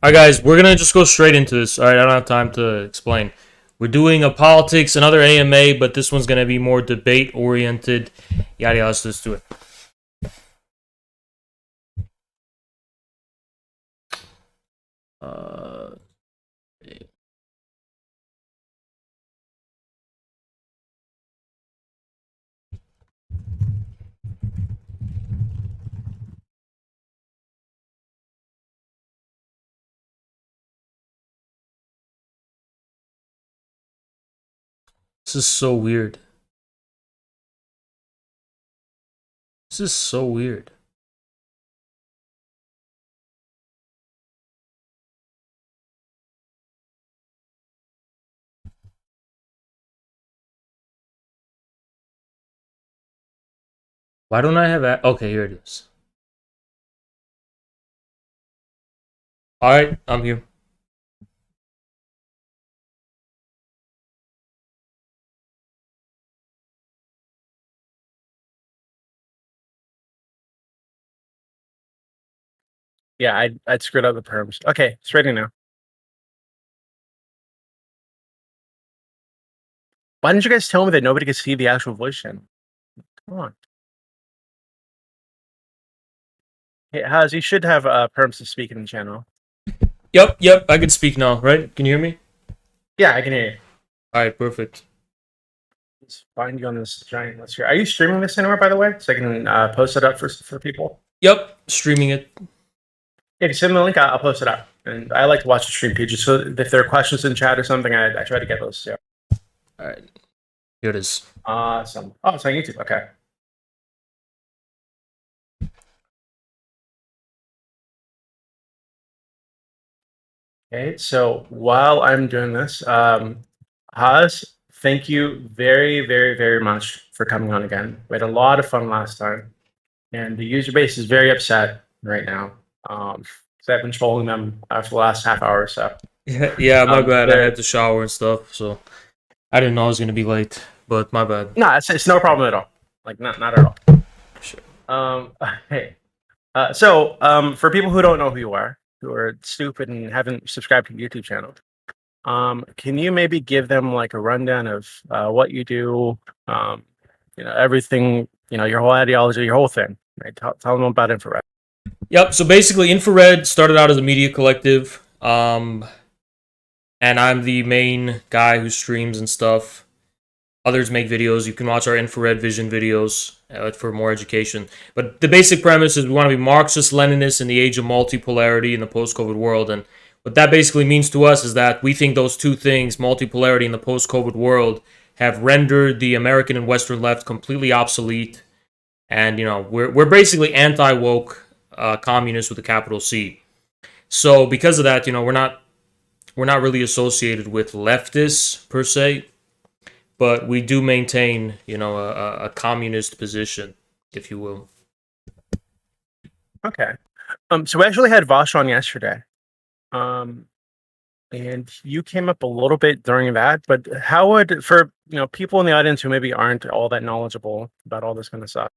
Alright, guys, we're gonna just go straight into this. Alright, I don't have time to explain. We're doing a politics, another AMA, but this one's gonna be more debate oriented. Yada yada, let's just do it. This is so weird. This is so weird. Why don't I have that? Okay, here it is. Alright, I'm here. Yeah, I'd screwed up the perms. Okay, it's ready now. Why didn't you guys tell me that nobody could see the actual voice channel? Come on. Hey, Haz, you should have perms to speak in the channel. Yep, I can speak now, right? Can you hear me? Yeah, I can hear you. Alright, perfect. Let's find you on this giant list here. Are you streaming this anywhere, by the way? So I can post it up for people? Yep, streaming it. If you send me the link, I'll post it up. And I like to watch the stream pages, so if there are questions in chat or something, I try to get those. Yeah. Alright, here it is. Awesome. Oh, it's on YouTube. Okay. Okay, so while I'm doing this, Haz, thank you very, very, very much for coming on again. We had a lot of fun last time, and the user base is very upset right now. So I've been trolling them for the last half hour or so. Yeah, my bad. I had to shower and stuff, so I didn't know I was gonna be late, but my bad. No, it's no problem at all. Like not at all. Sure. Hey. So for people who don't know who you are, who are stupid and haven't subscribed to the YouTube channel, can you maybe give them like a rundown of what you do, everything, your whole ideology, your whole thing, right? Tell them about Infrared. Yep, so basically Infrared started out as a media collective, and I'm the main guy who streams and stuff. Others make videos. You can watch our Infrared Vision videos for more education. But the basic premise is we want to be Marxist-Leninist in the age of multipolarity in the post-COVID world. And what that basically means to us is that we think those two things, multipolarity in the post-COVID world, have rendered the American and Western left completely obsolete. And, we're basically anti-woke communists with a capital C. So because of that, we're not really associated with leftists per se. But we do maintain, a communist position, if you will. Okay. So we actually had Vosh on yesterday. And you came up a little bit during that, but how would, for people in the audience who maybe aren't all that knowledgeable about all this kind of stuff,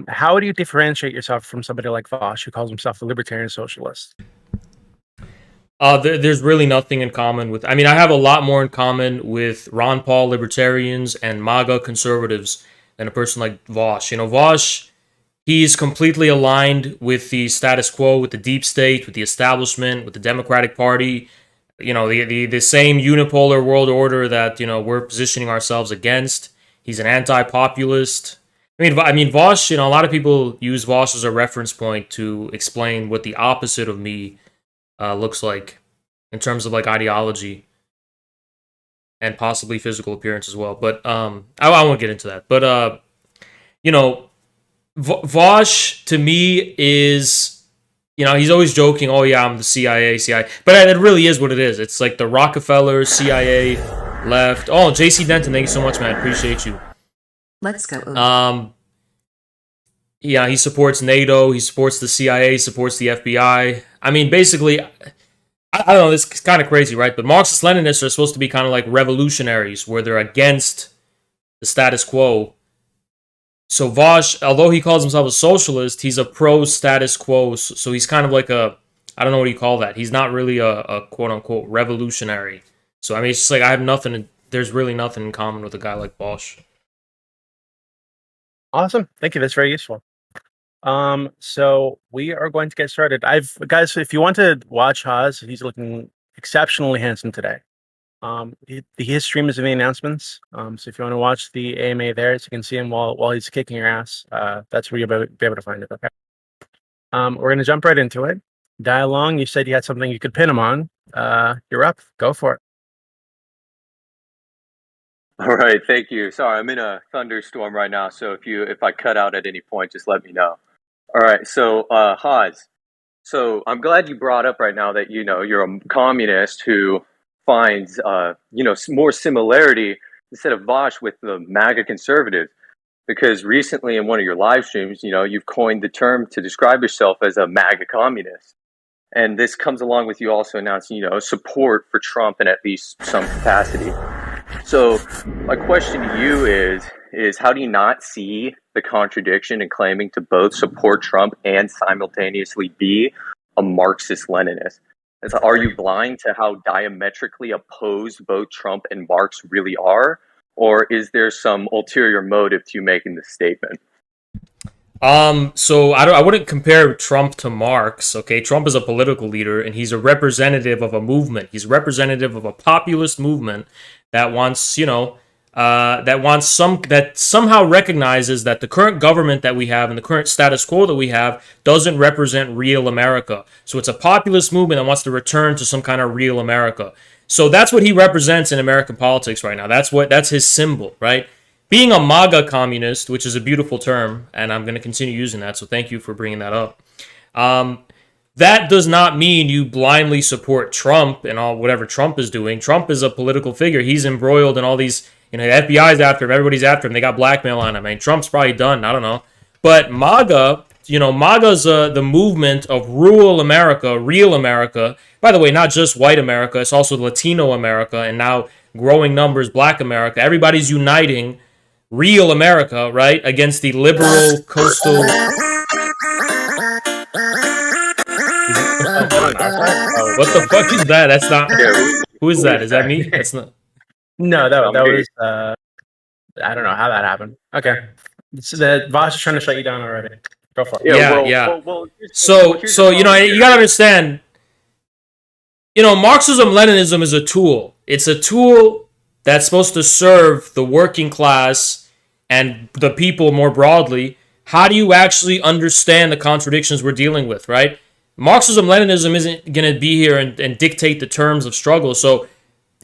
how would you differentiate yourself from somebody like Vosh, who calls himself a libertarian socialist? There's really nothing in common with... I have a lot more in common with Ron Paul libertarians and MAGA conservatives than a person like Vosh. Vosh, he's completely aligned with the status quo, with the deep state, with the establishment, with the Democratic Party. The same unipolar world order that, we're positioning ourselves against. He's an anti-populist. Vosh, a lot of people use Vosh as a reference point to explain what the opposite of me looks like in terms of like ideology and possibly physical appearance as well. But I won't get into that. But Vosh to me is, he's always joking, oh yeah, I'm the CIA. But it really is what it is. It's like the Rockefeller, CIA, left. Oh, JC Denton, thank you so much, man. Appreciate you. Let's go. Yeah, he supports NATO, he supports the CIA, supports the FBI. Basically, I don't know, this is kind of crazy, right? But Marxist-Leninists are supposed to be kind of like revolutionaries, where they're against the status quo. So Vosh, although he calls himself a socialist, he's a pro-status quo, so he's kind of like a I don't know what you call that. He's not really a quote unquote revolutionary. So I mean, it's just like I have nothing. There's really nothing in common with a guy like Bosch. Awesome. Thank you. That's very useful. So we are going to get started. Guys, if you want to watch Haas, he's looking exceptionally handsome today. His stream is in the announcements. So if you want to watch the AMA there, so you can see him while he's kicking your ass, that's where you'll be able to find it. Okay. We're gonna jump right into it. Dialong, you said you had something you could pin him on. You're up. Go for it. All right, thank you. Sorry, I'm in a thunderstorm right now, so if I cut out at any point, just let me know. All right, so Haas, so I'm glad you brought up right now that you're a communist who finds more similarity instead of Bosch with the MAGA conservatives, because recently in one of your live streams, you've coined the term to describe yourself as a MAGA communist, and this comes along with you also announcing support for Trump in at least some capacity. So my question to you is how do you not see the contradiction in claiming to both support Trump and simultaneously be a Marxist-Leninist? Are you blind to how diametrically opposed both Trump and Marx really are? Or is there some ulterior motive to you making this statement? So I wouldn't compare Trump to Marx. Okay, Trump is a political leader, and he's a representative of a movement. He's a representative of a populist movement that wants, that somehow recognizes that the current government that we have and the current status quo that we have doesn't represent real America. So it's a populist movement that wants to return to some kind of real America. So that's what he represents in American politics right now. That's his symbol, right? Being a MAGA communist, which is a beautiful term, and I'm going to continue using that, so thank you for bringing that up. That does not mean you blindly support Trump and all whatever Trump is doing. Trump is a political figure. He's embroiled in all these, the FBI's after him, everybody's after him. They got blackmail on him. I mean, Trump's probably done. I don't know. But MAGA, MAGA's the movement of rural America, real America. By the way, not just white America. It's also Latino America, and now growing numbers, Black America. Everybody's uniting real America, right, against the liberal coastal. What the fuck is that? That's not. Who is that? Is that me? That's not. No, that was. I don't know how that happened. Okay, so the Vosh is trying to shut you down already. Go for it. Yeah. So you gotta understand. Marxism-Leninism is a tool. It's a tool that's supposed to serve the working class and the people more broadly. How do you actually understand the contradictions we're dealing with, right? Marxism-Leninism isn't going to be here and dictate the terms of struggle. So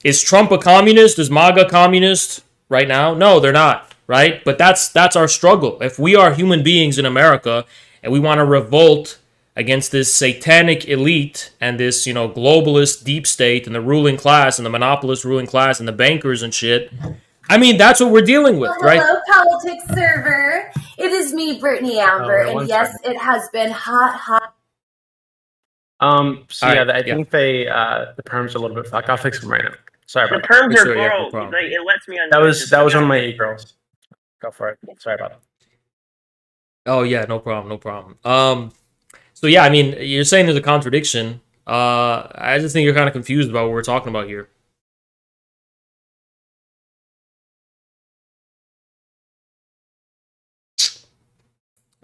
is Trump a communist? Is MAGA a communist right now? No, they're not, right? But that's our struggle. If we are human beings in America and we want to revolt against this satanic elite and this, globalist deep state and the ruling class and the monopolist ruling class and the bankers and shit, I mean, that's what we're dealing with, right? Hello, politics server. It is me, Brittany Amber, and yes, it has been hot. So yeah, I think the perms are a little bit fucked. I'll fix them right now. Sorry about that. The perms are broke. No it lets me on. That was one of my e-girls. Go for it. Sorry about that. Oh yeah, no problem. So yeah, I mean, you're saying there's a contradiction. I just think you're kind of confused about what we're talking about here.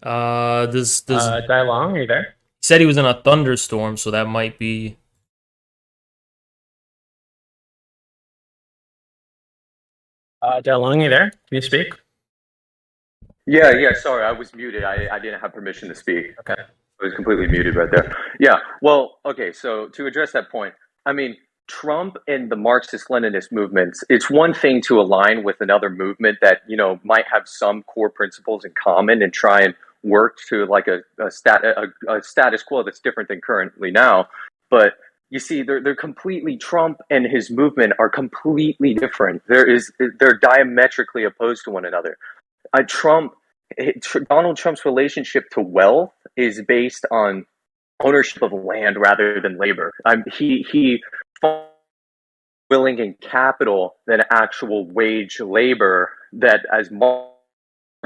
Dialong, are you there? He said he was in a thunderstorm, so that might be. Dialong, are you there? Can you speak? Yeah. Sorry, I was muted. I didn't have permission to speak. Okay. I was completely muted right there. Yeah. Well, okay. So to address that point, I mean, Trump and the Marxist-Leninist movements, it's one thing to align with another movement that, might have some core principles in common and try and work to like a status quo that's different than currently now. But you see, they're completely, Trump and his movement are completely different. They're diametrically opposed to one another. Donald Trump's relationship to wealth is based on ownership of land rather than labor. He willing in capital than actual wage labor that as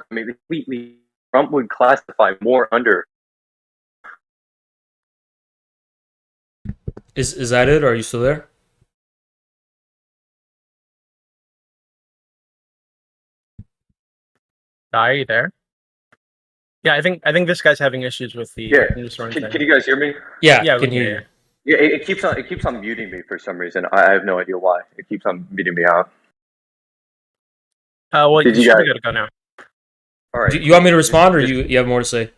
completely Trump would classify more under Is that it? Or are you still there? Are you there? Yeah, I think this guy's having issues with the news Can you guys hear me? Yeah, we can hear you. Yeah, it keeps on muting me for some reason. I have no idea why. It keeps on muting me out. Well, you should be good to go now. All right. You want me to respond, or you have more to say?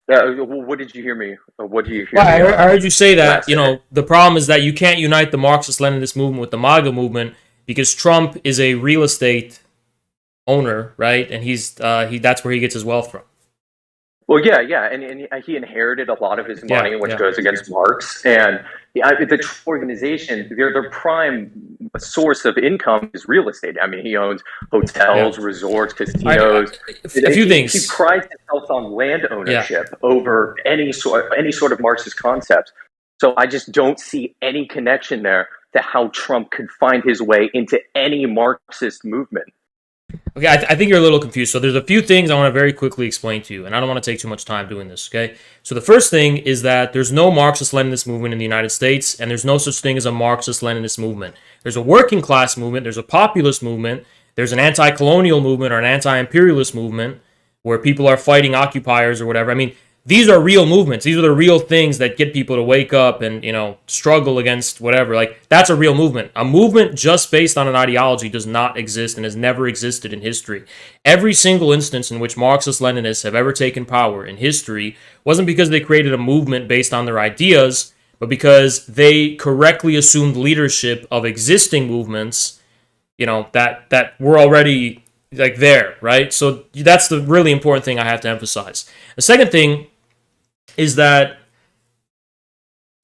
What did you hear me? What do you hear? Well, I heard you say that the problem is that you can't unite the Marxist-Leninist movement with the MAGA movement because Trump is a real estate owner, right? And that's where he gets his wealth from. Well, yeah, and he inherited a lot of his money, which goes against Marx. And the Trump organization, their prime source of income is real estate. I mean, he owns hotels, resorts, casinos. A few things. He prides himself on land ownership over any sort of Marxist concepts. So I just don't see any connection there to how Trump could find his way into any Marxist movement. Okay, I think you're a little confused. So there's a few things I want to very quickly explain to you, and I don't want to take too much time doing this, okay? So the first thing is that there's no Marxist-Leninist movement in the United States, and there's no such thing as a Marxist-Leninist movement. There's a working class movement, there's a populist movement, there's an anti-colonial movement or an anti-imperialist movement where people are fighting occupiers or whatever. I mean, these are real movements. These are the real things that get people to wake up and, struggle against whatever. Like, that's a real movement. A movement just based on an ideology does not exist and has never existed in history. Every single instance in which Marxist-Leninists have ever taken power in history wasn't because they created a movement based on their ideas, but because they correctly assumed leadership of existing movements, that were already like there, right? So that's the really important thing I have to emphasize. The second thing is that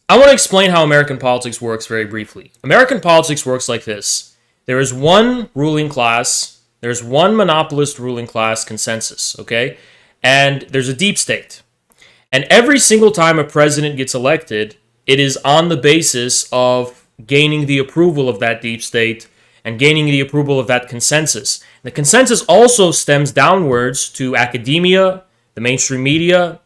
I want to explain how American politics works very briefly. American politics works like this. There is one ruling class, there's one monopolist ruling class consensus, okay? And there's a deep state. And every single time a president gets elected, it is on the basis of gaining the approval of that deep state and gaining the approval of that consensus. The consensus also stems downwards to academia, the mainstream media,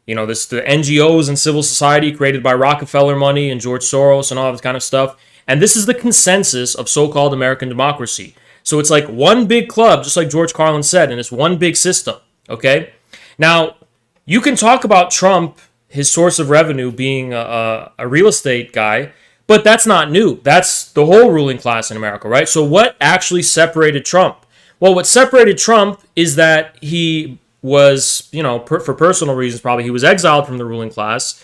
the NGOs and civil society created by Rockefeller money and George Soros and all this kind of stuff. And this is the consensus of so-called American democracy. So it's like one big club, just like George Carlin said, and it's one big system, okay? Now, you can talk about Trump, his source of revenue being a real estate guy, but that's not new. That's the whole ruling class in America, right? So what actually separated Trump? Well, what separated Trump is that he was, for personal reasons probably, he was exiled from the ruling class.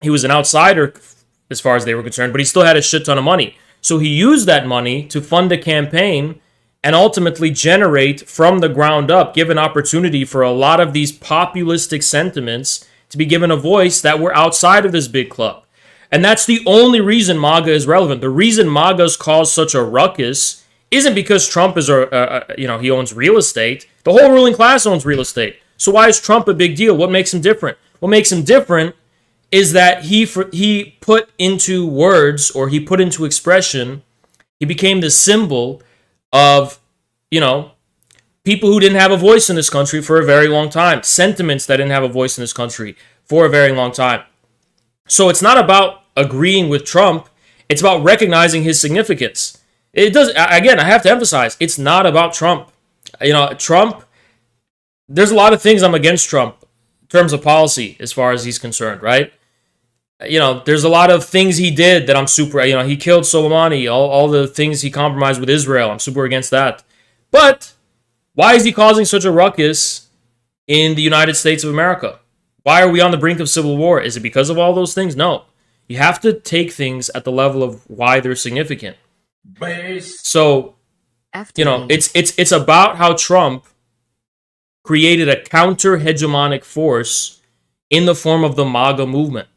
He was an outsider as far as they were concerned, but he still had a shit ton of money. So he used that money to fund a campaign and ultimately generate from the ground up, give an opportunity for a lot of these populistic sentiments to be given a voice that were outside of this big club. And that's the only reason MAGA is relevant. The reason MAGA's caused such a ruckus isn't because Trump is he owns real estate. The whole ruling class owns real estate. So why is Trump a big deal? What makes him different? What makes him different is that he put into words, or he put into expression, he became the symbol of, people who didn't have a voice in this country for a very long time, sentiments that didn't have a voice in this country for a very long time. So it's not about agreeing with Trump, it's about recognizing his significance. It does, again, I have to emphasize, it's not about Trump. Trump, there's a lot of things I'm against Trump in terms of policy as far as he's concerned, right? There's a lot of things he did that I'm super, he killed Soleimani, all the things he compromised with Israel, I'm super against that. But why is he causing such a ruckus in the United States of America? Why are we on the brink of civil war? Is it because of all those things? No. You have to take things at the level of why they're significant. So, it's about how Trump created a counter-hegemonic force in the form of the MAGA movement.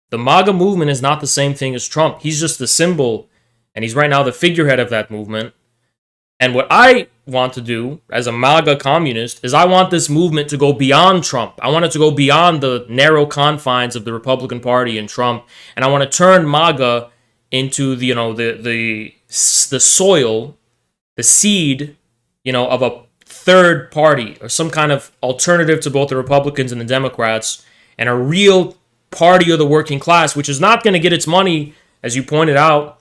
The MAGA movement is not the same thing as Trump. He's just the symbol, and he's right now the figurehead of that movement. And what I want to do as a MAGA communist is I want this movement to go beyond Trump. I want it to go beyond the narrow confines of the Republican Party and Trump, and I want to turn MAGA into the soil, the seed, of a third party or some kind of alternative to both the Republicans and the Democrats, and a real party of the working class, which is not going to get its money, as you pointed out,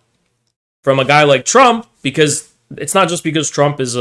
from a guy like Trump, because it's not just because Trump is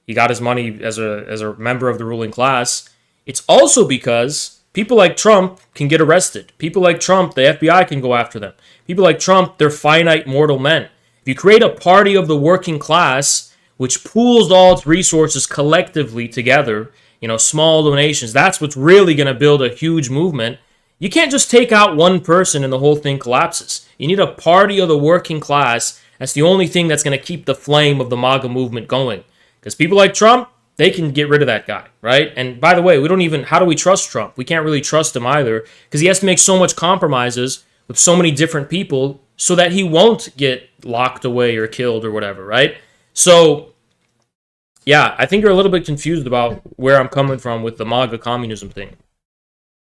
he got his money as a member of the ruling class. It's also because people like Trump can get arrested. People like Trump, the FBI can go after them. People like Trump, they're finite mortal men. If you create a party of the working class, which pools all its resources collectively together, small donations, that's what's really going to build a huge movement. You can't just take out one person and the whole thing collapses. You need a party of the working class. That's the only thing that's going to keep the flame of the MAGA movement going. Because people like Trump, they can get rid of that guy, right? And by the way, how do we trust Trump? We can't really trust him either, because he has to make so much compromises with so many different people so that he won't get locked away or killed or whatever, right? So, yeah, I think you're a little bit confused about where I'm coming from with the MAGA communism thing.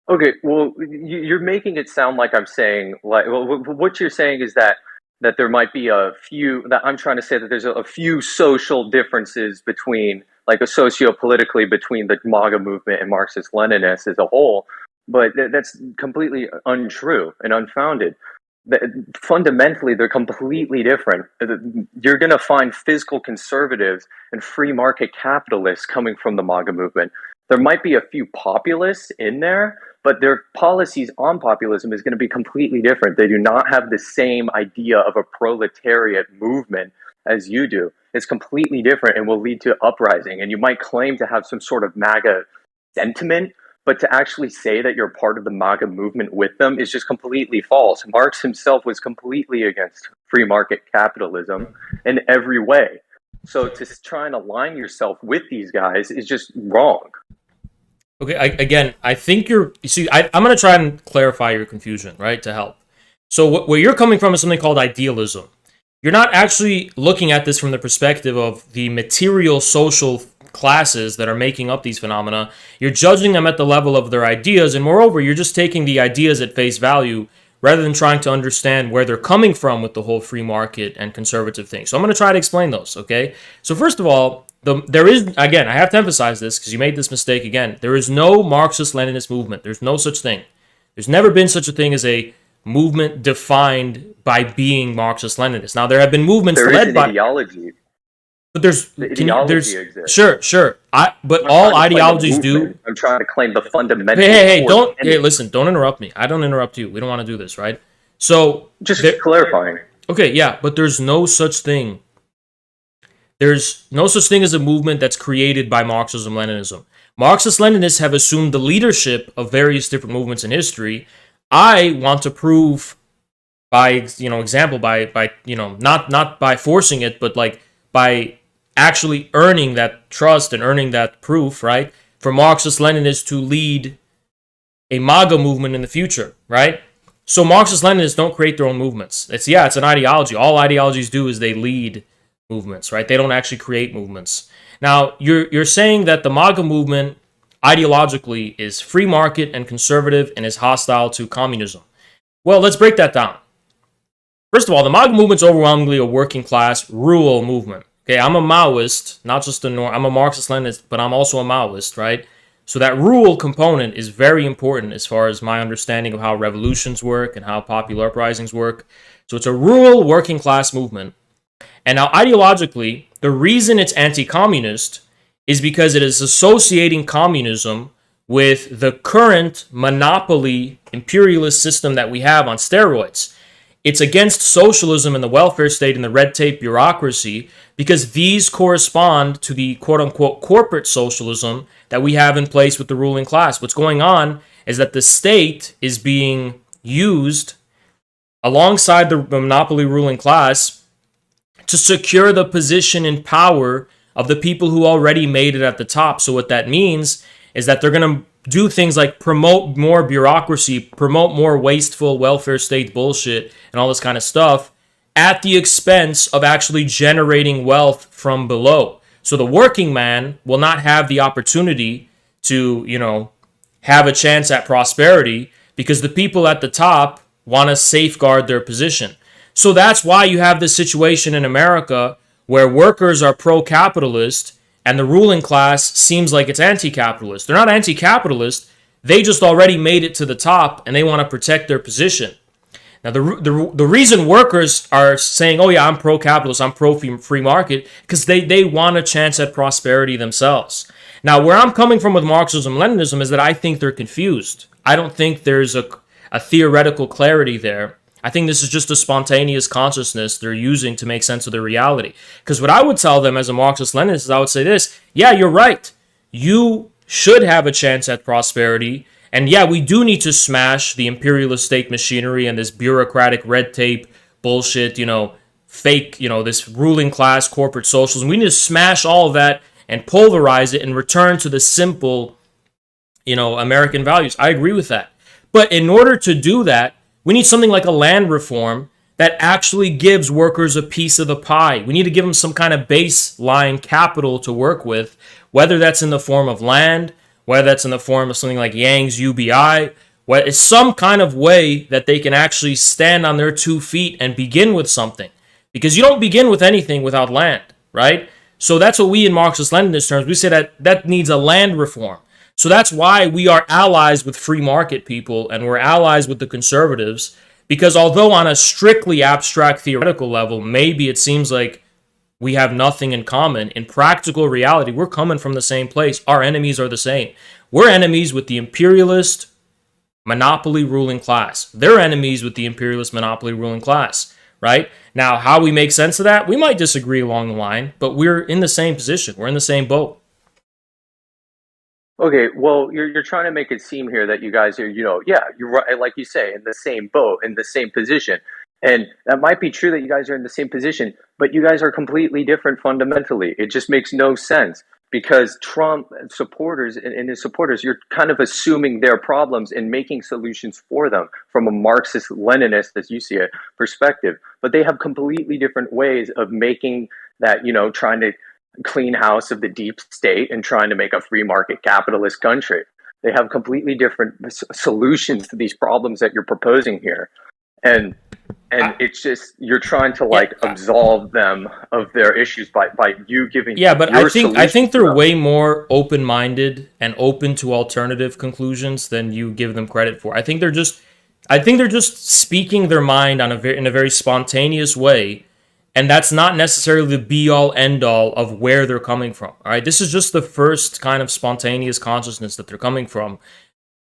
Okay, well, you're making it sound like I'm saying, what you're saying is that there might be that I'm trying to say that there's a few social differences between, like, socio-politically between the MAGA movement and Marxist-Leninists as a whole, but that's completely untrue and unfounded. Fundamentally, they're completely different. You're going to find fiscal conservatives and free market capitalists coming from the MAGA movement. There might be a few populists in there, but their policies on populism is going to be completely different. They do not have the same idea of a proletariat movement as you do. It's completely different and will lead to uprising. And you might claim to have some sort of MAGA sentiment, but to actually say that you're part of the MAGA movement with them is just completely false. Marx himself was completely against free market capitalism in every way. So to try and align yourself with these guys is just wrong. Okay, I think I'm going to try and clarify your confusion, right, to help. So where you're coming from is something called idealism. You're not actually looking at this from the perspective of the material social classes that are making up these phenomena. You're judging them at the level of their ideas, and moreover, you're just taking the ideas at face value rather than trying to understand where they're coming from with the whole free market and conservative thing. So I'm going to try to explain those, okay? So first of all, there is, again, I have to emphasize this because you made this mistake again. There is no Marxist-Leninist movement. There's no such thing. There's never been such a thing as a movement defined by being Marxist-Leninist. Now, there have been movements led by ideology. But there's exists. Sure. But all ideologies do. I'm trying to claim the fundamental. Hey, listen, don't interrupt me. I don't interrupt you. We don't want to do this, right? So just clarifying. Okay, yeah, but there's no such thing. There's no such thing as a movement that's created by Marxism-Leninism. Marxist-Leninists have assumed the leadership of various different movements in history. I want to prove by example, by not by forcing it, but like by actually earning that trust and earning that proof, right? For Marxist-Leninists to lead a MAGA movement in the future, right? So Marxist-Leninists don't create their own movements. It's an ideology. All ideologies do is they lead movements, right? They don't actually create movements. Now, you're saying that the MAGA movement ideologically is free market and conservative and is hostile to communism. Well, let's break that down. First of all, the MAGA movement's overwhelmingly a working class rural movement. Okay, I'm a Maoist, not just I'm a Marxist-Leninist, but I'm also a Maoist, right? So that rural component is very important as far as my understanding of how revolutions work and how popular uprisings work. So it's a rural working class movement. And now ideologically, the reason it's anti-communist is because it is associating communism with the current monopoly imperialist system that we have on steroids. It's against socialism and the welfare state and the red tape bureaucracy because these correspond to the quote-unquote corporate socialism that we have in place with the ruling class. What's going on is that the state is being used alongside the monopoly ruling class to secure the position and power of the people who already made it at the top. So what that means is that they're going to do things like promote more bureaucracy, promote more wasteful welfare state bullshit and all this kind of stuff at the expense of actually generating wealth from below. So the working man will not have the opportunity to, have a chance at prosperity because the people at the top want to safeguard their position. So that's why you have this situation in America where workers are pro-capitalist and the ruling class seems like it's anti-capitalist. They're not anti-capitalist. They just already made it to the top and they want to protect their position. Now, the reason workers are saying, oh yeah, I'm pro-capitalist, I'm pro-free market, because they want a chance at prosperity themselves. Now, where I'm coming from with Marxism-Leninism is that I think they're confused. I don't think there's a theoretical clarity there. I think this is just a spontaneous consciousness they're using to make sense of their reality. Because what I would tell them as a Marxist-Leninist is I would say this, yeah, you're right. You should have a chance at prosperity. And yeah, we do need to smash the imperialist state machinery and this bureaucratic red tape bullshit, fake, this ruling class corporate socialism. We need to smash all of that and pulverize it and return to the simple, American values. I agree with that. But in order to do that, we need something like a land reform that actually gives workers a piece of the pie. We need to give them some kind of baseline capital to work with, whether that's in the form of land, whether that's in the form of something like Yang's UBI, where it's some kind of way that they can actually stand on their 2 feet and begin with something. Because you don't begin with anything without land, right? So that's what we in Marxist-Leninist terms, we say that needs a land reform. So that's why we are allies with free market people and we're allies with the conservatives, because although on a strictly abstract theoretical level, maybe it seems like we have nothing in common, in practical reality, we're coming from the same place. Our enemies are the same. We're enemies with the imperialist monopoly ruling class. They're enemies with the imperialist monopoly ruling class, right? Now, how we make sense of that, we might disagree along the line, but we're in the same position. We're in the same boat. Okay, well, you're trying to make it seem here that you guys are, you're right, like you say, in the same boat, in the same position. And that might be true that you guys are in the same position, but you guys are completely different fundamentally. It just makes no sense because Trump supporters and his supporters, you're kind of assuming their problems and making solutions for them from a Marxist-Leninist, as you see it, perspective. But they have completely different ways of making that, trying to clean house of the deep state and trying to make a free market capitalist country. They have completely different solutions to these problems that you're proposing here. And it's just you're trying to absolve them of their issues by you giving but I think they're way more open-minded and open to alternative conclusions than you give them credit for. I think they're just speaking their mind in a very spontaneous way, and that's not necessarily the be-all end-all of where they're coming from. All right, this is just the first kind of spontaneous consciousness that they're coming from.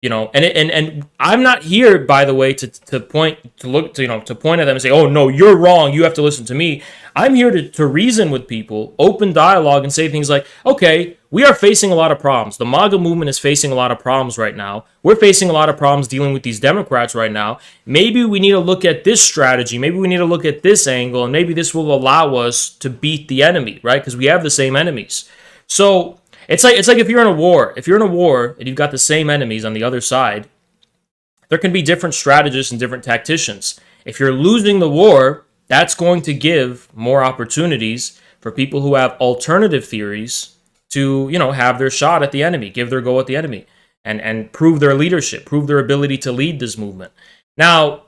And I'm not here, by the way, to point at them and say, oh no, you're wrong, you have to listen to me. I'm here to reason with people, open dialogue, and say things like, okay, we are facing a lot of problems. The MAGA movement is facing a lot of problems right now. We're facing a lot of problems dealing with these Democrats right now. Maybe we need to look at this strategy. Maybe we need to look at this angle, and maybe this will allow us to beat the enemy, right? Because we have the same enemies. So It's like if you're in a war. If you're in a war and you've got the same enemies on the other side, there can be different strategists and different tacticians. If you're losing the war, that's going to give more opportunities for people who have alternative theories to, have their shot at the enemy, give their go at the enemy, and prove their leadership, prove their ability to lead this movement. Now,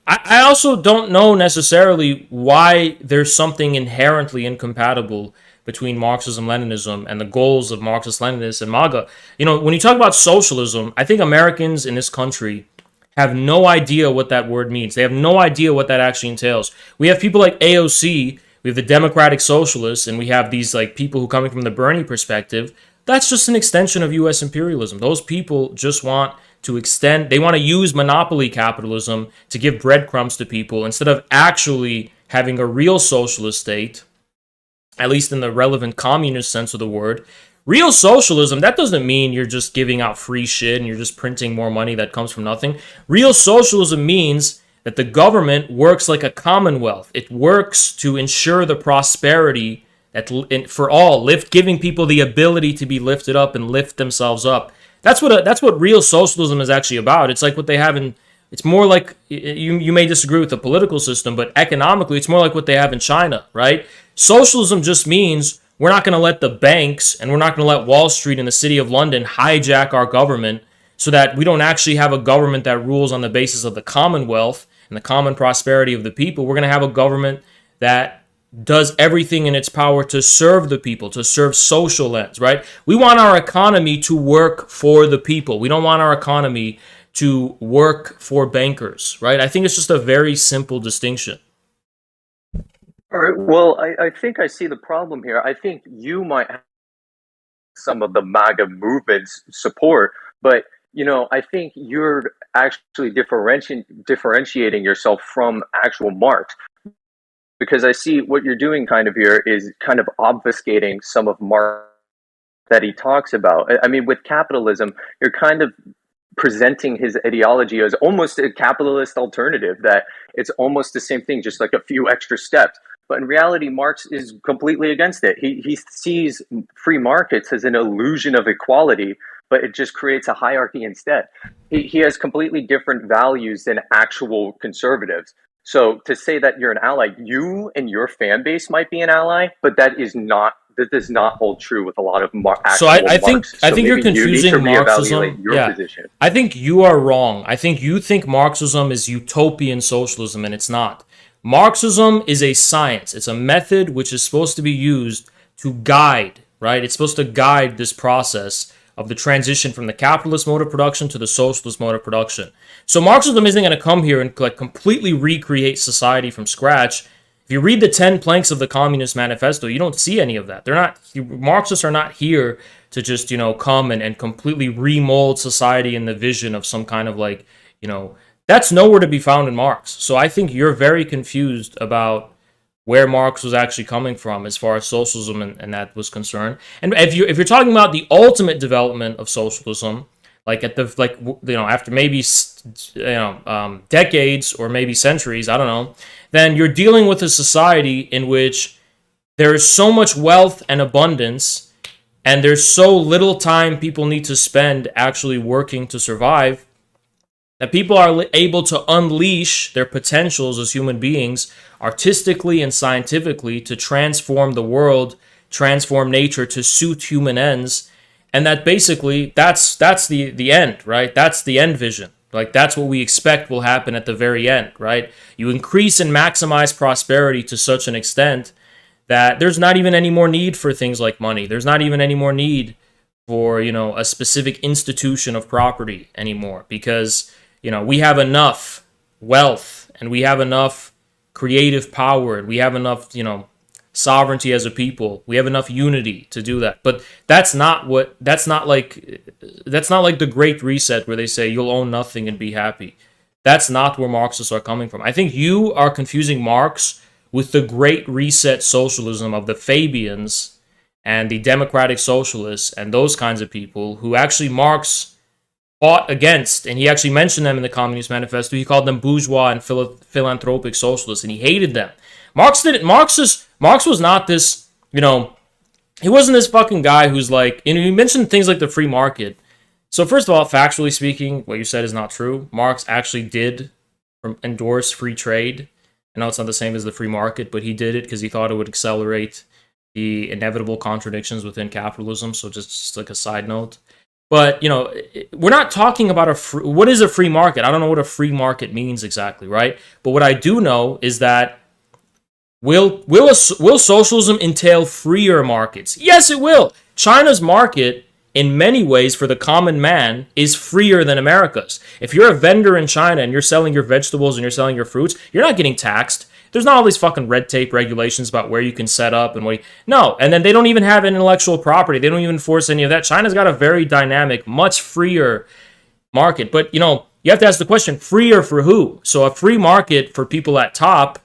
I also don't know necessarily why there's something inherently incompatible between Marxism-Leninism and the goals of Marxist-Leninists and MAGA. When you talk about socialism, I think Americans in this country have no idea what that word means. They have no idea what that actually entails. We have people like AOC, we have the Democratic Socialists, and we have these people who coming from the Bernie perspective. That's just an extension of U.S. imperialism. Those people just want to they want to use monopoly capitalism to give breadcrumbs to people instead of actually having a real socialist state, at least in the relevant communist sense of the word. Real socialism, that doesn't mean you're just giving out free shit and you're just printing more money that comes from nothing. Real socialism means that the government works like a commonwealth. It works to ensure the prosperity for all, giving people the ability to be lifted up and lift themselves up. That's what real socialism is actually about. It's like what they have in. It's more like, you may disagree with the political system, but economically, it's more like what they have in China, right? Socialism just means we're not going to let the banks and we're not going to let Wall Street and the City of London hijack our government so that we don't actually have a government that rules on the basis of the commonwealth and the common prosperity of the people. We're going to have a government that does everything in its power to serve the people, to serve social ends, right? We want our economy to work for the people. We don't want our economy to work for bankers, right? I think it's just a very simple distinction. All right. Well, I think I see the problem here. I think you might have some of the MAGA movement's support, but I think you're actually differentiating yourself from actual Marx, because I see what you're doing kind of here is kind of obfuscating some of Marx that he talks about. I mean, with capitalism, you're kind of presenting his ideology as almost a capitalist alternative, that it's almost the same thing, just like a few extra steps. But in reality, Marx is completely against it. He sees free markets as an illusion of equality, but it just creates a hierarchy instead. He has completely different values than actual conservatives. So to say that you're an ally, you and your fan base might be an ally, but that does not hold true with a lot of actual I think you're confusing you Marxism. Your position. I think you are wrong. I think you think Marxism is utopian socialism, and it's not. Marxism is a science. It's a method which is supposed to be used to guide, right? It's supposed to guide this process of the transition from the capitalist mode of production to the socialist mode of production. So Marxism isn't going to come here and completely recreate society from scratch. If you read the 10 planks of the Communist Manifesto, you don't see any of that. Marxists are not here to just, come and completely remold society in the vision of some kind of that's nowhere to be found in Marx. So I think you're very confused about where Marx was actually coming from as far as socialism and that was concerned. And if you're talking about the ultimate development of socialism, after maybe decades or maybe centuries, I don't know, then you're dealing with a society in which there is so much wealth and abundance, and there's so little time people need to spend actually working to survive, that people are able to unleash their potentials as human beings artistically and scientifically to transform the world, transform nature to suit human ends. And that basically, that's the end, right? That's the end vision. That's what we expect will happen at the very end, right? You increase and maximize prosperity to such an extent that there's not even any more need for things like money. There's not even any more need for, a specific institution of property anymore, because we have enough wealth and we have enough creative power and we have enough, sovereignty as a people. We have enough unity to do that. But that's not like the Great Reset where they say you'll own nothing and be happy. That's not where Marxists are coming from. I think you are confusing Marx with the Great Reset socialism of the Fabians and the democratic socialists and those kinds of people who actually Marx fought against, and he actually mentioned them in the Communist Manifesto. He called them bourgeois and philanthropic socialists, and he hated them. Marx was not this, he wasn't this fucking guy who's you mentioned things like the free market. So first of all, factually speaking, what you said is not true. Marx actually did endorse free trade. I know it's not the same as the free market, but he did it because he thought it would accelerate the inevitable contradictions within capitalism. So just like a side note. But, we're not talking about what is a free market? I don't know what a free market means exactly, right? But what I do know is that will socialism entail freer markets? Yes, it will. China's market, in many ways, for the common man, is freer than America's. If you're a vendor in China and you're selling your vegetables and you're selling your fruits, you're not getting taxed. There's not all these fucking red tape regulations about where you can set up and no. And then they don't even have intellectual property. They don't even enforce any of that. China's got a very dynamic, much freer market. But, you have to ask the question, freer for who? So a free market for people at top,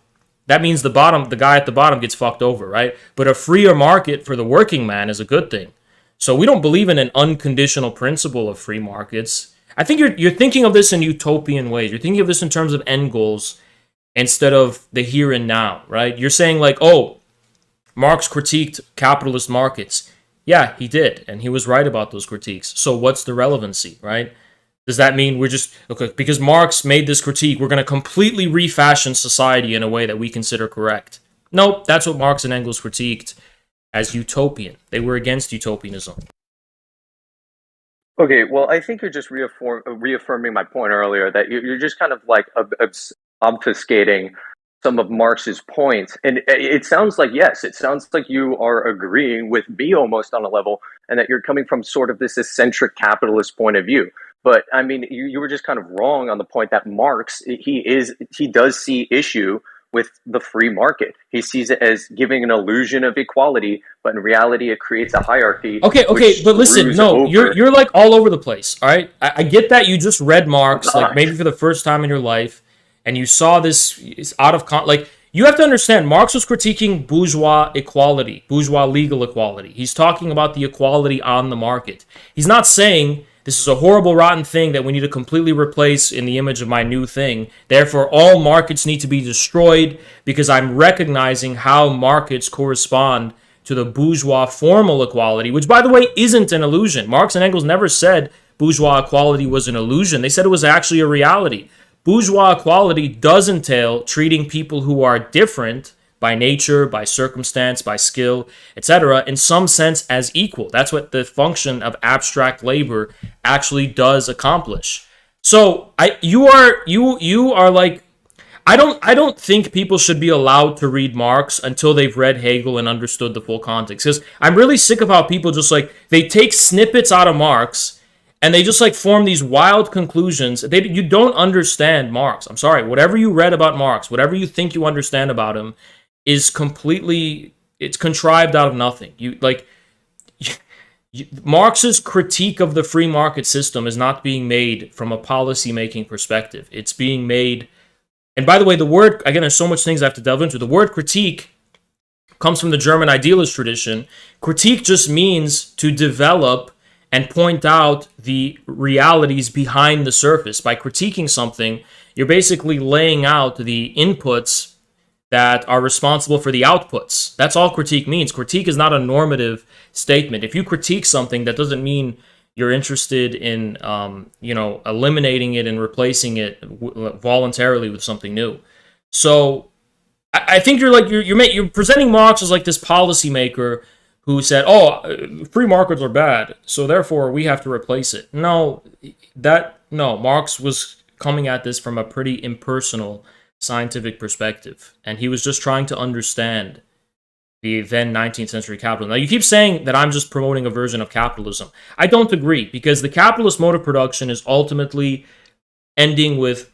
that means the guy at the bottom gets fucked over, right? But a freer market for the working man is a good thing. So we don't believe in an unconditional principle of free markets. I think you're thinking of this in utopian ways. You're thinking of this in terms of end goals instead of the here and now, right? You're saying Marx critiqued capitalist markets. Yeah, he did, and he was right about those critiques. So what's the relevancy, right? Does that mean we're just, because Marx made this critique, we're going to completely refashion society in a way that we consider correct? Nope, that's what Marx and Engels critiqued as utopian. They were against utopianism. Okay, well, I think you're just reaffirming my point earlier that you're just kind of obfuscating some of Marx's points. And it sounds like, yes, it sounds like you are agreeing with me almost on a level, and that you're coming from sort of this eccentric capitalist point of view. But I mean, you were just kind of wrong on the point that Marx, he does see issue with the free market. He sees it as giving an illusion of equality, but in reality, it creates a hierarchy. Okay, but listen, no, you're like all over the place. All right, I get that you just read Marx, like maybe for the first time in your life, and you saw this out of like. You have to understand, Marx was critiquing bourgeois equality, bourgeois legal equality. He's talking about the equality on the market. He's not saying this is a horrible, rotten thing that we need to completely replace in the image of my new thing. Therefore, all markets need to be destroyed, because I'm recognizing how markets correspond to the bourgeois formal equality, which, by the way, isn't an illusion. Marx and Engels never said bourgeois equality was an illusion. They said it was actually a reality. Bourgeois equality does entail treating people who are different by nature, by circumstance, by skill, etc., in some sense as equal. That's what the function of abstract labor actually does accomplish. So you are like, I don't think people should be allowed to read Marx until they've read Hegel and understood the full context. Because I'm really sick of how people just like, they take snippets out of Marx and they just like form these wild conclusions. You don't understand Marx. I'm sorry. Whatever you read about Marx, whatever you think you understand about him, is completely, it's contrived out of nothing. Marx's critique of the free market system is not being made from a policy-making perspective. It's being made, and by the way, the word, again, there's so much things I have to delve into. The word critique comes from the German idealist tradition. Critique just means to develop and point out the realities behind the surface. By critiquing something, you're basically laying out the inputs that are responsible for the outputs. That's all critique means. Critique is not a normative statement. If you critique something, that doesn't mean you're interested in, eliminating it and replacing it voluntarily with something new. So I think you're presenting Marx as like this policymaker who said, free markets are bad, so therefore we have to replace it. No, Marx was coming at this from a pretty impersonal scientific perspective, and he was just trying to understand the then 19th century capitalism. Now, you keep saying that I'm just promoting a version of capitalism. I don't agree, because the capitalist mode of production is ultimately ending with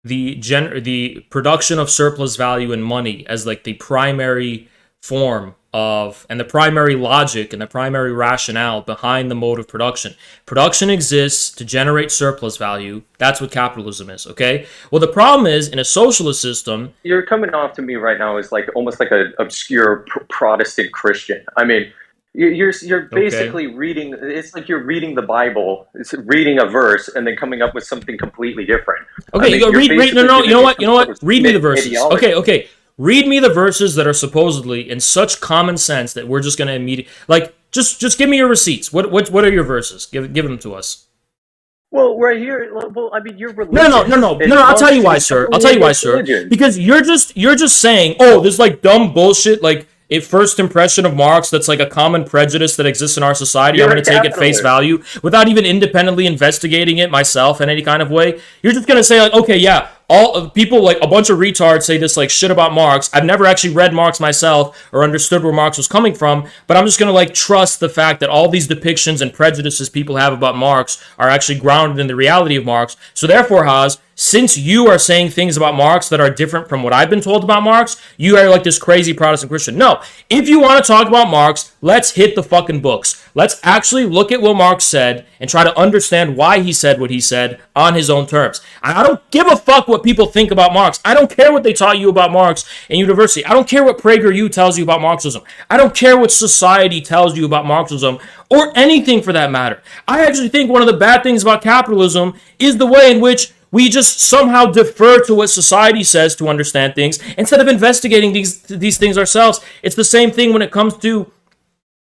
the production of surplus value and money as like the primary form of, and the primary logic and the primary rationale behind the mode of production. Production exists to generate surplus value. That's what capitalism is, okay? Well, the problem is, in a socialist system... You're coming off to me right now as like almost like an obscure Protestant Christian. I mean, you're basically reading, it's like you're reading the Bible, it's reading a verse and then coming up with something completely different. Okay, you know what? Read me the verses. Okay. Read me the verses that are supposedly in such common sense that we're just going to immediately... Like, just give me your receipts. What are your verses? Give them to us. Well, right here... Well, I mean, you're religious. No, I'll tell you why, sir. Because you're just saying, there's, like, dumb bullshit, like, a first impression of Marx that's, like, a common prejudice that exists in our society. I'm going to take at face value without even independently investigating it myself in any kind of way. You're just going to say, like, okay, yeah, all of people, like a bunch of retards say this like shit about Marx. I've never actually read Marx myself or understood where Marx was coming from, but I'm just going to like trust the fact that all these depictions and prejudices people have about Marx are actually grounded in the reality of Marx. So therefore, Haas, since you are saying things about Marx that are different from what I've been told about Marx, you are like this crazy Protestant Christian. No, if you want to talk about Marx, let's hit the fucking books. Let's actually look at what Marx said and try to understand why he said what he said on his own terms. I don't give a fuck what people think about Marx. I don't care what they taught you about Marx in university. I don't care what PragerU tells you about Marxism. I don't care what society tells you about Marxism or anything for that matter. I actually think one of the bad things about capitalism is the way in which we just somehow defer to what society says to understand things instead of investigating these things ourselves. It's the same thing when it comes to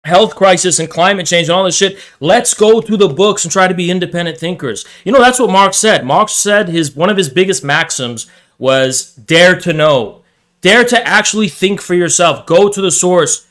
health crisis and climate change and all this shit. Let's go to the books and try to be independent thinkers. You know, that's what Marx said. Marx said one of his biggest maxims was dare to know. Dare to actually think for yourself. Go to the source.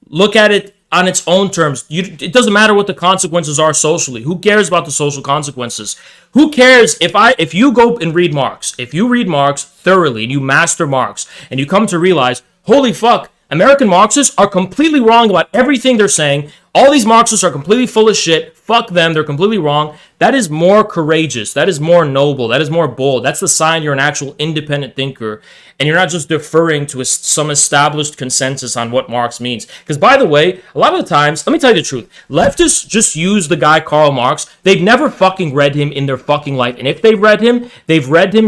Look at it on its own terms. It doesn't matter what the consequences are socially. Who cares about the social consequences? Who cares if you go and read Marx, if you read Marx thoroughly and you master Marx and you come to realize, holy fuck, American Marxists are completely wrong about everything they're saying. All these Marxists are completely full of shit. Fuck them. They're completely wrong. That is more courageous. That is more noble. That is more bold. That's the sign you're an actual independent thinker. And you're not just deferring to some established consensus on what Marx means. Because, by the way, a lot of the times, let me tell you the truth, leftists just use the guy Karl Marx. They've never fucking read him in their fucking life. And if they've read him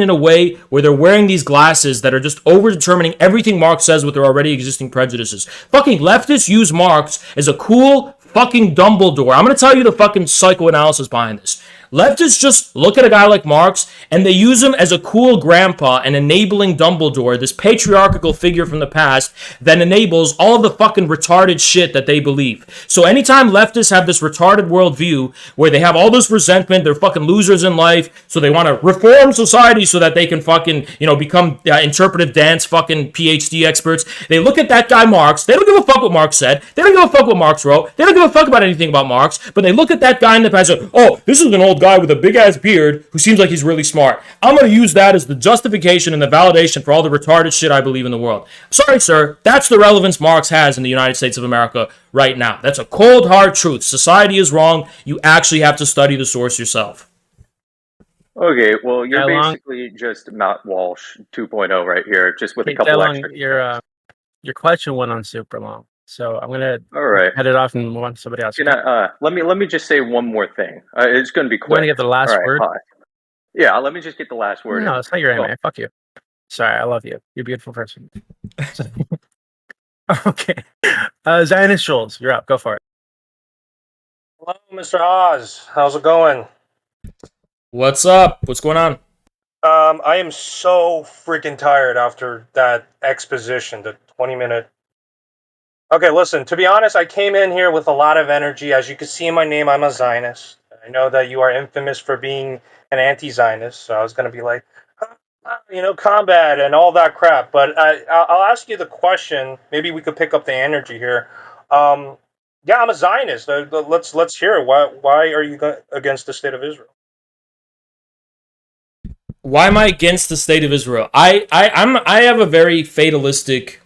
in a way where they're wearing these glasses that are just over-determining everything Marx says with their already existing prejudices. Fucking leftists use Marx as a cool fucking Dumbledore. I'm going to tell you the fucking psychoanalysis behind this. Leftists just look at a guy like Marx and they use him as a cool grandpa and enabling Dumbledore, this patriarchal figure from the past that enables all of the fucking retarded shit that they believe. So anytime leftists have this retarded worldview where they have all this resentment, they're fucking losers in life, so they want to reform society so that they can fucking, become interpretive dance fucking PhD experts. They look at that guy Marx. They don't give a fuck what Marx said. They don't give a fuck what Marx wrote. They don't give a fuck about anything about Marx. But they look at that guy in the past and say, oh, this is an old guy with a big ass beard who seems like he's really smart. I'm going to use that as the justification and the validation for all the retarded shit I believe in the world. Sorry, sir. That's the relevance Marx has in the United States of America right now. That's a cold, hard truth. Society is wrong. You actually have to study the source yourself. Okay, well, you're basically just Matt Walsh 2.0 right here, just with a couple extra. Your question went on super long. So I'm gonna head it off and move on to somebody else. Let me just say one more thing. It's going to be quick. You want to get the last word? Hi. Yeah, let me just get the last word. No, it's not your man. Fuck you. Sorry, I love you. You're a beautiful person. Okay, Zionist Schultz, you're up. Go for it. Hello, Mr. Oz. How's it going? What's up? What's going on? I am so freaking tired after that exposition, the 20-minute. Okay, listen, to be honest, I came in here with a lot of energy. As you can see in my name, I'm a Zionist. I know that you are infamous for being an anti-Zionist, so I was going to be like, combat and all that crap. But I'll ask you the question. Maybe we could pick up the energy here. Yeah, I'm a Zionist. Let's hear it. Why are you against the state of Israel? Why am I against the state of Israel? I have a very fatalistic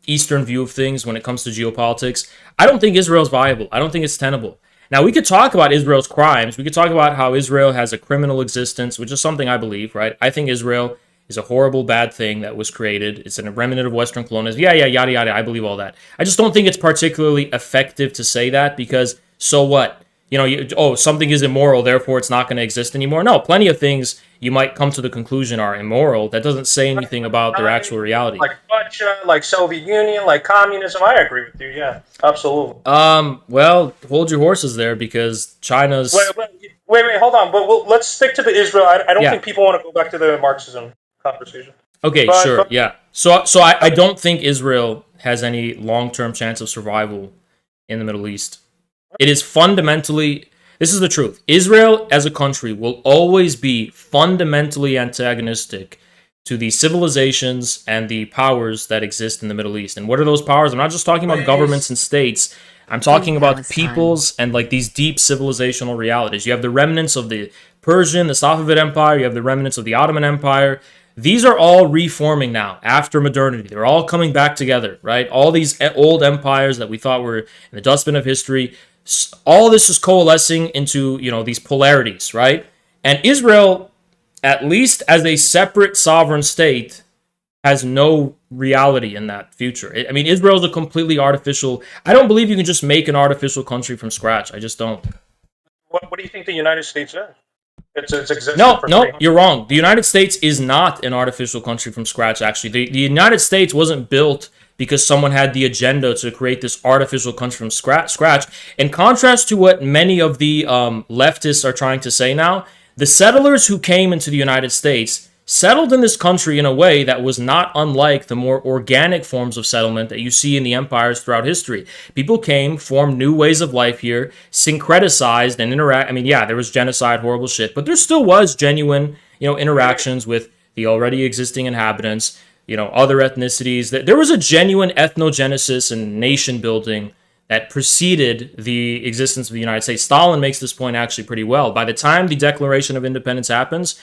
Eastern view of things when it comes to geopolitics. I don't think Israel's viable. I don't think it's tenable. Now, we could talk about Israel's crimes. We could talk about how Israel has a criminal existence, which is something I believe, right? I think Israel is a horrible, bad thing that was created. It's a remnant of Western colonialism. Yeah, yada, yada. I believe all that. I just don't think it's particularly effective to say that because so what? Something is immoral, therefore it's not going to exist anymore. No, plenty of things you might come to the conclusion are immoral. That doesn't say anything about their actual reality. Like Russia, like Soviet Union, like communism. I agree with you. Yeah, absolutely. Well, hold your horses there because China's. Wait, hold on. But let's stick to the Israel. I don't think people want to go back to the Marxism conversation. Okay, sure, yeah. So I don't think Israel has any long-term chance of survival in the Middle East. It is fundamentally, this is the truth, Israel as a country will always be fundamentally antagonistic to the civilizations and the powers that exist in the Middle East. And what are those powers? I'm not just talking about governments and states. I'm talking about peoples and like these deep civilizational realities. You have the remnants of the Persian, the Safavid Empire. You have the remnants of the Ottoman Empire. These are all reforming now after modernity. They're all coming back together, right? All these old empires that we thought were in the dustbin of history, all this is coalescing into, these polarities, right? And Israel, at least as a separate sovereign state, has no reality in that future. I mean, Israel is a completely artificial. I don't believe you can just make an artificial country from scratch. I just don't. What do you think the United States is? It's existed. No, you're wrong. The United States is not an artificial country from scratch, actually. The United States wasn't built because someone had the agenda to create this artificial country from scratch. In contrast to what many of the leftists are trying to say now, the settlers who came into the United States settled in this country in a way that was not unlike the more organic forms of settlement that you see in the empires throughout history. People came, formed new ways of life here, syncretized and interact. I mean, yeah, there was genocide, horrible shit, but there still was genuine, interactions with the already existing inhabitants, other ethnicities. There was a genuine ethnogenesis and nation building that preceded the existence of the United States. Stalin makes this point actually pretty well. By the time the Declaration of Independence happens,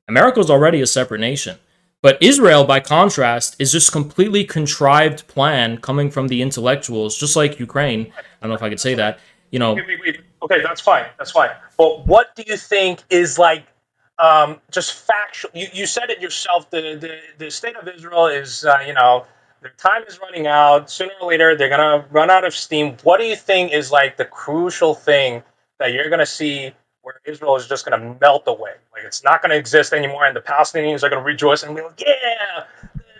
America is already a separate nation. But Israel, by contrast, is just completely contrived plan coming from the intellectuals, just like Ukraine. I don't know if I could say that. You know. Wait. Okay, that's fine. That's fine. But what do you think is like just factual? You said it yourself. The state of Israel is, their time is running out. Sooner or later, they're gonna run out of steam. What do you think is like the crucial thing that you're gonna see where Israel is just gonna melt away? Like it's not gonna exist anymore, and the Palestinians are gonna rejoice and be like, "Yeah,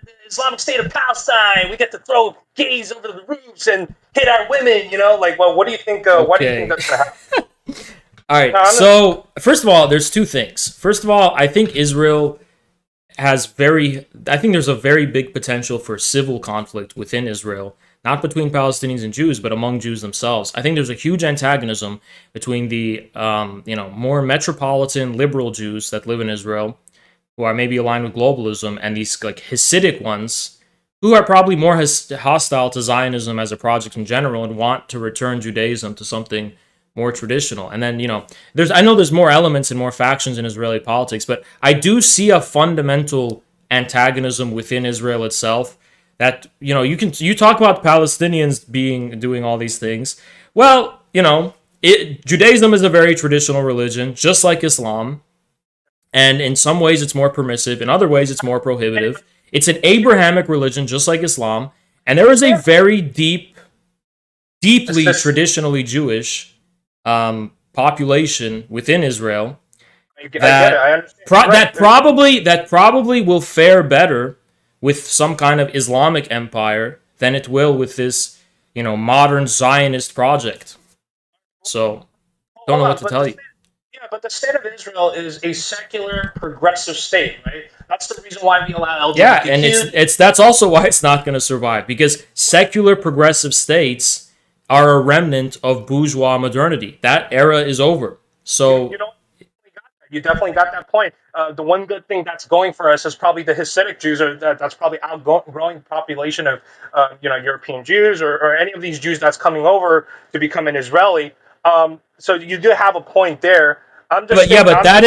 the Islamic State of Palestine. We get to throw gays over the roofs and hit our women." Like, well, what do you think? Why do you think that's gonna happen? All right. So first of all, there's two things. First of all, I think Israel I think there's a very big potential for civil conflict within Israel, not between Palestinians and Jews, but among Jews themselves. I think there's a huge antagonism between the, more metropolitan liberal Jews that live in Israel, who are maybe aligned with globalism, and these like Hasidic ones, who are probably more hostile to Zionism as a project in general and want to return Judaism to something more traditional. And then, I know there's more elements and more factions in Israeli politics, but I do see a fundamental antagonism within Israel itself that, you talk about Palestinians doing all these things. Well, Judaism is a very traditional religion, just like Islam. And in some ways it's more permissive. In other ways it's more prohibitive. It's an Abrahamic religion, just like Islam. And there is a very deeply traditionally Jewish population within Israel that probably will fare better with some kind of Islamic empire than it will with this, modern Zionist project. So, don't know what to tell you. Yeah, but the state of Israel is a secular, progressive state, right? That's the reason why we allow LGBTQ. Yeah, and that's also why it's not going to survive, because secular, progressive states are a remnant of bourgeois modernity. That era is over. So you definitely got that point. The one good thing that's going for us is probably the Hasidic Jews, or that's probably outgrowing population of European Jews or any of these Jews that's coming over to become an Israeli. So you do have a point there. That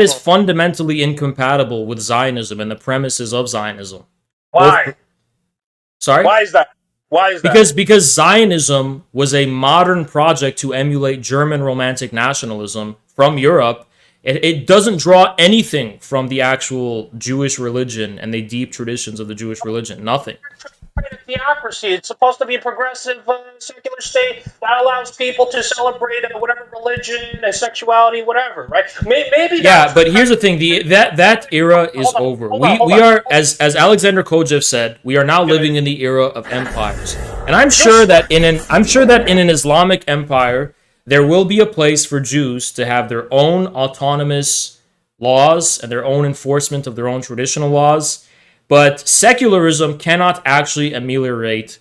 is fundamentally incompatible with Zionism and the premises of Zionism. Why? Sorry? Why is that? Because Zionism was a modern project to emulate German Romantic nationalism from Europe. It doesn't draw anything from the actual Jewish religion and the deep traditions of the Jewish religion. Nothing. Theocracy. It's supposed to be a progressive, secular state that allows people to celebrate whatever religion and sexuality, whatever, right? Maybe. Yeah, but here's the thing: that era is over. We are, as Alexander Kojev said, we are now living in the era of empires, and I'm sure that in an Islamic empire, there will be a place for Jews to have their own autonomous laws and their own enforcement of their own traditional laws. But secularism cannot actually ameliorate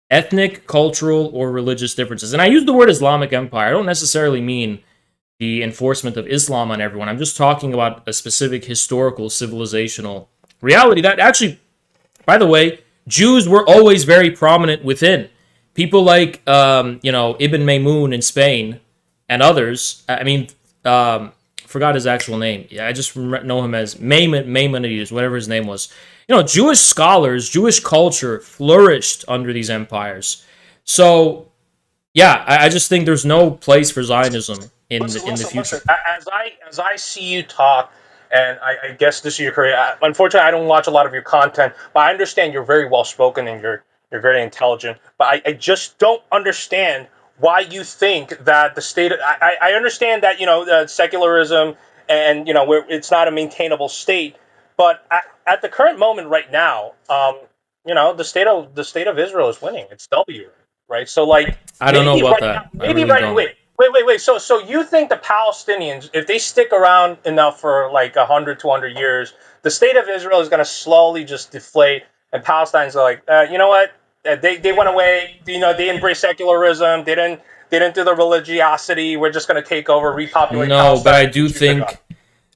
ethnic, cultural, or religious differences. And I use the word Islamic Empire. I don't necessarily mean the enforcement of Islam on everyone. I'm just talking about a specific historical, civilizational reality that actually, by the way, Jews were always very prominent within. People like, Ibn Maymun in Spain and others. Forgot his actual name. Yeah, I just know him as Maimonides, whatever his name was. Jewish scholars, Jewish culture flourished under these empires. So, yeah, I just think there's no place for Zionism in the future. Listen, as I see you talk, and I guess this is your career. Unfortunately, I don't watch a lot of your content, but I understand you're very well spoken and you're very intelligent. But I just don't understand why you think that the state. I understand that secularism and it's not a maintainable state, but at the current moment right now, the state of Israel is winning. It's W, right? So I don't know about that. Wait. So you think the Palestinians, if they stick around enough for 100, 200 years, the state of Israel is going to slowly just deflate, and Palestine's like, you know what? They went away. They embraced secularism. They didn't do the religiosity. We're just going to take over, repopulate. No, Palestine, but I do think.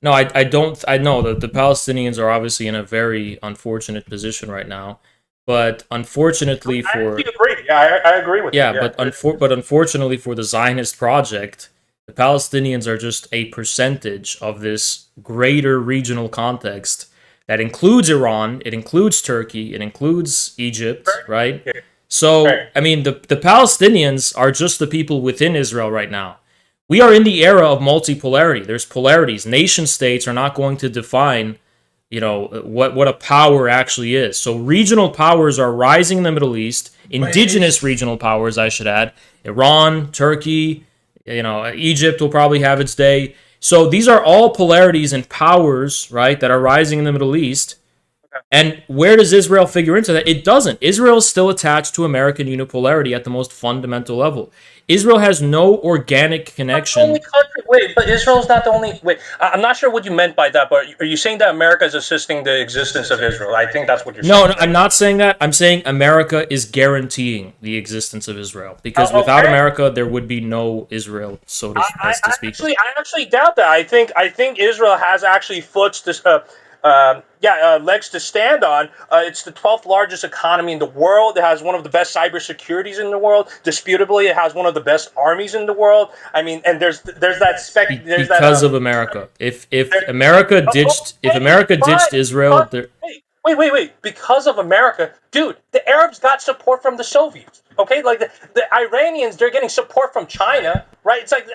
No, I don't. I know that the Palestinians are obviously in a very unfortunate position right now. But unfortunately I actually agree. Yeah, I agree with you. Yeah, but unfortunately for the Zionist project, the Palestinians are just a percentage of this greater regional context that includes Iran, it includes Turkey, it includes Egypt, right? So, I mean, the Palestinians are just the people within Israel right now. We are in the era of multipolarity. There's polarities. Nation states are not going to define, what a power actually is. So regional powers are rising in the Middle East. Indigenous regional powers, I should add. Iran, Turkey, Egypt will probably have its day. So these are all polarities and powers, right, that are rising in the Middle East. And where does Israel figure into that? It doesn't. Israel is still attached to American unipolarity at the most fundamental level. Israel has no organic connection. Wait, but Israel's not the only. Wait, I'm not sure what you meant by that. But are you saying that America is assisting the existence of Israel? I think that's what you're saying. No, I'm not saying that. I'm saying America is guaranteeing the existence of Israel because without America, there would be no Israel, so to speak. I actually doubt that. I think Israel has actually legs to stand on. It's the 12th largest economy in the world. It has one of the best cybersecurities in the world. Disputably, it has one of the best armies in the world. I mean, and there's that because of America. If America ditched Israel, Wait. Because of America, dude, the Arabs got support from the Soviets. Okay, like the Iranians, they're getting support from China, right? It's like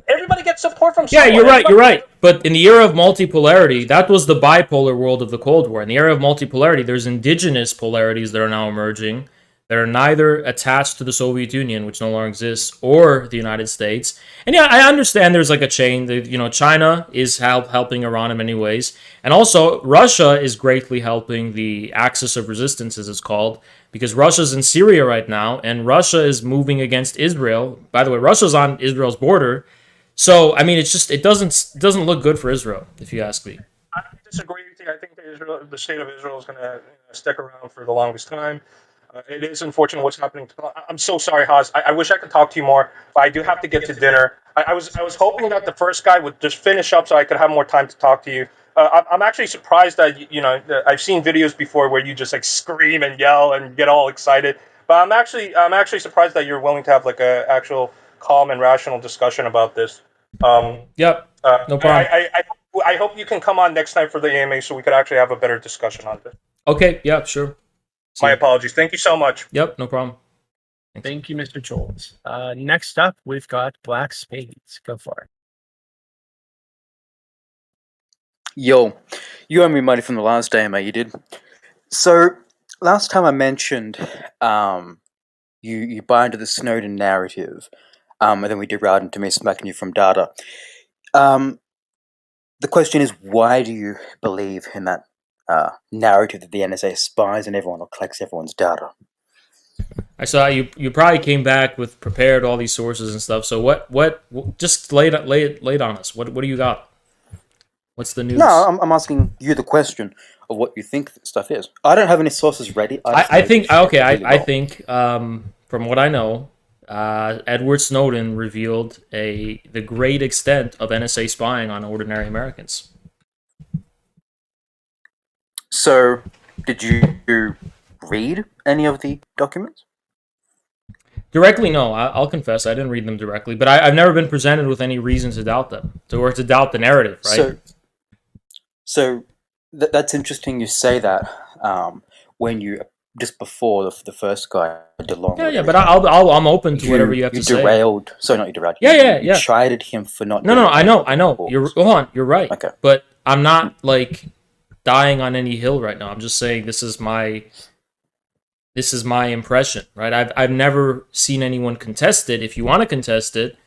everybody gets support from someone. Yeah, you're right. But in the era of multipolarity, that was the bipolar world of the Cold War. In the era of multipolarity, there's indigenous polarities that are now emerging that are neither attached to the Soviet Union, which no longer exists, or the United States. And yeah, I understand there's like a chain. China is helping Iran in many ways. And also, Russia is greatly helping the Axis of Resistance, as it's called, because Russia's in Syria right now, and Russia is moving against Israel. By the way, Russia's on Israel's border. So, I mean, it doesn't look good for Israel, if you ask me. I disagree with you. I think the state of Israel is going to stick around for the longest time. It is unfortunate what's happening. I'm so sorry, Haas. I wish I could talk to you more, but I do have to get to dinner. I was hoping that the first guy would just finish up so I could have more time to talk to you. I'm actually surprised that I've seen videos before where you just like scream and yell and get all excited. But I'm actually surprised that you're willing to have like a actual calm and rational discussion about this. Yep. No problem. I hope you can come on next time for the AMA so we could actually have a better discussion on this. Okay. Yeah. Sure. My apologies. Thank you so much. Yep, no problem. Thanks. Thank you, Mr. Jones. Next up, we've got Black Spades. Go for it. Yo, you owe me money from the last AMA, you did. So, last time I mentioned you buy into the Snowden narrative, and then we derailed into me smacking you from data. The question is, why do you believe in that narrative that the NSA spies and everyone collects everyone's data? I saw you probably came back with prepared all these sources and stuff. So what just lay it on us. What do you got? What's the news? No, I'm asking you the question of what you think this stuff is. I don't have any sources ready. I think from what I know, Edward Snowden revealed the great extent of NSA spying on ordinary Americans. So, did you read any of the documents? Directly, no. I'll confess, I didn't read them directly, but I've never been presented with any reason to doubt them, or to doubt the narrative, right? So that's interesting you say that when you, just before the first guy, DeLong. Yeah, but I'm open to whatever you have to say. You derailed. Sorry, not you derailed. You chided him for not. No, I know. You're right. Okay. But I'm not, like, dying on any hill right now. I'm just saying this is my impression, right? I've never seen anyone contest it. If you want to contest it,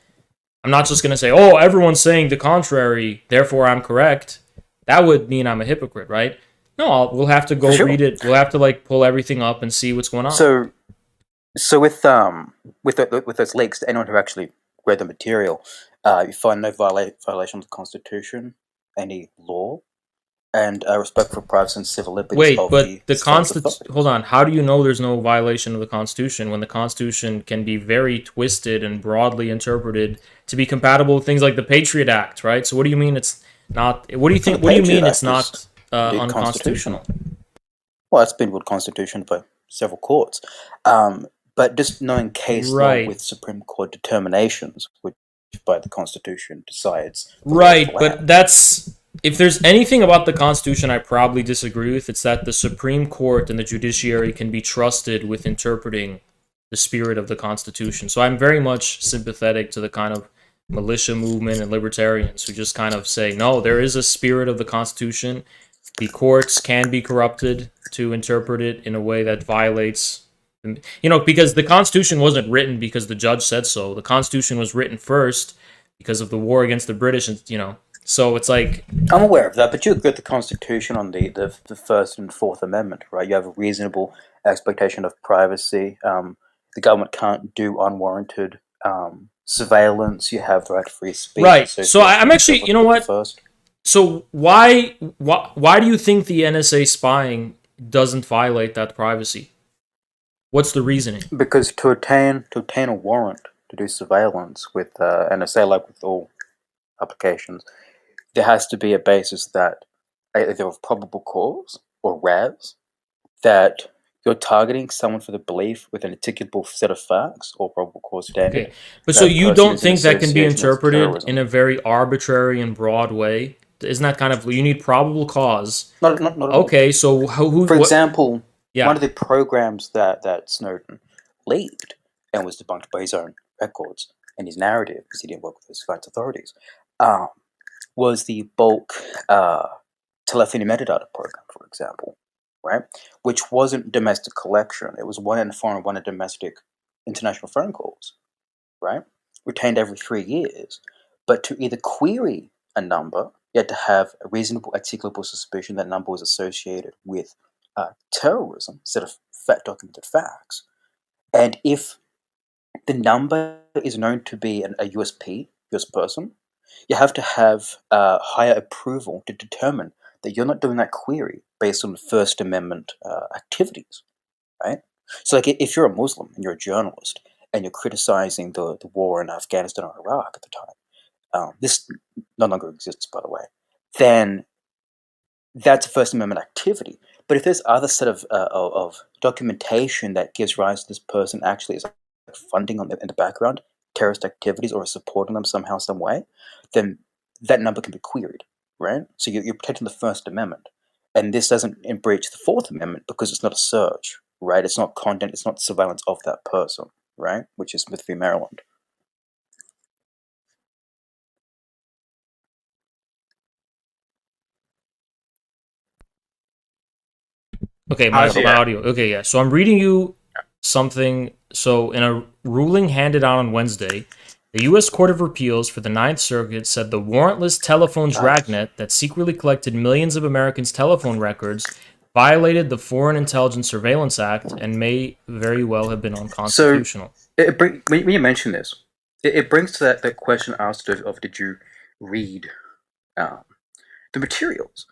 I'm not just going to say, oh, everyone's saying the contrary, therefore I'm correct. That would mean I'm a hypocrite, right? No, we'll have to go read it. We'll have to, like, pull everything up and see what's going on. So with those leaks, anyone who actually read the material, you find no violation of the Constitution, any law, and respect for privacy and civil liberties. Wait, but the Constitution... Hold on. How do you know there's no violation of the Constitution when the Constitution can be very twisted and broadly interpreted to be compatible with things like the Patriot Act, right? So what do you mean it's not... What do you think? What do you mean it's not unconstitutional? Well, it's been with Constitution by several courts. But but just knowing case law with Supreme Court determinations, which by the Constitution decides. Right, but that's... If there's anything about the Constitution I probably disagree with, it's that the Supreme Court and the judiciary can be trusted with interpreting the spirit of the Constitution. So I'm very much sympathetic to the kind of militia movement and libertarians who just kind of say, no, there is a spirit of the Constitution. The courts can be corrupted to interpret it in a way that violates... You know, because the Constitution wasn't written because the judge said so. The Constitution was written first because of the war against the British, and, you know... So it's like... I'm aware of that, but you agree with the Constitution on the First and Fourth Amendment, right? You have a reasonable expectation of privacy. The government can't do unwarranted surveillance. You have the right to free speech. Right. So I'm actually... You know what? So why do you think the NSA spying doesn't violate that privacy? What's the reasoning? Because to obtain a warrant to do surveillance with NSA, like with all applications, there has to be a basis that either of probable cause or RAVs, that you're targeting someone for the belief with an articulable set of facts or probable cause standard. Okay, but so you don't think that can be interpreted in a very arbitrary and broad way? Isn't that kind of... You need probable cause. Not okay, so who... For example, one of the programs that Snowden leaked and was debunked by his own records and his narrative, because he didn't work with his France authorities, was the bulk telephony metadata program, for example, right? Which wasn't domestic collection. It was one in foreign, one in domestic international phone calls, right? Retained every 3 years. But to either query a number, you had to have a reasonable, articulable suspicion that number was associated with terrorism instead of documented facts. And if the number is known to be a US person, you have to have higher approval to determine that you're not doing that query based on First Amendment activities, right? So like if you're a Muslim and you're a journalist and you're criticizing the war in Afghanistan or Iraq at the time, this no longer exists, by the way, then that's a First Amendment activity. But if there's other set of documentation that gives rise to this person actually is funding in the background terrorist activities or supporting them somehow, some way, then that number can be queried, right? So you're protecting the First Amendment. And this doesn't breach the Fourth Amendment because it's not a search, right? It's not content, it's not surveillance of that person, right? Which is Smith v. Maryland. Okay, my audio. Okay, yeah. So I'm reading you something. So in a ruling handed out on Wednesday, the U.S. Court of Appeals for the Ninth Circuit said the warrantless telephone dragnet that secretly collected millions of Americans' telephone records violated the Foreign Intelligence Surveillance Act and may very well have been unconstitutional. So when you mention this, it brings to that question asked of did you read the materials?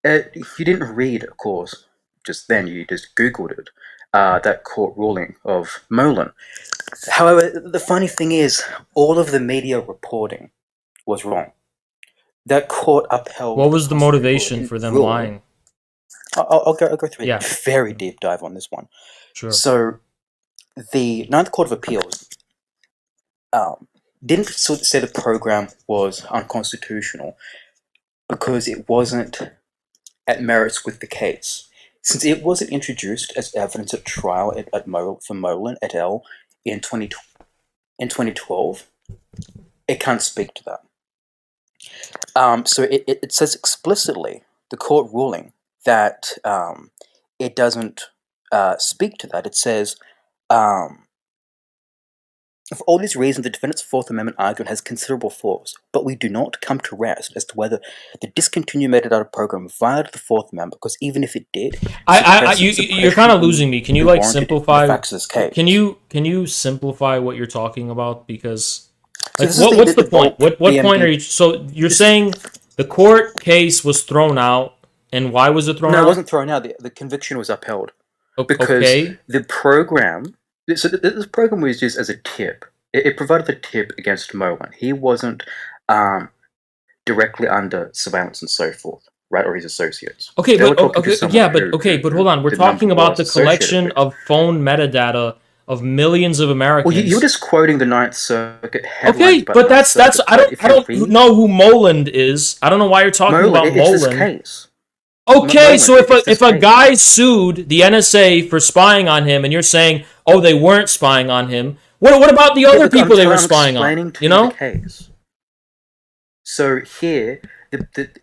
You didn't read, of course, just then. You just Googled it. That court ruling of Molan. However, the funny thing is, all of the media reporting was wrong. That court upheld... What was the motivation for them lying? I'll go through a very deep dive on this one. Sure. So, the Ninth Court of Appeals didn't say the program was unconstitutional because it wasn't at merits with the case. Since it wasn't introduced as evidence at trial for Molan et al. in 2012, it can't speak to that. So it says explicitly, the court ruling, that it doesn't speak to that. It says, for all these reasons, the defendant's Fourth Amendment argument has considerable flaws, but we do not come to rest as to whether the discontinued metadata program violated the Fourth Amendment, because even if it did, you're kind of losing me. Can you like simplify? Can you simplify what you're talking about? Because like, what's the point? What point are you? So you're saying the court case was thrown out, and why was it thrown out? No, it wasn't thrown out. The conviction was upheld because the program. So this program was used as a tip. It provided the tip against Molan. He wasn't directly under surveillance and so forth, right? Or his associates. Okay, but hold on. We're talking about the collection of phone metadata of millions of Americans. Well, you're just quoting the Ninth Circuit headlines. Okay, but that's I don't know who Moland is. I don't know why you're talking about Moland. It's this case. Okay, so if a guy sued the NSA for spying on him, and you're saying, oh, they weren't spying on him, what about the other people they were spying on? You know? The case. So here,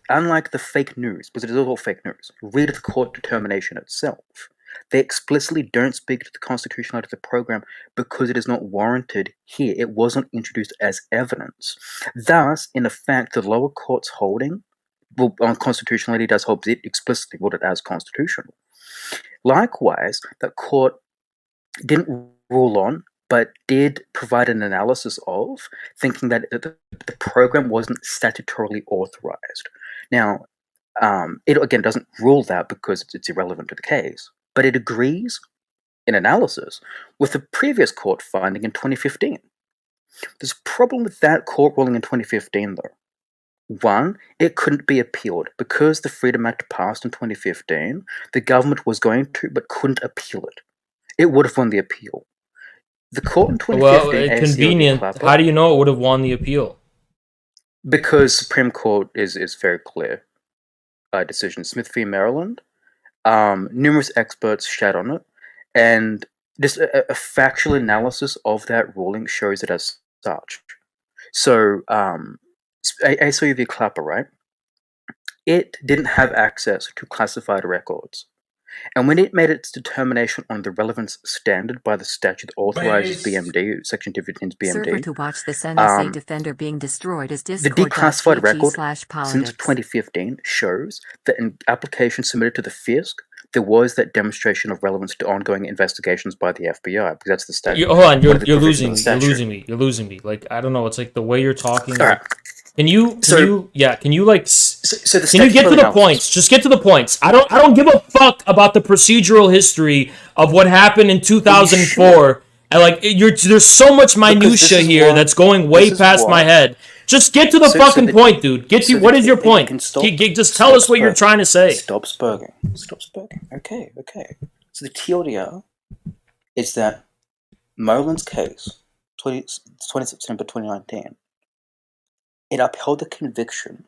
unlike the fake news, because it is all fake news, read the court determination itself. They explicitly don't speak to the constitutionality of the program because it is not warranted here. It wasn't introduced as evidence. Thus, in effect, the lower court's holding, well, on constitutionality does hold it explicitly ruled it as constitutional. Likewise, the court didn't rule on, but did provide an analysis of, thinking that the program wasn't statutorily authorized. Now, it again doesn't rule that because it's irrelevant to the case, but it agrees in analysis with the previous court finding in 2015. There's a problem with that court ruling in 2015, though. One, it couldn't be appealed. Because the Freedom Act passed in 2015, the government was going to, but couldn't appeal it. It would have won the appeal. The court in 2015... Well, convenient. How do you know it would have won the appeal? Because Supreme Court is very clear. Decision Smith v. Maryland. Numerous experts shat on it, and just a factual analysis of that ruling shows it as such. So, ACLU v. Clapper, right? It didn't have access to classified records. And when it made its determination on the relevance standard by the statute that authorizes BMD, Section 215's BMD, server to watch this NSA defender being destroyed is the declassified record since 2015 shows that in applications submitted to the FISC, there was that demonstration of relevance to ongoing investigations by the FBI, because that's the statute. Hold on, you're losing me. Like, I don't know, it's like the way you're talking. All right. Can you get to the points? Just get to the points. I don't give a fuck about the procedural history of what happened in 2004. And like, there's so much minutia here that's going way past my head. Just get to the fucking point, dude. What is your point? Just tell us what you're trying to say. Stop spurging. Okay. So the TLDR is that Moland's case, 20 September 2019, it upheld the conviction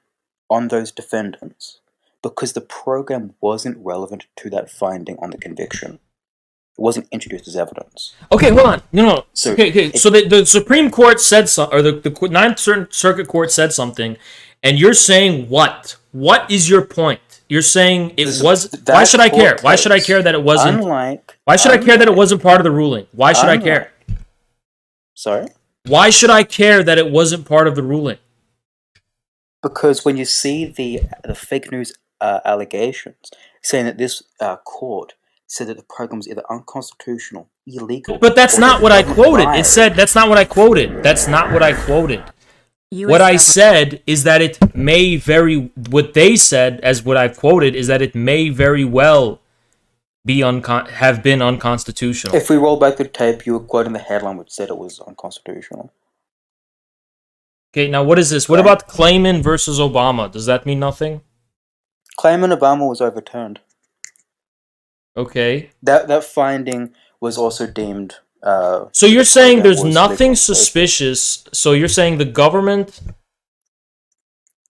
on those defendants because the program wasn't relevant to that finding on the conviction. It wasn't introduced as evidence. Okay, hold on. No. So the Supreme Court said something, or the Ninth Circuit Court said something, and you're saying what? What is your point? You're saying it was. Why should I care? Why should I care that it wasn't? Why should I care that it wasn't part of the ruling? Why should I care? Sorry? Why should I care that it wasn't part of the ruling? Because when you see the fake news allegations saying that this court said that the program was either unconstitutional, illegal... But that's not what I quoted. It said, that's not what I quoted. That's not what I quoted. What I said is that it may very... What they said, as what I've quoted, is that it may very well be have been unconstitutional. If we roll back the tape, you were quoting the headline which said it was unconstitutional. Okay, now what is this? What about Clayman versus Obama? Does that mean nothing? Clayman Obama was overturned. Okay. That finding was also deemed... so you're saying there's nothing suspicious, so you're saying the government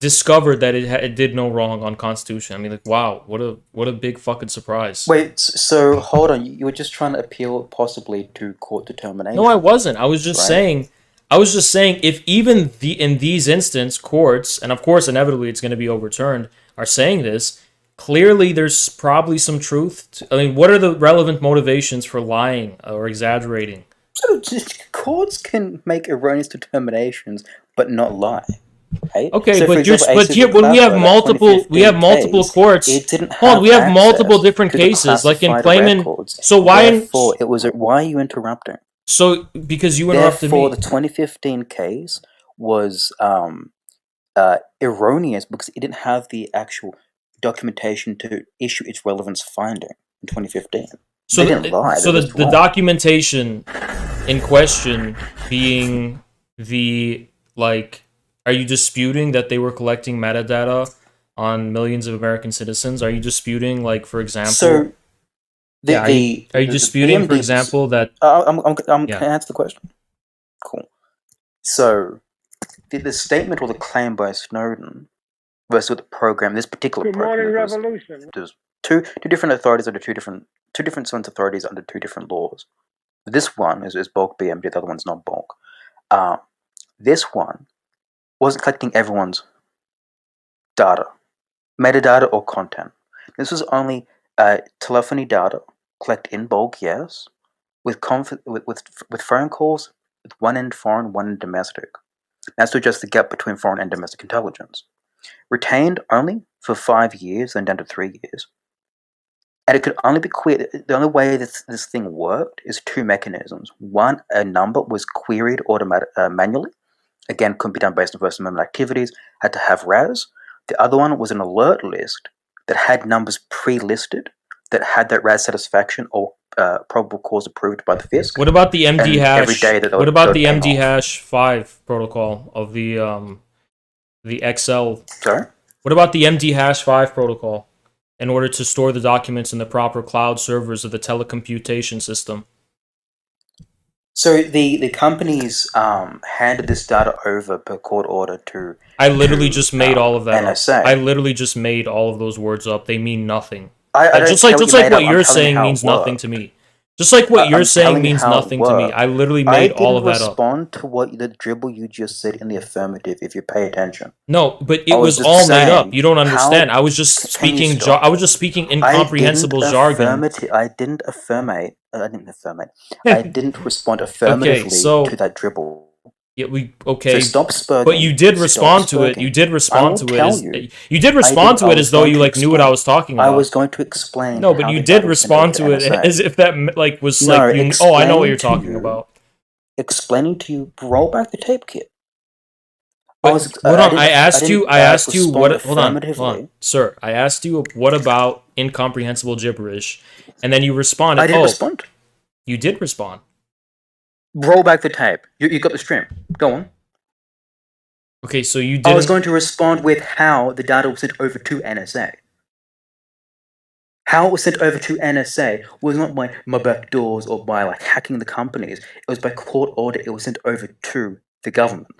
discovered that it did no wrong on Constitution. I mean, like, wow, what a big fucking surprise. Wait, so hold on, you were just trying to appeal possibly to court determination? No, I wasn't. I was just saying... if even in these instances, courts, and of course inevitably it's going to be overturned, are saying this, clearly there's probably some truth. I mean, what are the relevant motivations for lying or exaggerating? So courts can make erroneous determinations but not lie. Right? Okay, so when we have multiple courts. It didn't have we have multiple different cases, like in Clayman. So why are you interrupting? So, because you interrupted me. Therefore, the 2015 case was erroneous because it didn't have the actual documentation to issue its relevance finding in 2015. So they didn't lie. So the documentation in question being the, like, are you disputing that they were collecting metadata on millions of American citizens? Are you disputing, like, for example... Are you disputing, for example, that... Can Yeah. I answer the question? Cool. So, the statement or the claim by Snowden versus the program, this particular program, there's two different authorities under two different sons authorities under two different laws. This one is bulk BMD, the other one's not bulk. This one wasn't collecting everyone's data, metadata or content. This was only telephony data, collect in bulk, yes, with phone calls, with one end foreign, one end domestic. That's to adjust the gap between foreign and domestic intelligence. Retained only for 5 years, then down to 3 years. And it could only be queried. The only way this thing worked is two mechanisms. One, a number was queried manually. Again, couldn't be done based on First Amendment activities. Had to have RAS. The other one was an alert list that had numbers pre-listed that had that RAS satisfaction or probable cause approved by the FISC. What about the MD hash? Every day that what about the MD hash 5 protocol of the XL? Sorry? What about the MD hash 5 protocol in order to store the documents in the proper cloud servers of the telecomputation system? So the companies handed this data over per court order to... I literally just made all of that NSA. up. I literally just made all of those words up. They mean nothing. Just like what you're saying means nothing to me. Just like what you're saying means nothing to me. I literally made all of that up. I didn't respond to what the dribble you just said in the affirmative, if you pay attention. No, but it was all made up. You don't understand. I was just speaking. I was just speaking incomprehensible jargon. I didn't affirmate. I didn't respond affirmatively to that dribble. Yeah, So stop spurting. But you did respond to it. You did respond to it. You did respond to it as though you knew what I was talking about. I was going to explain. No, but you did respond to it as if that was I know what you're talking about. Explaining to you, roll back the tape, kid. I asked you what. Hold on, sir. I asked you what about incomprehensible gibberish, and then you responded. I didn't respond. You did respond. Roll back the tape. You got the stream. Go on. Okay, so you did. I was going to respond with how the data was sent over to NSA. How it was sent over to NSA was not by backdoors or by hacking the companies. It was by court order. It was sent over to the government.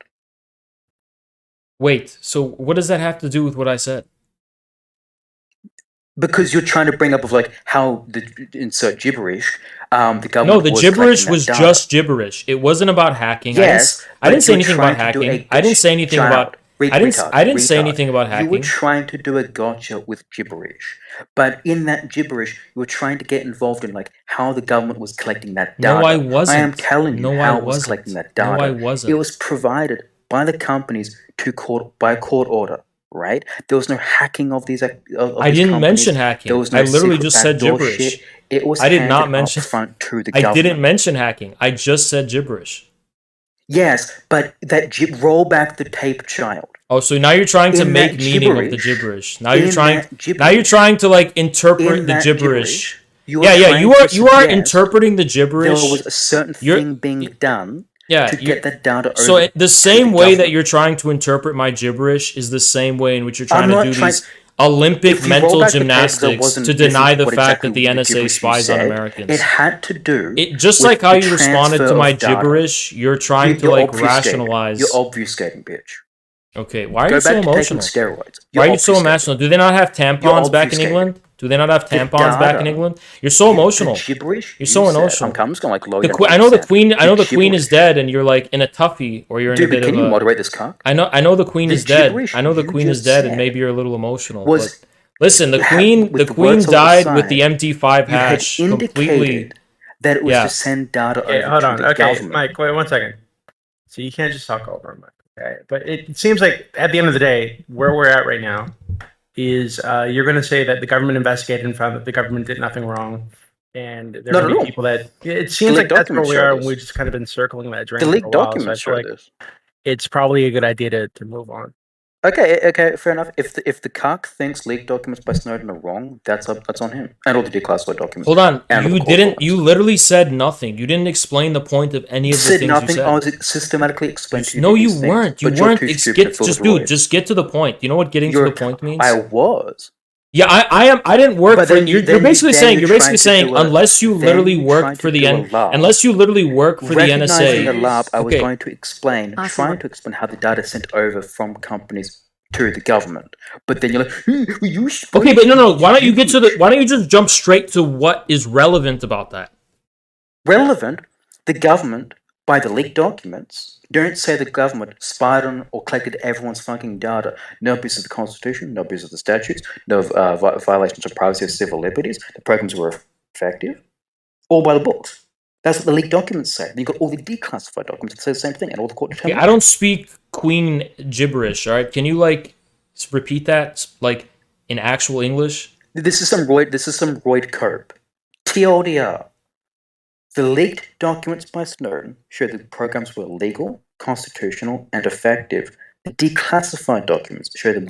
Wait, so what does that have to do with what I said? Because you're trying to bring up how insert gibberish. The government. No, the gibberish was just gibberish. It wasn't about hacking. Yes, I didn't say anything about hacking. I didn't say anything about. I didn't say anything about hacking. You were trying to do a gotcha with gibberish, but in that gibberish, you were trying to get involved in how the government was collecting that data. No, I wasn't. I am telling you how it was collecting that data. No, I wasn't. It was provided by the companies by court order. Right? There was no hacking of these. I didn't mention hacking. There was no I literally just said gibberish. Shit. It was. I did not mention. Front to the government. I didn't mention hacking. I just said gibberish. Yes, but roll back the tape, child. Oh, so now you're trying to make meaning of the gibberish. Now you're trying. Now you're trying to interpret the gibberish. You are interpreting the gibberish. There was a certain thing being done. To get that data over. So the same way that you're trying to interpret my gibberish is the same way in which you're trying to do these Olympic mental gymnastics to deny the fact that the NSA spies on Americans. It had to do. Just like how you responded to my gibberish, you're trying to rationalize. You're obfuscating, bitch. Okay, why are you so emotional? Steroids. Why are you so emotional? Do they not have tampons back in England? Do they not have tampons back in England? You're so emotional. Gibberish. You're so emotional. I'm just gonna I know the queen. I know the queen is dead, and you're in a toughie, or you're in a bit of. Can you moderate this cock? I know the queen is dead. I know the queen is dead, and maybe you're a little emotional. But listen, the queen died with the MT5 hash completely. That it was to send data over hold on. to the government. Mike, wait 1 second. So you can't just talk over him, Mike. Okay, but it seems like at the end of the day, where we're at right now is you're going to say that the government investigated and found that the government did nothing wrong, and there are people that it seems like that's where we are, and we've just kind of been circling that drain. The leaked documents show this. It's probably a good idea to move on. Okay, fair enough. If the cock thinks leaked documents by Snowden are wrong, that's on him. And all the declassified documents. Hold on, you literally said nothing. You didn't explain the point of any of the things you said. I was systematically explaining to you. No, you weren't. You weren't. Just get to the point. You know what getting to the point means? I was. Yeah, I didn't work But for. then You're then basically saying you're you're basically trying to saying do a unless you then literally you're work trying for to the do a N, LARP. unless you literally work for the Recognizing a NSA. LARP, I was Okay, going to explain, Also, trying to explain how the data is sent over from companies to the government. But then you're like, well, you're supposed okay, but no, to no. Why don't you get to the? use Why don't you just jump straight to what is relevant about that? relevant. The government, by the leaked documents, don't say the government spied on or collected everyone's fucking data. No abuse of the Constitution, no abuse of the statutes, no violations of privacy or civil liberties. The programs were effective, all by the books. That's what the leaked documents say. Then you've got all the declassified documents that say the same thing, and all the court Okay, determinations. I don't speak Queen gibberish. All right, can you like repeat that like in actual English? This is some Royd Cope. TLDR. The leaked documents by Snowden show that the programs were legal, constitutional, and effective. The declassified documents show them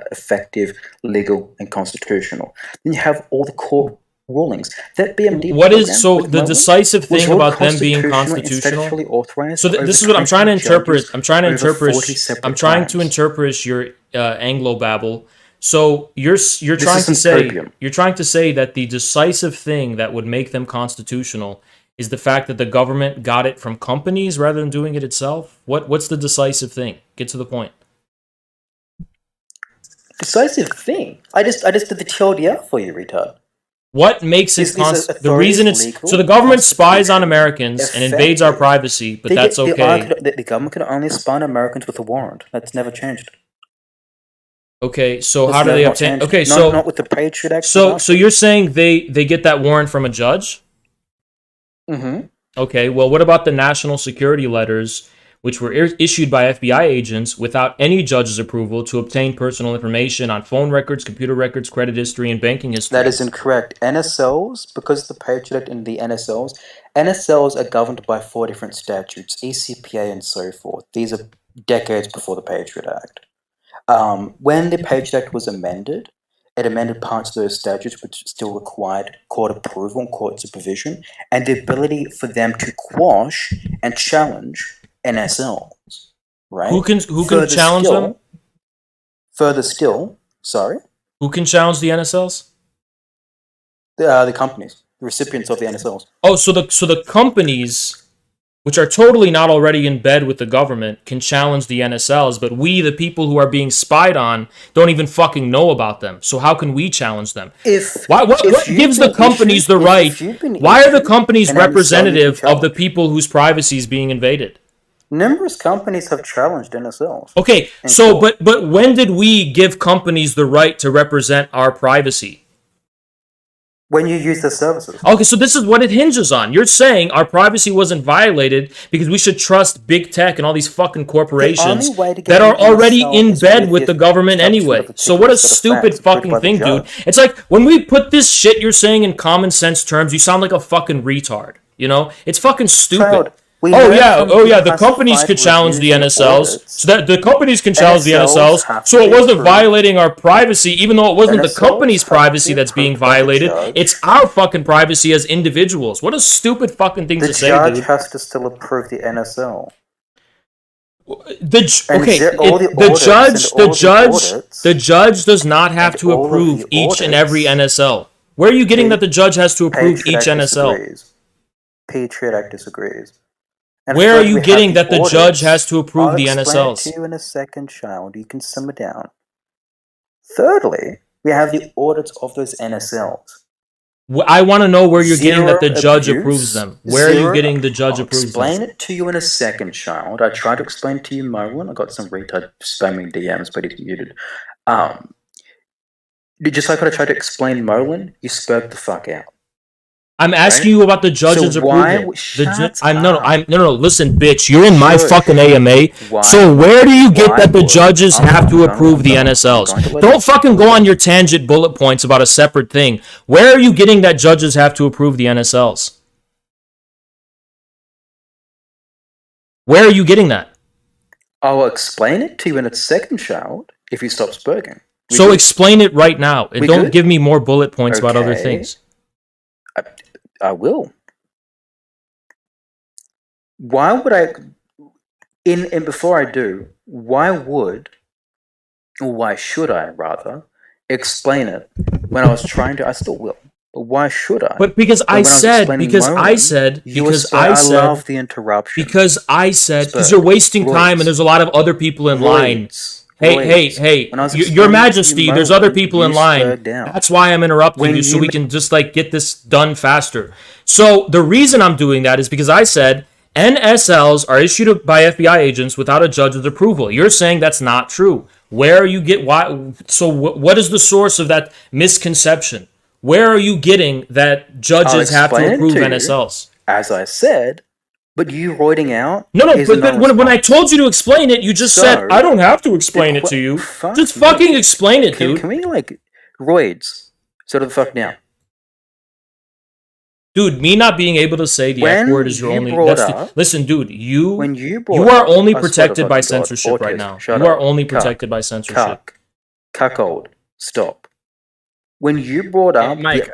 effective, legal, and constitutional. Then you have all the court rulings. That BMD What is program so with the Merlin decisive was thing held about them being constitutional and constitutional? statutorily authorized So by this is over what I'm trying to 20 interpret. judges I'm trying to over 40 interpret. separate I'm trying to times. interpret your Anglo babble. So you're This trying is to say symposium. that the decisive thing that would make them constitutional is the fact that the government got it from companies rather than doing it itself. What's the decisive thing? Get to the point. Decisive thing. I just did the TLDR for you, retard. What makes it the reason it's legal, so the government spies on constitutional, Americans and invades our effective. privacy, but that's okay. The government can only spy on Americans with a warrant. That's never changed. Okay, so That's how do never they not obtain? changed. Okay, not with the Patriot Act. so you're saying they get that warrant from a judge? Mm-hmm. Okay, well, what about the national security letters, which were issued by FBI agents without any judge's approval to obtain personal information on phone records, computer records, credit history, and banking history? That is incorrect. NSLs, because of the Patriot Act and the NSLs are governed by 4 different statutes, ECPA and so forth. These are decades before the Patriot Act. When the Patriot Act was amended, it amended parts of those statutes which still required court approval and court supervision, and the ability for them to quash and challenge NSLs. Right? Who can challenge them? Further still, sorry. Who can challenge the NSLs? The companies, the recipients of the NSLs. Oh, so the companies, which are totally not already in bed with the government, can challenge the NSLs, but we, the people who are being spied on, don't even fucking know about them. So how can we challenge them? What gives the companies the right? Why are the companies representative of the people whose privacy is being invaded? Numerous companies have challenged NSLs. Okay, so but when did we give companies the right to represent our privacy? When you use the services. Okay, so this is what it hinges on. You're saying our privacy wasn't violated because we should trust big tech and all these fucking corporations that are already in bed with the government anyway. So what a stupid fucking thing, dude. It's like when we put this shit you're saying in common sense terms, you sound like a fucking retard. You know? It's fucking stupid. Oh yeah, the companies could challenge the NSLs. So that the companies can challenge the NSLs. So it wasn't violating our privacy, even though it wasn't the company's privacy that's being violated. It's our fucking privacy as individuals. What a stupid fucking thing to say, dude. The judge has to still approve the NSL. The judge does not have to approve each and every NSL. Where are you getting that the judge has to approve each NSL? Patriot Act disagrees. And where are you getting that the judge has to approve the NSLs? I'll explain it to you in a second, child. You can simmer down. Thirdly, we have the audits of those NSLs. I want to know where you're getting that the judge approves them. Where are you getting the judge approves them? I'll explain it to you in a second, child. I tried to explain to you, Marlon. I got some retard spamming DMs, but he's muted. Just like I tried to explain Merlin, you spoke the fuck out. I'm asking you about the judge's approval. No. Listen, bitch, you're in my fucking AMA. So where do you get that the judges have to approve the NSLs? Don't fucking go on your tangent bullet points about a separate thing. Where are you getting that judges have to approve the NSLs? Where are you getting that? I'll explain it to you in a second, child, if you stop speaking. So explain it right now, and don't give me more bullet points about other things. I will. Why would I, before I do, why should I, rather, explain it when I was trying to. I still will. But why should I? But because I said, because I love the interruption. Because I said, because you're wasting time and there's a lot of other people in line. Hey, Your Majesty, there's other people in line. That's why I'm interrupting you, so we can just like get this done faster. So the reason I'm doing that is because I said NSLs are issued by FBI agents without a judge's approval. You're saying that's not true. Where are you why? So what is the source of that misconception? Where are you getting that judges have to approve NSLs? As I said, but you roiding out. No, but when I told you to explain it, you just said, I don't have to explain it to you. Just fucking explain it, dude. Can we, like, roids? Settle the fuck down. Dude, me not being able to say the F word is your only... Listen, dude, you are only protected by censorship right now. You are only protected by censorship. Cuckold. Stop. When you brought up... Mike, skip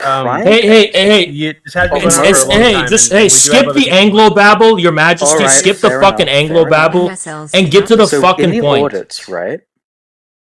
the Anglo-babble, Your Majesty, skip the fucking Anglo-babble, and get to the fucking point. Audits, right?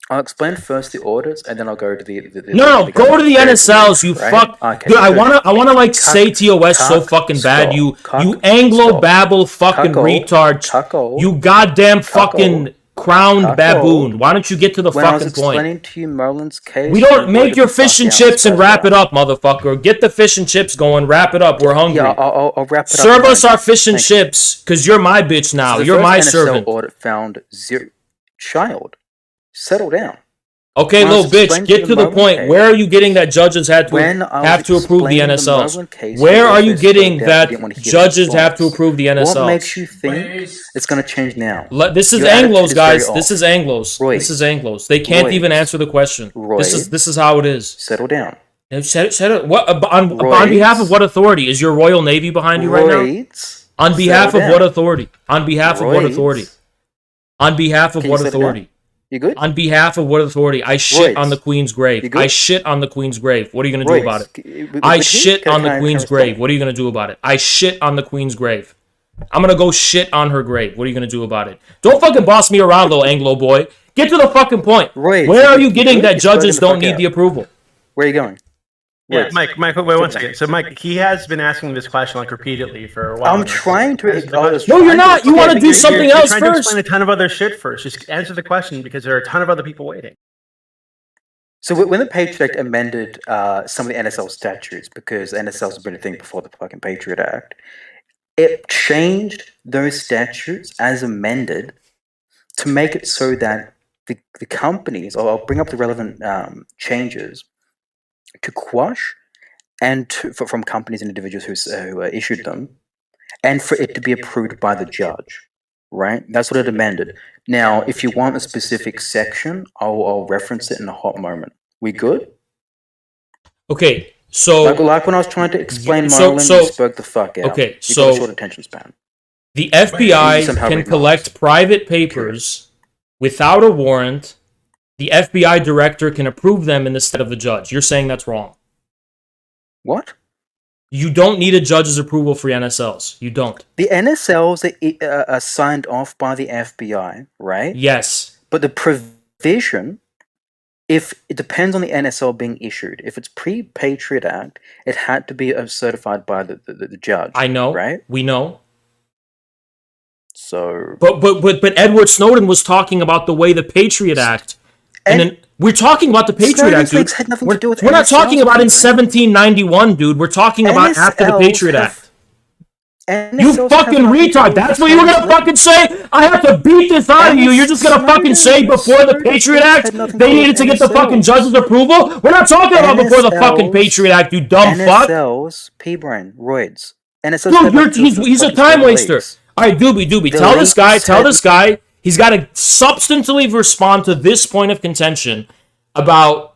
I'll explain first the audits, and then I'll go to the go to the NSLs, you fuck... Okay, dude, I wanna like say TOS so fucking bad, you Anglo-babble fucking retard, you goddamn fucking... crowned baboon. Why don't you get to the fucking point? I was explaining to you Merlin's case. We don't make your fish and chips and wrap it up, motherfucker. Get the fish and chips going. Wrap it up. We're hungry. Yeah, I'll wrap it up. Serve us our fish and chips, because you're my bitch now. You're my servant. Audit found 0 child. Settle down. Okay, little bitch, get to the point. Where are you getting that judges have to approve the NSLs? Where are you getting that judges have to approve the NSLs? What makes you think it's going to change now? This is Anglos, guys. This is Anglos. This is Anglos. They can't even answer the question. This is how it is. Settle down. What on behalf of what authority? Is your Royal Navy behind you right now? On behalf of what authority? On behalf of what authority? On behalf of what authority? You good? On behalf of what authority? I shit on the Queen's grave. I shit on the Queen's grave. What are you going to do about it? I shit on the Queen's grave. What are you going to do about it? I shit on the Queen's grave. I'm going to go shit on her grave. What are you going to do about it? Don't fucking boss me around, little Anglo boy. Get to the fucking point. Where are you getting that judges don't need the approval? Where are you going? Yeah, Mike, wait 1 second. So, Mike, he has been asking this question like repeatedly for a while. I'm trying to. No, you're not. You want to do something else first. You're trying to explain a ton of other shit first. Just answer the question because there are a ton of other people waiting. So when the Patriot Act amended some of the NSL statutes, because NSLs have been a thing before the fucking Patriot Act, it changed those statutes as amended to make it so that the companies, or I'll bring up the relevant changes, to quash and from companies and individuals who issued them, and for it to be approved by the judge, right? That's what it amended. Now, if you want a specific section, I'll reference it in a hot moment. We good? Okay, so... Like when I was trying to explain Marlon, you spoke the fuck out. Okay, you got a short attention span. The FBI can collect private papers without a warrant. The FBI director can approve them in the stead of the judge. You're saying that's wrong. What? You don't need a judge's approval for NSLs. You don't. The NSLs are signed off by the FBI, right? Yes. But the provision, if it depends on the NSL being issued. If it's pre-Patriot Act, it had to be certified by the judge. I know. Right? We know. So... But Edward Snowden was talking about the way the Patriot Act... And then we're talking about the Patriot Act, dude. Had nothing to do with we're not talking about in 1791, dude. We're talking about after the Patriot Act. You fucking retard. That's what you were gonna fucking say? I have to beat this out of you. You're just gonna fucking say before the Patriot Act they needed to get the fucking judge's approval? We're not talking about before the fucking Patriot Act, you dumb fuck. NSLs, P-Brain, roids. Dude, he's a time waster. Alright, Doobie, tell this guy he's got to substantively respond to this point of contention about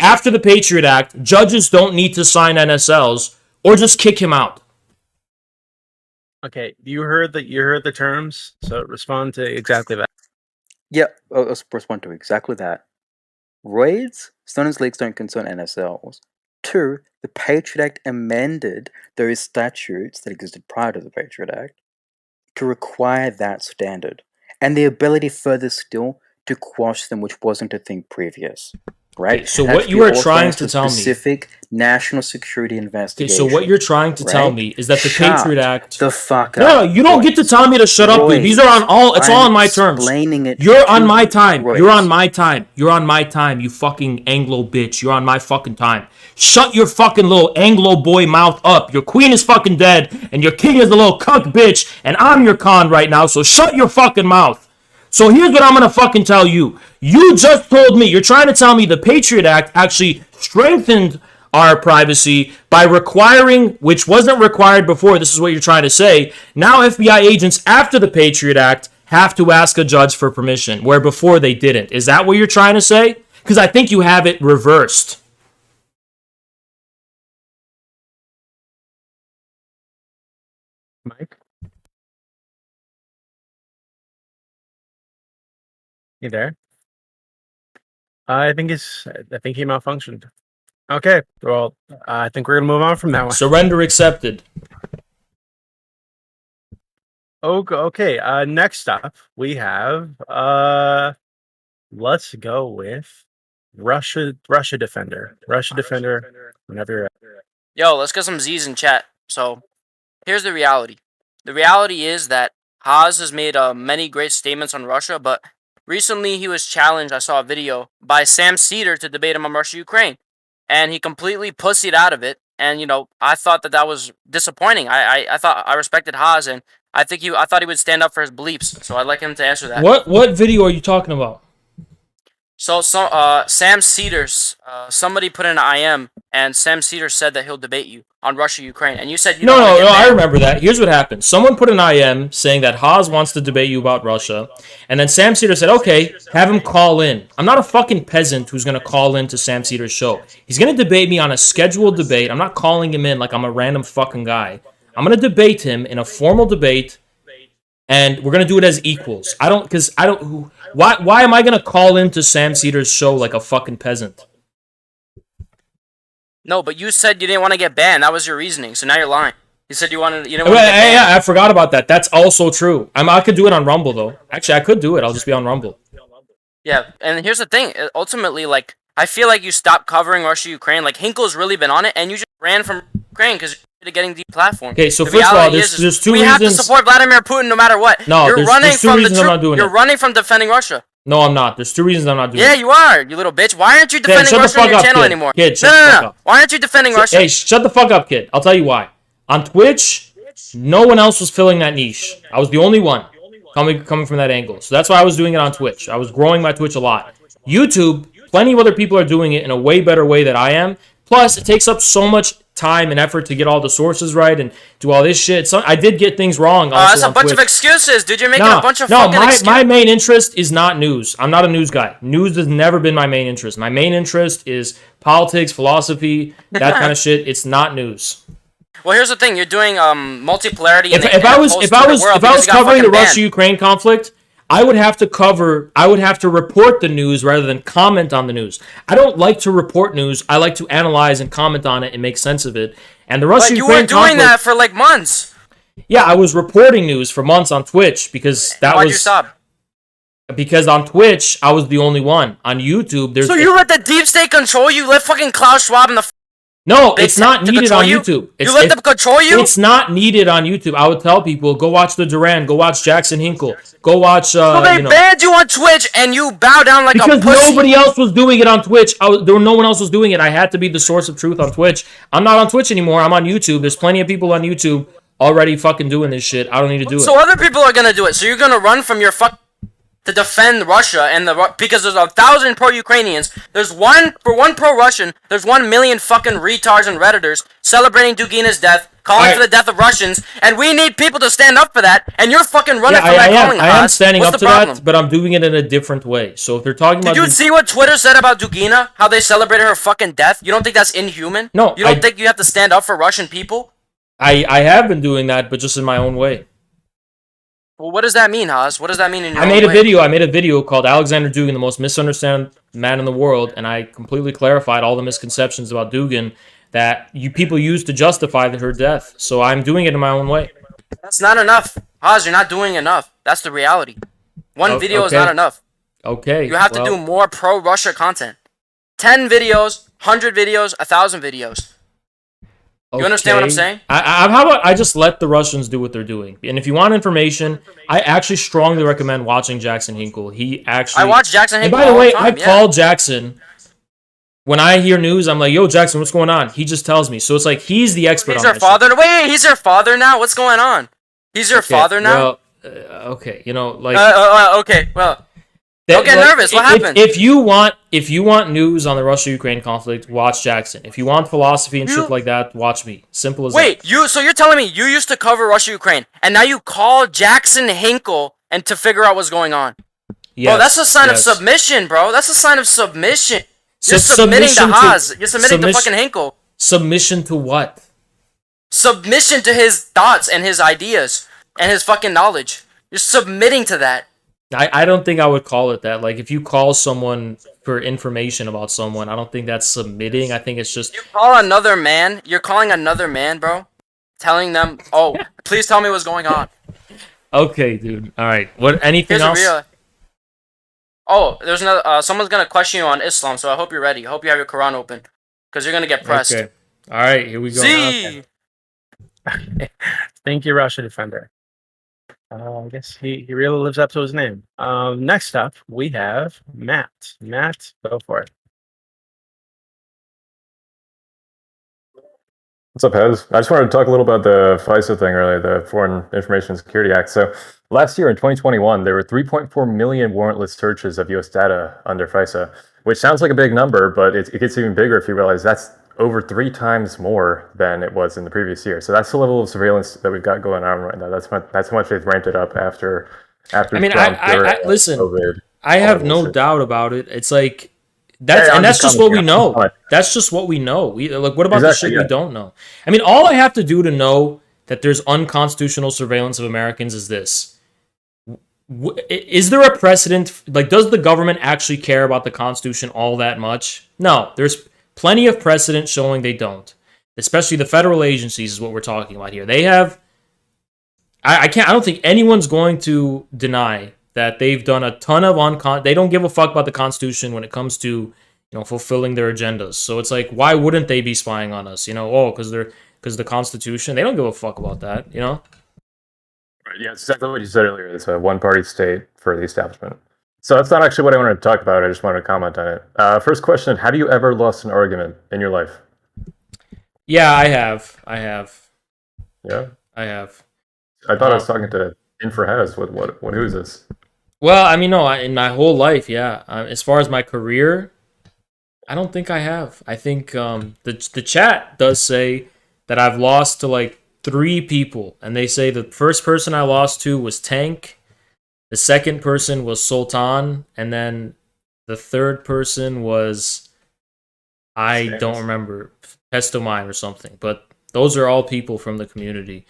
after the Patriot Act, judges don't need to sign NSLs, or just kick him out. Okay, you heard the terms, so respond to exactly that. Yeah, I'll respond to exactly that. Raids, Stoner's leaks don't concern NSLs. 2, the Patriot Act amended those statutes that existed prior to the Patriot Act to require that standard. And the ability further still to quash them, which wasn't a thing previous. right? Okay, so what you are trying to tell me, specific national security okay, investigation. so what you're trying to tell me is that the Patriot Act. The fuck up. No, you don't get to tell me to shut up, dude. These are on all. It's all on my terms. You're on my time. You're on my time. You're on my time. You fucking Anglo bitch. You're on my fucking time. Shut your fucking little Anglo boy mouth up. Your queen is fucking dead, and your king is a little cuck bitch, and I'm your Khan right now. So shut your fucking mouth. So here's what I'm gonna fucking tell you. You just told me, you're trying to tell me the Patriot Act actually strengthened our privacy by requiring, which wasn't required before, this is what you're trying to say, now FBI agents after the Patriot Act have to ask a judge for permission, where before they didn't. Is that what you're trying to say? Because I think you have it reversed. Mike? You there? I think he malfunctioned. Okay, well, I think we're gonna move on from that one. Surrender accepted. Okay. Next up we have let's go with Russia Defender. Russia Defender, whenever you're ready. Yo, let's get some Z's in chat. So, here's the reality. The reality is that Haas has made many great statements on Russia, but recently he was challenged, I saw a video, by Sam Cedar to debate him on Russia-Ukraine. And he completely pussied out of it. And, you know, I thought that was disappointing. I thought I respected Haas, and I thought he would stand up for his beliefs. So I'd like him to answer that. What video are you talking about? So Sam Cedars, somebody put in an IM, and Sam Cedars said that he'll debate you on Russia-Ukraine. And you said you No, I remember that. Here's what happened. Someone put an IM saying that Haas wants to debate you about Russia, and then Sam Cedars said, okay, have him call in. I'm not a fucking peasant who's going to call in to Sam Cedars' show. He's going to debate me on a scheduled debate. I'm not calling him in like I'm a random fucking guy. I'm going to debate him in a formal debate, and we're going to do it as equals. Why am I going to call into Sam Cedars' show like a fucking peasant? No, but you said you didn't want to get banned. That was your reasoning. So now you're lying. You said you didn't want to get banned. Yeah, I forgot about that. That's also true. I could do it on Rumble, though. Actually, I could do it. I'll just be on Rumble. Yeah, and here's the thing. Ultimately, like, I feel like you stopped covering Russia-Ukraine. Like, Hinkle's really been on it, and you just ran from Ukraine because you're getting deplatformed. Okay, so first of all, there's two reasons. We have to support Vladimir Putin no matter what. No, there's two reasons I'm not doing it. You're running from defending Russia. No, I'm not. There's two reasons I'm not doing it. Yeah, you are, you little bitch. Why aren't you defending Russia on your channel anymore? Kid, shut the fuck up. Why aren't you defending Russia? Hey, shut the fuck up, kid. I'll tell you why. On Twitch, no one else was filling that niche. I was the only one coming from that angle. So that's why I was doing it on Twitch. I was growing my Twitch a lot. YouTube, plenty of other people are doing it in a way better way than I am. Plus, it takes up so much time and effort to get all the sources right and do all this shit. So I did get things wrong. That's a bunch of excuses, dude. You're making a bunch of fucking excuses. My main interest is not news. I'm not a news guy. News has never been my main interest. My main interest is politics, philosophy, that kind of shit. It's not news. Well, here's the thing. You're doing multipolarity. If I was covering the Russia-Ukraine conflict, I would have to report the news rather than comment on the news. I don't like to report news. I like to analyze and comment on it and make sense of it. And the Russia-Ukraine conflict... But you were doing that for like months. Yeah, I was reporting news for months on Twitch because Why'd you stop? Because on Twitch, I was the only one. On YouTube, there's... So you let the deep state control you? Let fucking Klaus Schwab and the... No, it's not needed on YouTube. You let them control you? It's not needed on YouTube. I would tell people, go watch The Duran, go watch Jackson Hinkle, go watch... So they banned you on Twitch and you bow down like a pussy? Because nobody else was doing it on Twitch. No one else was doing it. I had to be the source of truth on Twitch. I'm not on Twitch anymore. I'm on YouTube. There's plenty of people on YouTube already fucking doing this shit. I don't need to do it. So other people are gonna do it. So you're gonna run from your to defend Russia and because there's 1,000 pro-Ukrainians. There's one pro-Russian. There's 1 million fucking retards and redditors celebrating Dugina's death, calling for the death of Russians, and we need people to stand up for that. And you're fucking running from that calling. I am standing up to that, but I'm doing it in a different way. So if they're talking about, did you see what Twitter said about Dugina? How they celebrated her fucking death? You don't think that's inhuman? No, you don't think you have to stand up for Russian people? I have been doing that, but just in my own way. Well, what does that mean, Haas? What does that mean in your I made a video called Alexander Dugin, the most misunderstood man in the world, and I completely clarified all the misconceptions about Dugin that people use to justify her death. So I'm doing it in my own way. That's not enough. Haas, you're not doing enough. That's the reality. One video is not enough. Okay. You have to do more pro-Russia content. 10 videos, 100 videos, 1,000 videos. You understand what I'm saying? How about I just let the Russians do what they're doing? And if you want information, I actually strongly recommend watching Jackson Hinkle. I watch Jackson Hinkle. And by the way, time, I call Jackson when I hear news. I'm like, "Yo, Jackson, what's going on?" He just tells me. So it's like he's the expert. He's your father. Wait, he's your father now. What's going on? He's your father now. Well, okay, you know, like okay, well. Don't get nervous. What happened? If you want news on the Russia-Ukraine conflict, watch Jackson. If you want philosophy and shit like that, watch me. Simple as that. Wait, so you're telling me you used to cover Russia-Ukraine, and now you call Jackson Hinkle and to figure out what's going on? Yes, bro, that's a sign of submission, bro. That's a sign of submission. You're submitting to Haas. You're submitting to fucking Hinkle. Submission to what? Submission to his thoughts and his ideas and his fucking knowledge. You're submitting to that. I don't think I would call it that. Like, if you call someone for information about someone, I don't think that's submitting. I think it's just... You call another man, you're calling another man, bro, telling them, oh, please tell me what's going on. Okay, dude. All right. What? Anything else? Oh, there's another... someone's going to question you on Islam, so I hope you're ready. I hope you have your Quran open, because you're going to get pressed. Okay. All right, here we go. Z! Okay. Thank you, Russia Defender. I guess he really lives up to his name. Next up, we have Matt. Matt, go for it. What's up, Hez? I just wanted to talk a little about the FISA thing earlier, the Foreign Information Security Act. So last year in 2021, there were 3.4 million warrantless searches of U.S. data under FISA, which sounds like a big number, but it gets even bigger if you realize that's over 3 times more than it was in the previous year. So that's the level of surveillance that we've got going on right now. That's how much they've ramped it up after. I mean, I listen. COVID, I have no doubt about it. It's like that's just what we know. That's just what we know. What about the shit we don't know? I mean, all I have to do to know that there's unconstitutional surveillance of Americans is this: is there a precedent? Like, does the government actually care about the Constitution all that much? No, there's plenty of precedent showing they don't. Especially the federal agencies is what we're talking about here. They have... I don't think anyone's going to deny that they've done a ton of they don't give a fuck about the Constitution when it comes to, fulfilling their agendas. So it's like, why wouldn't they be spying on us? Because the Constitution, they don't give a fuck about that, Right, yeah, it's exactly what you said earlier. It's a one-party state for the establishment. So that's not actually what I wanted to talk about. I just wanted to comment on it. First question, have you ever lost an argument in your life? Yeah, I have. Yeah? I have. I thought I was talking to Infrahez. Who is this? Well, I mean, no, in my whole life, yeah. As far as my career, I don't think I have. I think the chat does say that I've lost to like 3 people. And they say the first person I lost to was Tank. The second person was Sultan, and then the third person was, I don't remember, Pestomine or something. But those are all people from the community.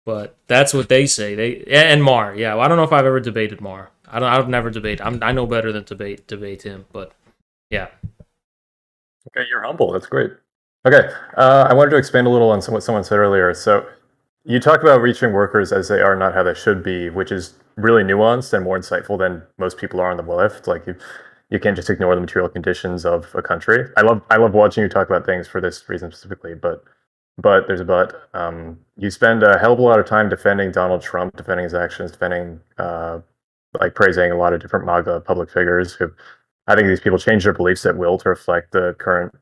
But that's what they say. And Mar, yeah. Well, I don't know if I've ever debated Mar. I've never debated. I know better than debate him. But yeah. Okay, you're humble. That's great. Okay, I wanted to expand a little on what someone said earlier. So you talk about reaching workers as they are, not how they should be, which is really nuanced and more insightful than most people are on the left. Like you can't just ignore the material conditions of a country. I love watching you talk about things for this reason specifically, but there's a but. You spend a hell of a lot of time defending Donald Trump, defending his actions, defending praising a lot of different MAGA public figures who, I think these people change their beliefs at will to reflect the current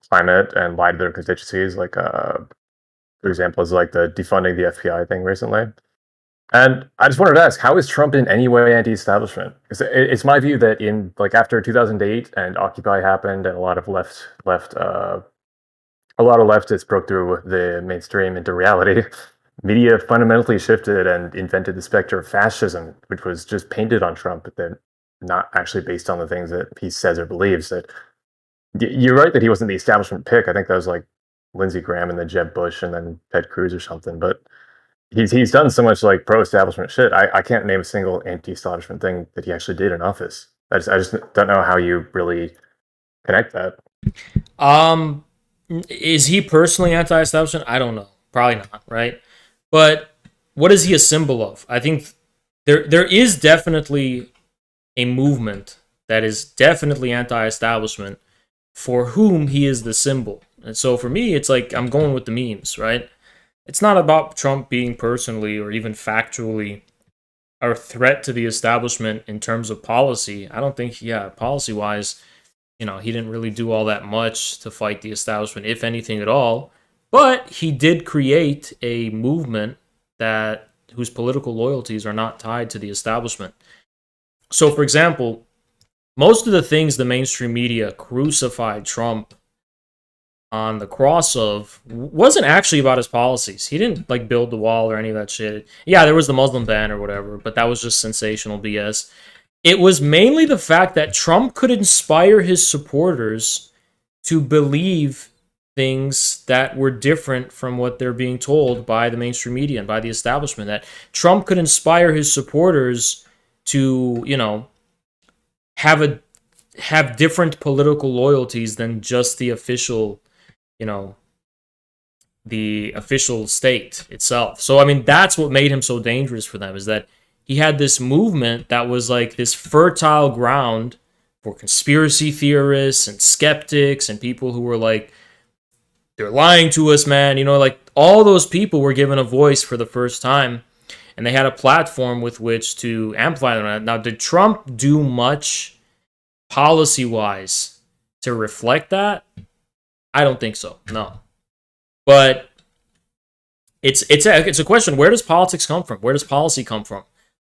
climate and lie to their constituencies. Like for example, is like the defunding the FBI thing recently. And I just wanted to ask, how is Trump in any way anti-establishment? Because it's my view that in after 2008 and Occupy happened, and a lot of leftists broke through the mainstream into reality, media fundamentally shifted and invented the specter of fascism, which was just painted on Trump, but then not actually based on the things that he says or believes. That you're right that he wasn't the establishment pick. I think that was like Lindsey Graham and then Jeb Bush and then Ted Cruz or something. But he's done so much pro-establishment shit. I can't name a single anti-establishment thing that he actually did in office. I just don't know how you really connect that. Is he personally anti-establishment? I don't know. Probably not, right? But what is he a symbol of? I think there is definitely a movement that is definitely anti-establishment, for whom he is the symbol. And so for me, it's like I'm going with the memes, right? It's not about Trump being personally or even factually a threat to the establishment in terms of policy. I don't think, policy-wise, he didn't really do all that much to fight the establishment, if anything at all. But he did create a movement whose political loyalties are not tied to the establishment. So, for example, most of the things the mainstream media crucified Trump on the cross of wasn't actually about his policies. He didn't build the wall or any of that shit. Yeah, there was the Muslim ban or whatever, but that was just sensational BS. It was mainly the fact that Trump could inspire his supporters to believe things that were different from what they're being told by the mainstream media and by the establishment. That Trump could inspire his supporters to, have different political loyalties than just the official, the official state itself. So, I mean, that's what made him so dangerous for them, is that he had this movement that was like this fertile ground for conspiracy theorists and skeptics and people who were like, they're lying to us, man. All those people were given a voice for the first time, and they had a platform with which to amplify them. Now, did Trump do much policy-wise to reflect that? I don't think so. No. But it's a question. Where does politics come from? Where does policy come from?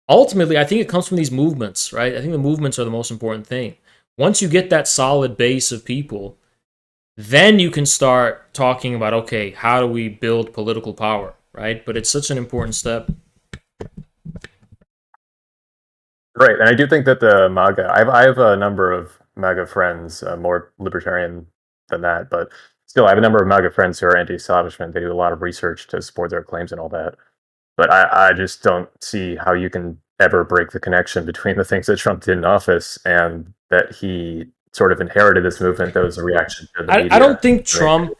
Ultimately, I think it comes from these movements, right? I think the movements are the most important thing. Once you get that solid base of people, then you can start talking about, okay, how do we build political power, right? But it's such an important step. Right, and I do think that the MAGA, I have a number of MAGA friends, more libertarian than that, but still, I have a number of MAGA friends who are anti-establishment. They do a lot of research to support their claims and all that. But I just don't see how you can ever break the connection between the things that Trump did in office and that he sort of inherited this movement that was a reaction to the media. I don't think Trump...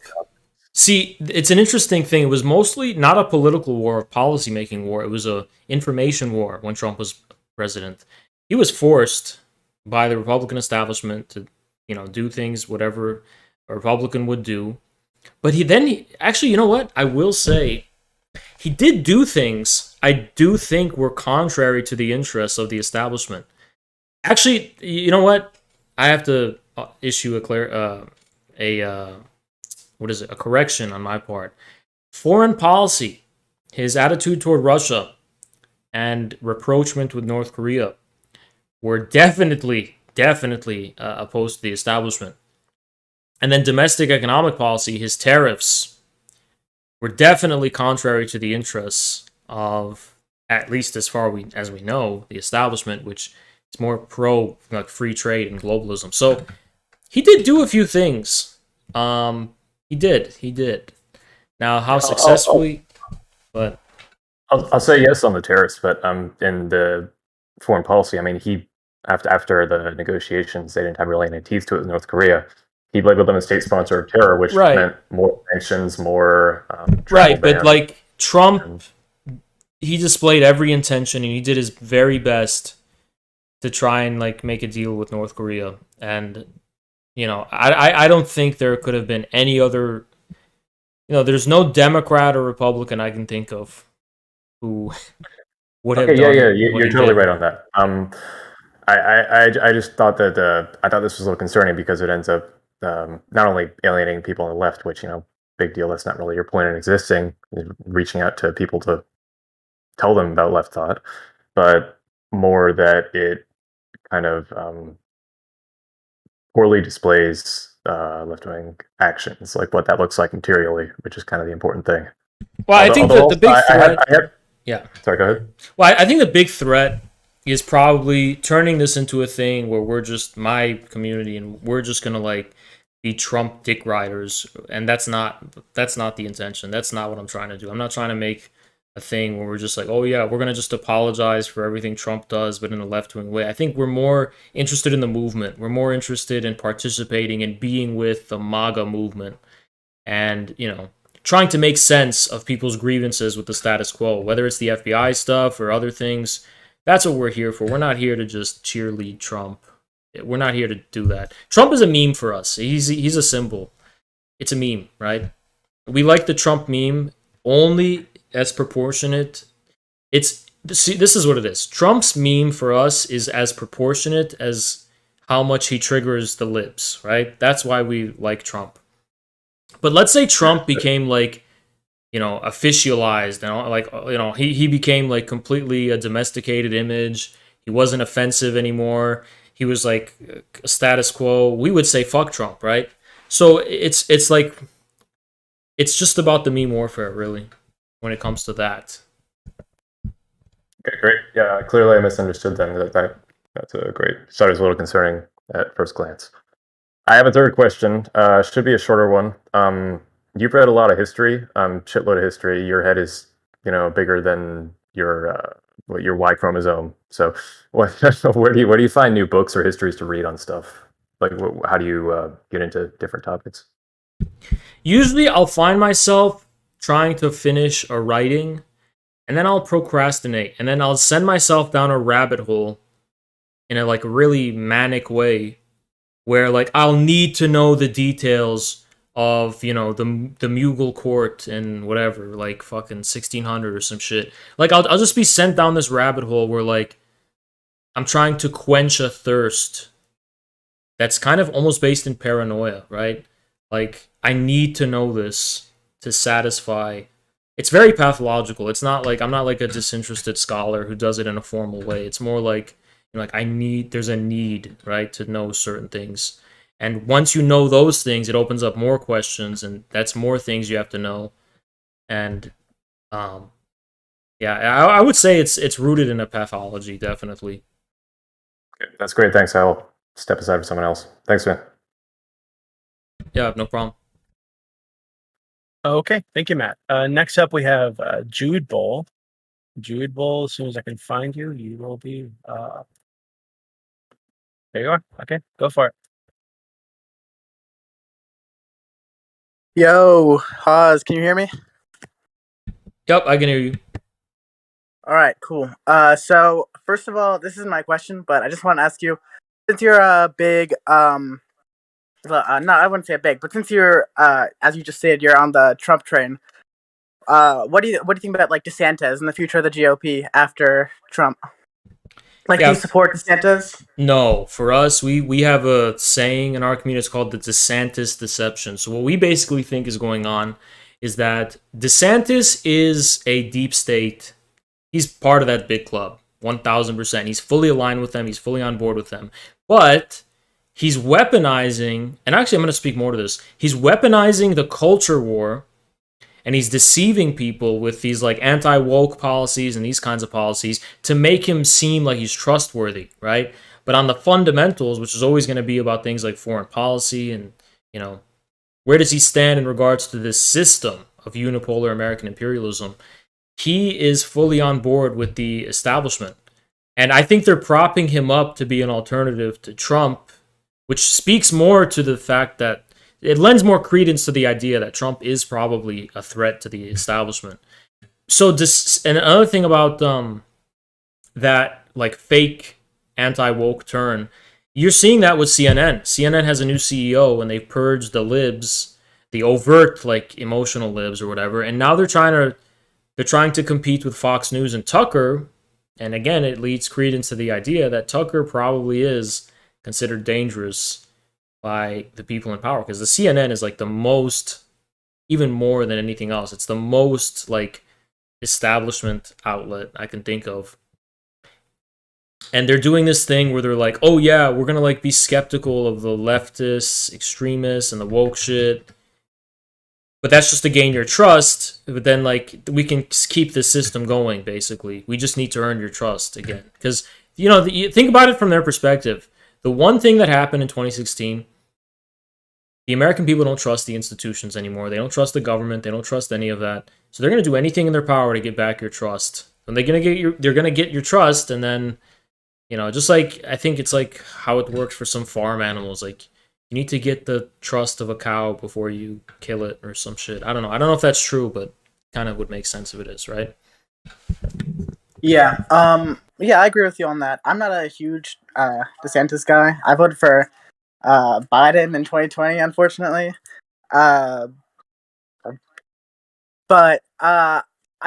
See, it's an interesting thing. It was mostly not a political war, a policy-making war. It was an information war when Trump was president. He was forced by the Republican establishment to, do things, whatever a Republican would do. But actually, you know what? I will say, he did do things I do think were contrary to the interests of the establishment. Actually, you know what? I have to issue a correction on my part. Foreign policy, his attitude toward Russia and rapprochement with North Korea were definitely opposed to the establishment. And then domestic economic policy, his tariffs, were definitely contrary to the interests of, at least as far as we know, the establishment, which is more pro free trade and globalism. So he did do a few things. He did. Now, how successfully? But I'll say yes on the tariffs, but in the foreign policy, I mean, he after the negotiations, they didn't have really any teeth to it with North Korea. He labeled them a state sponsor of terror, which meant more sanctions, more right. But Trump, he displayed every intention, and he did his very best to try and make a deal with North Korea. And I don't think there could have been any other. There's no Democrat or Republican I can think of who would have done. You're totally right on that. I just thought that I thought this was a little concerning because it ends up not only alienating people on the left, which big deal. That's not really your point in existing. Reaching out to people to tell them about left thought, but more that it kind of poorly displays left-wing actions, like what that looks like materially, which is kind of the important thing. Well, I think that the big threat... Yeah. Sorry, go ahead. Well, I think the big threat is probably turning this into a thing where we're just my community and we're just going to be Trump dick riders, and that's not the intention. That's not what I'm trying to do. I'm not trying to make a thing where we're just oh yeah, we're going to just apologize for everything Trump does, but in a left-wing way. I think we're more interested in the movement. We're more interested in participating and being with the MAGA movement and, trying to make sense of people's grievances with the status quo, whether it's the FBI stuff or other things. That's what we're here for. We're not here to just cheerlead Trump. We're not here to do that. Trump is a meme for us. He's a symbol. It's a meme, right? We like the Trump meme only as proportionate. This is what it is. Trump's meme for us is as proportionate as how much he triggers the libs, right? That's why we like Trump. But let's say Trump became like, officialized and like, he became like completely a domesticated image. He wasn't offensive anymore. He was like a status quo. We would say fuck Trump, right? So it's like, it's just about the meme warfare, really, when it comes to that. Okay, great. Yeah, clearly I misunderstood then. That's a great. Started a little concerning at first glance. I have a third question. Should be a shorter one. You've read a lot of history, shitload of history. Your head is, bigger than your Y chromosome. So, where do you find new books or histories to read on stuff? Like, how do you get into different topics? Usually, I'll find myself trying to finish a writing, and then I'll procrastinate, and then I'll send myself down a rabbit hole in a like really manic way, where like I'll need to know the details of the Mughal court and whatever, like fucking 1600 or some shit. Like I'll just be sent down this rabbit hole where like I'm trying to quench a thirst that's kind of almost based in paranoia, right? Like I need to know this to satisfy. It's very pathological. It's not like I'm not like a disinterested scholar who does it in a formal way. It's more like there's a need, right, to know certain things. And once you know those things, it opens up more questions, and that's more things you have to know. And I would say it's rooted in a pathology, definitely. Okay, that's great. Thanks. I'll step aside for someone else. Thanks, man. Yeah, no problem. Okay, thank you, Matt. Next up, we have Jude Bull. Jude Bull, as soon as I can find you, you will be... There you are. Okay, go for it. Yo, Haas, can you hear me? Yep, I can hear you. All right, cool. So first of all, this is my question, but I just want to ask you, since you're a big, no, I wouldn't say a big, but since you're, as you just said, you're on the Trump train. What do you think about like Desantis and the future of the GOP after Trump? Like, do you support DeSantis? No, for us, we have a saying in our community. It's called the Desantis Deception. So what we basically think is going on is that DeSantis is a deep state. He's part of that big club, 1,000%. He's fully aligned with them. He's fully on board with them. But he's weaponizing, and actually I'm going to speak more to this. He's weaponizing the culture war, and he's deceiving people with these like anti-woke policies and these kinds of policies to make him seem like he's trustworthy, right? But on the fundamentals, which is always going to be about things like foreign policy and, where does he stand in regards to this system of unipolar American imperialism, he is fully on board with the establishment. And I think they're propping him up to be an alternative to Trump, which speaks more to the fact that it lends more credence to the idea that Trump is probably a threat to the establishment. So and another thing about that like fake anti-woke turn, you're seeing that with CNN. CNN has a new CEO and they've purged the libs, the overt like emotional libs or whatever, and now they're trying to compete with Fox News and Tucker. And again, it leads credence to the idea that Tucker probably is considered dangerous by the people in power, because the CNN is like the most, even more than anything else, it's the most like establishment outlet I can think of. And they're doing this thing where they're like, oh yeah, we're gonna like be skeptical of the leftists, extremists, and the woke shit, but that's just to gain your trust. But then like we can keep the system going, basically. We just need to earn your trust again, because you think about it from their perspective. The one thing that happened in 2016, the American people don't trust the institutions anymore. They don't trust the government. They don't trust any of that. So they're going to do anything in their power to get back your trust. And they're going to get your trust, and then, just like I think it's like how it works for some farm animals. Like you need to get the trust of a cow before you kill it or some shit. I don't know. I don't know if that's true, but kind of would make sense if it is, right? Yeah. Yeah, I agree with you on that. I'm not a huge DeSantis guy. I voted for Biden in 2020, unfortunately. Uh, but I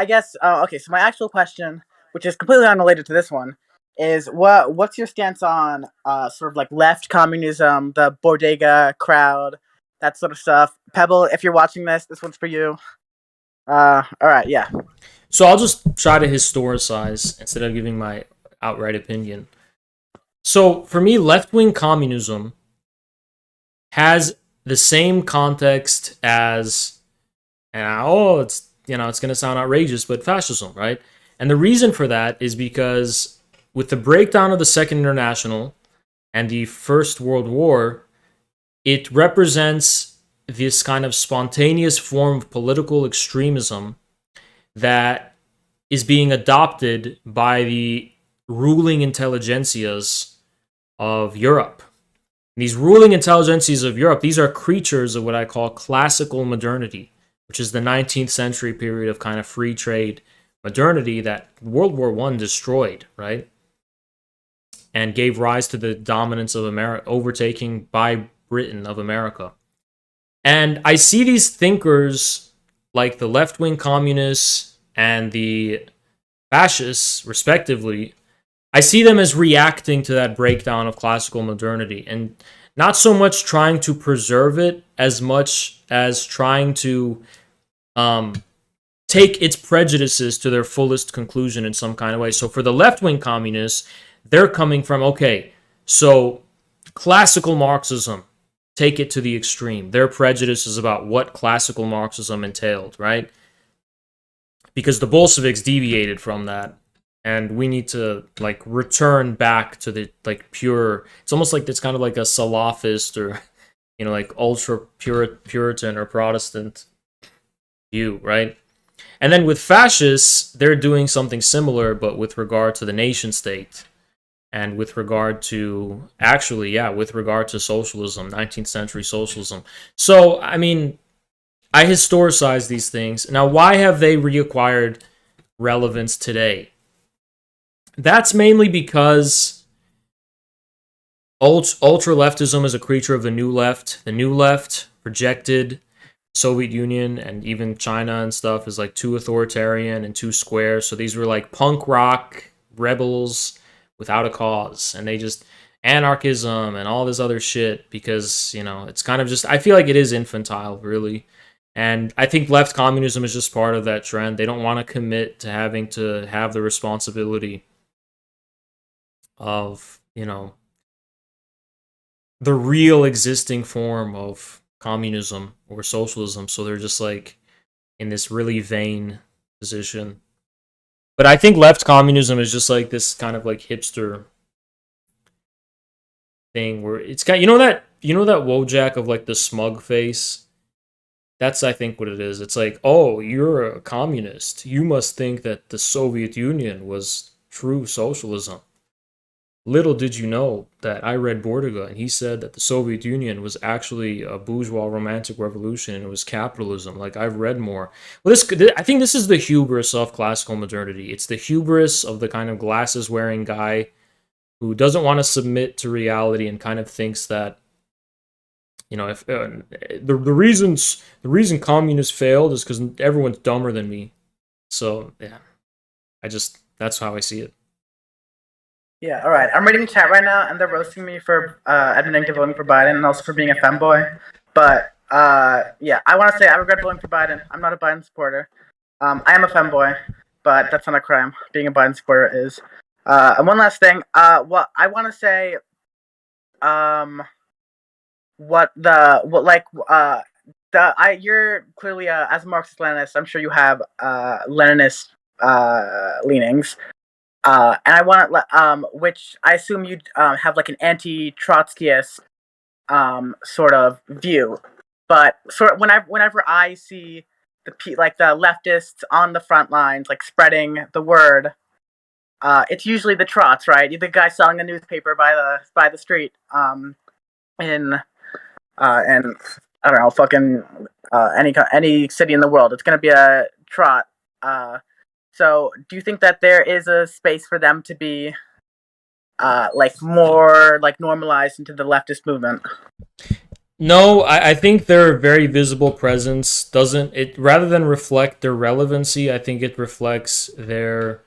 guess okay. So my actual question, which is completely unrelated to this one, is what's your stance on sort of like left communism, the bodega crowd, that sort of stuff? Pebble, if you're watching this, this one's for you. All right, yeah. So I'll just try to historicize instead of giving my outright opinion. So for me, left-wing communism has the same context as, and it's it's going to sound outrageous, but fascism, right? And the reason for that is because with the breakdown of the Second International and the First World War, it represents this kind of spontaneous form of political extremism that is being adopted by the ruling intelligentsias of Europe. These ruling intelligentsias of Europe, these are creatures of what I call classical modernity, which is the 19th century period of kind of free trade modernity that World War I destroyed, right? And gave rise to the dominance of America, overtaking by Britain of America. And I see these thinkers like the left-wing communists and the fascists, respectively, I see them as reacting to that breakdown of classical modernity and not so much trying to preserve it as much as trying to take its prejudices to their fullest conclusion in some kind of way. So for the left-wing communists, they're coming from, okay, so classical Marxism, take it to the extreme. Their prejudice is about what classical Marxism entailed, right? Because the Bolsheviks deviated from that. And we need to like return back to the like pure. It's almost like it's kind of like a Salafist or like ultra Puritan or Protestant view, right? And then with fascists, they're doing something similar, but with regard to the nation state and with regard to with regard to socialism, 19th century socialism. So I mean, I historicize these things. Now, why have they reacquired relevance today? That's mainly because ultra-leftism is a creature of the New Left. The New Left rejected Soviet Union and even China and stuff is like too authoritarian and too square. So these were like punk rock rebels without a cause. And they just anarchism and all this other shit because, it's kind of just, I feel like it is infantile, really. And I think left communism is just part of that trend. They don't want to commit to having to have the responsibility of, the real existing form of communism or socialism. So they're just like in this really vain position. But I think left communism is just like this kind of like hipster thing where it's got, that Wojak of like the smug face. That's, I think, what it is. It's like, oh, you're a communist. You must think that the Soviet Union was true socialism. Little did you know that I read Bordiga, and he said that the Soviet Union was actually a bourgeois romantic revolution, and it was capitalism. Like, I've read more. Well, I think this is the hubris of classical modernity. It's the hubris of the kind of glasses-wearing guy who doesn't want to submit to reality and kind of thinks that, if the reason communists failed is because everyone's dumber than me. So yeah, that's how I see it. Yeah, all right. I'm reading chat right now, and they're roasting me for admitting to voting for Biden and also for being a femboy. But yeah, I want to say I regret voting for Biden. I'm not a Biden supporter. I am a femboy, but that's not a crime. Being a Biden supporter is. And one last thing. What I want to say. You're clearly as a Marxist-Leninist. I'm sure you have Leninist leanings. And I want to, which I assume you'd have like an anti-Trotskyist sort of view. But whenever I see the leftists on the front lines, like spreading the word, it's usually the Trots, right? You're the guy selling the newspaper by the street, and I don't know, fucking any city in the world. It's gonna be a Trot. So, do you think that there is a space for them to be like more like normalized into the leftist movement? No, I think their very visible presence doesn't it rather than reflect their relevancy, I think it reflects their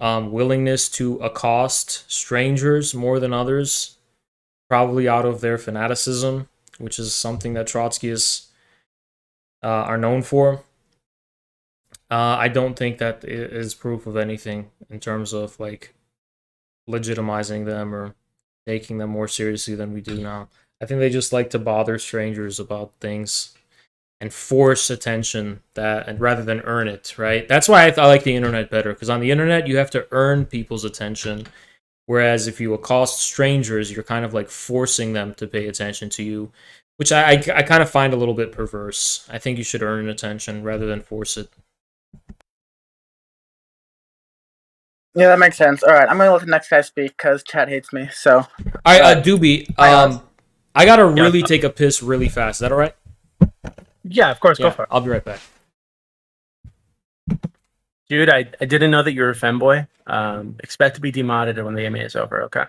willingness to accost strangers more than others, probably out of their fanaticism, which is something that Trotskyists are known for. I don't think that is proof of anything in terms of like legitimizing them or taking them more seriously than we do now. I think they just like to bother strangers about things and force attention and rather than earn it, right? That's why I like the internet better, because on the internet you have to earn people's attention, whereas if you accost strangers, you're kind of like forcing them to pay attention to you, which I kind of find a little bit perverse. I think you should earn attention rather than force it. Yeah, that makes sense. All right, I'm gonna let the next guy speak because chat hates me. So, all right, Doobie, I gotta really take a piss really fast. Is that all right? Yeah, of course. Go for it. I'll be right back. Dude, I didn't know that you were a femboy. Expect to be demodded when the AMA is over, okay?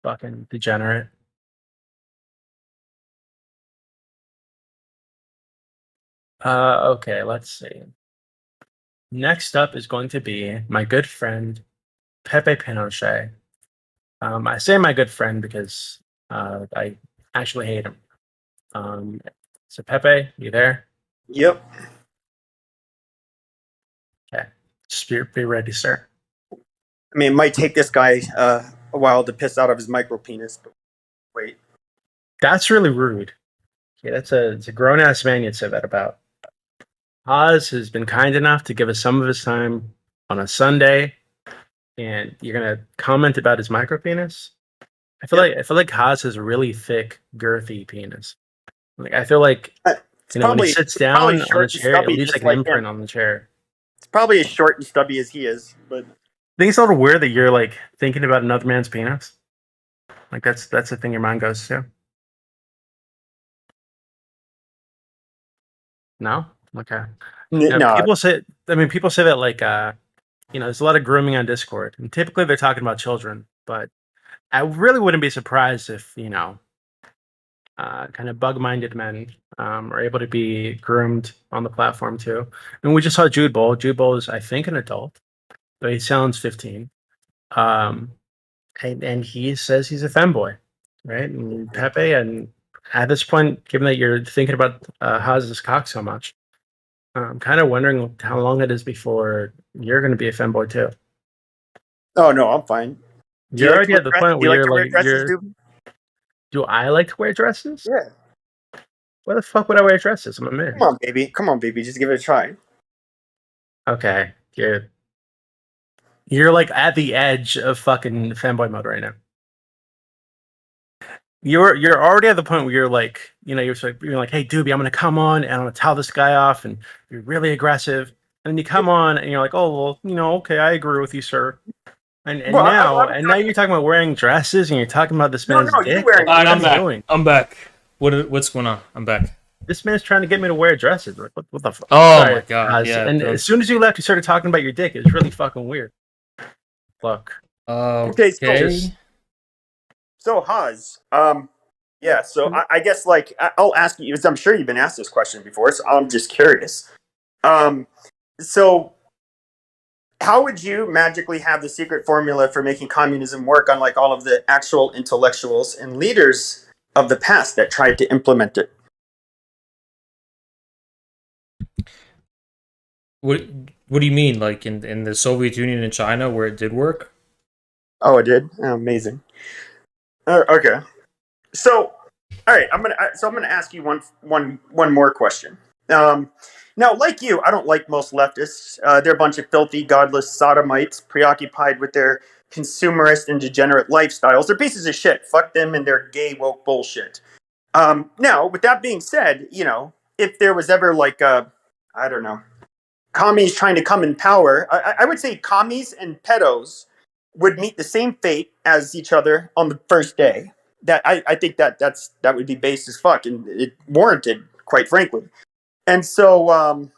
Fucking degenerate. Okay, let's see. Next up is going to be my good friend, Pepe Pinochet. I say my good friend because I actually hate him. So Pepe, you there? Yep. Okay. Just be ready, sir. I mean, it might take this guy a while to piss out of his micro penis, but wait. That's really rude. Yeah, it's a grown ass man you'd say that about. Haas has been kind enough to give us some of his time on a Sunday, and you're gonna comment about his micro penis. I feel like Haas has a really thick, girthy penis. Like I feel like when he sits down on the chair, it leaves like an imprint on the chair. It's probably as short and stubby as he is, but I think it's a little weird that you're like thinking about another man's penis. Like that's the thing your mind goes to. No? Okay. No. People say that like there's a lot of grooming on Discord. And typically they're talking about children, but I really wouldn't be surprised if, kind of bug-minded men are able to be groomed on the platform too. And we just saw Jude Bowl. Jude Bowl is, I think, an adult, but he sounds 15. And he says he's a femboy, right? And Pepe, and at this point, given that you're thinking about Haz's cock so much, I'm kind of wondering how long it is before you're going to be a femboy too. Oh no, I'm fine. You're already at the point where you're like, do I like to wear dresses? Yeah. Why the fuck would I wear dresses? I'm a man. Come on, baby. Just give it a try. Okay, dude. You're like at the edge of fucking fanboy mode right now. You're already at the point where you're like, you're like, hey, Doobie, I'm gonna come on and I'm gonna tell this guy off and be really aggressive. And then you come on and you're like, oh well, okay, I agree with you, sir. And now you're talking about wearing dresses and you're talking about this man's dick. I'm back. I'm back. What's going on? I'm back. This man's trying to get me to wear dresses. Like, what the fuck? Oh my god! Yeah, and as soon as you left, you started talking about your dick. It was really fucking weird. Look. Okay. So Haz, yeah. So I guess like I'll ask you, because I'm sure you've been asked this question before. So I'm just curious. So how would you magically have the secret formula for making communism work, unlike all of the actual intellectuals and leaders of the past that tried to implement it? What do you mean? Like in the Soviet Union and China where it did work? Oh, it did? Oh, amazing. Okay. So, all right. I'm gonna ask you one more question. Now, like you, I don't like most leftists. They're a bunch of filthy, godless sodomites preoccupied with their consumerist and degenerate lifestyles. They're pieces of shit. Fuck them and their gay woke bullshit. Now, with that being said, if there was ever like I don't know, commies trying to come in power, I would say commies and pedos would meet the same fate as each other on the first day. That I think that would be based as fuck, and it warranted, quite frankly. And so,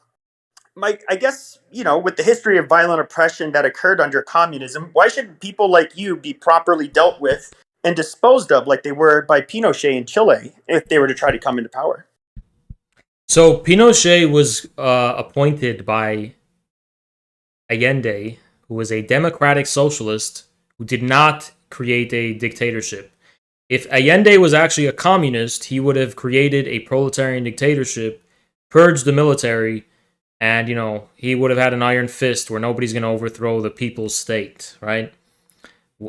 I guess, with the history of violent oppression that occurred under communism, why should people like you be properly dealt with and disposed of like they were by Pinochet in Chile if they were to try to come into power? So Pinochet was appointed by Allende, who was a democratic socialist who did not create a dictatorship. If Allende was actually a communist, he would have created a proletarian dictatorship, purged the military, and, he would have had an iron fist where nobody's going to overthrow the people's state, right?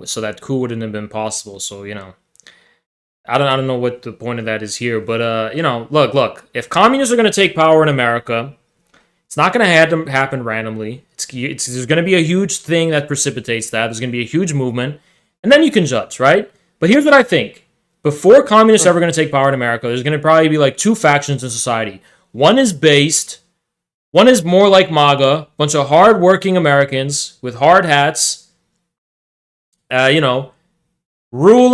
So that coup wouldn't have been possible. So, I don't know what the point of that is here, but, look, if communists are going to take power in America, it's not going to happen randomly. There's going to be a huge thing that precipitates that. There's going to be a huge movement, and then you can judge, right? But here's what I think. Before communists are ever going to take power in America, there's going to probably be like two factions in society. One is more like MAGA, a bunch of hard-working Americans with hard hats, rural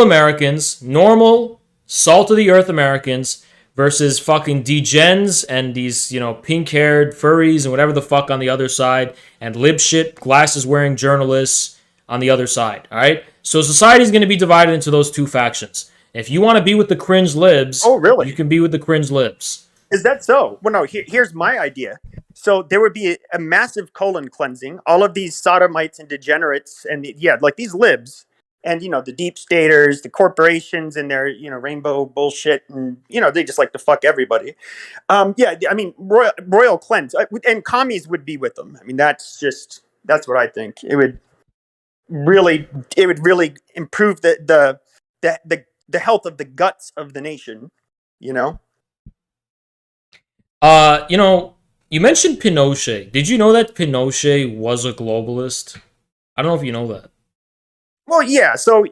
Americans, normal, salt-of-the-earth Americans, versus fucking degens and these, pink-haired furries and whatever the fuck on the other side, and lib-shit, glasses-wearing journalists on the other side, all right? So society's going to be divided into those two factions. If you want to be with the cringe libs, you can be with the cringe libs. Is that so? Well, no, here's my idea. So there would be a massive colon cleansing. All of these sodomites and degenerates and, like these libs and, the deep staters, the corporations and their, rainbow bullshit. And, they just like to fuck everybody. Royal cleanse. And commies would be with them. I mean, that's what I think. It would really improve the health of the guts of the nation, You mentioned Pinochet. Did you know that Pinochet was a globalist? I don't know if you know that. Well, yeah. So,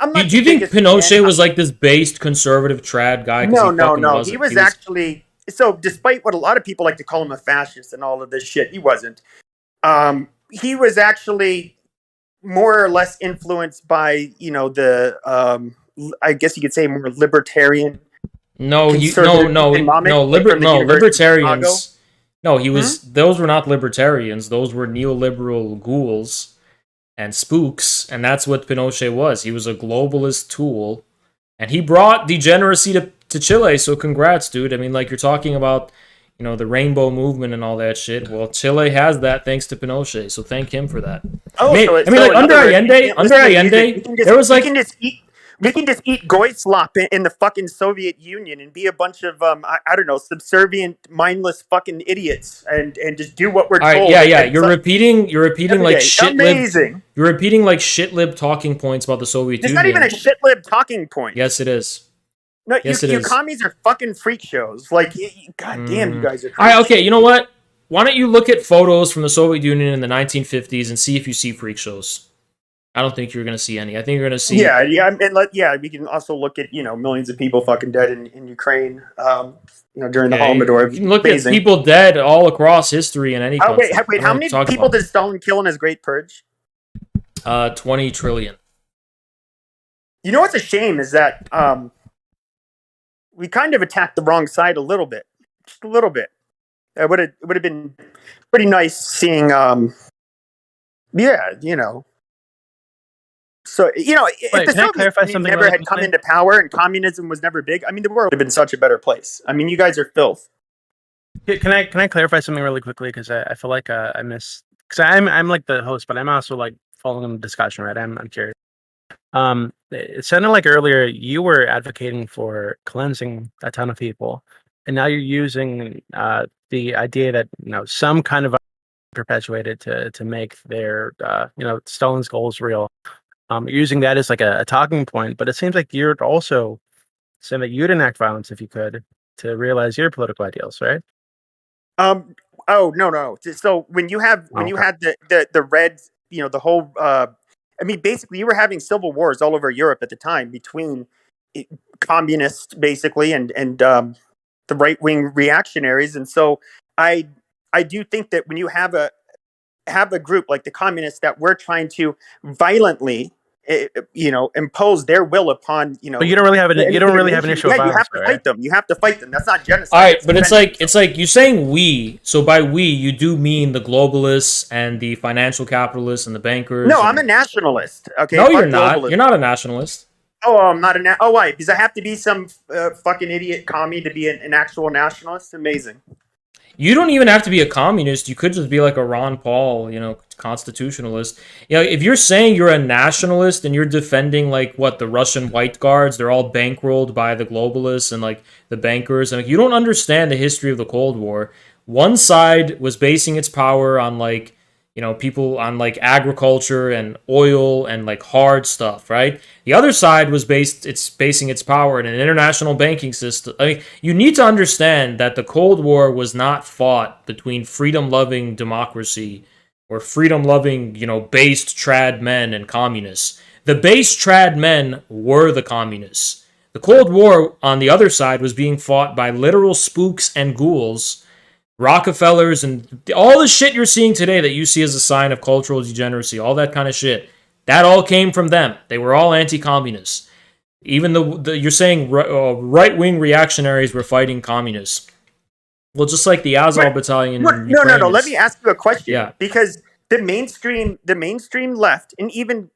I'm not. Do you think Pinochet was like this based conservative trad guy? No. He was actually. So, despite what a lot of people like to call him a fascist and all of this shit, he wasn't. He was actually more or less influenced by, I guess you could say more libertarian. Libertarians. No, he was. Those were not libertarians. Those were neoliberal ghouls and spooks, and that's what Pinochet was. He was a globalist tool, and he brought degeneracy to Chile. So, congrats, dude. I mean, like you're talking about, the rainbow movement and all that shit. Well, Chile has that thanks to Pinochet. So, thank him for that. Under Allende, there was like. We can just eat goy-slop in the fucking Soviet Union and be a bunch of I don't know, subservient, mindless fucking idiots and just do what we're told. Yeah. You're repeating like shit amazing. You're repeating like shit lib talking points about the Soviet Union. It's not even a shit lib talking point. Yes, it is. No, you commies are fucking freak shows. Like, goddamn, you guys are. All right, okay. You know what? Why don't you look at photos from the Soviet Union in the 1950s and see if you see freak shows? I don't think you're going to see any. I think you're going to see... we can also look at, millions of people fucking dead in Ukraine, during the Holodomor. You can look at people dead all across history in any country. Wait, how many people did Stalin kill in his Great Purge? 20 trillion. You know what's a shame is that we kind of attacked the wrong side a little bit. Just a little bit. It would have been pretty nice seeing, So, if the Soviet Union never had come into power and communism was never big, I mean, the world would have been such a better place. I mean, you guys are filth. Can I clarify something really quickly? Because I feel like I missed... Because I'm like the host, but I'm also like following the discussion, right? I'm curious. It sounded like earlier you were advocating for cleansing a ton of people. And now you're using the idea that, some kind of perpetuated to make their, Stalin's goals real. Using that as like a talking point, but it seems like you're also saying that you'd enact violence if you could to realize your political ideals, right? Oh no. So when you had the red, the whole. Basically, you were having civil wars all over Europe at the time between communists, basically, and the right wing reactionaries, and so I do think that when you have a group like the communists that were trying to violently impose their will upon But you don't really have an issue. Yeah, you have to fight them. You have to fight them. That's not genocide. All right, but it's like you're saying we. So by we, you do mean the globalists and the financial capitalists and the bankers. No, I'm a nationalist. Okay. No, you're not. You're not a nationalist. Oh, I'm not a. Oh, why? Because I have to be some fucking idiot commie to be an actual nationalist. Amazing. You don't even have to be a communist. You could just be like a Ron Paul, constitutionalist. If you're saying you're a nationalist and you're defending like what the Russian white guards, they're all bankrolled by the globalists and like the bankers, and like, you don't understand the history of the Cold War. One side was basing its power on like people on like agriculture and oil and like hard stuff, right? The other side was basing its power in an international banking system. I mean, you need to understand that the Cold War was not fought between freedom-loving democracy or freedom-loving, based trad men and communists. The based trad men were the communists. The Cold War, on the other side, was being fought by literal spooks and ghouls, Rockefellers, and all the shit you're seeing today that you see as a sign of cultural degeneracy, all that kind of shit, that all came from them. They were all anti-communists. Even you're saying right-wing reactionaries were fighting communists. Well, just like the Azov Battalion. No. Let me ask you a question. Yeah. Because the mainstream left, and even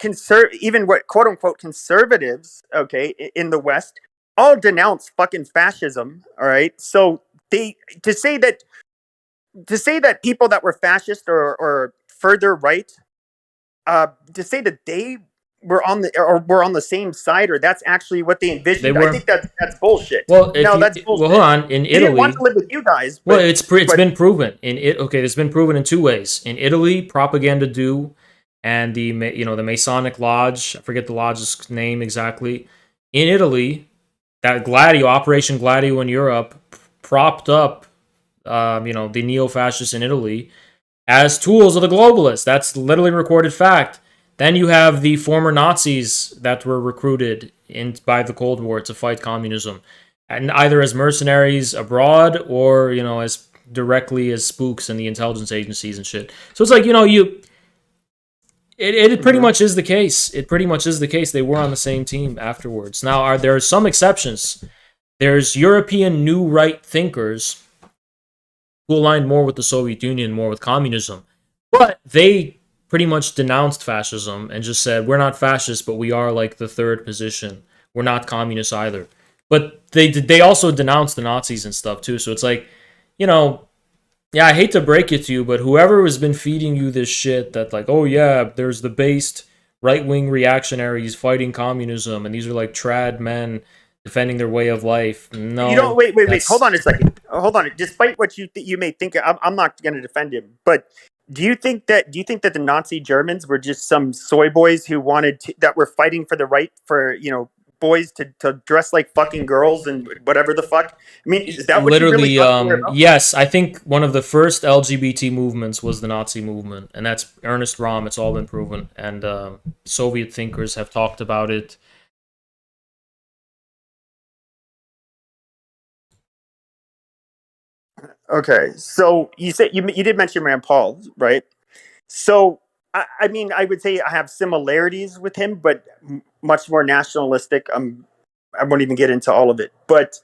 what quote unquote conservatives, okay, in the West, all denounce fucking fascism. All right, so to say that people that were fascist or further right, to say that they were on the same side, or that's actually what they envisioned, I think that's bullshit. Well, that's bullshit. Well, hold on. In Italy, didn't want to live with you guys. Well, it's been proven it's been proven in two ways. In Italy, Propaganda Do and the Masonic Lodge, I forget the lodge's name exactly. In Italy, that Operation Gladio in Europe propped up the neo-fascists in Italy as tools of the globalists. That's literally recorded fact. Then you have the former Nazis that were recruited by the Cold War to fight communism, and either as mercenaries abroad or as directly as spooks in the intelligence agencies and shit. So it's like it pretty much is the case. It pretty much is the case. They were on the same team afterwards. Now, there are some exceptions. There's European new right thinkers who aligned more with the Soviet Union, more with communism. But they pretty much denounced fascism and just said, we're not fascists, but we are like the third position. We're not communists either. But they also denounced the Nazis and stuff too. So it's like, yeah, I hate to break it to you, but whoever has been feeding you this shit that like, oh yeah, there's the based right-wing reactionaries fighting communism, and these are like trad men defending their way of life. No, you don't. Wait. Hold on a second. Hold on. Despite what you may think, I'm not going to defend him. But do you think that the Nazi Germans were just some soy boys who that were fighting for the right for boys to dress like fucking girls and whatever the fuck? I mean, is that what literally? You really yes, I think one of the first LGBT movements was the Nazi movement, and that's Ernest Röhm. It's all been proven, and Soviet thinkers have talked about it. Okay, so you said you did mention Rand Paul, right? So I mean, I would say I have similarities with him, but much more nationalistic. I won't even get into all of it. But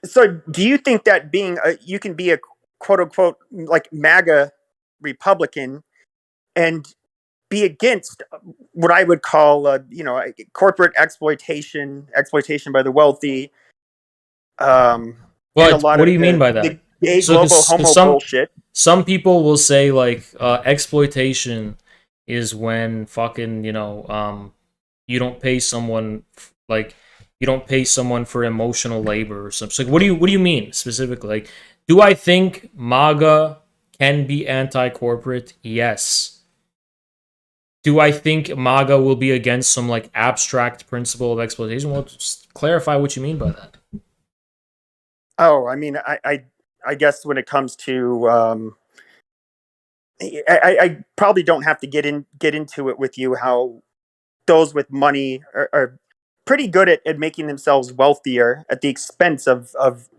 so do you think that you can be a quote unquote like MAGA Republican and be against what I would call corporate exploitation by the wealthy? What do you mean by that? The gay global homo bullshit. Some people will say like exploitation is when fucking you don't pay someone for emotional labor or something. So like, what do you mean specifically? Like, do I think MAGA can be anti-corporate? Yes. Do I think MAGA will be against some like abstract principle of exploitation? Well, just clarify what you mean by that. Oh, I mean, I guess when it comes to, I probably don't have to get into it with you how those with money are pretty good at making themselves wealthier at the expense of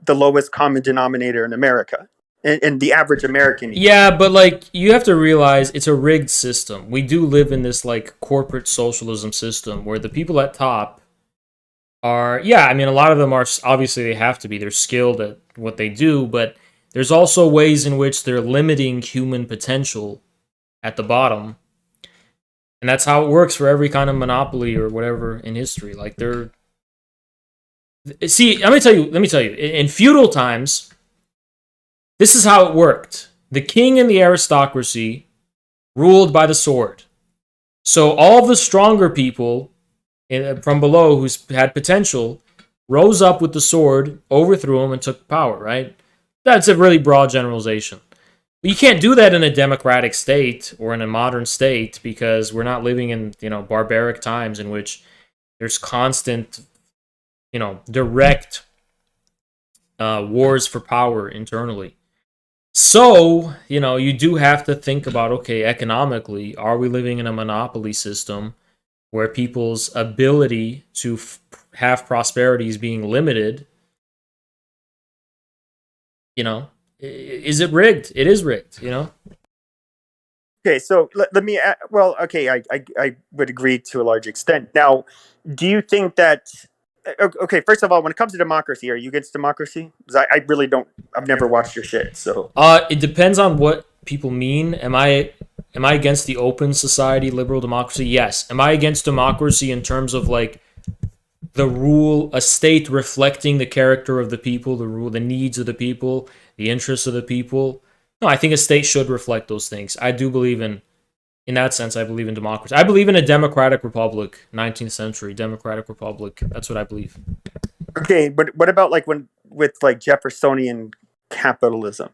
the lowest common denominator in America. and the average American. Yeah, but like you have to realize it's a rigged system. We do live in this like corporate socialism system where the people at top are, yeah, I mean, a lot of them are, obviously they have to be, they're skilled at what they do, but there's also ways in which they're limiting human potential at the bottom. And that's how it works for every kind of monopoly or whatever in history. Like they're, see, let me tell you, in feudal times, this is how it worked. The king and the aristocracy ruled by the sword. So all of the stronger people from below who had potential rose up with the sword, overthrew them, and took power, right? That's a really broad generalization. But you can't do that in a democratic state or in a modern state because we're not living in, barbaric times in which there's constant, direct wars for power internally. So, you do have to think about, okay, economically, are we living in a monopoly system where people's ability to have prosperity is being limited? Is it rigged? It is rigged, Okay, so let me. Well, okay, I would agree to a large extent. Now, do you think that? Okay, first of all, when it comes to democracy, are you against democracy? Because I really don't. I've never watched your shit, so. It depends on what people mean. Am I against the open society, liberal democracy? Yes. Am I against democracy in terms of like the rule, a state reflecting the character of the people, the needs of the people, the interests of the people? No, I think a state should reflect those things. I do believe in that sense, I believe in democracy. I believe in a democratic republic, 19th century democratic republic. That's what I believe. Okay, but what about like with Jeffersonian capitalism?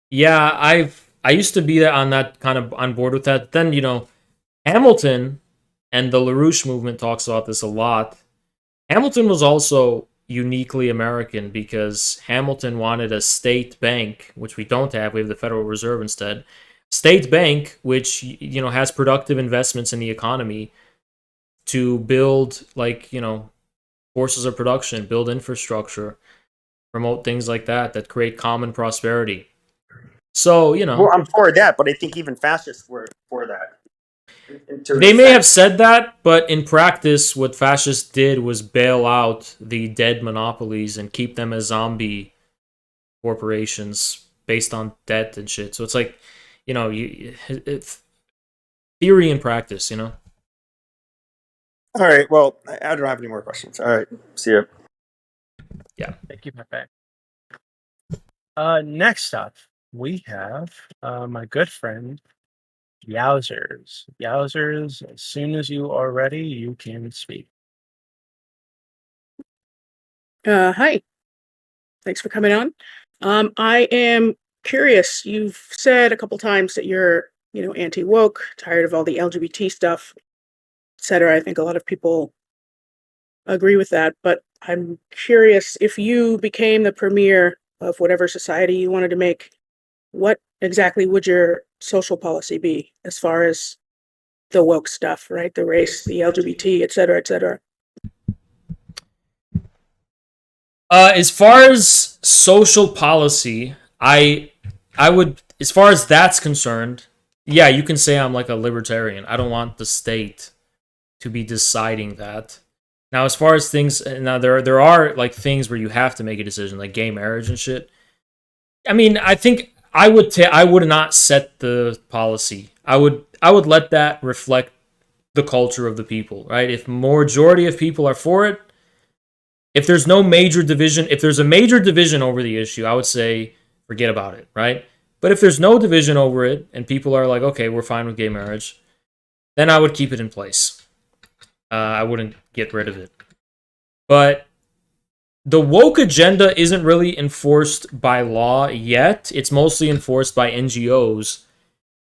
Yeah, I used to be on that kind of on board with that. Then, Hamilton and the LaRouche movement talks about this a lot. Hamilton was also uniquely American because Hamilton wanted a state bank, which we don't have. We have the Federal Reserve instead. State bank, which, has productive investments in the economy to build forces of production, build infrastructure, promote things like that create common prosperity. So, Well, I'm for that, but I think even fascists were for that. They may have said that, but in practice, what fascists did was bail out the dead monopolies and keep them as zombie corporations based on debt and shit. So it's like, it's theory and practice, All right, well, I don't have any more questions. All right, see ya. Yeah. Thank you, Pepe. Next up, we have my good friend, Yowzers. Yowzers, as soon as you are ready, you can speak. Hi. Thanks for coming on. I am curious. You've said a couple times that you're, anti-woke, tired of all the LGBT stuff, etc. I think a lot of people agree with that, but I'm curious, if you became the premier of whatever society you wanted to make, what exactly would your social policy be as far as the woke stuff, right? The race, the LGBT, etc., etc. As far as social policy, I would, as far as that's concerned, yeah, you can say I'm like a libertarian. I don't want the state to be deciding that. Now, as far as things, now there are like things where you have to make a decision, like gay marriage and shit. I mean, I think I would not set the policy. I would let that reflect the culture of the people, right? If majority of people are for it, if there's no major division, if there's a major division over the issue, I would say forget about it, right? But if there's no division over it and people are like, okay, we're fine with gay marriage, then I would keep it in place. I wouldn't get rid of it. But the woke agenda isn't really enforced by law yet. It's mostly enforced by NGOs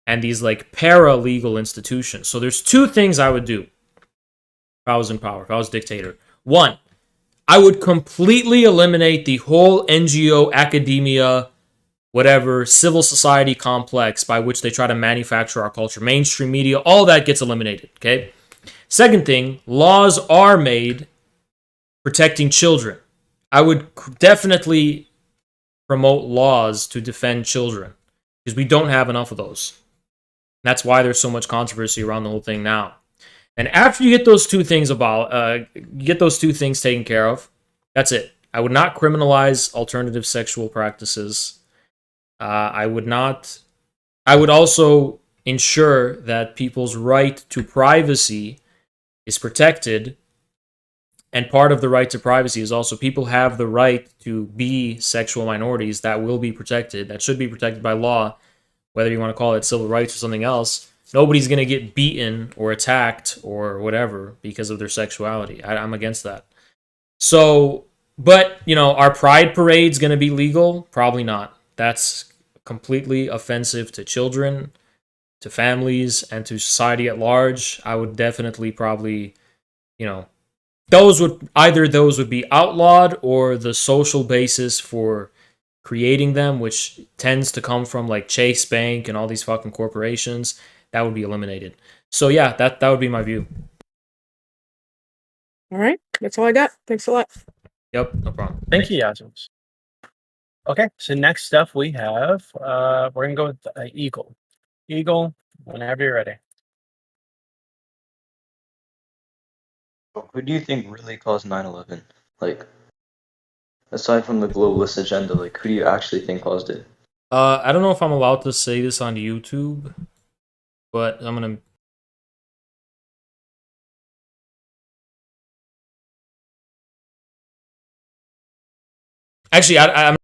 and these like para-legal institutions. So there's two things I would do if I was in power, if I was dictator. One, I would completely eliminate the whole NGO, academia, whatever, civil society complex by which they try to manufacture our culture. Mainstream media, all that gets eliminated, okay? Second thing, laws are made protecting children. I would definitely promote laws to defend children, because we don't have enough of those. That's why there's so much controversy around the whole thing now. And after you get those two things taken care of, that's it. I would not criminalize alternative sexual practices. I would also ensure that people's right to privacy is protected. And part of the right to privacy is also people have the right to be sexual minorities. That will be protected. That should be protected by law, whether you want to call it civil rights or something else. Nobody's going to get beaten or attacked or whatever because of their sexuality. I'm against that. So, but, are pride parades going to be legal? Probably not. That's completely offensive to children, to families, and to society at large. I would definitely probably, those would be outlawed, or the social basis for creating them, which tends to come from like Chase Bank and all these fucking corporations, that would be eliminated. So yeah, that would be my view. All right, that's all I got. Thanks a lot. Yep, no problem. Thank you, Yazos. Okay, so next up we have, we're going to go with Eagle. Eagle, whenever you're ready. Who do you think really caused 9/11? Like, aside from the globalist agenda, like, who do you actually think caused it? I don't know if I'm allowed to say this on YouTube, but I'm gonna. Actually, I'm.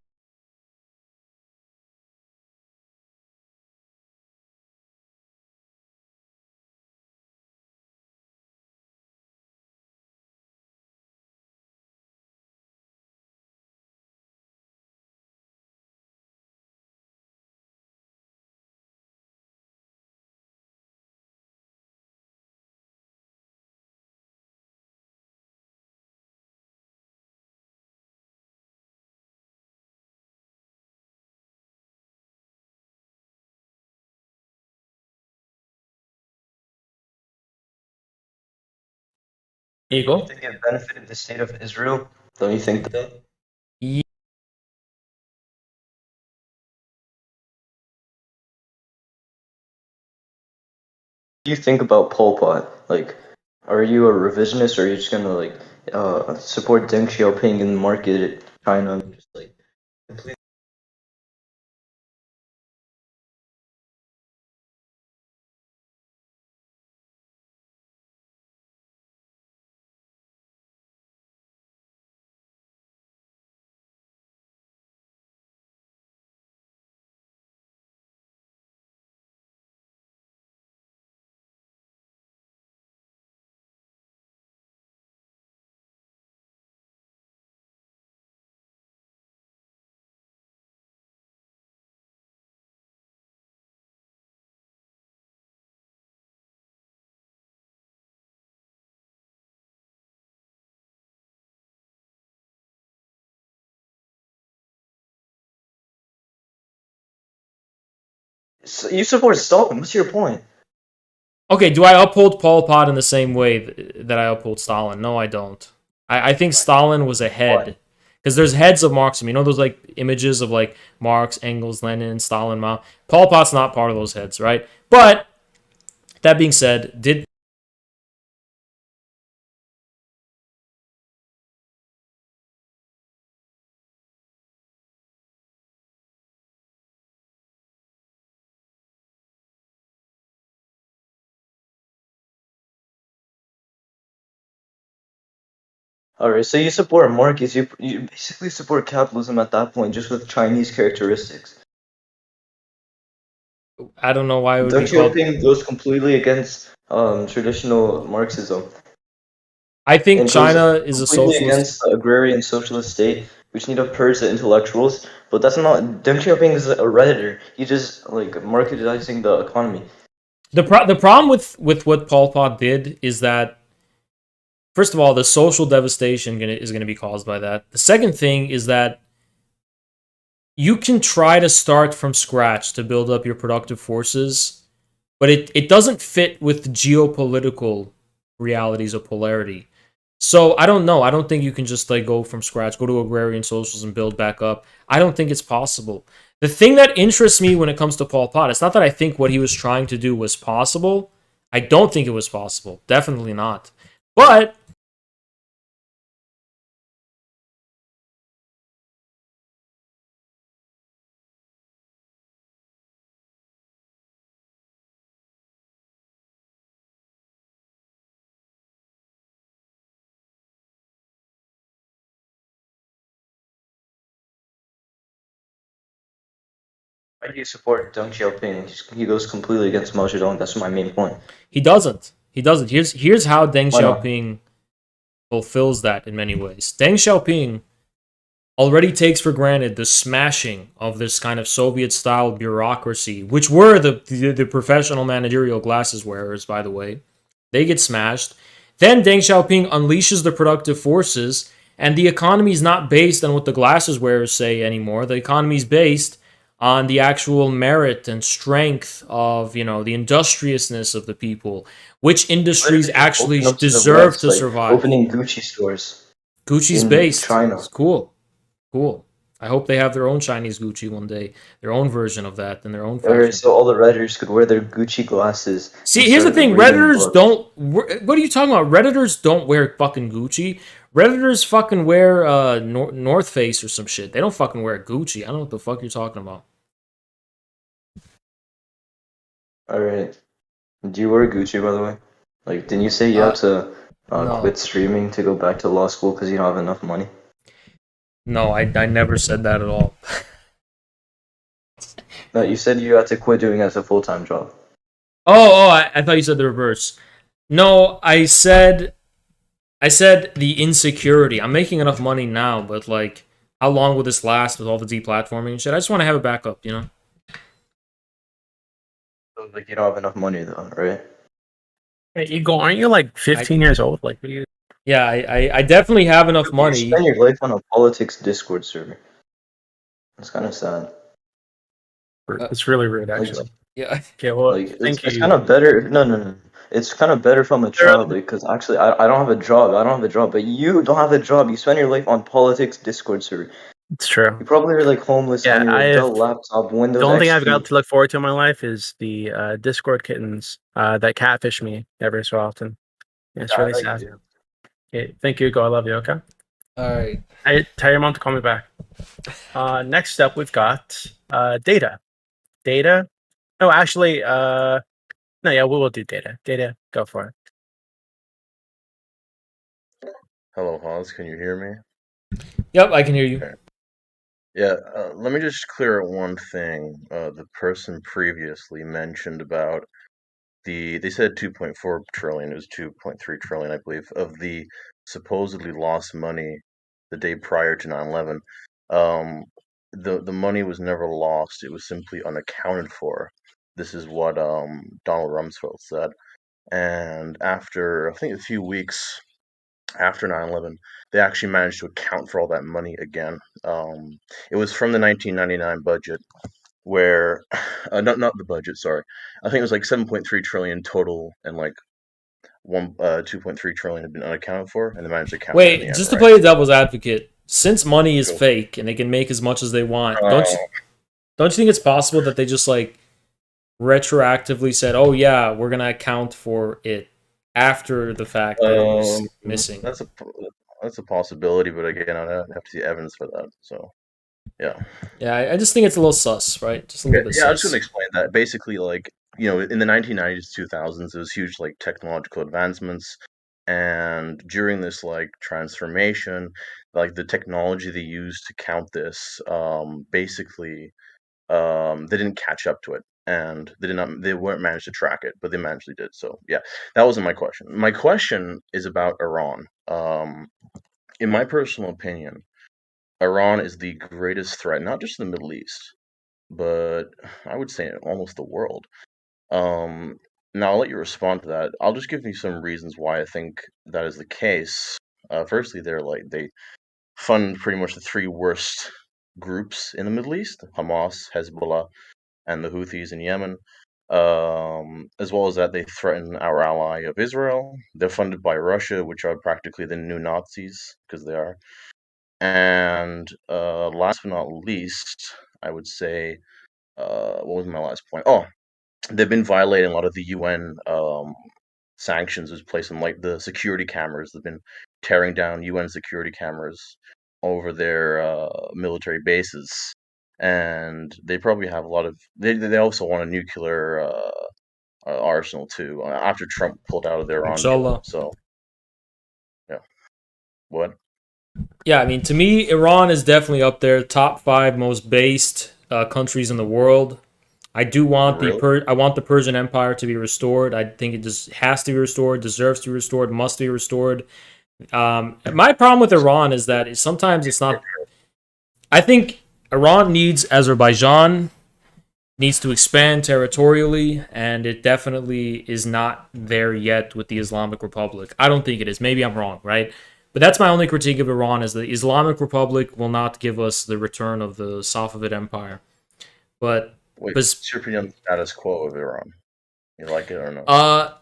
Eagle? Do you think it benefited the state of Israel? Don't you think that? Yeah. What do you think about Pol Pot? Like, are you a revisionist, or are you just gonna like support Deng Xiaoping and market China and just like completely? So you support Stalin. What's your point? Okay, do I uphold Pol Pot in the same way that I uphold Stalin? No, I don't. I think Stalin was a head. Because there's heads of Marxism. Those like images of like Marx, Engels, Lenin, Stalin, Mao. Pol Pot's not part of those heads, right? But that being said, did Alright, so you support Marcus. You basically support capitalism at that point, just with Chinese characteristics. I don't know why it would Deng be called. Xiaoping goes completely against traditional Marxism. I think And China goes is a completely socialist. against the agrarian socialist state, which need to purge the intellectuals. But that's not. Deng Xiaoping is a redditor. He just like marketizing the economy. The problem with what Pol Pot did is that, first of all, the social devastation is going to be caused by that. The second thing is that you can try to start from scratch to build up your productive forces, but it doesn't fit with geopolitical realities of polarity. So I don't know. I don't think you can just like go from scratch, go to agrarian socialism, build back up. I don't think it's possible. The thing that interests me when it comes to Pol Pot, it's not that I think what he was trying to do was possible. I don't think it was possible. Definitely not. But Why do you support Deng Xiaoping? He goes completely against Mao Zedong. That's my main point. he doesn't. He doesn't. Here's how Deng Why not? Xiaoping fulfills that in many ways. Deng Xiaoping already takes for granted the smashing of this kind of Soviet-style bureaucracy, which were the professional managerial glasses wearers, by the way. They get smashed. Then Deng Xiaoping unleashes the productive forces, and the economy is not based on what the glasses wearers say anymore. The economy is based on the actual merit and strength of, the industriousness of the people, which industries actually Open up to the deserve West, to like survive. opening Gucci stores Gucci's in based. China. It's cool. Cool. I hope they have their own Chinese Gucci one day, their own version of that, and their own Or fashion. so all the Redditors could wear their Gucci glasses. See, and here's the start thing: reading Redditors books. don't. What are you talking about? Redditors don't wear fucking Gucci. Redditors fucking wear North Face or some shit. They don't fucking wear Gucci. I don't know what the fuck you're talking about. All right. Do you wear Gucci, by the way? Like, didn't you say you had to no. quit streaming to go back to law school because you don't have enough money? No, I never said that at all. No, you said you had to quit doing it as a full-time job. I thought you said the reverse. No, I said the insecurity. I'm making enough money now, but like, how long will this last with all the deplatforming and shit? I just want to have a backup, So, like, you don't have enough money, though, right? Hey, Eagle, aren't you like 15 years old? Like, what do you? Yeah, I definitely have enough money. You spend your life on a politics Discord server. It's kind of sad. It's really rude, actually. Yeah. Okay, well, Like, thank it's you. kind of better. No. It's kind of better from a child because actually, I don't have a job. I don't have a job, but you don't have a job. You spend your life on politics Discord server. It's true. You probably are like homeless on your adult laptop, Windows The only thing XP. I've got to look forward to in my life is the Discord kittens that catfish me every so often. Yeah, it's really sad. Okay, thank you, Go. I love you. Okay. All right. Tell your mom to call me back. Next up, we've got Data. Data. No, actually, no, yeah, we will do Data. Data, go for it. Hello, Hans. Can you hear me? Yep, I can hear you. Okay. Yeah, let me just clear up one thing. The person previously mentioned about they said 2.4 trillion, it was 2.3 trillion, I believe, of the supposedly lost money the day prior to 9/11. The money was never lost. It was simply unaccounted for. This is what Donald Rumsfeld said. And after, I think, a few weeks after 9/11, they actually managed to account for all that money again. It was from the 1999 budget, where not the budget, sorry. I think it was like 7.3 trillion total, and like 2.3 trillion had been unaccounted for, and they managed to account. Wait, just to play the devil's advocate, since money is fake and they can make as much as they want, don't you think it's possible that they just like retroactively said, "Oh yeah, we're gonna account for it"? After the fact that it was missing. That's a possibility, but again, I'd have to see evidence for that. So, yeah. Yeah, I just think it's a little sus, right? Just a little bit sus. I was going to explain that. Basically, like, in the 1990s, 2000s, there was huge, like, technological advancements, and during this, like, transformation, like, the technology they used to count this, basically, they didn't catch up to it. And they weren't managed to track it, but they managed did. So yeah, that wasn't my question. My question is about Iran. In my personal opinion, Iran is the greatest threat, not just in the Middle East, but I would say in almost the world. Now I'll let you respond to that. I'll just give you some reasons why I think that is the case. Firstly, they fund pretty much the three worst groups in the Middle East: Hamas, Hezbollah, and the Houthis in Yemen. As well as that, they threaten our ally of Israel. They're funded by Russia, which are practically the new Nazis, because they are. And last but not least, I would say, what was my last point? Oh, they've been violating a lot of the UN sanctions was placed on like the security cameras. They've been tearing down UN security cameras over their military bases, and they probably have a lot of. They also want a nuclear arsenal too. After Trump pulled out of their Iran deal, so yeah. What? Yeah, I mean, to me, Iran is definitely up there, top 5 most based countries in the world. I do want I want the Persian Empire to be restored. I think it just has to be restored, deserves to be restored, must be restored. My problem with Iran is that sometimes it's not. I think Iran needs Azerbaijan, needs to expand territorially, and it definitely is not there yet with the Islamic Republic. I don't think it is. Maybe I'm wrong, right? But that's my only critique of Iran, is the Islamic Republic will not give us the return of the Safavid Empire. But what's your opinion on the status quo of Iran? You like it or no?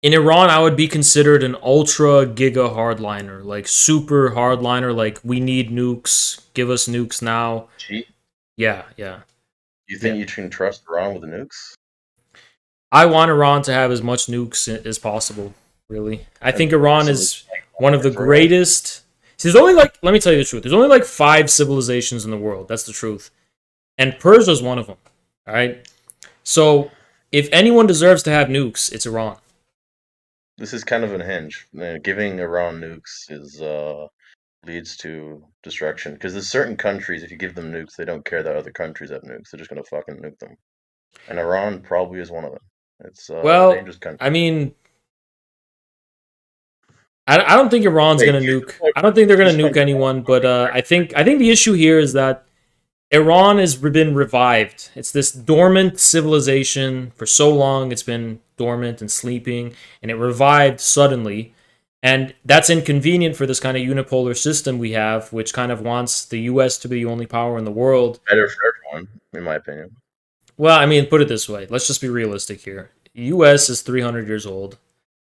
In Iran, I would be considered an ultra giga hardliner, like super hardliner. Like, we need nukes, give us nukes now. Gee. Yeah. You think you can trust Iran with the nukes? I want Iran to have as much nukes as possible. Really, I think Iran is one of the greatest. See, there's only let me tell you the truth. There's only like 5 civilizations in the world. That's the truth, and Persia is one of them. All right. So, if anyone deserves to have nukes, it's Iran. This is kind of unhinged. Giving Iran nukes leads to destruction, because there's certain countries, if you give them nukes, they don't care that other countries have nukes. They're just gonna fucking nuke them, and Iran probably is one of them. It's a dangerous country. I mean, I don't think Iran's going to nuke. I don't think they're going to nuke anyone, but I think the issue here is that Iran has been revived. It's this dormant civilization for so long. It's been dormant and sleeping, and it revived suddenly. And that's inconvenient for this kind of unipolar system we have, which kind of wants the U.S. to be the only power in the world. Better for everyone, in my opinion. Well, I mean, put it this way. Let's just be realistic here. The U.S. is 300 years old.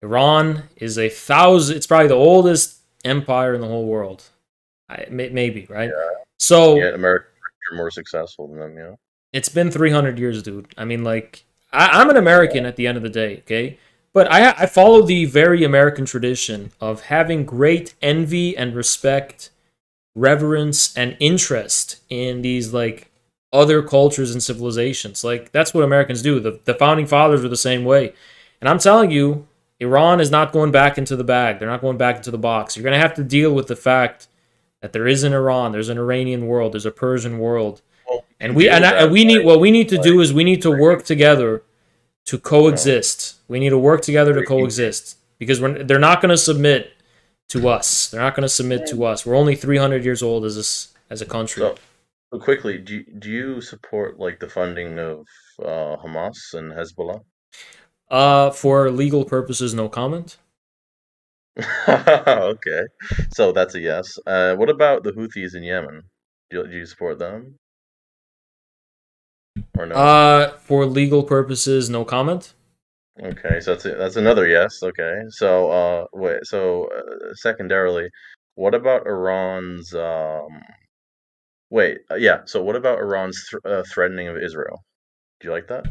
Iran is 1,000. It's probably the oldest empire in the whole world. Maybe, right? Yeah. So, America are more successful than them, yeah. It's been 300 years, dude. I mean, like, I'm an American at the end of the day, okay? But I follow the very American tradition of having great envy and respect, reverence, and interest in these, like, other cultures and civilizations. Like, that's what Americans do. The founding fathers were the same way. And I'm telling you, Iran is not going back into the bag. They're not going back into the box. You're going to have to deal with the fact that there is an Iran, there's an Iranian world, there's a Persian world. And we need to do is we need to work together to coexist. We need to work together to coexist, because they're not going to submit to us. They're not going to submit to us. We're only 300 years old as a country. So quickly, do you support like the funding of Hamas and Hezbollah? For legal purposes, no comment. Okay, so that's a yes. What about the Houthis in Yemen? Do you support them? Or no? For legal purposes, no comment. Okay, so that's another yes. Okay, so wait, so secondarily, what about Iran's yeah. So what about Iran's threatening of Israel? Do you like that?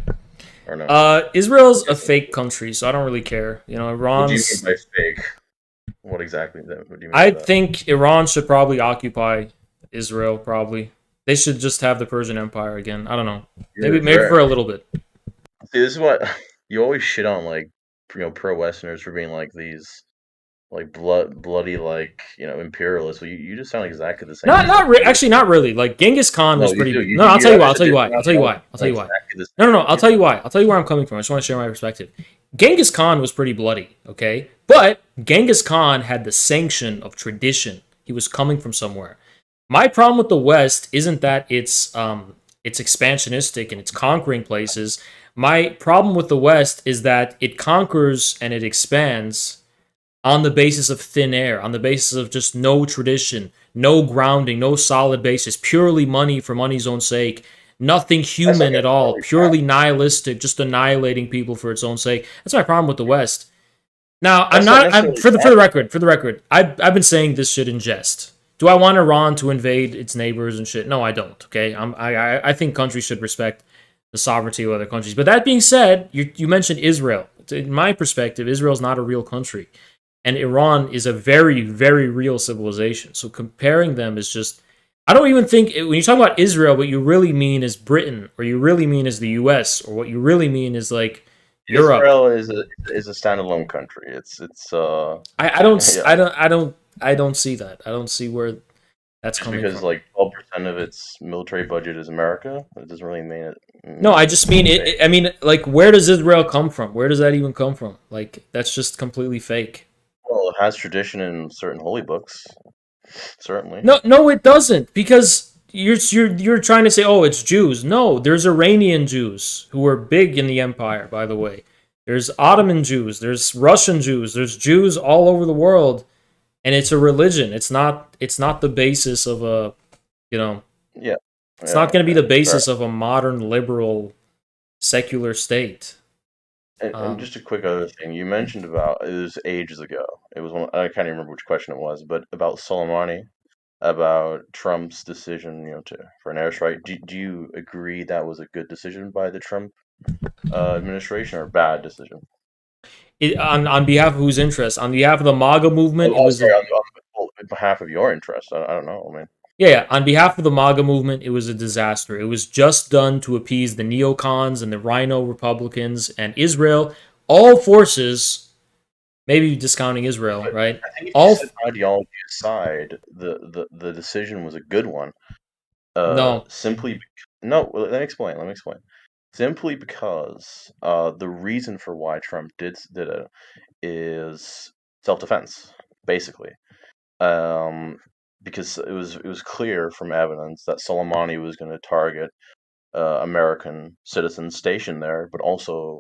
Or no? Israel's a fake country, so I don't really care. You know, Iran's. What do you mean by fake? What exactly? What do you mean I think Iran should probably occupy Israel. Probably they should just have the Persian Empire again. I don't know. Maybe for a little bit. See, this is what you always shit on, like, pro-Westerners for being like these, like bloody, like, imperialists. Well, you just sound exactly the same. Actually, not really. Like, Genghis Khan was pretty. No, I'll tell you why. I'll tell you why. No. I'll tell you why. I'll tell you where I'm coming from. I just want to share my perspective. Genghis Khan was pretty bloody, okay? But Genghis Khan had the sanction of tradition. He was coming from somewhere. My problem with the West isn't that it's expansionistic and it's conquering places. My problem with the West is that it conquers and it expands on the basis of thin air, on the basis of just no tradition, no grounding, no solid basis, purely money for money's own sake. nothing human like at all, purely nihilistic, just annihilating people for its own sake. That's my problem with the West. Now, for the record, I've been saying this shit in jest. Do I want Iran to invade its neighbors and shit? No, I don't. Okay, I think countries should respect the sovereignty of other countries. But that being said, you mentioned Israel. In my perspective, Israel is not a real country, and Iran is a very, very real civilization. So comparing them is just, I don't even think when you talk about Israel, what you really mean is Britain, or you really mean is the U.S., or what you really mean is like Europe. Israel is a standalone country. I don't see that. I don't see where that's coming because from. like 12% of its military budget is America. It doesn't really mean it. No, I just mean it. I mean, like, where does Israel come from? Where does that even come from? Like, that's just completely fake. Well, it has tradition in certain holy books, certainly. No, it doesn't, because you're trying to say, oh, it's Jews. No, there's Iranian Jews who were big in the empire. By the way, there's Ottoman Jews, there's Russian Jews, there's Jews all over the world, and it's a religion. It's not the basis of a, Yeah. It's not going to be the basis of a modern liberal secular state. And just a quick other thing, you mentioned about it was ages ago. It was one, I can't even remember which question it was, but about Soleimani, about Trump's decision, for an airstrike. Do you agree that was a good decision by the Trump administration, or a bad decision? On behalf of whose interest? On behalf of the MAGA movement, on behalf of your interest. I don't know. I mean, yeah, on behalf of the MAGA movement, it was a disaster. It was just done to appease the neocons and the Rhino Republicans and Israel. All forces, maybe discounting Israel, right? I think all ideology aside, the decision was a good one. No. No. Let me explain. Simply because the reason for why Trump did it is self-defense, basically. Because it was clear from evidence that Soleimani was going to target American citizens stationed there, but also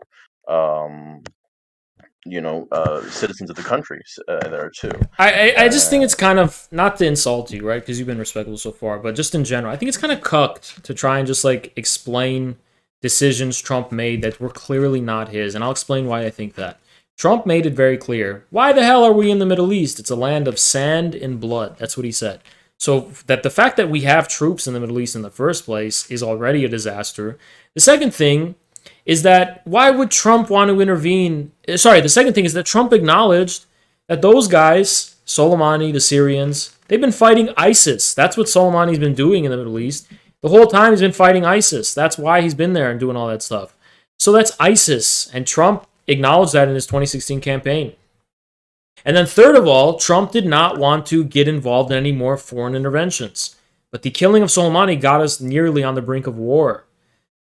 citizens of the countries there too. I just think it's kind of, not to insult you, right? Because you've been respectful so far, but just in general, I think it's kind of cucked to try and just like explain decisions Trump made that were clearly not his, and I'll explain why I think that. Trump made it very clear. Why the hell are we in the Middle East? It's a land of sand and blood. That's what he said. So that the fact that we have troops in the Middle East in the first place is already a disaster. The second thing is that why would Trump want to intervene? Sorry, the second thing is that Trump acknowledged that those guys, Soleimani, the Syrians, they've been fighting ISIS. That's what Soleimani's been doing in the Middle East. The whole time he's been fighting ISIS. That's why he's been there and doing all that stuff. So that's ISIS. And Trump acknowledged that in his 2016 campaign. And then third of all, Trump did not want to get involved in any more foreign interventions. But the killing of Soleimani got us nearly on the brink of war.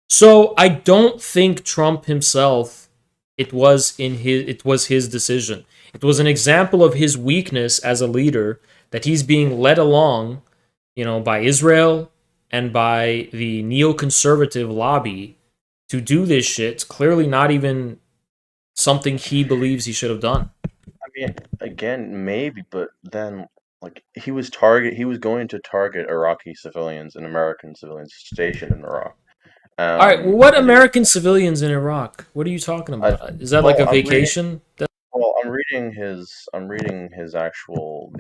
So I don't think Trump himself, it was his decision. It was an example of his weakness as a leader, that he's being led along, by Israel and by the neoconservative lobby to do this shit. It's clearly not even something he believes he should have done. I mean, again, maybe, but then, like, he was going to target Iraqi civilians and American civilians stationed in Iraq. All right, well, what American civilians in Iraq? What are you talking about? Is that like a vacation? I'm reading his actual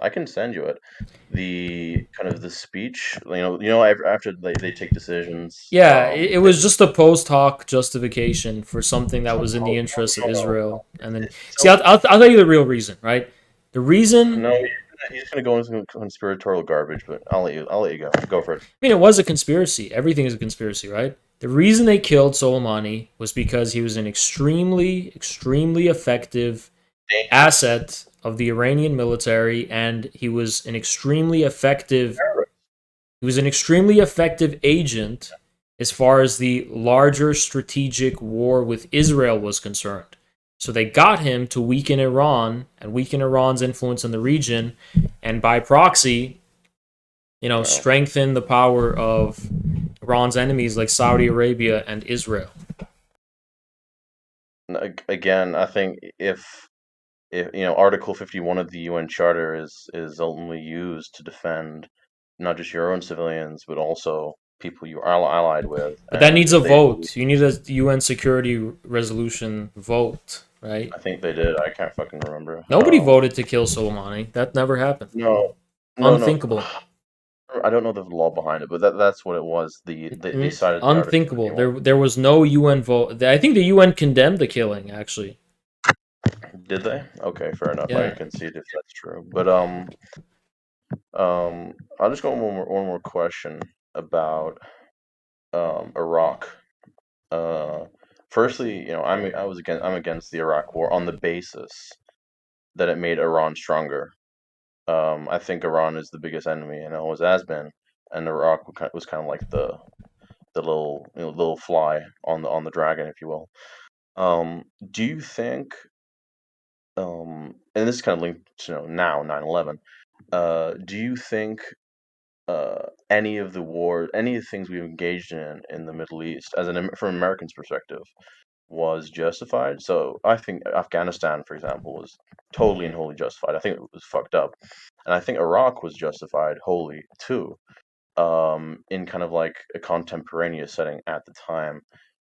I can send you it. The kind of the speech, after they take decisions. Yeah, it was just a post hoc justification for something that was in the interest of Israel. And then, see, I'll tell you the real reason, right? The reason. No, he's gonna go into conspiratorial garbage, but I'll let you go. Go for it. I mean, it was a conspiracy. Everything is a conspiracy, right? The reason they killed Soleimani was because he was an extremely, extremely effective asset of the Iranian military, and he was an extremely effective agent as far as the larger strategic war with Israel was concerned. So they got him to weaken Iran and weaken Iran's influence in the region, and by proxy, strengthen the power of Iran's enemies like Saudi Arabia and Israel. Again, I think if Article 51 of the UN Charter is ultimately used to defend not just your own civilians, but also people you are allied with. But that needs a vote. You need a UN Security Resolution vote, right? I think they did. I can't fucking remember. Nobody voted to kill Soleimani. That never happened. No, Unthinkable. No. I don't know the law behind it, but that's what it was. They decided unthinkable. There was no UN vote. I think the UN condemned the killing. Actually, did they? Okay, fair enough. Yeah. I can see if that's true. But I'll just go on one more question about Iraq. Firstly, I'm against the Iraq War on the basis that it made Iran stronger. I think Iran is the biggest enemy, and always has been, and Iraq was kind of like the little fly on the dragon, if you will. Do you think, and this is kind of linked to now 9/11? Do you think any of the things we've engaged in the Middle East, from Americans' perspective, was justified? So I think Afghanistan, for example, was totally and wholly justified. I think it was fucked up, and I think Iraq was justified wholly too, in kind of like a contemporaneous setting at the time.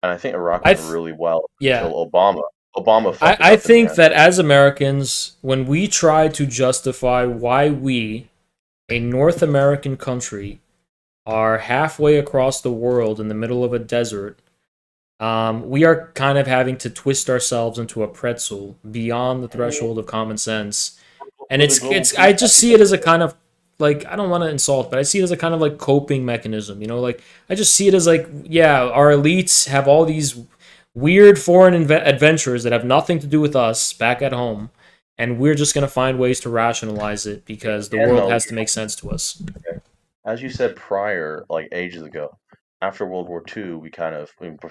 And I think Iraq went really well until Obama. Obama fucked it up I in the think end. that as Americans, when we try to justify why we, a North American country, are halfway across the world in the middle of a desert, we are kind of having to twist ourselves into a pretzel beyond the threshold of common sense. And I just see it as a kind of, like, I don't want to insult, but I see it as a kind of like coping mechanism, like, I just see it as like, yeah, our elites have all these weird foreign adventures that have nothing to do with us back at home, and we're just going to find ways to rationalize it because the world has to make sense to us. As you said prior, like ages ago, after World War II,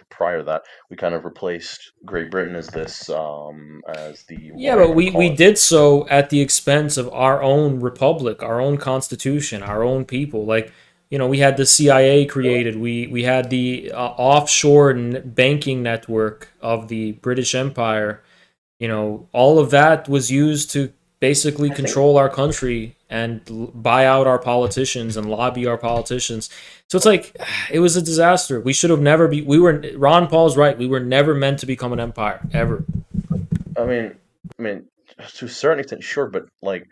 prior to that, we kind of replaced Great Britain as this, as the... Yeah, but we did so at the expense of our own republic, our own constitution, our own people. Like, we had the CIA created. We had the offshore banking network of the British Empire. All of that was used to basically control our country and buy out our politicians and lobby our politicians. So it's like, it was a disaster. We should have never Ron Paul's right. We were never meant to become an empire, ever. I mean, to a certain extent, sure, but like,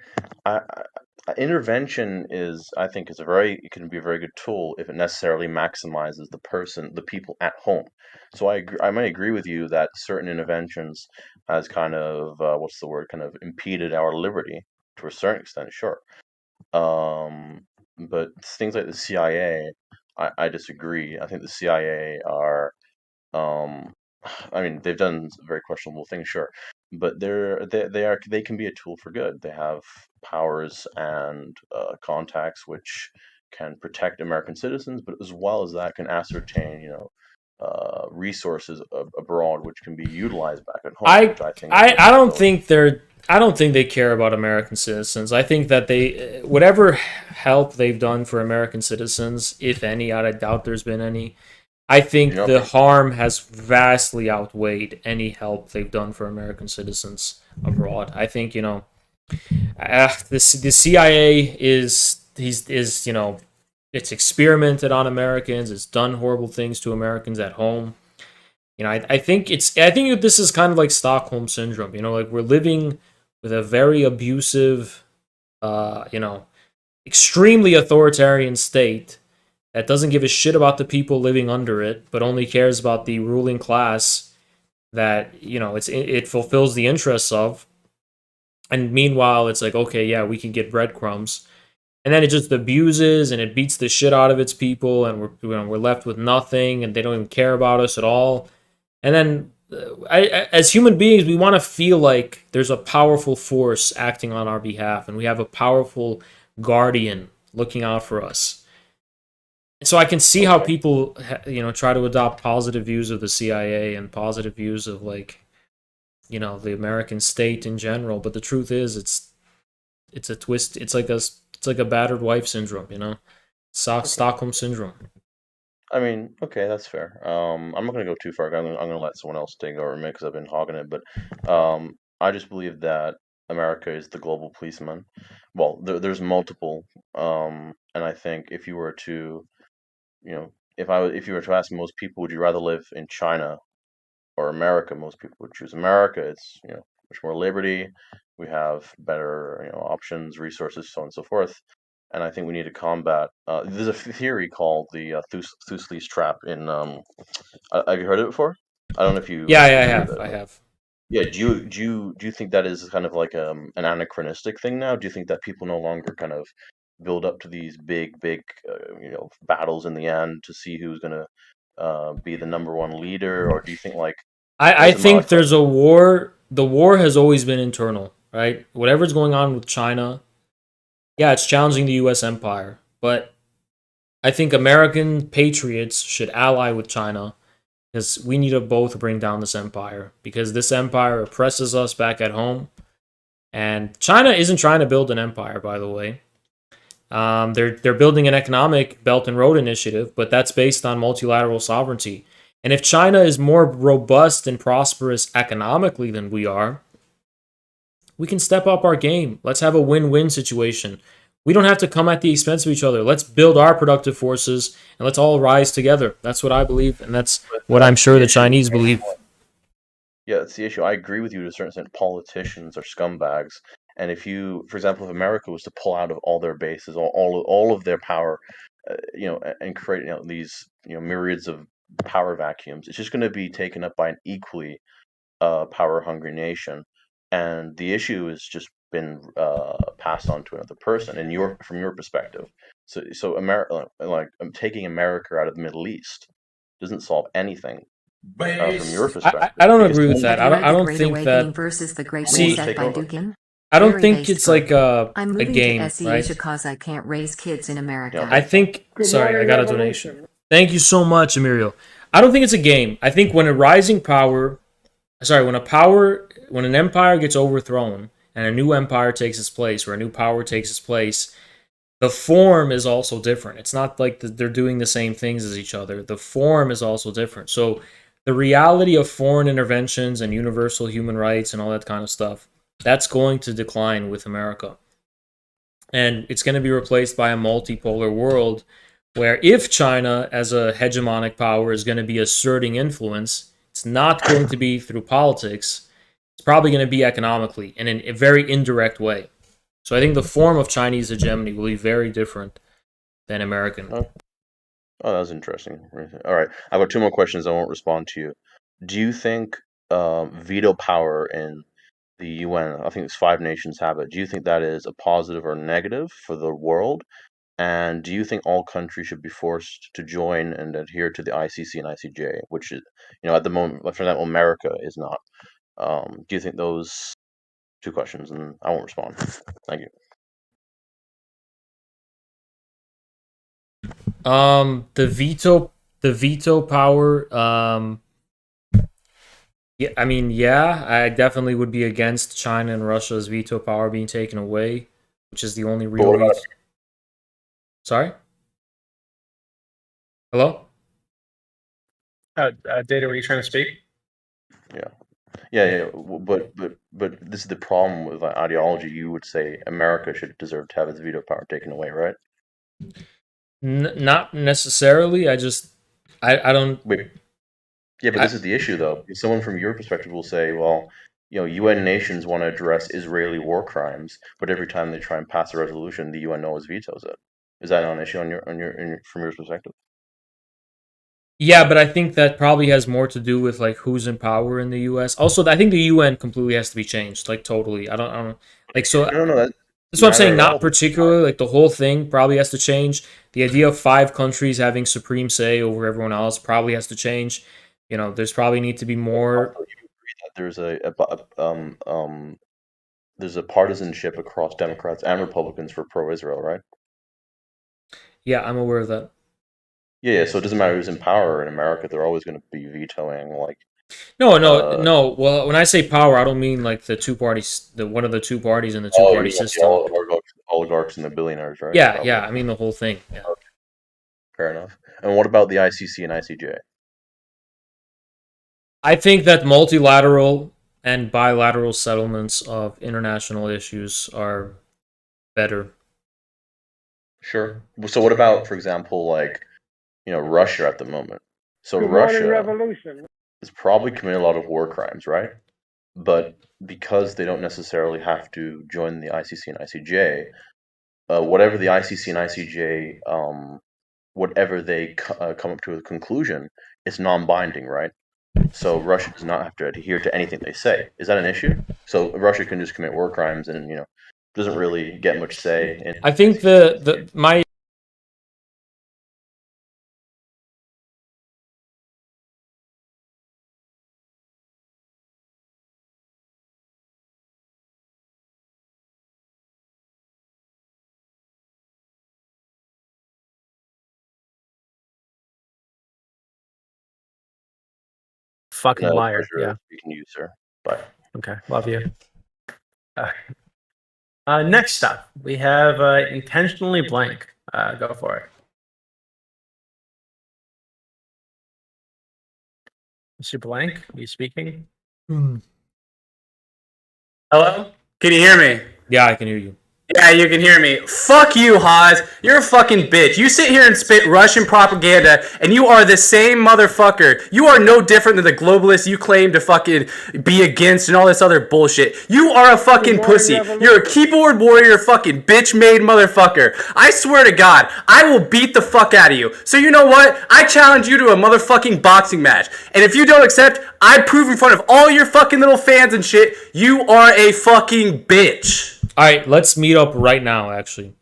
intervention it can be a very good tool if it necessarily maximizes the people at home. So I might agree with you that certain interventions has kind of kind of impeded our liberty to a certain extent, sure. But things like the CIA, I disagree. I think the CIA are, they've done very questionable things, sure, but they can be a tool for good. They have powers and contacts which can protect American citizens, but as well as that can ascertain, resources abroad which can be utilized back at home. Which I think I don't think they care about American citizens. I think that whatever help they've done for American citizens, if any, I doubt there's been any. I think the harm has vastly outweighed any help they've done for American citizens abroad. I think, the CIA is it's experimented on Americans. It's done horrible things to Americans at home. I think this is kind of like Stockholm syndrome. Like, we're living with a very abusive, extremely authoritarian state that doesn't give a shit about the people living under it, but only cares about the ruling class that it fulfills the interests of. And meanwhile, it's like, okay, yeah, we can get breadcrumbs. And then it just abuses and it beats the shit out of its people, and we're left with nothing, and they don't even care about us at all. And then, as human beings, we want to feel like there's a powerful force acting on our behalf, and we have a powerful guardian looking out for us. So I can see how people, try to adopt positive views of the CIA and positive views of, like, the American state in general. But the truth is, it's a twist. It's like a battered wife syndrome, Stockholm syndrome. Okay, that's fair. I'm not going to go too far. I'm going to let someone else take over me because I've been hogging it. But I just believe that America is the global policeman. Well, there's multiple, and I think if you were to, if you were to ask most people, would you rather live in China or America? Most people would choose America. It's much more liberty. We have better options, resources, so on and so forth. And I think we need to combat. There's a theory called the Thusley's trap. Have you heard of it before? I don't know if you. Yeah, I have. Yeah, do you think that is kind of like an anachronistic thing now? Do you think that people no longer kind of build up to these big battles in the end to see who's going to be the number one leader, or do you think like I think there's a war. The war has always been internal, right? Whatever's going on with China, yeah, it's challenging the U.S. empire, but I think American patriots should ally with China because we need to both bring down this empire because this empire oppresses us back at home. And China isn't trying to build an empire, by the way. They're building an economic Belt and Road Initiative, but that's based on multilateral sovereignty. And if China is more robust and prosperous economically than we are, we can step up our game. Let's have a win-win situation. We don't have to come at the expense of each other. Let's build our productive forces and let's all rise together. That's what I believe, and that's what I'm sure the Chinese believe. Yeah, that's the issue. I agree with you to a certain extent. Politicians are scumbags. And if you, for example, if America was to pull out of all their bases, all of their power, and create these myriads of power vacuums, it's just going to be taken up by an equally power-hungry nation. And the issue has just been passed on to another person. And from your perspective, so America, like taking America out of the Middle East, doesn't solve anything. From your perspective, I don't agree with that. I don't think that. Versus the Great See, Reset by Dukin? I don't Very think based it's like I'm a moving game, to SE right? because I can't raise kids in America. I think. Sorry, I got a donation. Thank you so much, Emilio. I don't think it's a game. I think when when an empire gets overthrown and a new empire takes its place, or a new power takes its place, the form is also different. It's not like they're doing the same things as each other. The form is also different. So the reality of foreign interventions and universal human rights and all that kind of stuff, that's going to decline with America. And it's going to be replaced by a multipolar world where if China, as a hegemonic power, is going to be asserting influence, it's not going to be through politics. It's probably going to be economically and in a very indirect way. So I think the form of Chinese hegemony will be very different than American. Oh, that was interesting. All right, I've got two more questions. I won't respond to you. Do you think veto power in the UN, I think it's 5 nations have it, do you think that is a positive or negative for the world? And do you think all countries should be forced to join and adhere to the ICC and ICJ, which is, at the moment, for example, America is not? Do you think those two questions? And I won't respond. Thank you. The veto power. Yeah, I definitely would be against China and Russia's veto power being taken away, which is the only real reason. Sorry? Hello? Data, were you trying to speak? Yeah. But this is the problem with ideology. You would say America should deserve to have its veto power taken away, right? Not necessarily. I don't. Wait. Yeah, but this is the issue, though. Someone from your perspective will say, well, UN nations want to address Israeli war crimes, but every time they try and pass a resolution, the UN always vetoes it. Is that not an issue from your perspective? Yeah, but I think that probably has more to do with like who's in power in the U.S. Also, I think the UN completely has to be changed, like totally. I don't like so. No. That's what I'm saying. Not particularly. Like the whole thing probably has to change. The idea of 5 countries having supreme say over everyone else probably has to change. There's probably need to be more. There's there's a partisanship across Democrats and Republicans for pro-Israel, right? Yeah, I'm aware of that. Yeah. So it doesn't matter who's in power in America; they're always going to be vetoing. Like, no. Well, when I say power, I don't mean like the two parties, one of the two parties in the two-party system. The oligarchs and the billionaires, right? Yeah. I mean the whole thing. Yeah. Okay. Fair enough. And what about the ICC and ICJ? I think that multilateral and bilateral settlements of international issues are better. Sure. So what about, for example, like, Russia at the moment. So Good morning, Russia revolution. is probably committing a lot of war crimes, right? But because they don't necessarily have to join the ICC and ICJ, whatever the ICC and ICJ, whatever they come up to a conclusion, it's non-binding, right? So Russia does not have to adhere to anything they say. Is that an issue? So Russia can just commit war crimes and doesn't really get much say. I think my Fucking liar. Yeah. You can use her. Bye. Okay. Love you. Next up, we have intentionally blank. Go for it. Mr. Blank, are you speaking? Hello? Can you hear me? Yeah, I can hear you. Yeah, you can hear me. Fuck you, Haas. You're a fucking bitch. You sit here and spit Russian propaganda, and you are the same motherfucker. You are no different than the globalists you claim to fucking be against and all this other bullshit. You are a fucking pussy. You're a keyboard warrior fucking bitch-made motherfucker. I swear to God, I will beat the fuck out of you. So you know what? I challenge you to a motherfucking boxing match. And if you don't accept, I prove in front of all your fucking little fans and shit, you are a fucking bitch. All right, let's meet up right now, actually.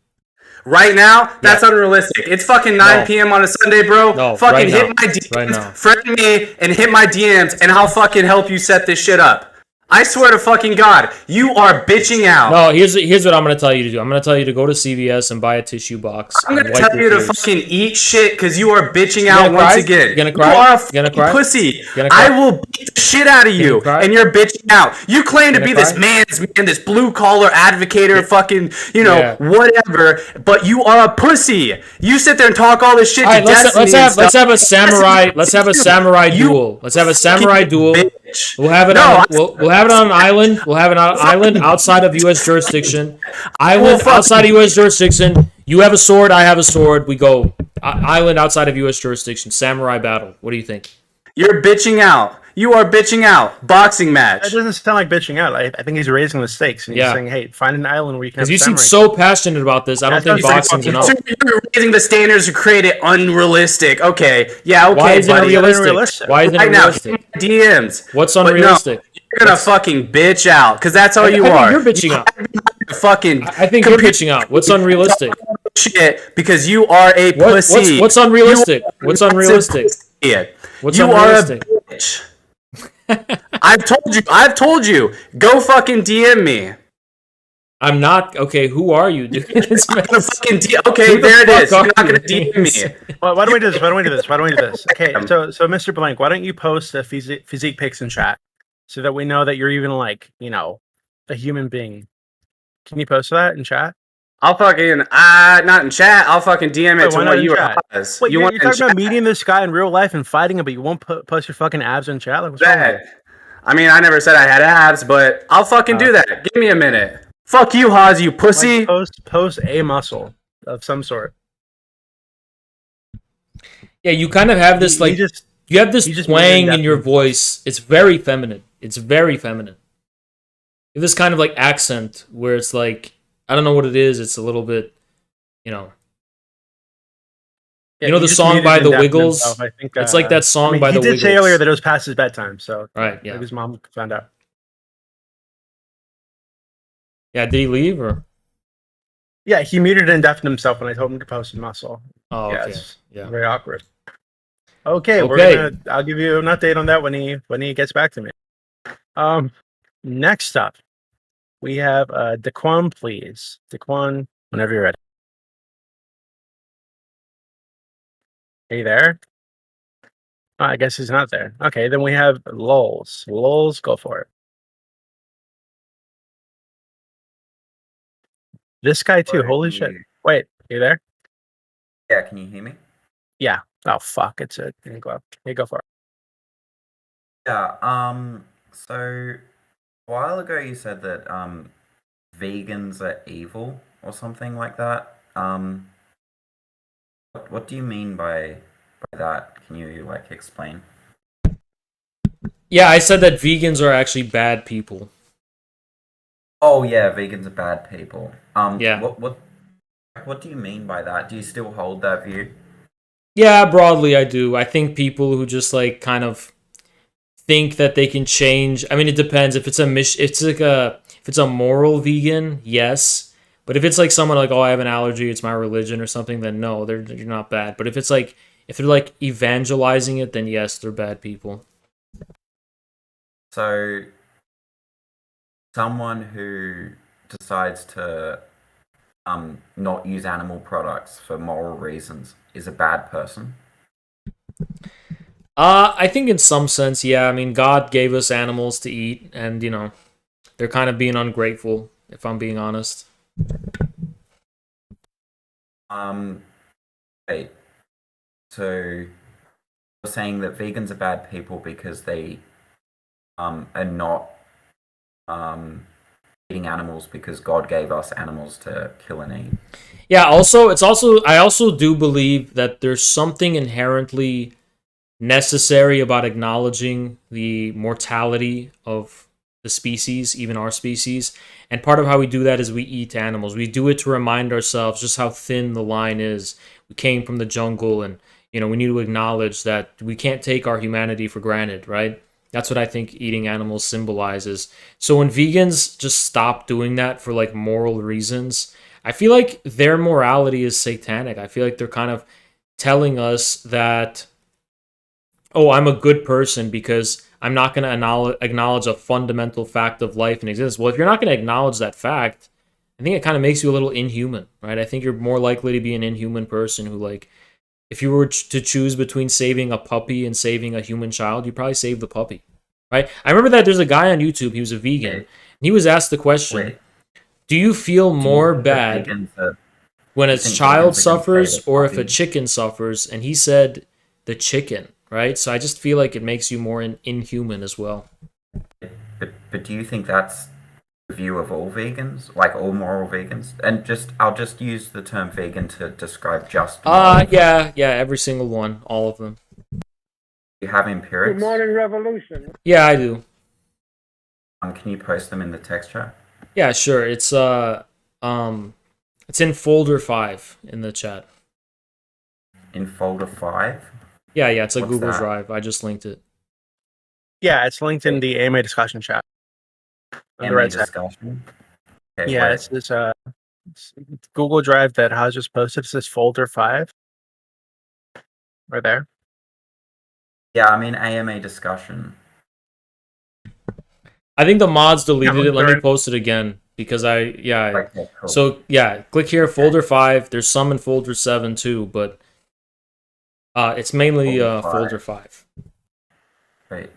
Right now? That's unrealistic. It's fucking 9 p.m. on a Sunday, bro. No, fucking right hit now. my DMs, Right now. friend me, and hit my DMs, and I'll fucking help you set this shit up. I swear to fucking God, you are bitching out. No, here's what I'm gonna tell you to do. I'm gonna tell you to go to CVS and buy a tissue box. I'm gonna and wipe tell your you to tears. fucking eat shit because you are bitching You out gonna once cry? again. You gonna cry? You are a You gonna fucking cry? pussy. You gonna cry? I will beat the shit out of you, and you're bitching out. You claim to You be gonna this cry? man's man, this blue collar advocator, fucking, Yeah. whatever. But you are a pussy. You sit there and talk all this shit All to right, Destiny and let's have a stuff. samurai. Let's have a samurai duel. Let's have a samurai duel. We'll have it on. We'll have it on an island. We'll have it on an island outside of U.S. jurisdiction. Island outside of U.S. jurisdiction. You have a sword. I have a sword. We go island outside of U.S. jurisdiction. Samurai battle. What do you think? You're bitching out. You are bitching out. Boxing match. That doesn't sound like bitching out. I think he's raising the stakes and he's Yeah. saying, "Hey, find an island where you can." Because have you seem samurai so passionate about this. I don't think boxing's enough. You're raising the standards to create it unrealistic. Okay. Yeah, okay, Why isn't it buddy. realistic? Why isn't it Right now, realistic? hit my DMs. What's But no, unrealistic? you're gonna fucking bitch out, because that's all you I think are. you're bitching out. Fucking I think you're bitching out. What's unrealistic? Shit, because you are a pussy. What's unrealistic? What's unrealistic? What's You unrealistic? are a bitch. I've told you. Go fucking DM me. I'm not okay. Who are you, dude? Okay, Who the there it fuck is. You're are not gonna you? DM me. Well, why don't we do this? Why don't we do this? Why don't we do this? Okay, so Mr. Blank, why don't you post the physique pics in chat so that we know that you're even like, a human being. Can you post that in chat? I'll fucking not in chat. I'll fucking DM it Wait, to why one not of in you. chat? Wait, you're talking about meeting this guy in real life and fighting him, but you won't post your fucking abs in chat? Like, what's wrong with you? I mean, I never said I had abs, but I'll fucking do that. Give me a minute. Fuck you, Haas, you pussy. Like, post a muscle of some sort. Yeah, you kind of have this you have this twang in your voice. It's very feminine. It's very feminine. You have this kind of like accent where it's like, I don't know what it is. It's a little bit, Yeah, the song by the Wiggles. I think, it's like that song by the Wiggles. He did say Wiggles. earlier that it was past his bedtime, so Right, yeah. maybe his mom found out. Yeah, did he leave or? Yeah, he muted and deafened himself when I told him to post his muscle. Oh, okay. It's Yeah. very awkward. Okay, I'll give you an update on that when he gets back to me. Next up, we have Daquan, please. Daquan, whenever you're ready. Are you there? Oh, I guess he's not there. Okay, then we have Lols. Lols, go for it. This guy too. Holy shit! Wait, you there? Yeah, can you hear me? Yeah. Oh fuck! It's a go. Hey, go for it. Yeah. So a while ago you said that vegans are evil or something like that. What do you mean by by that? Can you like explain? Yeah, I said that vegans are actually bad people. Oh yeah, vegans are bad people. Yeah. What do you mean by that? Do you still hold that view? Yeah, broadly I do. I think people who just like kind of think that they can change. I mean, it depends. If it's if it's a moral vegan, yes. But if it's like someone like, oh, I have an allergy, it's my religion or something, then no, you're not bad. But if it's like if they're like evangelizing it, then yes, they're bad people. So, someone who decides to not use animal products for moral reasons is a bad person. I think in some sense, yeah. I mean, God gave us animals to eat, and you know, they're kind of being ungrateful, if I'm being honest. Wait. So you're saying that vegans are bad people because they are not eating animals because God gave us animals to kill and eat. Yeah, I also do believe that there's something inherently necessary about acknowledging the mortality of the species, even our species. And part of how we do that is we eat animals. We do it to remind ourselves just how thin the line is. We came from the jungle, and you know, we need to acknowledge that we can't take our humanity for granted, right? That's what I think eating animals symbolizes. So when vegans just stop doing that for like moral reasons, I feel like their morality is satanic. I feel like they're kind of telling us that, oh, I'm a good person because I'm not going to acknowledge a fundamental fact of life and existence. Well, if you're not going to acknowledge that fact, I think it kind of makes you a little inhuman, right? I think you're more likely to be an inhuman person who, like, if you were to choose between saving a puppy and saving a human child, you probably save the puppy, right? I remember that there's a guy on YouTube, he was a vegan, and he was asked the question, do you feel more bad when a child suffers or if a chicken suffers? And he said the chicken, right? So I just feel like it makes you more inhuman as well. But do you think that's the view of all vegans, like all moral vegans? And I'll just use the term vegan to describe just. Yeah, every single one, all of them. You have empirics? Good morning, Revolution. Yeah, I do. Can you post them in the text chat? Yeah, sure. It's in folder 5 in the chat. In folder 5? Yeah, it's a What's Google that? Drive. I just linked it. Yeah, it's linked in the AMA discussion chat. On the AMA right side. discussion? Okay, Yeah, wait. it's this Google Drive that Haas just posted. It says folder 5. Right there. Yeah, I'm in AMA discussion. I think the mods deleted Yeah, it. Let me sure. post it again because Okay, cool. So yeah, click here, folder 5. There's some in folder 7 too, but it's mainly folder 5. Right.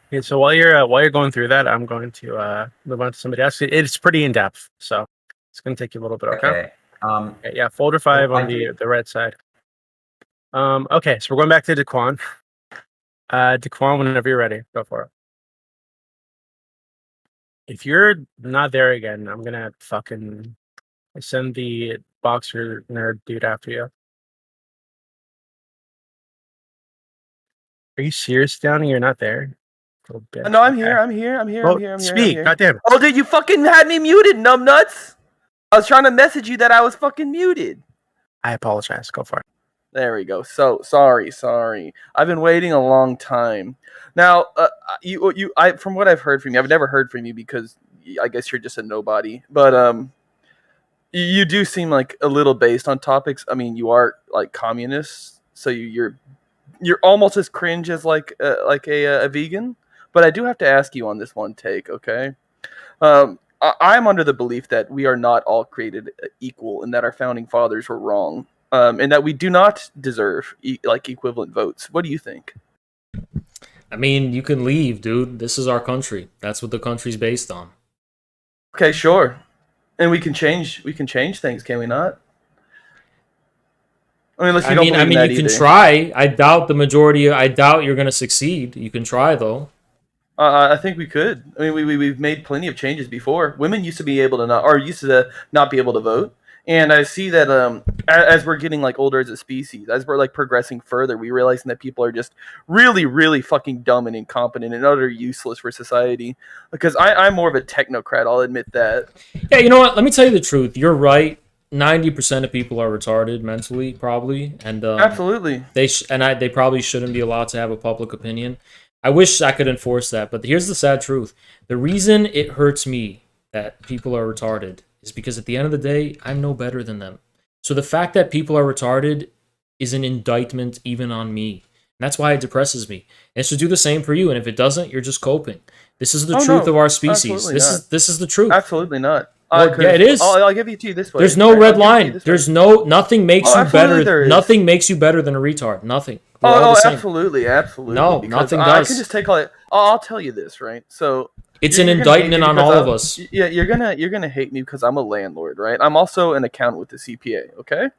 Okay, so while you're going through that, I'm going to move on to somebody else. It's pretty in depth, so it's going to take you a little bit. Okay. Okay. Yeah, folder 5 on the right side. Okay, so we're going back to Daquan. Daquan, whenever you're ready, go for it. If you're not there again, I'm gonna fucking send the boxer nerd dude after you. Are you serious, Downey? You're not there? Little bitch. No, I'm here. I'm here. Well, speak, goddamn. Oh, dude, you fucking had me muted, numbnuts. I was trying to message you that I was fucking muted. I apologize. Go for it. There we go. So sorry. I've been waiting a long time. Now, from what I've heard from you, I've never heard from you because I guess you're just a nobody. But you do seem like a little based on topics. I mean, you are like communist, so you're almost as cringe as like a vegan. But I do have to ask you on this one take, okay? I'm under the belief that we are not all created equal, and that our founding fathers were wrong. And that we do not deserve equivalent votes. What do you think? I mean, you can leave, dude. This is our country. That's what the country's based on. Okay, sure. And we can change things, can we not? I mean, unless you don't believe in that you can either. try. I doubt you're going to succeed. You can try though. I think we could. I mean, we've made plenty of changes before. Women used to be able to not be able to vote, And I see that as we're getting like older as a species, as we're like progressing further, we realizing that people are just really, really fucking dumb and incompetent and utter useless for society. Because I'm more of a technocrat, I'll admit that. Yeah, you know what? Let me tell you the truth. You're right. 90% of people are retarded mentally, probably, and absolutely. They probably shouldn't be allowed to have a public opinion. I wish I could enforce that, but here's the sad truth. The reason it hurts me that people are retarded is because at the end of the day, I'm no better than them. So the fact that people are retarded is an indictment even on me. And that's why it depresses me. And it should do the same for you. And if it doesn't, you're just coping. This is the truth of our species. This is the truth. Absolutely not. Well, yeah, it is. I'll give it to you this way. There's no red line. There's nothing makes you better. Nothing makes you better than a retard. Nothing. Absolutely. No, nothing does. I can just take all it. I'll tell you this, right? So it's an indictment on all of us. Yeah, you're gonna hate me because I'm a landlord, right? I'm also an accountant with the CPA. Okay.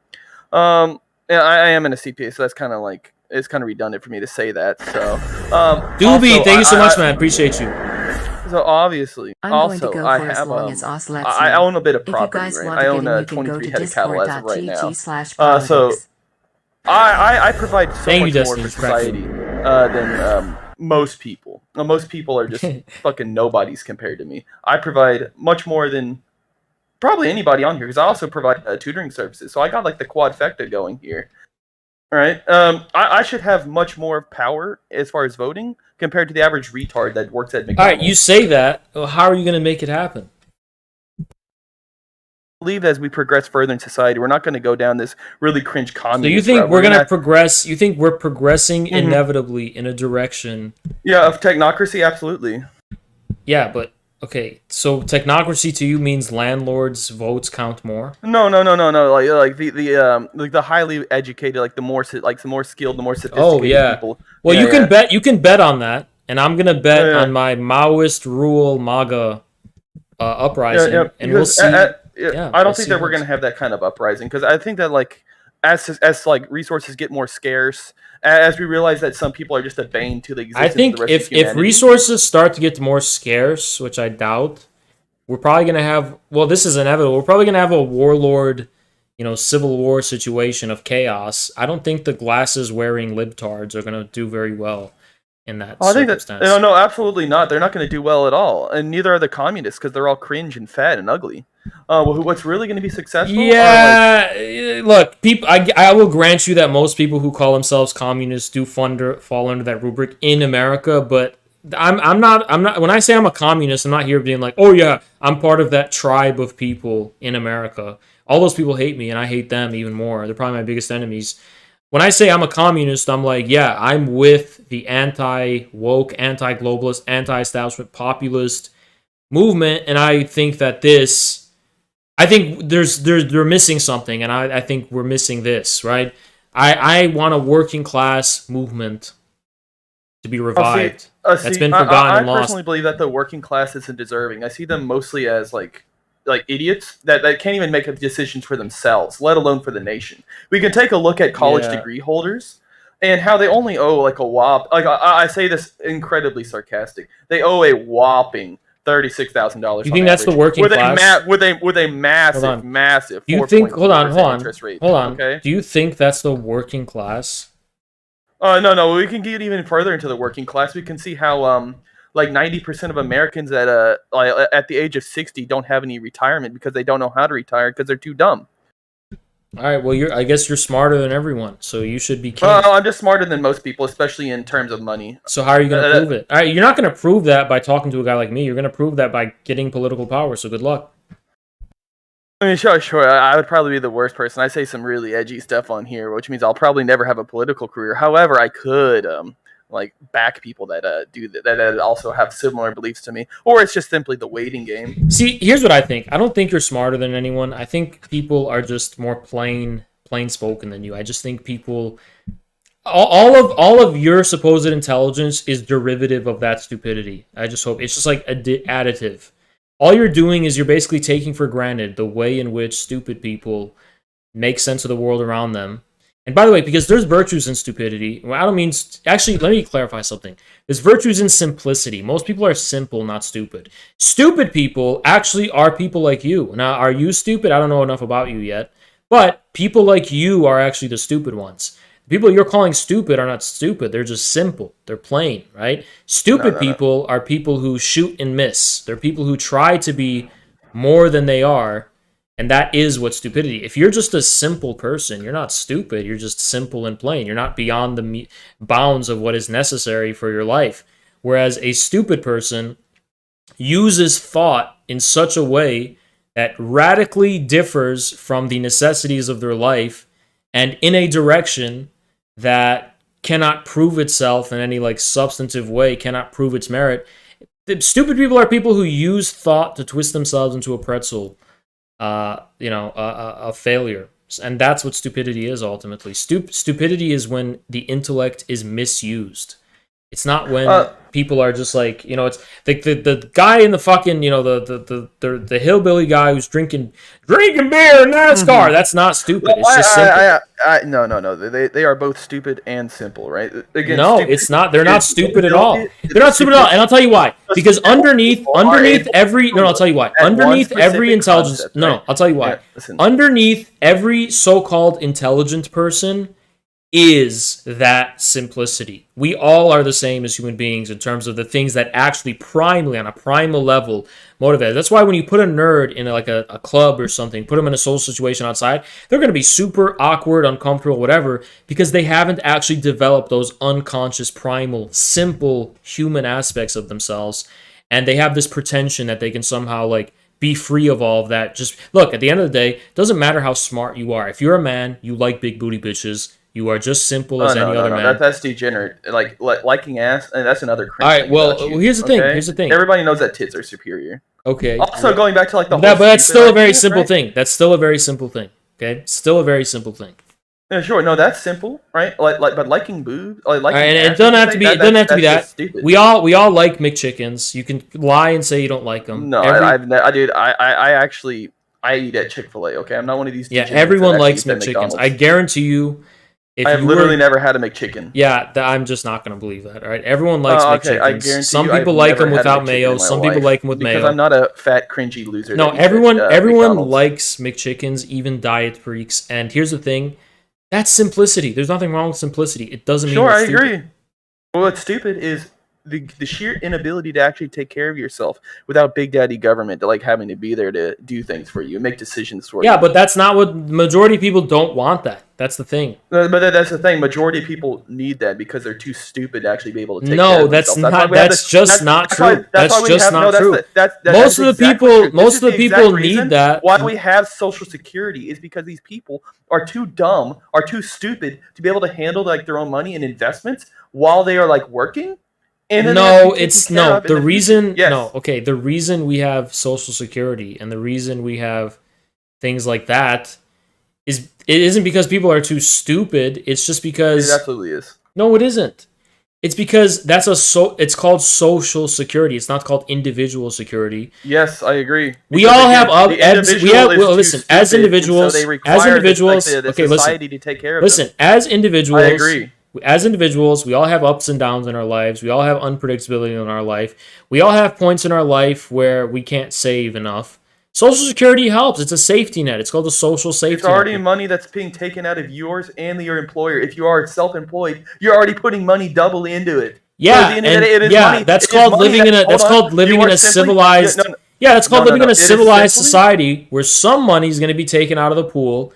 Yeah, I am in a CPA, so that's kind of like it's kind of redundant for me to say that. So, Doobie, thank you so much, man. Appreciate you. So obviously, I'm also going to go I for have as long as Oz lets I me. own a bit of If you property, guys right? want I to own get in, a you can go 23 to head of cattle as of right now. So discord.gg/politics. I provide so Thank much you, more for Destiny. society than most people. Most people are just fucking nobodies compared to me. I provide much more than probably anybody on here because I also provide tutoring services. So I got like the quadfecta going here. All right. I should have much more power as far as voting compared to the average retard that works at McDonald's. All right, you say that. Well, how are you going to make it happen? I believe as we progress further in society, we're not going to go down this really cringe communist So you think route. we're going to progress? You think we're progressing Mhm. inevitably in a direction? Yeah, of technocracy, absolutely. Yeah, but okay. So technocracy to you means landlords' votes count more? No. Like the highly educated, like the more skilled, the more sophisticated Oh yeah. people. Well, Yeah, you can yeah. bet. You can bet on that, and I'm gonna bet Yeah, yeah. on my Maoist rule MAGA uprising, and we'll because see. I don't think that we're going to have that kind of uprising because I think that like as like resources get more scarce, as we realize that some people are just a bane to the existence I think of the rest of if humanity. resources start to get more scarce, which I doubt, we're probably gonna have. Well, this is inevitable. We're probably gonna have a warlord, civil war situation of chaos. I don't think the glasses wearing libtards are gonna do very well in that I think that circumstance. no, absolutely not. They're not going to do well at all, and neither are the communists because they're all cringe and fat and ugly. What's really going to be successful? Yeah, look, people. I will grant you that most people who call themselves communists do fall under that rubric in America, but I'm not. When I say I'm a communist, I'm not here being like, oh yeah, I'm part of that tribe of people in America. All those people hate me, and I hate them even more. They're probably my biggest enemies. When I say I'm a communist, I'm like, yeah, I'm with the anti-woke, anti-globalist, anti-establishment, populist movement, and I think that they're missing something, and I think we're missing this, right? I want a working class movement to be revived. That's been forgotten and I lost. personally believe that the working class isn't deserving. I see them mostly as like idiots that can't even make decisions for themselves, let alone for the nation. We can take a look at college degree holders and how they only owe like a I say this incredibly sarcastic. They owe a whopping $36,000. You think that's the working class? With a massive. Do you think? Hold on. Interest rate. Hold on. Okay. Do you think that's the working class? No. We can get even further into the working class. We can see how like 90% of Americans at the age of 60 don't have any retirement because they don't know how to retire because they're too dumb. All right. Well, I guess you're smarter than everyone, so you should be king. I'm just smarter than most people, especially in terms of money. So how are you going to prove it? All right, you're not going to prove that by talking to a guy like me. You're going to prove that by getting political power. So good luck. I mean, sure. I would probably be the worst person. I say some really edgy stuff on here, which means I'll probably never have a political career. However, I could back people that do that also have similar beliefs to me, or it's just simply the waiting game. See, here's what I think. I don't think you're smarter than anyone. I think people are just more plain spoken than you. I just think people, all of your supposed intelligence is derivative of that stupidity. I just hope it's just like additive. All you're doing is you're basically taking for granted the way in which stupid people make sense of the world around them. And by the way, because there's virtues in stupidity, well, I don't mean... Actually, let me clarify something. There's virtues in simplicity. Most people are simple, not stupid. Stupid people actually are people like you. Now, are you stupid? I don't know enough about you yet. But people like you are actually the stupid ones. The people you're calling stupid are not stupid. They're just simple. They're plain, right? Stupid people are people who shoot and miss. They're people who try to be more than they are. And that is what stupidity. If you're just a simple person, you're not stupid. You're just simple and plain. You're not beyond the bounds of what is necessary for your life. Whereas a stupid person uses thought in such a way that radically differs from the necessities of their life and in a direction that cannot prove itself in any like substantive way, cannot prove its merit. The stupid people are people who use thought to twist themselves into a pretzel. A failure. And that's what stupidity is ultimately. Stupidity is when the intellect is misused. It's not when people are just like, it's the guy in the fucking, the hillbilly guy who's drinking beer in NASCAR. Mhm. That's not stupid. Well, It's just simple. No. They are both stupid and simple, right? Again, No, it's not. They're not stupid at all. They're not stupid at all. And I'll tell you why. Because underneath every... No, I'll tell you why. Underneath every intelligence... No, I'll tell you why. Underneath every so-called intelligent person is that simplicity. We all are the same as human beings in terms of the things that actually primarily, on a primal level, motivate. That's why when you put a nerd in like a club or something, put them in a social situation outside, they're going to be super awkward, uncomfortable, whatever, because they haven't actually developed those unconscious, primal, simple human aspects of themselves. And they have this pretension that they can somehow like be free of all of that. Just look, at the end of the day, it doesn't matter how smart you are. If you're a man, you like big booty bitches. You are just simple as any other man. That's degenerate. Like liking ass, and that's another cringe. All right, well, here's the thing. Here's the thing. Everybody knows that tits are superior. Okay. Also, going back to like the whole but that's still a very idea, simple right? thing. That's still a very simple thing. Okay, still a very simple thing. Yeah, sure. No, that's simple, right? But liking boobs, like liking And ass, it doesn't have to be. It doesn't have to be that's that. just stupid. We all like McChickens. You can lie and say you don't like them. No, I actually eat at Chick-fil-A. Okay, I'm not one of these. Yeah, degenerates everyone that likes actually eat at McChickens. McDonald's. I guarantee you. If I have you literally never had a McChicken. Yeah, I'm just not going to believe that. All right, everyone likes Okay, I McChickens. guarantee Some you people I've like never them had a without McChicken mayo. in my Some people life like them with because mayo. I'm not a fat, cringy loser. No, that eats everyone at, everyone McDonald's. likes McChickens, even diet freaks. And here's the thing: that's simplicity. There's nothing wrong with simplicity. It doesn't mean Sure, it's I stupid. agree. Well, what's stupid is the sheer inability to actually take care of yourself without Big Daddy government like having to be there to do things for you, make decisions for you. Yeah, but that's not what majority of people don't want. That's the thing. But that's the thing. Majority of people need that because they're too stupid to actually be able to take care No, of that's themselves. not. That's just not true. That's just not true. Most of the people, most of the people need that. Why we have Social Security is because these people are too dumb, are too stupid to be able to handle like their own money and investments while they are like working. And then No, they're it's taken care no. of in The future. reason, Yes. no, okay. The reason we have Social Security and the reason we have things like that is it isn't because people are too stupid. It's just because It absolutely is. No, it isn't. It's because it's called Social Security. It's not called individual security. Yes, I agree. We Because, all again, have the as we individual have is well, too listen, stupid, as and individuals, so they require the okay, society listen. to take care of Listen, them. as individuals, I agree. As individuals, we all have ups and downs in our lives. We all have unpredictability in our life. We all have points in our life where we can't save enough. Social Security helps. It's a safety net. It's called a social safety It's already net. money that's being taken out of yours and your employer. If you are self-employed, you're already putting money double into it. So Yeah, at the end of the day, it is money- that's it is called money living that- in a hold that's on. called living You in are a simply- civilized. no, no. Yeah, that's called No, no, living no. in a It is civilized simply- society where some money is going to be taken out of the pool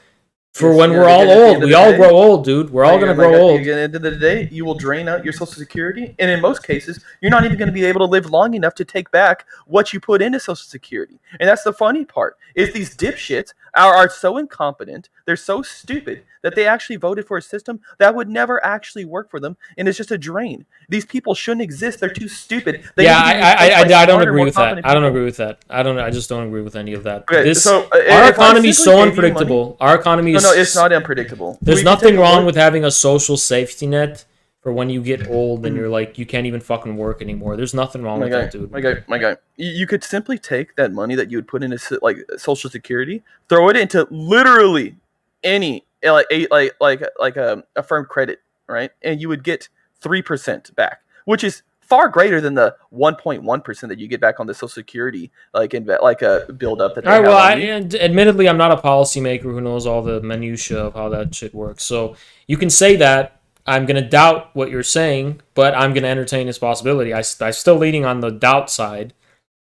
for Yes, when yeah, we're all because at the old. end of We the all day- grow old, dude. We're all going to grow old. At the end of the day, you will drain out your Social Security, and in most cases, you're not even going to be able to live long enough to take back what you put into Social Security. And that's the funny part: is these dipshits are so incompetent, they're so stupid that they actually voted for a system that would never actually work for them, and it's just a drain. These people shouldn't exist. They're too stupid. They Yeah, need to be replaced by I don't smarter, agree more with that. competent I don't people. agree with that. I just don't agree with any of that. Okay, This so, our if I economy is simply so gave you unpredictable. money- Our economy is No, it's not unpredictable. There's We can nothing take a wrong look- with having a social safety net for when you get old and you're like you can't even fucking work anymore. There's nothing wrong My with guy, that, dude. my guy. You could simply take that money that you would put into like Social Security, throw it into literally any a firm credit, right? And you would get 3% back, which is far greater than the 1.1% that you get back on the Social Security a build up that they All right, well, have on you. and admittedly, I'm not a policymaker who knows all the minutia of how that shit works. So you can say that. I'm going to doubt what you're saying, but I'm going to entertain this possibility. I'm still leaning on the doubt side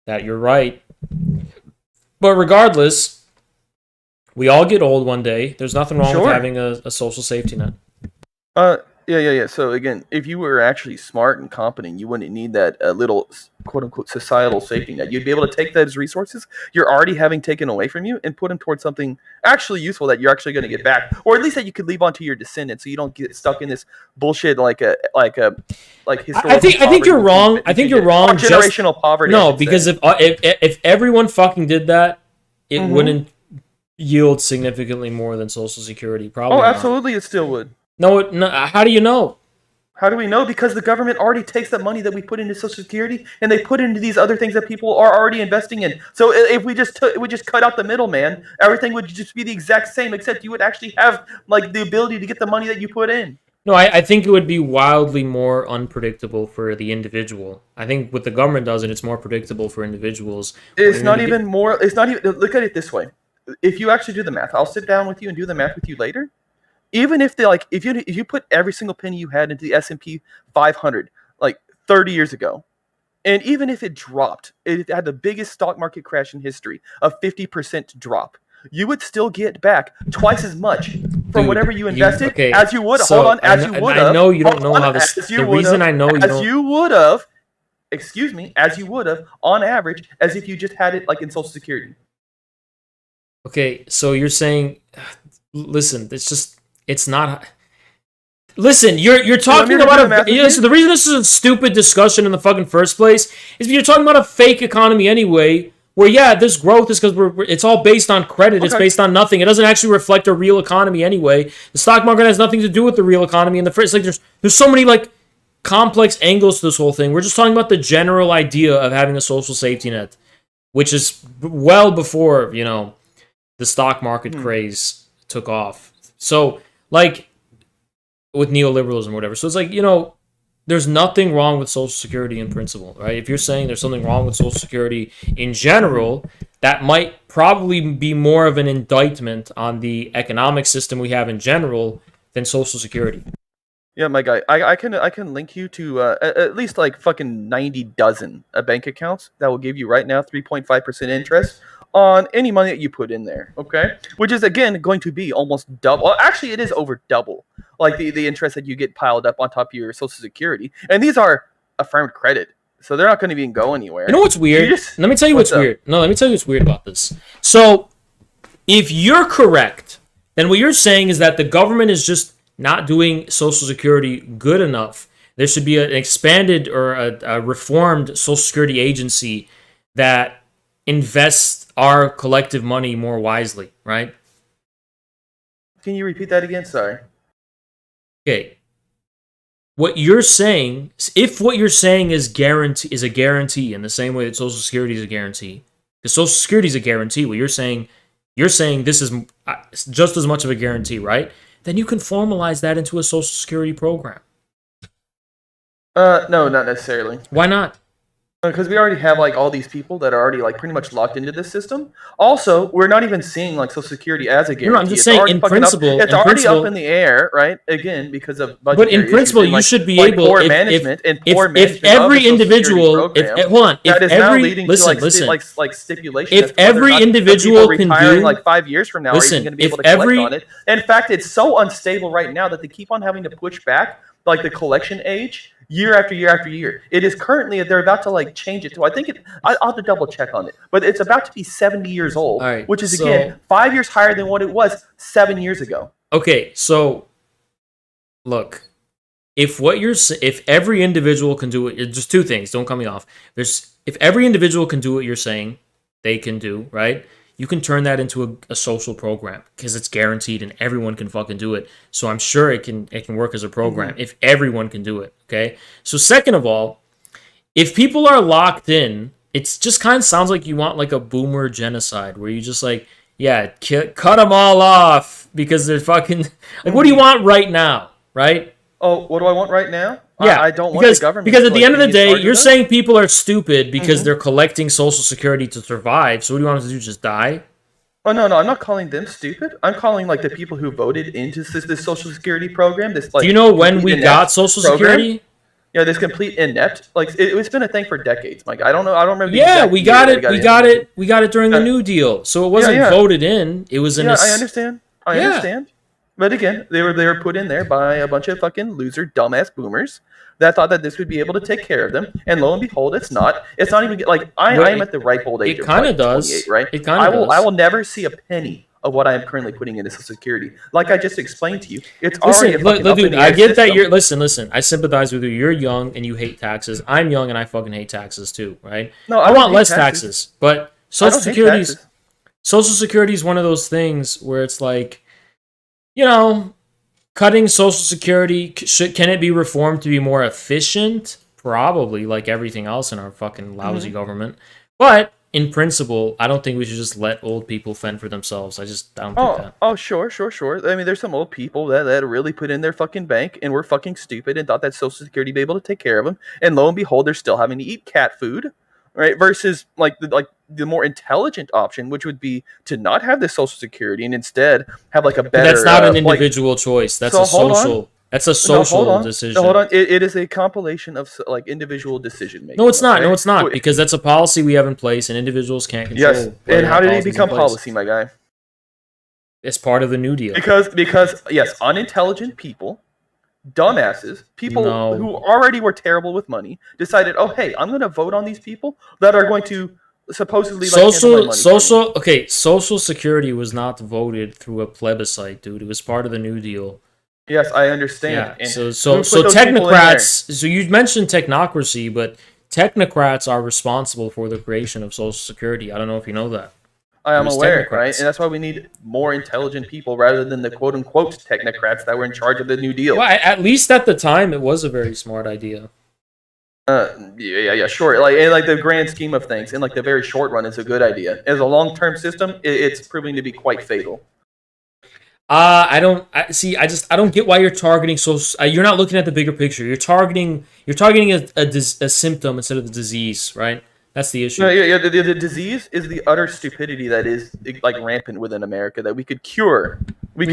that you're right. But regardless, we all get old one day. There's nothing wrong with having a social safety net. Yeah. So again, if you were actually smart and competent, you wouldn't need that little quote unquote societal safety net. You'd be able to take those resources you're already having taken away from you and put them towards something actually useful that you're actually going to get back, or at least that you could leave onto your descendants, so you don't get stuck in this bullshit like historical. I think you're wrong. I think you're wrong. Generational poverty. No, because if everyone fucking did that, it wouldn't yield significantly more than Social Security. Probably. Oh, absolutely, it still would. No, how do you know? How do we know? Because the government already takes the money that we put into Social Security and they put into these other things that people are already investing in. So if we just cut out the middleman, everything would just be the exact same, except you would actually have the ability to get the money that you put in. No, I think it would be wildly more unpredictable for the individual. I think what the government does, it's more predictable for individuals. It's not even. Look at it this way. If you actually do the math, I'll sit down with you and do the math with you later. Even if if you put every single penny you had into the S&P 500 30 years ago, and even if it dropped, it had the biggest stock market crash in history, a 50% drop, you would still get back twice as much from whatever you invested as you would. I know you don't know how this. The reason I know you would have, excuse me, as you would have on average, as if you just had it in Social Security. Okay, so you're saying, listen, it's not. Listen, you're talking about so the reason this is a stupid discussion in the fucking first place is because you're talking about a fake economy anyway. Where this growth is because it's all based on credit. It's based on nothing. It doesn't actually reflect a real economy anyway. The stock market has nothing to do with the real economy. In the first, there's so many complex angles to this whole thing. We're just talking about the general idea of having a social safety net, which is well before the stock market craze took off. So with neoliberalism or whatever. So it's there's nothing wrong with Social Security in principle, right? If you're saying there's something wrong with Social Security in general, that might probably be more of an indictment on the economic system we have in general than Social Security. Yeah, my guy, I can link you to at least fucking 90 dozen bank accounts that will give you right now 3.5% interest on any money that you put in there, okay? Which is, again, going to be almost double. Well, actually, it is over double, the interest that you get piled up on top of your Social Security. And these are affirmed credit, so they're not going to even go anywhere. You know what's weird? Let me tell you what's weird. No, let me tell you what's weird about this. So, if you're correct, then what you're saying is that the government is just not doing Social Security good enough. There should be an expanded or a reformed Social Security agency that invests our collective money more wisely, right? Can you repeat that again? Sorry. Okay. What you're saying, if what you're saying is a guarantee in the same way that Social Security is a guarantee, because Social Security is a guarantee, what you're saying this is just as much of a guarantee, right? Then you can formalize that into a Social Security program. No, not necessarily. Why not? Because we already have all these people that are already pretty much locked into this system. Also, we're not even seeing Social Security as a guarantee. No, I'm just saying in principle. It's already up in the air, right? Again, because of budgetary issues. But in principle, you should be able. Poor management if every individual, hold on, if every stipulation. If every individual can do 5 years from now, are you going to be able to collect on it? In fact, it's so unstable right now that they keep on having to push back the collection age. Year after year after year. It is currently, they're about to change it to, I'll have to double check on it, but it's about to be 70 years old, which is, again, 5 years higher than what it was 7 years ago. Okay, so, look, if every individual can do it, just two things, don't cut me off. If every individual can do what you're saying they can do, right? You can turn that into a social program because it's guaranteed and everyone can fucking do it. So I'm sure it can work as a program if everyone can do it. Okay. So second of all, if people are locked in, it's just kind of sounds like you want a boomer genocide where you just Yeah, cut them all off because they're fucking like. What do you want right now, right? Oh, what do I want right now? Yeah, I don't want the government. Because at the end of the be in day, charge of you're us. saying people are stupid because Mhm. they're collecting Social Security to survive. So what do you want them to do? Just die? Oh no, I'm not calling them stupid. I'm calling like the people who voted into this Social Security program. This like. Do you know when we complete got inept Social program. Security? Yeah, this complete inept. Like it's been a thing for decades, Mike. I don't know. I don't remember. The Yeah, exact we year got that it. We got implemented. it. We got it during the New Deal. So it wasn't yeah. voted in. It was an. Yeah, I understand. I understand. But again, they were put in there by a bunch of fucking loser, dumbass boomers that thought that this would be able to take care of them. And lo and behold, it's not. It's not even like I am at the ripe old age It of kind of like does. 28, right? It kind of does. I will never see a penny of what I am currently putting into Social Security. Like I just explained to you, it's already Listen, a fucking look, up in dude. the I air get that system. you're. Listen. I sympathize with you. You're young and you hate taxes. I'm young and I fucking hate taxes too. Right? No, I don't want hate less taxes. taxes, but I Social don't hate Security's taxes. Social Security is one of those things where it's like, you know, cutting Social Security, can it be reformed to be more efficient? Probably, like everything else in our fucking lousy Mhm. government. But in principle, I don't think we should just let old people fend for themselves. I don't think that. Oh, sure. I mean, there's some old people that really put in their fucking bank and were fucking stupid and thought that Social Security would be able to take care of them. And lo and behold, they're still having to eat cat food, right? Versus like the more intelligent option, which would be to not have this Social Security and instead have like a better. But that's not an like- individual choice. That's So a hold on. social. That's a No, social hold on. decision. No, hold on. It is a compilation of like individual decision making. No, it's not. okay? No, it's not. Because that's a policy we have in place, and individuals can't control. Yes. whether And that how did it policy's in become place. policy, my guy? It's part of the New Deal. Because yes, unintelligent people, dumbasses, people No. who already were terrible with money, decided, oh hey, I'm going to vote on these people that are going to supposedly like handle my money for me. Social Security was not voted through a plebiscite, dude. It was part of the New Deal. Yes, I understand. Yeah. And So who put those people in technocrats. So you mentioned technocracy, but technocrats are responsible for the creation of Social Security. I don't know if you know that. I am It was aware, technocrats. right? And that's why we need more intelligent people rather than the quote unquote technocrats that were in charge of the New Deal. Well, at least at the time, it was a very smart idea. Yeah, sure. Like the grand scheme of things, in like the very short run, it's a good idea. As a long-term system, it's proving to be quite fatal. I don't get why you're targeting social. You're not looking at the bigger picture. You're targeting a symptom instead of the disease, right? That's the issue. No, yeah. The disease is the utter stupidity that is like rampant within America that we could cure. The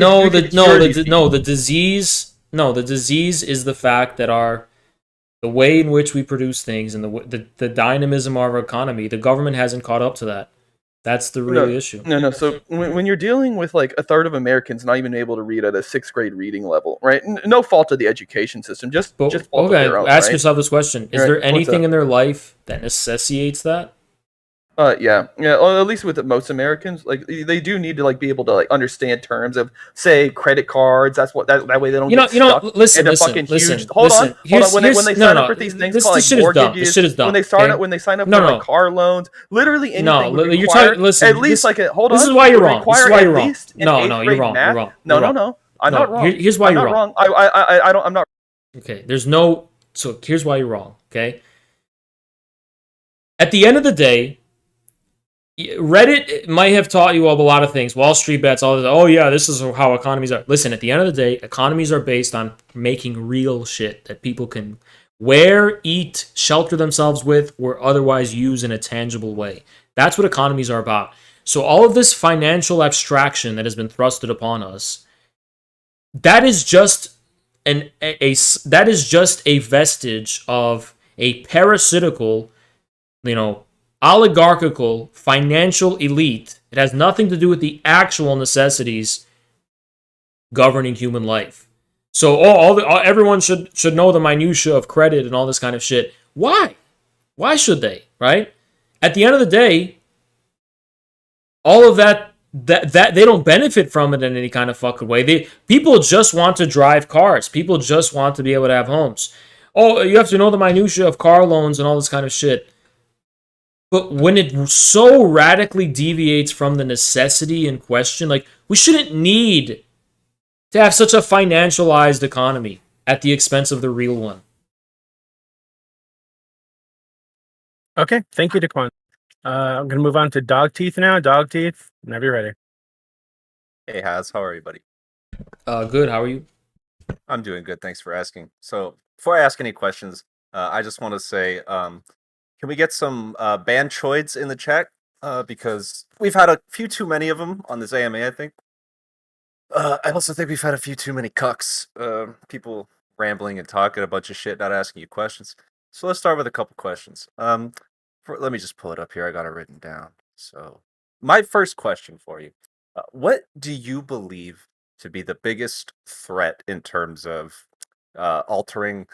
disease is the fact that the way in which we produce things and the dynamism of our economy, the government hasn't caught up to that. That's the real issue. No. So when you're dealing with like a third of Americans not even able to read at a 6th grade reading level, right? No fault of the education system, just fault of their own, ask right? yourself this question: Is Right, there what's anything up? in their life that necessitates that? Yeah. Well, at least with most Americans, like they do need to like be able to like understand terms of say credit cards. That's what that way they don't get stuck listen. into fucking Listen. huge. Hold on. When they sign up for these things This called like shit is dumb. mortgages, This shit is dumb. when they sign up for like car loans, literally anything. would you're require talking. Listen, at least like a hold on. This is why you're would wrong. This is require why at you're wrong. least an No, eighth you're grade wrong. math. You're wrong. No. I'm not wrong. Here's why I'm you're not wrong. I'm not. Okay, so here's why you're wrong, okay? At the end of the day, Reddit might have taught you a lot of things. Wall Street bets, all this. Oh yeah, this is how economies are. Listen, at the end of the day, economies are based on making real shit that people can wear, eat, shelter themselves with, or otherwise use in a tangible way. That's what economies are about. So all of this financial abstraction that has been thrusted upon us, that is just a vestige of a parasitical, oligarchical financial elite. It has nothing to do with the actual necessities governing human life. So everyone should know the minutia of credit and all this kind of shit. Why? Why should they? Right? At the end of the day, all of that they don't benefit from it in any kind of fucking way. People just want to drive cars. People just want to be able to have homes. Oh, you have to know the minutia of car loans and all this kind of shit. But when it so radically deviates from the necessity in question, like, we shouldn't need to have such a financialized economy at the expense of the real one. Okay, thank you, Daquan. I'm going to move on to Dog Teeth now. Dog Teeth, whenever you're ready. Hey, Haz, how are you, buddy? Good. How are you? I'm doing good. Thanks for asking. So, before I ask any questions, I just want to say, can we get some banchoids in the chat? Because we've had a few too many of them on this AMA, I think. I also think we've had a few too many cucks. People rambling and talking a bunch of shit, not asking you questions. So let's start with a couple questions. Let me just pull it up here. I got it written down. So, my first question for you: what do you believe to be the biggest threat in terms of altering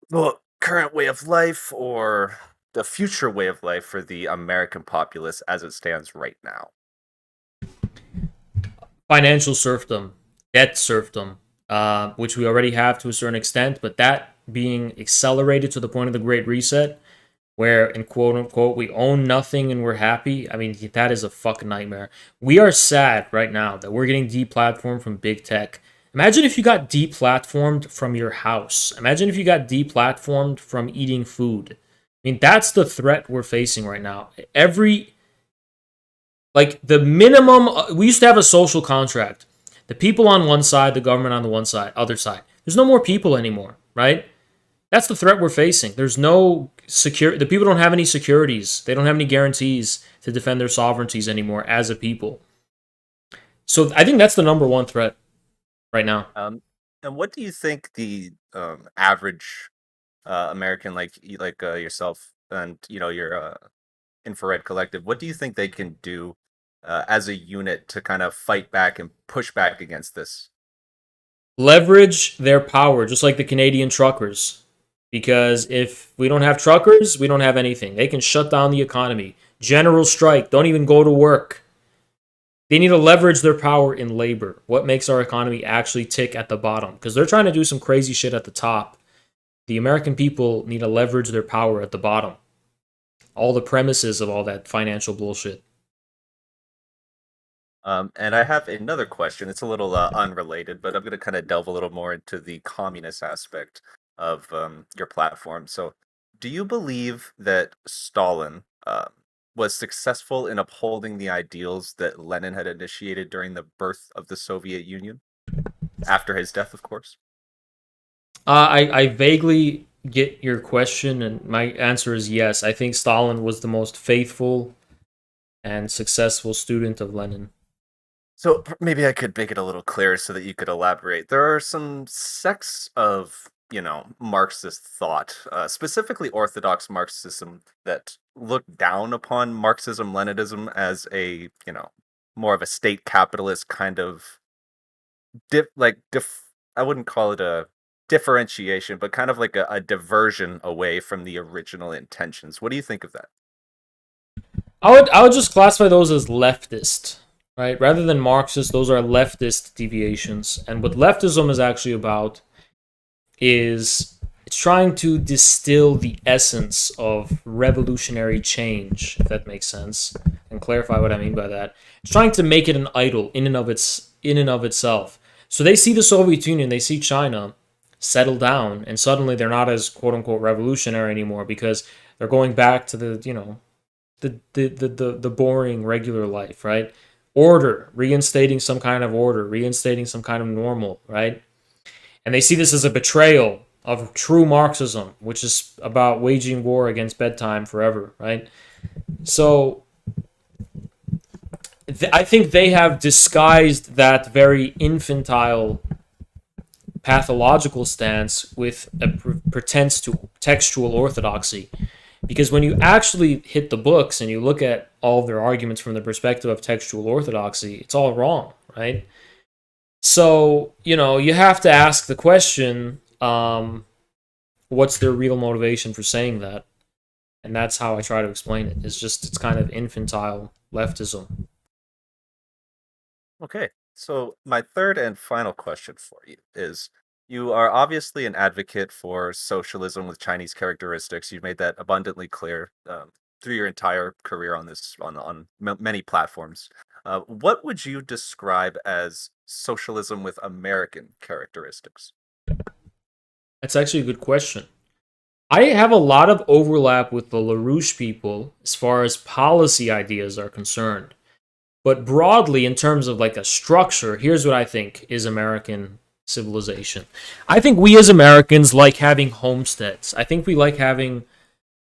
the current way of life or the future way of life for the American populace as it stands right now? Financial serfdom, debt serfdom, which we already have to a certain extent, but that being accelerated to the point of the Great Reset, where, in quote unquote, we own nothing and we're happy. I mean, that is a fucking nightmare. We are sad right now that we're getting deplatformed from big tech. Imagine if you got deplatformed from your house. Imagine if you got deplatformed from eating food. I mean, that's the threat we're facing right now. The minimum, we used to have a social contract. The people on one side, the government on the other side. There's no more people anymore, right? That's the threat we're facing. There's no the people don't have any securities. They don't have any guarantees to defend their sovereignties anymore as a people. So I think that's the number one threat right now. And what do you think the average American, like yourself and your infrared collective, what do you think they can do as a unit to kind of fight back and push back against this? Leverage their power, just like the Canadian truckers. Because if we don't have truckers, we don't have anything. They can shut down the economy. General strike. Don't even go to work. They need to leverage their power in labor. What makes our economy actually tick at the bottom? Because they're trying to do some crazy shit at the top. The American people need to leverage their power at the bottom. All the premises of all that financial bullshit. And I have another question. It's a little unrelated, but I'm going to kind of delve a little more into the communist aspect of your platform. So, do you believe that Stalin was successful in upholding the ideals that Lenin had initiated during the birth of the Soviet Union? After his death, of course. I vaguely get your question, and my answer is yes. I think Stalin was the most faithful and successful student of Lenin. So maybe I could make it a little clearer so that you could elaborate. There are some sects of, Marxist thought, specifically Orthodox Marxism, that look down upon Marxism-Leninism as a, more of a state capitalist kind of, I wouldn't call it a differentiation, but kind of like a diversion away from the original intentions. What do you think of that? I would just classify those as leftist, right? Rather than Marxist, those are leftist deviations. And what leftism is actually about is it's trying to distill the essence of revolutionary change, if that makes sense, and clarify what I mean by that. It's trying to make it an idol in and of itself. So they see the Soviet Union, they see China settle down, and suddenly they're not as quote unquote revolutionary anymore because they're going back to the boring regular life, right? Order, reinstating some kind of order, reinstating some kind of normal, right? And they see this as a betrayal of true Marxism, which is about waging war against bedtime forever, right? So I think they have disguised that very infantile pathological stance with a pretense to textual orthodoxy. Because when you actually hit the books and you look at all of their arguments from the perspective of textual orthodoxy, it's all wrong, right? So, you have to ask the question, what's their real motivation for saying that? And that's how I try to explain it. It's kind of infantile leftism. Okay, so my third and final question for you is, you are obviously an advocate for socialism with Chinese characteristics. You've made that abundantly clear through your entire career on many platforms. What would you describe as socialism with American characteristics? That's actually a good question. I have a lot of overlap with the LaRouche people as far as policy ideas are concerned. But broadly, in terms of like a structure, here's what I think is American civilization. I think we as Americans like having homesteads. I think we like having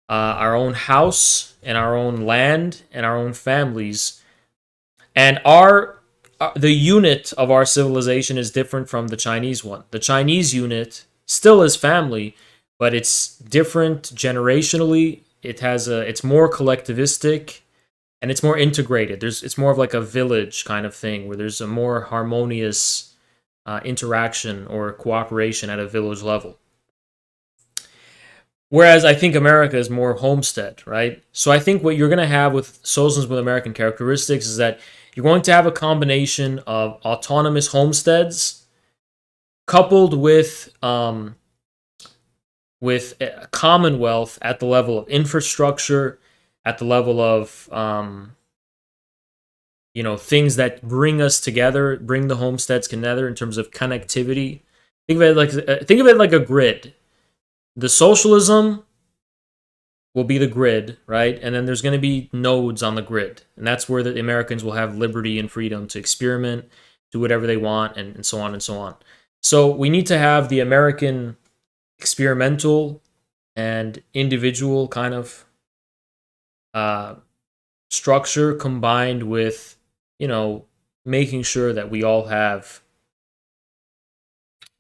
our own house and our own land and our own families. And the unit of our civilization is different from the Chinese one. The Chinese unit still is family, but it's different generationally. It's more collectivistic and it's more integrated. It's more of like a village kind of thing where there's a more harmonious interaction or cooperation at a village level. Whereas I think America is more homestead, right? So I think what you're going to have with socialism with American characteristics is that you're going to have a combination of autonomous homesteads coupled with a commonwealth at the level of infrastructure, at the level of things that bring us together, bring the homesteads together in terms of connectivity. Think of it like a grid. The socialism will be the grid, right? And then there's going to be nodes on the grid. And that's where the Americans will have liberty and freedom to experiment, do whatever they want, and so on and so on. So we need to have the American experimental and individual kind of structure combined with, making sure that we all have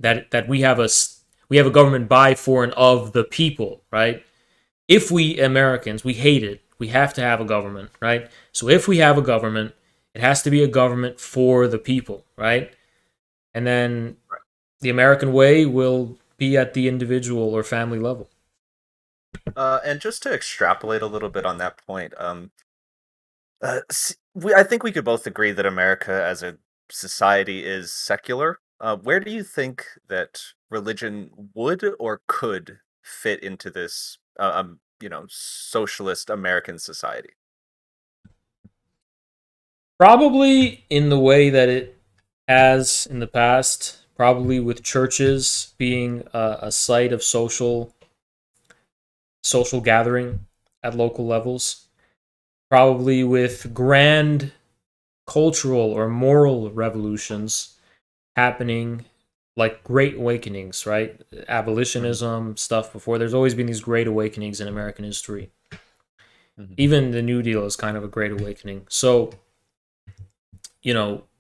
that we have a government by, for, and of the people, right? If we Americans, we hate it, we have to have a government, right? So if we have a government, it has to be a government for the people, right? And then the American way will be at the individual or family level. And just to extrapolate a little bit on that point, I think we could both agree that America as a society is secular. Where do you think that religion would or could fit into this, socialist American society? Probably in the way that it has in the past, probably with churches being a site of social gathering at local levels, probably with grand cultural or moral revolutions happening, like great awakenings, right? Abolitionism, stuff before. There's always been these great awakenings in American history. Mm-hmm. Even the New Deal is kind of a great awakening. So,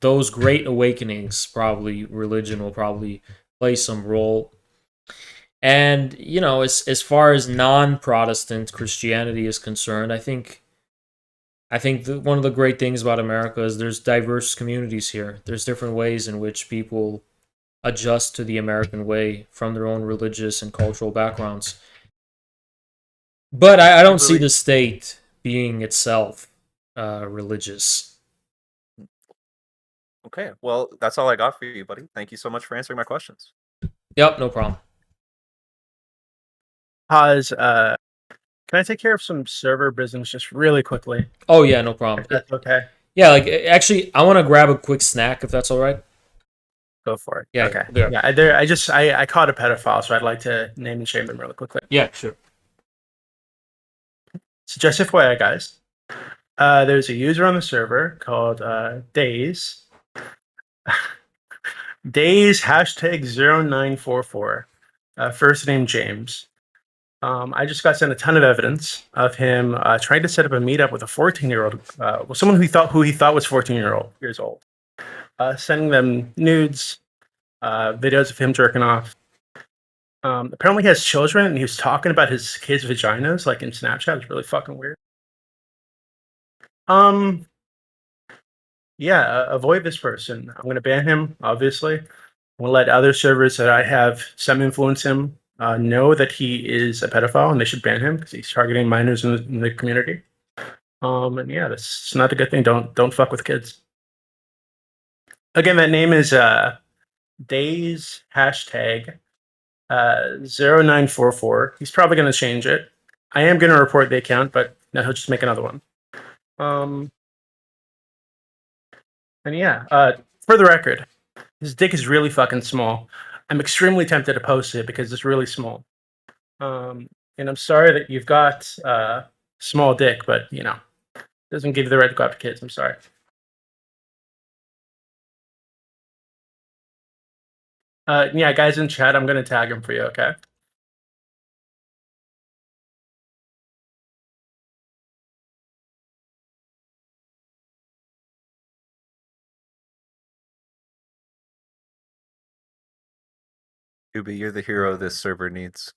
those great awakenings, probably religion will probably play some role. And, as far as non-Protestant Christianity is concerned, I think one of the great things about America is there's diverse communities here. There's different ways in which people adjust to the American way from their own religious and cultural backgrounds. But I don't see the state being itself religious. Okay, well, that's all I got for you, buddy. Thank you so much for answering my questions. Yep, no problem. Haz, can I take care of some server business just really quickly? Oh yeah, no problem. If that's okay. Yeah, actually, I want to grab a quick snack if that's all right. Go for it. Yeah. Okay. Yeah. I caught a pedophile, so I'd like to name and shame them really quickly. Yeah, sure. So just FYI, guys, there's a user on the server called Days. Days #0944. First name James. I just got sent a ton of evidence of him trying to set up a meetup with a 14-year-old, someone who he thought was 14 years old. Sending them nudes, videos of him jerking off. Apparently he has children, and he was talking about his kids' vaginas, like in Snapchat. It's really fucking weird. Yeah, avoid this person. I'm going to ban him, obviously. I'm going to let other servers that I have some influence him know that he is a pedophile, and they should ban him because he's targeting minors in the community. And yeah, that's not a good thing. Don't fuck with kids. Again, that name is Days #0944. He's probably going to change it. I am going to report the account, but now he'll just make another one. And yeah, for the record, his dick is really fucking small. I'm extremely tempted to post it because it's really small. And I'm sorry that you've got small dick, but it doesn't give you the right to go after kids. I'm sorry. Yeah, guys in chat, I'm gonna tag him for you. Okay. Doobie, you're the hero this server needs.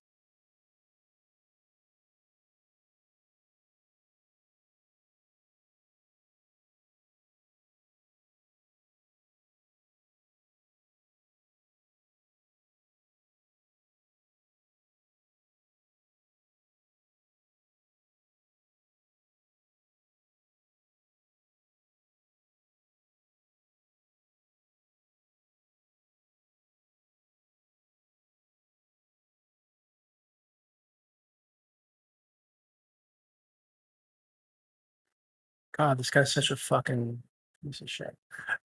God, this guy's such a fucking piece of shit.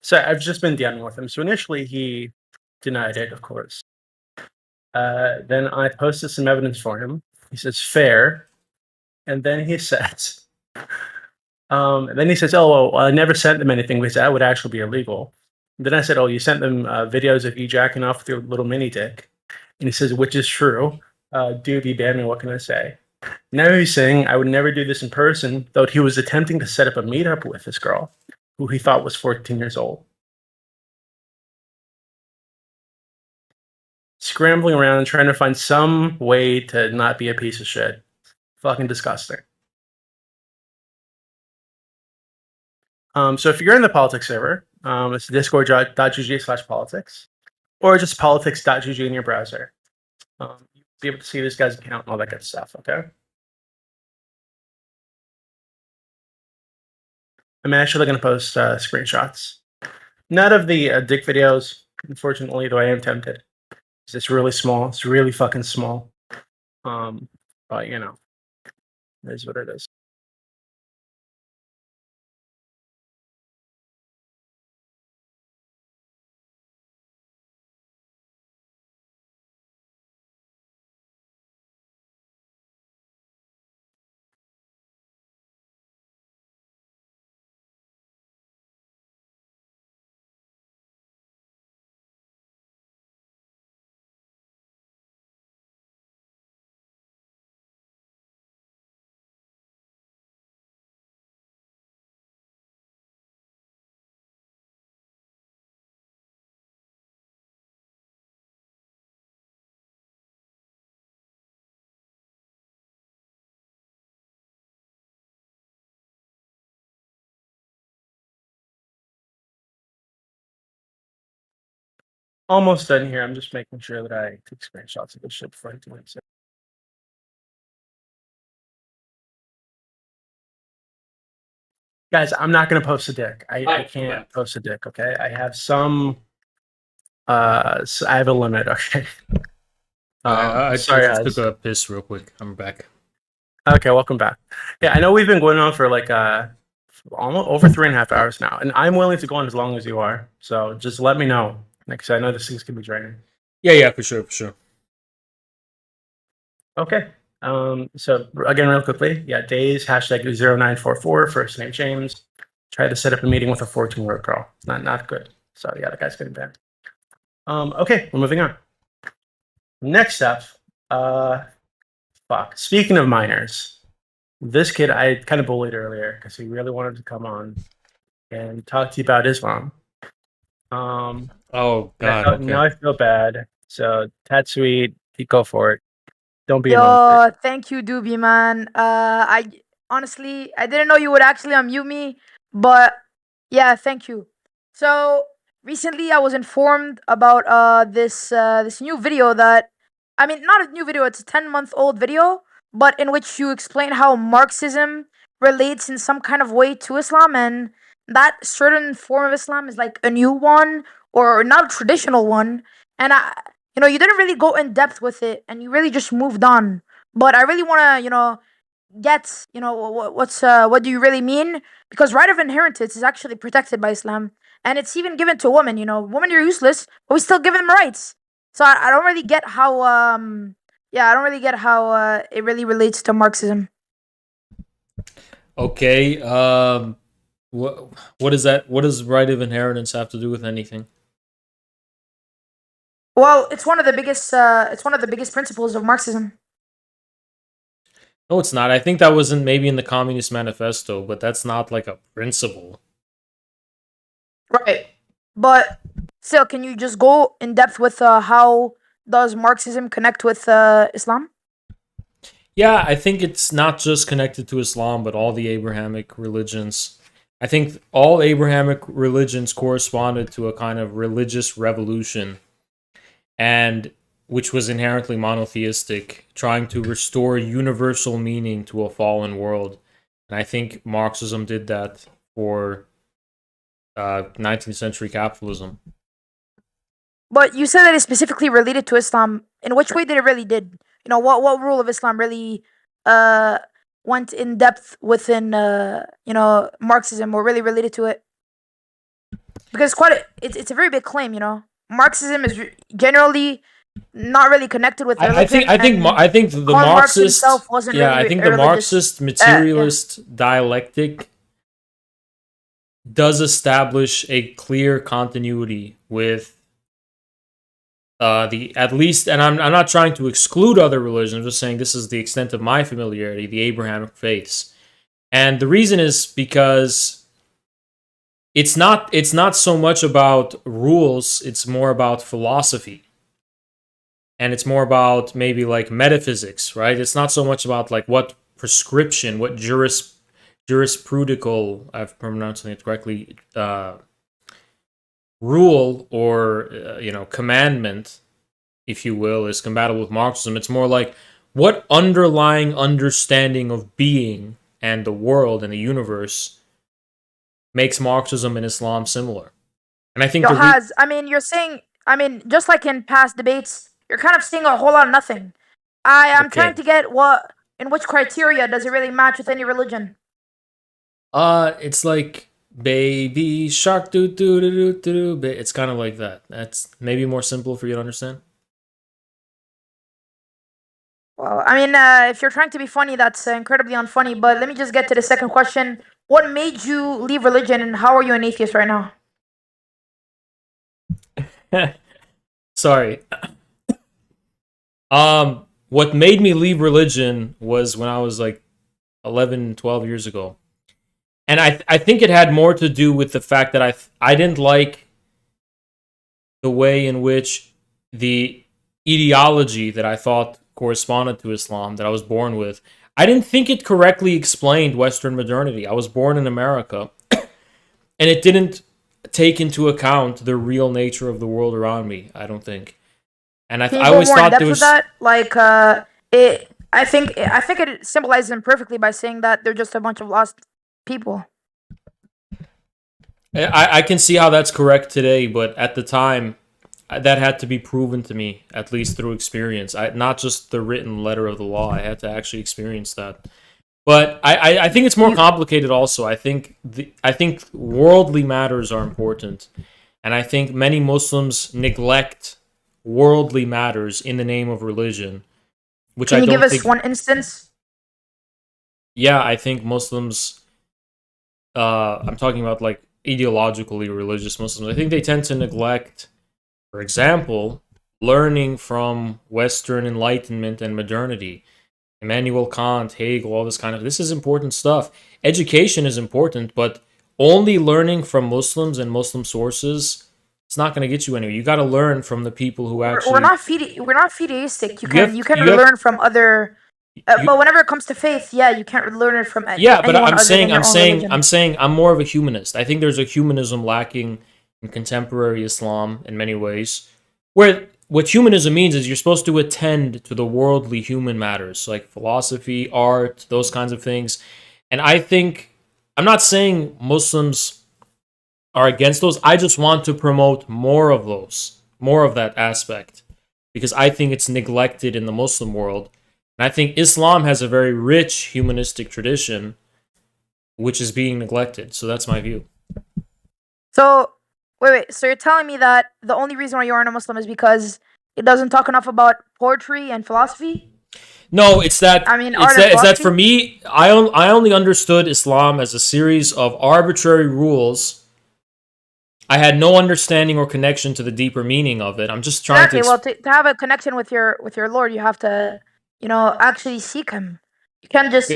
So I've just been dealing with him. So initially he denied it, of course. Then I posted some evidence for him. He says fair, and then he says, "Oh, well, I never sent them anything because that would actually be illegal." And then I said, "Oh, you sent them videos of you jacking off with your little mini dick," and he says, "Which is true." Doobie Bammy, what can I say? Now he's saying I would never do this in person, though he was attempting to set up a meetup with this girl, who he thought was 14 years old. Scrambling around and trying to find some way to not be a piece of shit. Fucking disgusting. So if you're in the politics server, it's discord.gg/politics, or just politics.gg in your browser. You'll be able to see this guy's account and all that good stuff, okay? I'm actually going to post screenshots. Not of the dick videos, unfortunately, though I am tempted. It's really small. It's really fucking small. But, you know, it is what it is. Almost done here. I'm just making sure that I take screenshots of this shit before I do it. Guys, I'm not going to post a dick. I can't post a dick, okay? I have some... I have a limit, okay? I sorry, just took a piss real quick. I'm back. Okay, welcome back. Yeah, I know we've been going on for like almost over 3.5 hours now, and I'm willing to go on as long as you are. So just let me know, because I know this thing's gonna be draining. Yeah, for sure. Okay. So again, real quickly, yeah, days #0944 first name James. Tried to set up a meeting with a 14-year-old girl. Not good. So yeah, the guy's getting banned. Okay, we're moving on. Next up, fuck. Speaking of minors, this kid I kind of bullied earlier because he really wanted to come on and talk to you about Islam. Oh God. Okay. Now I feel bad. So Tatsuit, you go for it. Don't be Yo, thank you, Doobie, man. I honestly I didn't know you would actually unmute me, but yeah, thank you. So recently I was informed about this new video that, I mean, not a new video, it's a 10-month-old video, but in which you explain how Marxism relates in some kind of way to Islam, and that certain form of Islam is like a new one or not a traditional one. And you didn't really go in depth with it, and you really just moved on. But I really want to, get, what do you really mean? Because right of inheritance is actually protected by Islam, and it's even given to women. Women are useless, but we still give them rights. So I don't really get how, I don't really get how it really relates to Marxism. Okay. What is that? What does right of inheritance have to do with anything? Well, it's one of the biggest. It's one of the biggest principles of Marxism. No, it's not. I think that was maybe in the Communist Manifesto, but that's not like a principle. Right. But still, can you just go in depth with how does Marxism connect with Islam? Yeah, I think it's not just connected to Islam, but all the Abrahamic religions. I think all Abrahamic religions corresponded to a kind of religious revolution, and which was inherently monotheistic, trying to restore universal meaning to a fallen world. And I think Marxism did that for 19th century capitalism. But you said that it's specifically related to Islam. In which way did it really did? You know, what rule of Islam really went in depth within Marxism or really related to it? Because it's a very big claim, you know. Marxism is generally not really connected with religion. I think the Karl Marx Marxist himself wasn't really I think a the religious- Marxist materialist dialectic does establish a clear continuity with at least, and I'm not trying to exclude other religions, I'm just saying this is the extent of my familiarity, the Abrahamic faiths. And the reason is because it's not so much about rules, it's more about philosophy. And it's more about maybe like metaphysics, right? It's not so much about like what prescription, what jurisprudical, I've pronounced it correctly, rule or commandment, if you will, is compatible with Marxism. It's more like what underlying understanding of being and the world and the universe makes Marxism and Islam similar. And I think just like in past debates, you're kind of saying a whole lot of nothing. I'm trying to get in which criteria does it really match with any religion? It's like baby shark doo doo doo doo doo. It's kind of like that. That's maybe more simple for you to understand. Well, if you're trying to be funny, that's incredibly unfunny. But let me just get to the second question. What made you leave religion, and how are you an atheist right now? Sorry. What made me leave religion was when I was like 11, 12 years ago. And I think it had more to do with the fact that I didn't like the way in which the ideology that I thought corresponded to Islam, that I was born with, I didn't think it correctly explained Western modernity. I was born in America, and it didn't take into account the real nature of the world around me, I don't think. And I always thought there was that. Like, I think it symbolizes them perfectly by saying that they're just a bunch of lost people. I can see how that's correct today, but at the time, that had to be proven to me, at least through experience. Not just the written letter of the law. I had to actually experience that. But I think it's more complicated also. I think worldly matters are important. And I think many Muslims neglect worldly matters in the name of religion. Can you give us one instance? Yeah, I think Muslims, I'm talking about like ideologically religious Muslims, I think they tend to neglect, for example, learning from Western Enlightenment and modernity. Immanuel Kant, Hegel, all this is important stuff. Education is important, but only learning from Muslims and Muslim sources, it's not going to get you anywhere. You got to learn from the people who actually. We're not fideistic. You can learn from other. But whenever it comes to faith, you can't learn it from. But I'm saying I'm more of a humanist. I think there's a humanism lacking in contemporary Islam in many ways, where what humanism means is you're supposed to attend to the worldly human matters, like philosophy, art, those kinds of things. And I think, I'm not saying Muslims are against those. I just want to promote more of those, more of that aspect, because I think it's neglected in the Muslim world. And I think Islam has a very rich humanistic tradition, which is being neglected. So that's my view. So, wait. So you're telling me that the only reason why you aren't a Muslim is because it doesn't talk enough about poetry and philosophy? No, it's that. It's that for me, I only understood Islam as a series of arbitrary rules I had no understanding or connection to the deeper meaning of it. I'm just trying Exactly. Well, to have a connection with your Lord, you have to, actually seek Him. You can't just,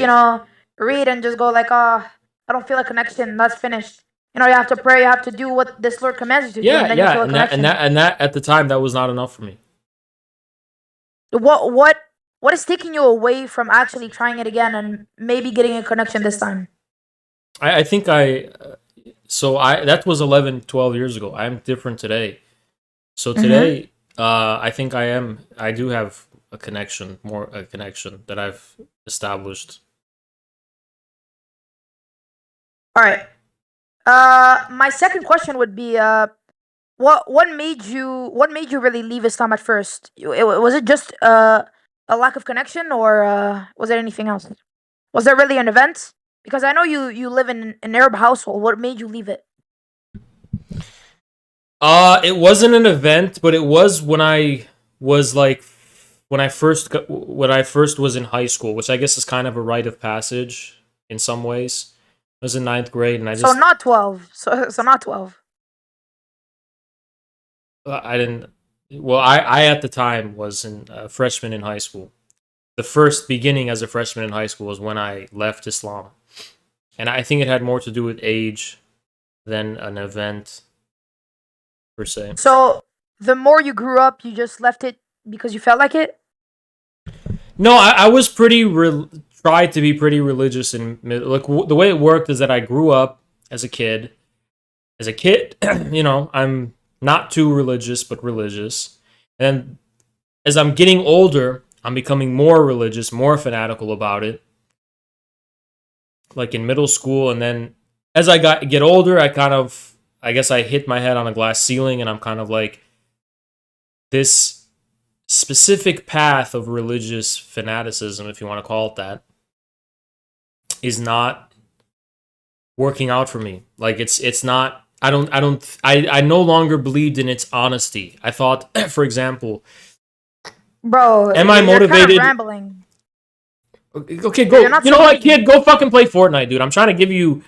read and just go like, oh, I don't feel a connection. That's finished. You have to pray. You have to do what this Lord commands you to do, and then you feel a and connection. that at the time that was not enough for me. What is taking you away from actually trying it again and maybe getting a connection this time? I think that was 11, 12 years ago. I'm different today. So today, I think I do have a connection that I've established. All right. My second question would be, what made you really leave Islam at first? Was it just a lack of connection, or was there anything else? Was there really an event? Because I know you live in an Arab household. What made you leave it? It wasn't an event, but it was when I first was in high school, which I guess is kind of a rite of passage in some ways. I was in 9th grade, and So not 12. So not 12. I didn't. Well, I at the time was a freshman in high school. The first beginning as a freshman in high school was when I left Islam, and I think it had more to do with age than an event per se. So the more you grew up, you just left it because you felt like it? No, I was tried to be pretty religious, and like the way it worked is that I grew up as a kid. As a kid, I'm not too religious, but religious. And as I'm getting older, I'm becoming more religious, more fanatical about it. Like in middle school, and then as I get older, I guess I hit my head on a glass ceiling, and I'm kind of like, this specific path of religious fanaticism, if you want to call it that, is not working out for me. Like it's not. I no longer believed in its honesty. I thought, for example, bro, am I motivated? Kind of rambling. Okay, go. You know what, kid? Go fucking play Fortnite, dude. I'm trying to give you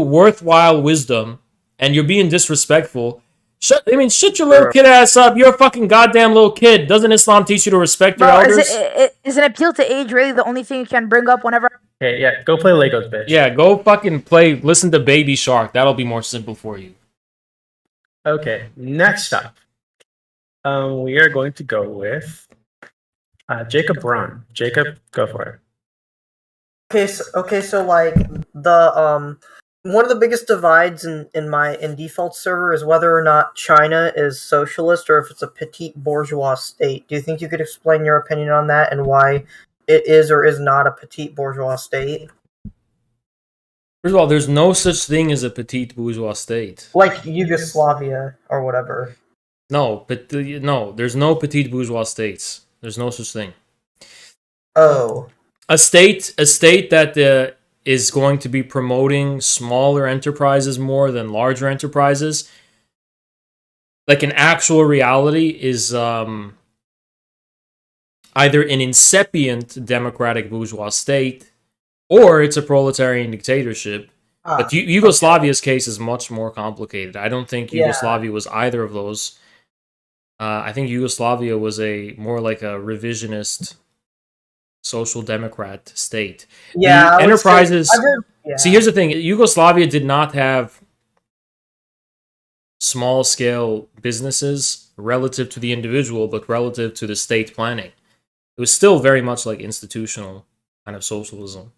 worthwhile wisdom, and you're being disrespectful. Shut your little kid ass up. You're a fucking goddamn little kid. Doesn't Islam teach you to respect your elders? Is an appeal to age really the only thing you can bring up whenever? Okay, yeah, go play Legos, bitch. Yeah, go fucking play. Listen to Baby Shark. That'll be more simple for you. Okay, next up, we are going to go with Jacob Braun. Jacob, go for it. Okay, so like the one of the biggest divides in default server is whether or not China is socialist or if it's a petite bourgeois state. Do you think you could explain your opinion on that and why it is or is not a petite bourgeois state? First of all, there's no such thing as a petite bourgeois state. Like Yugoslavia or whatever. No, but no, there's no petite bourgeois states. There's no such thing. Oh. A state that is going to be promoting smaller enterprises more than larger enterprises, like an actual reality, is either an incipient democratic bourgeois state or it's a proletarian dictatorship. But Yugoslavia's case is much more complicated. I don't think Yugoslavia was either of those. I think Yugoslavia was more like a revisionist social democrat state. Yeah, the enterprises. See, here's the thing: Yugoslavia did not have small scale businesses relative to the individual, but relative to the state planning. It was still very much like institutional kind of socialism.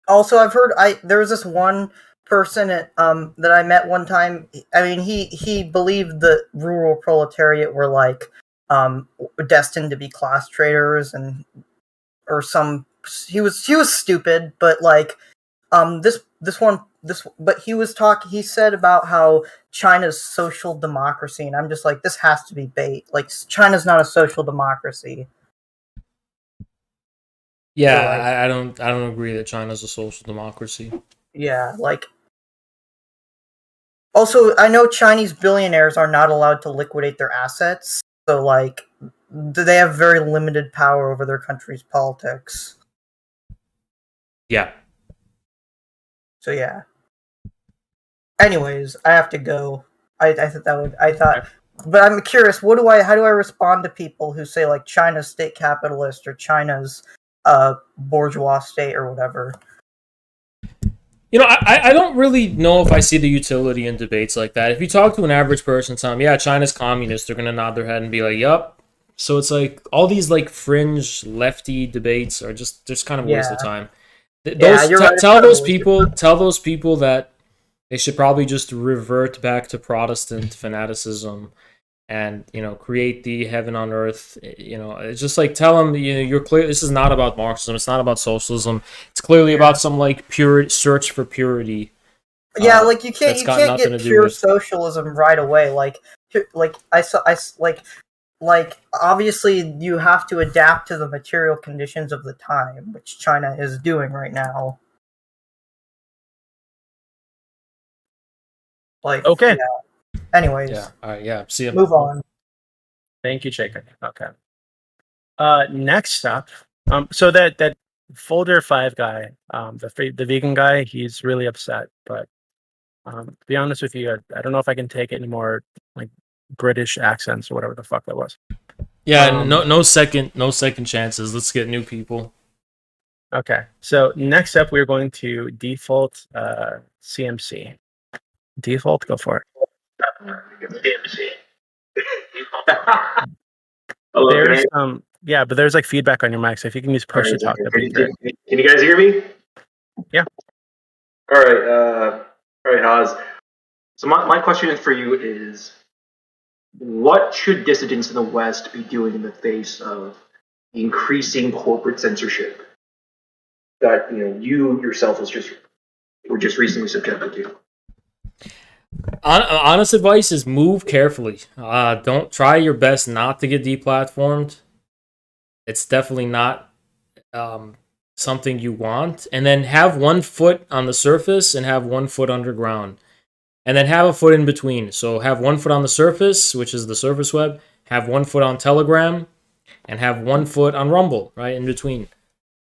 Also, I've heard there was this one person that I met one time. I mean, he believed that rural proletariat were like destined to be class traders he was stupid, but like but he said about how China's social democracy, and I'm just like, this has to be bait. Like, China's not a social democracy. Yeah, so, like, I don't agree that China's a social democracy. Yeah, like, also, I know Chinese billionaires are not allowed to liquidate their assets, so like they have very limited power over their country's politics. Yeah. So yeah. Anyways, I have to go. I thought that would. I thought, but I'm curious. How do I respond to people who say like China's state capitalist or China's bourgeois state or whatever? You know, I don't really know if I see the utility in debates like that. If you talk to an average person, tell them, yeah, China's communist, they're gonna nod their head and be like, yup. So it's like all these like fringe lefty debates are just kind of a waste of time. Tell those people that they should probably just revert back to Protestant fanaticism and, you know, create the heaven on earth. You know, it's just like tell them, you know, you're clear. This is not about Marxism. It's not about socialism. It's clearly about some like pure search for purity. Yeah, like you can't get pure socialism right away. Like obviously you have to adapt to the material conditions of the time, which China is doing right now. Like, okay. Yeah. Anyways. Yeah. All right. Yeah. See you. Move on. Thank you, Jacob. Okay. Next up, so that folder 5 guy, the vegan guy, he's really upset. But to be honest with you, I don't know if I can take any more like British accents or whatever the fuck that was. Yeah. No second chances. Let's get new people. Okay. So next up, we're going to default CMC. Default, go for it. There's but there's like feedback on your mic, so if you can use push to talk, that'd be great. Can you guys hear me? Yeah. All right, Oz. So my question for you is, what should dissidents in the West be doing in the face of increasing corporate censorship that you yourself were just recently subjected to? Honest advice is move carefully. Don't try your best not to get deplatformed. It's definitely not something you want. And then have one foot on the surface and have one foot underground. And then have a foot in between. So have one foot on the surface, which is the surface web. Have one foot on Telegram. And have one foot on Rumble, right, in between.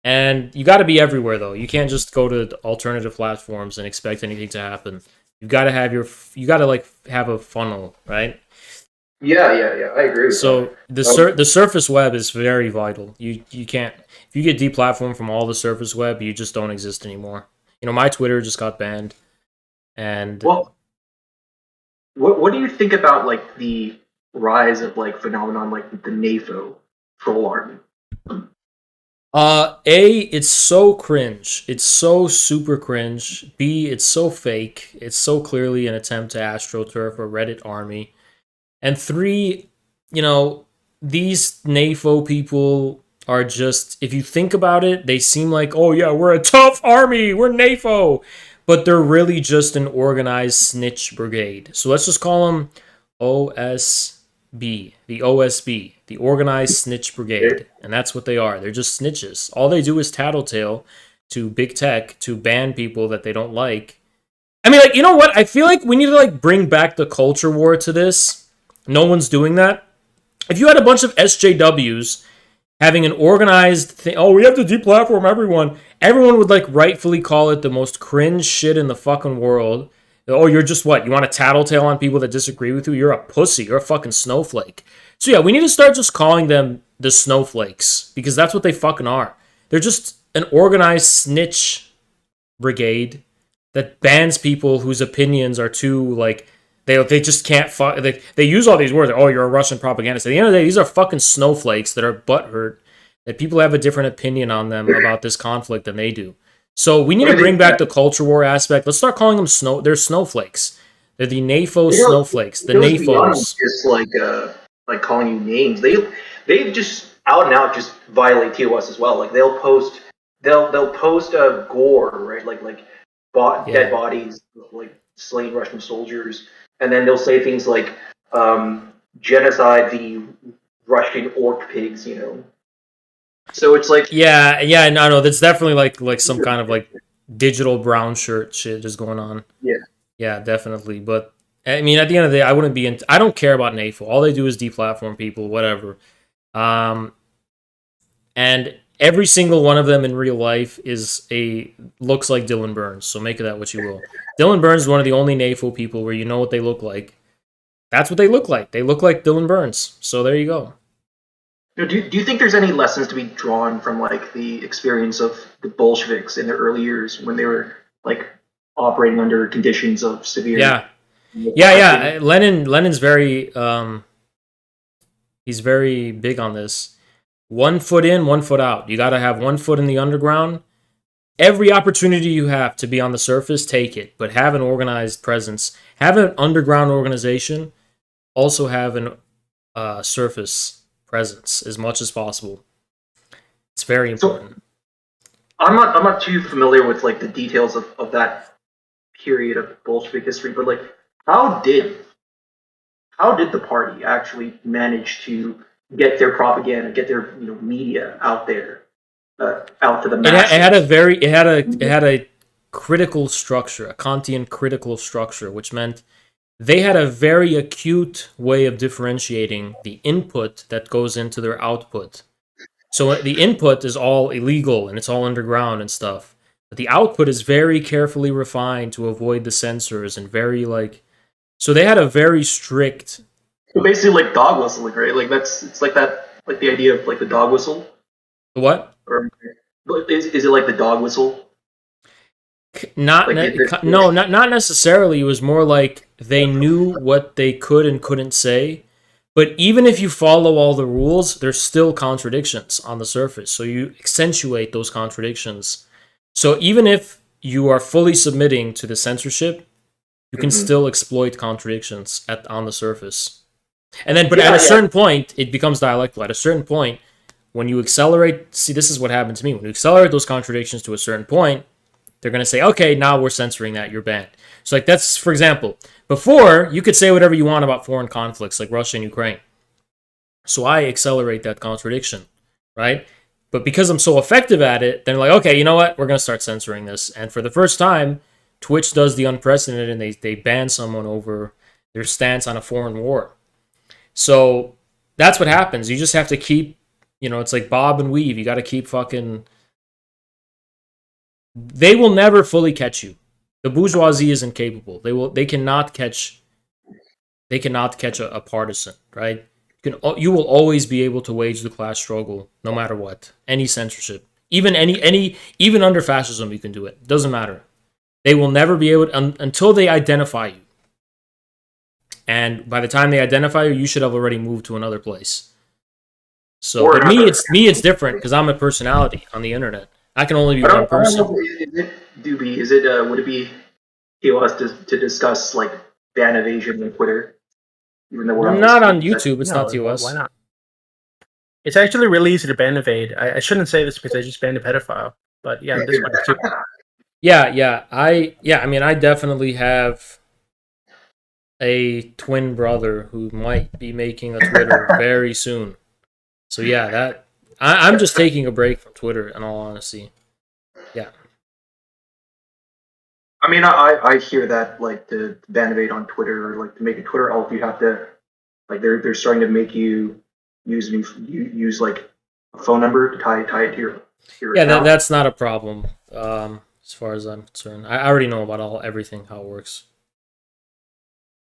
And you got to be everywhere, though. You can't just go to alternative platforms and expect anything to happen. You've got to have have a funnel, right? Yeah, I agree. So the surface web is very vital. You can't, if you get deplatformed from all the surface web, you just don't exist anymore. You know, my Twitter just got banned, and well, what do you think about like the rise of like phenomenon like the NAFO troll army? It's so cringe. It's so super cringe. B, it's so fake. It's so clearly an attempt to astroturf a Reddit army. And 3, you know, these NAFO people are just, if you think about it, they seem like, oh yeah, we're a tough army, we're NAFO. But they're really just an organized snitch brigade. So let's just call them OSB, the Organized Snitch Brigade. And that's what they are. They're just snitches. All they do is tattletale to big tech to ban people that they don't like. I mean, like, you know what? I feel like we need to like bring back the culture war to this. No one's doing that. If you had a bunch of SJWs having an organized thing, oh, we have to deplatform everyone would like rightfully call it the most cringe shit in the fucking world. Oh, you're just what? You want to tattletale on people that disagree with you? You're a pussy. You're a fucking snowflake. So yeah, we need to start just calling them the snowflakes, because that's what they fucking are. They're just an organized snitch brigade that bans people whose opinions are too, like, they just can't fuck. They use all these words. Oh, you're a Russian propagandist. At the end of the day, these are fucking snowflakes that are butthurt that people have a different opinion on them about this conflict than they do. So we need to bring back the culture war aspect. Let's start calling them they're snowflakes. They're the NAFO snowflakes. The NAFOs. Just like calling you names. They just out and out just violate TOS as well. Like they'll post a gore, right? Like dead bodies, like slain Russian soldiers, and then they'll say things like genocide the Russian orc pigs, you know. So it's like no, that's definitely like some kind of like digital brown shirt shit is going on. Yeah, definitely. But I mean, at the end of the day, I don't care about NAFO. All they do is deplatform people, whatever. And every single one of them in real life looks like Dylan Burns. So make of that what you will. Dylan Burns is one of the only NAFO people where you know what they look like. That's what they look like. They look like Dylan Burns. So there you go. Do you think there's any lessons to be drawn from like the experience of the Bolsheviks in their early years when they were like operating under conditions of severe? Yeah. Lenin's very he's very big on this. 1 foot in, 1 foot out. You got to have 1 foot in the underground. Every opportunity you have to be on the surface, take it. But have an organized presence. Have an underground organization. Also have an surface presence as much as possible. It's very important. I'm not too familiar with like the details of that period of Bolshevik history, but like how did the party actually manage to get their propaganda, get their media out there, out to the masses? It had a critical structure, a Kantian critical structure, which meant they had a very acute way of differentiating the input that goes into their output. So the input is all illegal and it's all underground and stuff. But the output is very carefully refined to avoid the censors and very so they had a very strict. So basically like dog whistling, right? Like it's like that, like the idea of like the dog whistle. The what? Or is it like the dog whistle? Not necessarily. It was more like they knew what they could and couldn't say. But even if you follow all the rules, there's still contradictions on the surface. So you accentuate those contradictions. So even if you are fully submitting to the censorship, you can still exploit contradictions on the surface. And then, at a certain point, it becomes dialectical. At a certain point, when you accelerate, see, this is what happened to me. When you accelerate those contradictions to a certain point, they're going to say, okay, now we're censoring that, you're banned. So that's, for example, before, you could say whatever you want about foreign conflicts like Russia and Ukraine. So I accelerate that contradiction, right? But because I'm so effective at it, then like, okay, you know what? We're going to start censoring this. And for the first time, Twitch does the unprecedented and they ban someone over their stance on a foreign war. So that's what happens. You just have to keep, it's like bob and weave. You got to keep fucking... They will never fully catch you. The bourgeoisie is incapable. They cannot catch a partisan, right? You will always be able to wage the class struggle no matter what. Any censorship. Even under fascism you can do it. Doesn't matter. They will never be able to, until they identify you. And by the time they identify you, you should have already moved to another place. So, but it's different because I'm a personality on the internet. I can only be one person. Would it be TOS to discuss like ban evasion on Twitter? Even though we're not on YouTube, it's not TOS. Why not? It's actually really easy to ban evade. I shouldn't say this because I just banned a pedophile, but yeah, this one too. I definitely have a twin brother who might be making a Twitter very soon. So yeah, I'm just taking a break from Twitter, in all honesty. Yeah. I mean, I hear that like to ban evade on Twitter, or like to make a Twitter alt, you have to like they're starting to make you use like a phone number to tie it to your account. That's not a problem as far as I'm concerned. I already know about everything how it works.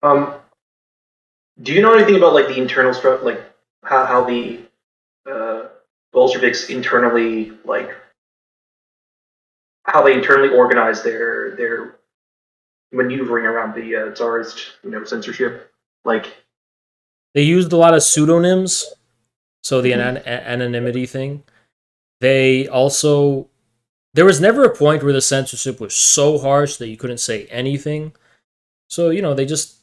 Do you know anything about like the internal structure, like how the Bolsheviks internally how they internally organize their maneuvering around the Tsarist censorship? Like they used a lot of pseudonyms, so the anonymity thing. They also there was never a point where the censorship was so harsh that you couldn't say anything. So they just,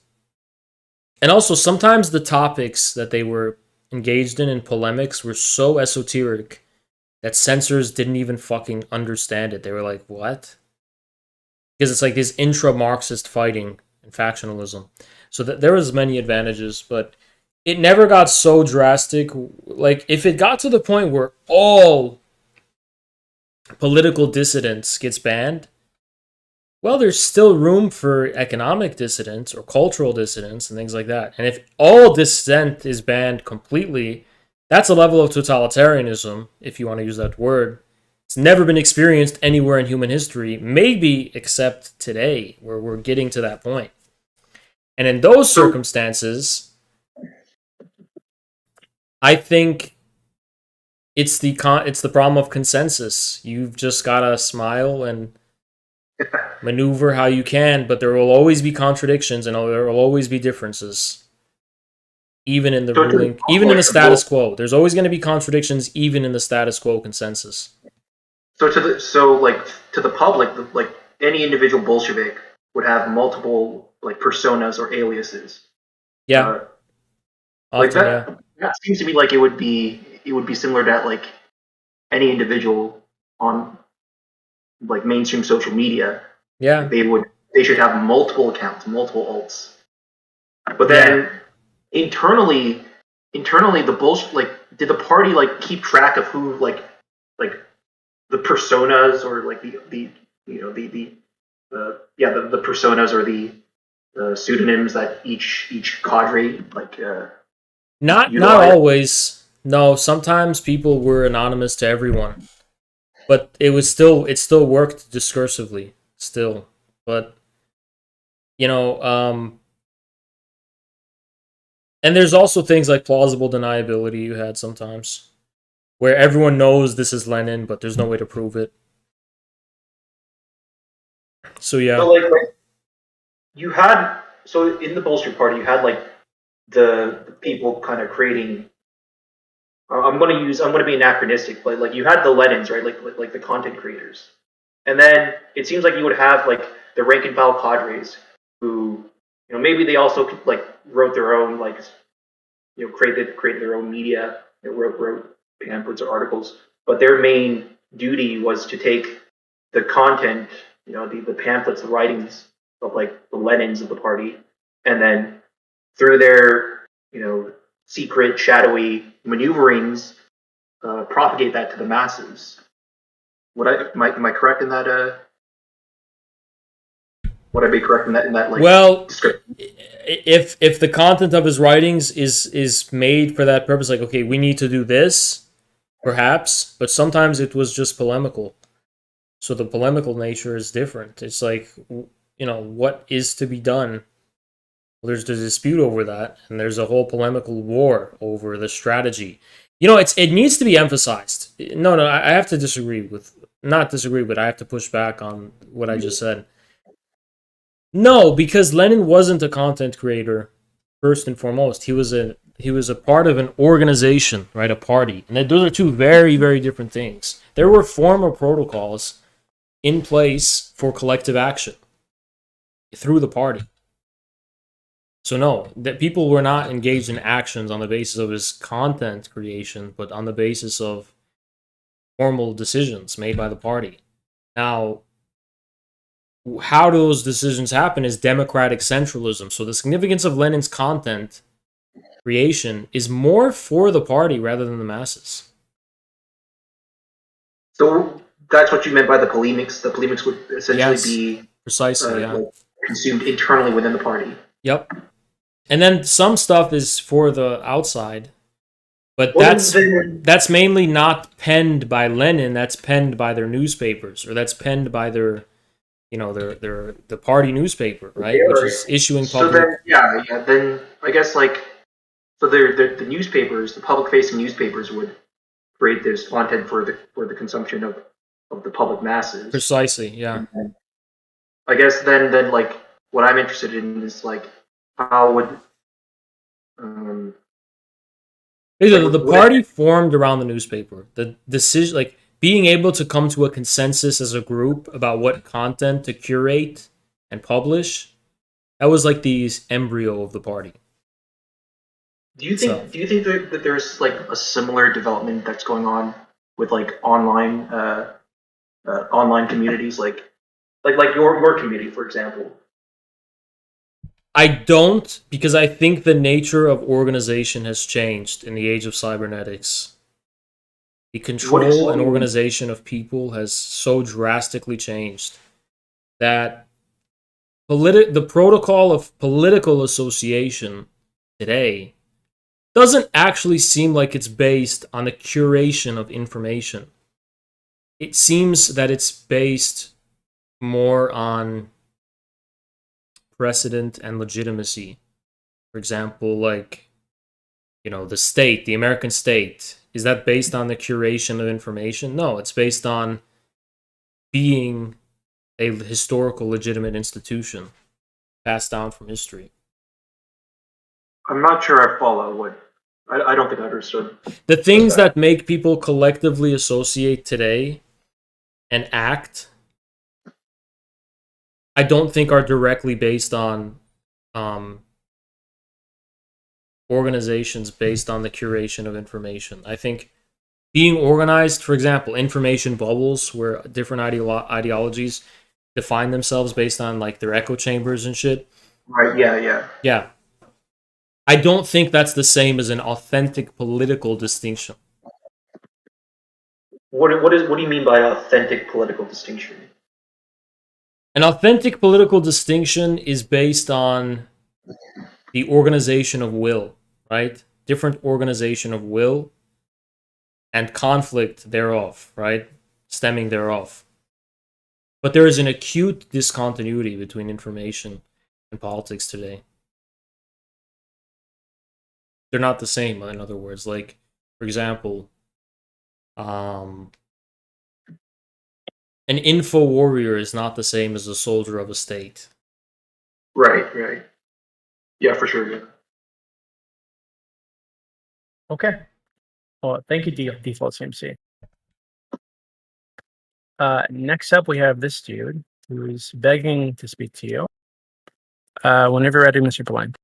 and also sometimes the topics that they were engaged in polemics were so esoteric that censors didn't even fucking understand it. They were like, what? Because it's like this intra-Marxist fighting and factionalism. So that there was many advantages, but it never got so drastic. Like, if it got to the point where all political dissidents gets banned, well, there's still room for economic dissidents or cultural dissidents and things like that. And if all dissent is banned completely, That's a level of totalitarianism, if you want to use that word. It's never been experienced anywhere in human history, maybe except today, where we're getting to that point. And in those circumstances, I think it's the problem of consensus. You've just gotta smile and maneuver how you can, but there will always be contradictions and there will always be differences. Even in the ruling, even in the status quo, there's always going to be contradictions, even in the status quo consensus. So to the public, like any individual Bolshevik would have multiple like personas or aliases. Yeah. Like that. That seems to me like it would be similar to like any individual on like mainstream social media. Yeah. They should have multiple accounts, multiple alts. But then internally the bullshit, like, did the party like keep track of who like the personas or like the personas or the pseudonyms that each cadre like not utilized? always. No, sometimes people were anonymous to everyone, but it still worked discursively still. But and there's also things like plausible deniability you had sometimes, where everyone knows this is Lenin, but there's no way to prove it. So yeah. So like you had in the Bolshevik Party you had like the people kind of creating. I'm gonna be anachronistic, but like you had the Lenins, right? Like the content creators, and then it seems like you would have like the rank and file cadres who, maybe they also like wrote their own like, created their own media, wrote pamphlets or articles, but their main duty was to take the content, the pamphlets, the writings of like the Lenins of the party, and then through their, secret, shadowy maneuverings, propagate that to the masses. Am I correct in that? Would I be correct in that? Like, well, if the content of his writings is made for that purpose, like, okay, we need to do this, perhaps, but sometimes it was just polemical. So the polemical nature is different. It's like, what is to be done? Well, there's a dispute over that, and there's a whole polemical war over the strategy. It needs to be emphasized. No, I have to not disagree, but I have to push back on what I just said. No, because Lenin wasn't a content creator, first and foremost. He was a part of an organization, right? A party. And those are two very, very different things. There were formal protocols in place for collective action through the party. So no, that people were not engaged in actions on the basis of his content creation, but on the basis of formal decisions made by the party. Now, how those decisions happen is democratic centralism. So the significance of Lenin's content creation is more for the party rather than the masses. So that's what you meant by the polemics. The polemics would essentially be precisely, like consumed internally within the party. Yep. And then some stuff is for the outside, but that's mainly not penned by Lenin. That's penned by their newspapers, or that's penned by their the party newspaper, right? Yeah, which right. is issuing public. So then, then I guess like, so the newspapers, the public-facing newspapers would create this content for the consumption of the public masses. Precisely, yeah. And I guess then like what I'm interested in is like how would the party formed around the newspaper. The decision, like being able to come to a consensus as a group about what content to curate and publish, that was like the embryo of the party. Do you think that there's like a similar development that's going on with like online communities, like your community, for example? I don't, because I think the nature of organization has changed in the age of cybernetics. The control and organization of people has so drastically changed that the protocol of political association today doesn't actually seem like it's based on the curation of information. It seems that it's based more on precedent and legitimacy. For example, like, the state, the American state, is that based on the curation of information? No, it's based on being a historical, legitimate institution passed down from history. I'm not sure I follow what. I don't think I understood. The things that make people collectively associate today and act, I don't think are directly based on organizations based on the curation of information. I think being organized, for example, information bubbles where different ideologies define themselves based on like their echo chambers and shit. Right, yeah. Yeah. I don't think that's the same as an authentic political distinction. What do you mean by authentic political distinction? An authentic political distinction is based on the organization of will, right? Different organization of will and conflict thereof, right? Stemming thereof. But there is an acute discontinuity between information and politics today. They're not the same, in other words. Like, for example, an info warrior is not the same as a soldier of a state. Right. Yeah, for sure, yeah. Okay. Well, thank you, Default CMC. Next up, we have this dude who's begging to speak to you. Whenever you're ready, Mr. Blind.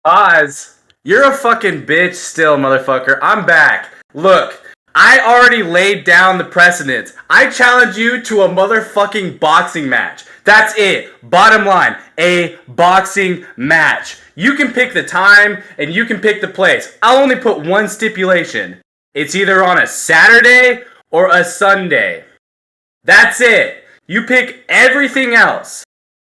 Oz, you're a fucking bitch still, motherfucker. I'm back. Look, I already laid down the precedents. I challenge you to a motherfucking boxing match. That's it. Bottom line, a boxing match. You can pick the time and you can pick the place. I'll only put one stipulation. It's either on a Saturday or a Sunday. That's it. You pick everything else.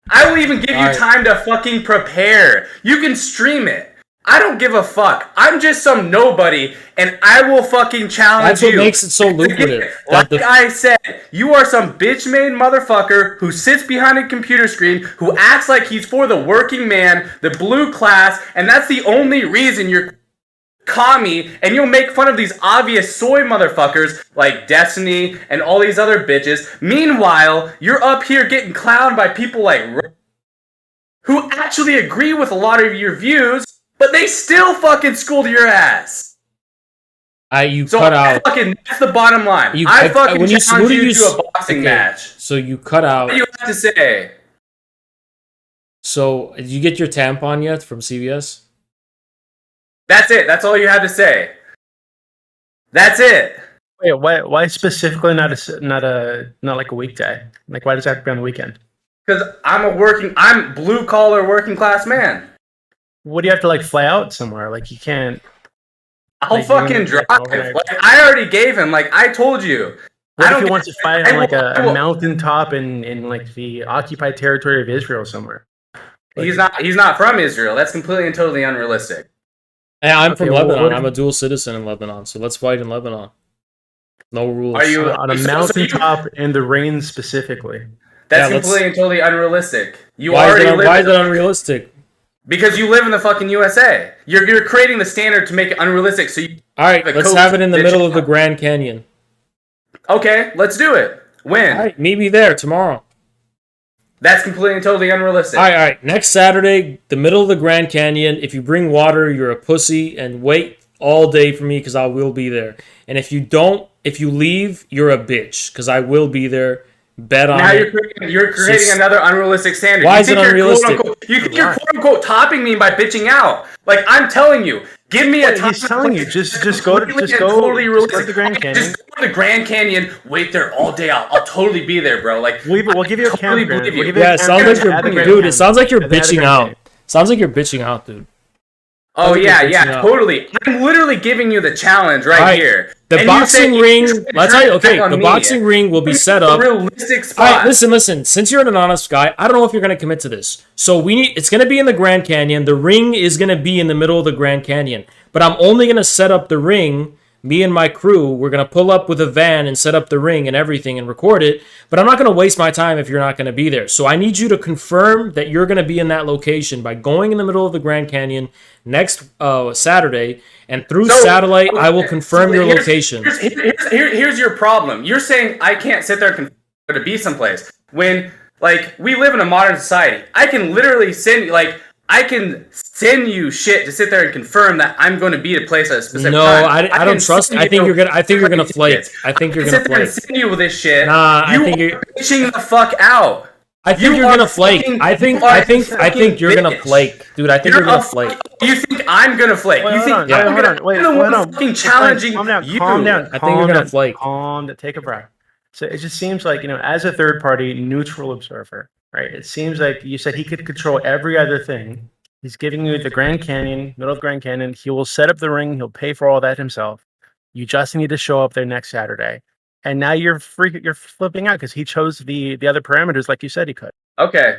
I will even give you time to fucking prepare. You can stream it. I don't give a fuck. I'm just some nobody, and I will fucking challenge you. That's what makes it so lucrative. Like I said, you are some bitch-made motherfucker who sits behind a computer screen, who acts like he's for the working man, the blue class, and that's the only reason you're commie, and you'll make fun of these obvious soy motherfuckers like Destiny and all these other bitches. Meanwhile, you're up here getting clowned by people like who actually agree with a lot of your views, but they still fucking schooled your ass. Cut out. That's the bottom line. I fucking challenge you to a boxing match. So you cut out. What do you have to say? So, did you get your tampon yet from CVS? That's it. That's all you had to say. That's it. Wait, why specifically not like a weekday? Like, why does that have to be on the weekend? Because I'm blue collar working class man. What do you have to like fly out somewhere? Like you can't. I'll fucking drive. Like, I already gave him. Like I told you. What if he wants to fight on like a mountaintop in like the occupied territory of Israel somewhere? Like, he's not from Israel. That's completely and totally unrealistic. Hey, I'm from Lebanon. I'm a dual citizen in Lebanon, so let's fight in Lebanon. No rules. Are you on a mountaintop in the rain specifically? That's completely and totally unrealistic. Why is it unrealistic? Because you live in the fucking USA. You're creating the standard to make it unrealistic. So you. All right, let's have it in the middle of the Grand Canyon. Okay, let's do it. When? All right, meet me there tomorrow. That's completely and totally unrealistic. All right. Next Saturday, the middle of the Grand Canyon. If you bring water, you're a pussy, and wait all day for me because I will be there. And if you leave, you're a bitch because I will be there. Bet on it. Now you're creating another unrealistic standard. Why is it unrealistic? You think you're quote unquote topping me by bitching out? Like I'm telling you, give me a time. He's telling you just go to the Grand Canyon. Just go to the Grand Canyon. Wait there all day. I'll totally be there, bro. Like we'll give you a campground. Yeah, it sounds like you're bitching out. Sounds like you're bitching out, dude. Oh Look yeah, at yeah, this now. totally. I'm literally giving you the challenge right Alright, here. The And you boxing say ring. you're Let's tell you. trying to Okay, pick on the me. boxing ring will be set up. A realistic All spot. right, listen. Since you're an honest guy, I don't know if you're going to commit to this. So it's going to be in the Grand Canyon. The ring is going to be in the middle of the Grand Canyon. But I'm only going to set up the ring. Me and my crew, we're going to pull up with a van and set up the ring and everything and record it. But I'm not going to waste my time if you're not going to be there. So I need you to confirm that you're going to be in that location by going in the middle of the Grand Canyon next Saturday. And through satellite, I will confirm your location. Here's your problem. You're saying I can't sit there and confirm to be someplace when, like, we live in a modern society. I can literally send you shit to sit there and confirm that I'm going to be at a place at a specific time. I don't trust. I think you're gonna flake. I think you're gonna sit there and flake. send you with this shit. Nah, I you think are you're bitching the fuck out. I think you're gonna flake. I think you're gonna flake, dude. I think you're gonna flake. You think I'm gonna flake? Wait, You think hold on, I'm hold gonna? on, wait, I'm the one hold on. fucking challenging Calm down, you. calm down. I think you're gonna flake. Calm down. Take a breath. So it just seems like, as a third party neutral observer, right? It seems like you said he could control every other thing. He's giving you the Grand Canyon, middle of the Grand Canyon. He will set up the ring. He'll pay for all that himself. You just need to show up there next Saturday. And now you're flipping out because he chose the other parameters like you said he could. Okay,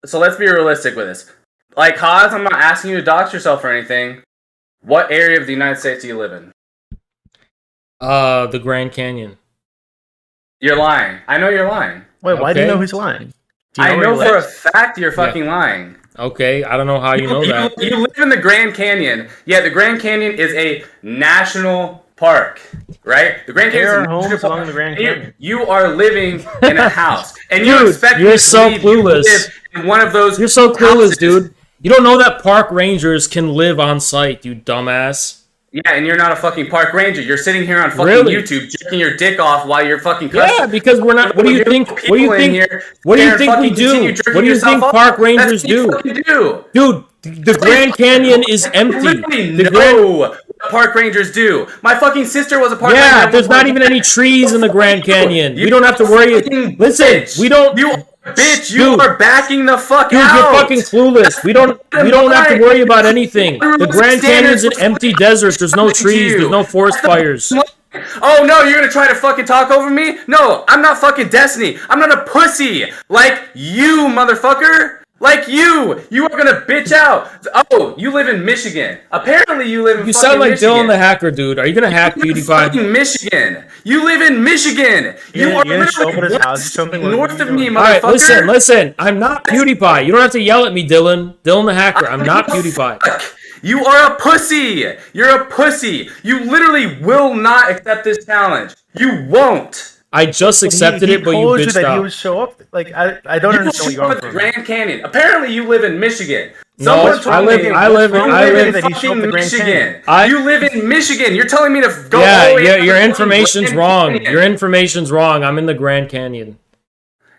so let's be realistic with this. Like, Haas, I'm not asking you to dox yourself or anything. What area of the United States do you live in? The Grand Canyon. You're lying. I know you're lying. Wait, why do you know he's lying? Do you I where know he for a lives? fact you're fucking lying. Okay, I don't know how you know that. You live in the Grand Canyon. Yeah, the Grand Canyon is a national park, right? The Grand Canyon There is are a national homes park. along the Grand And Canyon. You are living in a house, and you Dude, expect me you're to so believe you clueless. live in one of those. You're so clueless, houses. dude. You don't know that park rangers can live on site, you dumbass. Yeah, and you're not a fucking park ranger. You're sitting here on fucking Really? YouTube jerking your dick off while you're fucking Yeah, because we're not. What do you think? What do you think? What do you think we do? What do you think park rangers do? Dude, the Grand Canyon is empty. The know what park rangers do. My fucking sister was a park ranger. Yeah, there's not even any trees in the Grand Canyon. We don't have to worry. Listen, we don't. Bitch, you are backing the fuck Dude, out. you're fucking clueless. We don't have to worry about anything. The Grand Canyon's an empty desert. There's no trees. There's no forest fires. Oh no, you're gonna try to fucking talk over me? No, I'm not fucking Destiny. I'm not a pussy. Like you, motherfucker. Like you. You are gonna bitch out. Oh, you live in Michigan. Apparently you live in You fucking sound like Michigan. Dylan the Hacker, dude. Are you gonna hack PewDiePie? Fucking Michigan. You live in Michigan. You are gonna show up at his literally house or something? What north are of you me, doing? motherfucker. Alright, listen. I'm not PewDiePie. You don't have to yell at me, Dylan. Dylan the Hacker. I'm not PewDiePie. You are a pussy. You're a pussy. You literally will not accept this challenge. You won't. I just accepted it, but you told you bitched that he out. would show up. Like I don't understand what You you're live going at the for. Grand Canyon. Apparently, you live in Michigan. No, Someone told I live me in that he showed up at the Grand Michigan. You live in Michigan. You're telling me to go all the Yeah, way yeah, to your the information's Grand wrong. Canyon. Your information's wrong. I'm in the Grand Canyon.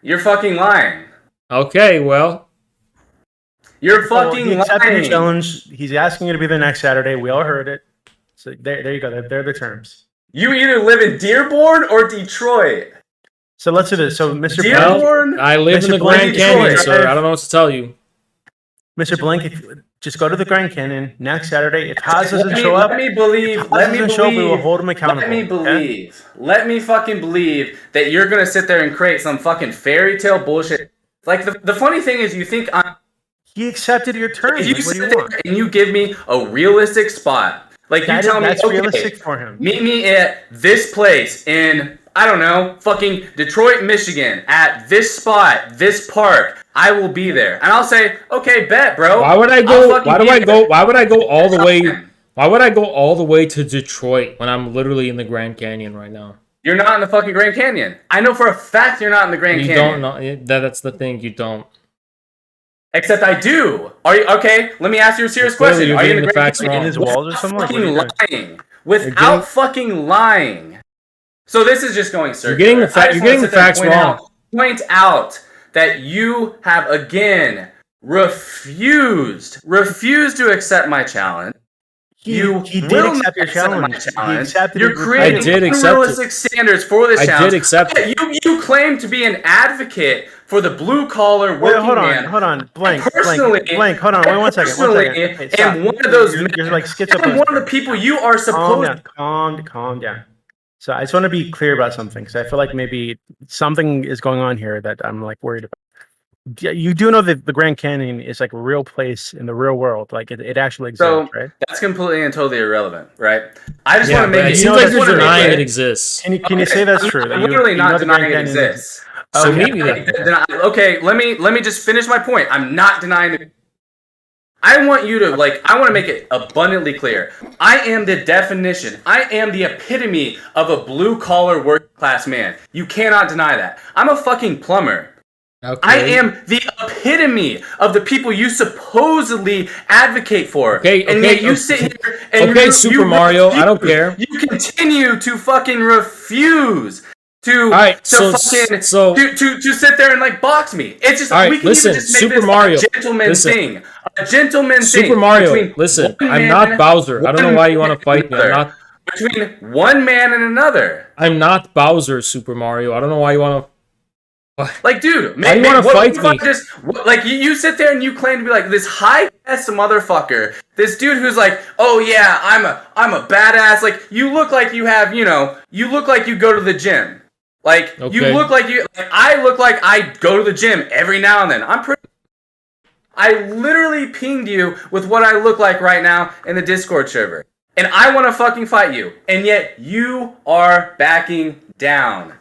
You're fucking lying. Okay, well. You're Well, fucking he accepted the lying. challenge. He's asking you to be there next Saturday. We all heard it. So there you go. They're the terms. You either live in Dearborn or Detroit. So let's do this. So Mr. Dearborn, Blank, I live in the Mr. Blank, Grand Canyon, Detroit. sir. I don't know what to tell you. Mr. Blank, just go to the Grand Canyon next Saturday. If Haas Let doesn't me- show up, let me believe. if Haas Let me doesn't show up, we will believe. hold him accountable. Let me okay? believe. Let me fucking believe that you're gonna sit there and create some fucking fairy tale bullshit. Like the funny thing is, you think I'm. He accepted your terms. If you Like, what do sit you want? there and you give me a realistic spot, like That you is- tell me, that's okay, realistic for him. meet me at this place in, I don't know, fucking Detroit, Michigan, at this spot, this park. I will be there, and I'll say, okay, bet, bro. Why would I I'll go? fucking Why do be I there. go? Why would I go all the way? Why would I go all the way to Detroit when I'm literally in the Grand Canyon right now? You're not in the fucking Grand Canyon. I know for a fact you're not in the Grand You Canyon. don't know. That's the thing. You don't. Except I do. Are you okay? Let me ask you a serious Clearly question. you're Are you in getting the the Grand facts Canyon? wrong. In his walls or something? Like, what are you Fucking doing? lying. Without getting- fucking lying. So this is just going circular. You're getting the I just you're getting wanna the sit there and facts point wrong. Point out that you have again refused to accept my challenge. He did will accept not your accept my challenge. He challenge. accepted You're it creating I did accept unrealistic standards for this I challenge. did accept Yeah, you claim to be an advocate for the blue collar Wait, working hold on, man. hold on. Blank, Personally, blank. Hold on, wait one second. personally, Okay, stop. am one of those You're like I'm one of the people you are supposed. Calm down. So I just want to be clear about something, because I feel like maybe something is going on here that I'm like worried about. You do know that the Grand Canyon is like a real place in the real world, like it actually exists, So right? that's completely and totally irrelevant, right? I just Yeah, want to make but it. you know I that just want to you're make denying it exists. Can you say that's true? I'm That you literally not know the Grand denying it Canyon exists. So Okay. maybe that. Okay, let me just finish my point. I'm not denying it. I want you to I want to make it abundantly clear. I am the definition. I am the epitome of a blue collar working class man. You cannot deny that. I'm a fucking plumber. Okay. I am the epitome of the people you supposedly advocate for. Okay, and okay, yet you sit here and okay, Super Mario, I don't care. You continue to fucking refuse to Alright, to sit there and box me. It's just Alright, we can listen, even just make Super this Mario, a gentleman listen. thing. A gentleman Super thing. Mario, between listen, one I'm man- not Bowser. I don't know one why you want man to fight me. and I'm another. not. Between one man and another. I'm not Bowser, Super Mario. I don't know why you want to. Dude, Why you wanna fight if I me? You sit there and you claim to be this high ass motherfucker, this dude who's oh yeah, I'm a badass. You look like you have, you look like you go to the gym. You Okay. look like you. I look like I go to the gym every now and then. I literally pinged you with what I look like right now in the Discord server, and I want to fucking fight you, and yet you are backing down.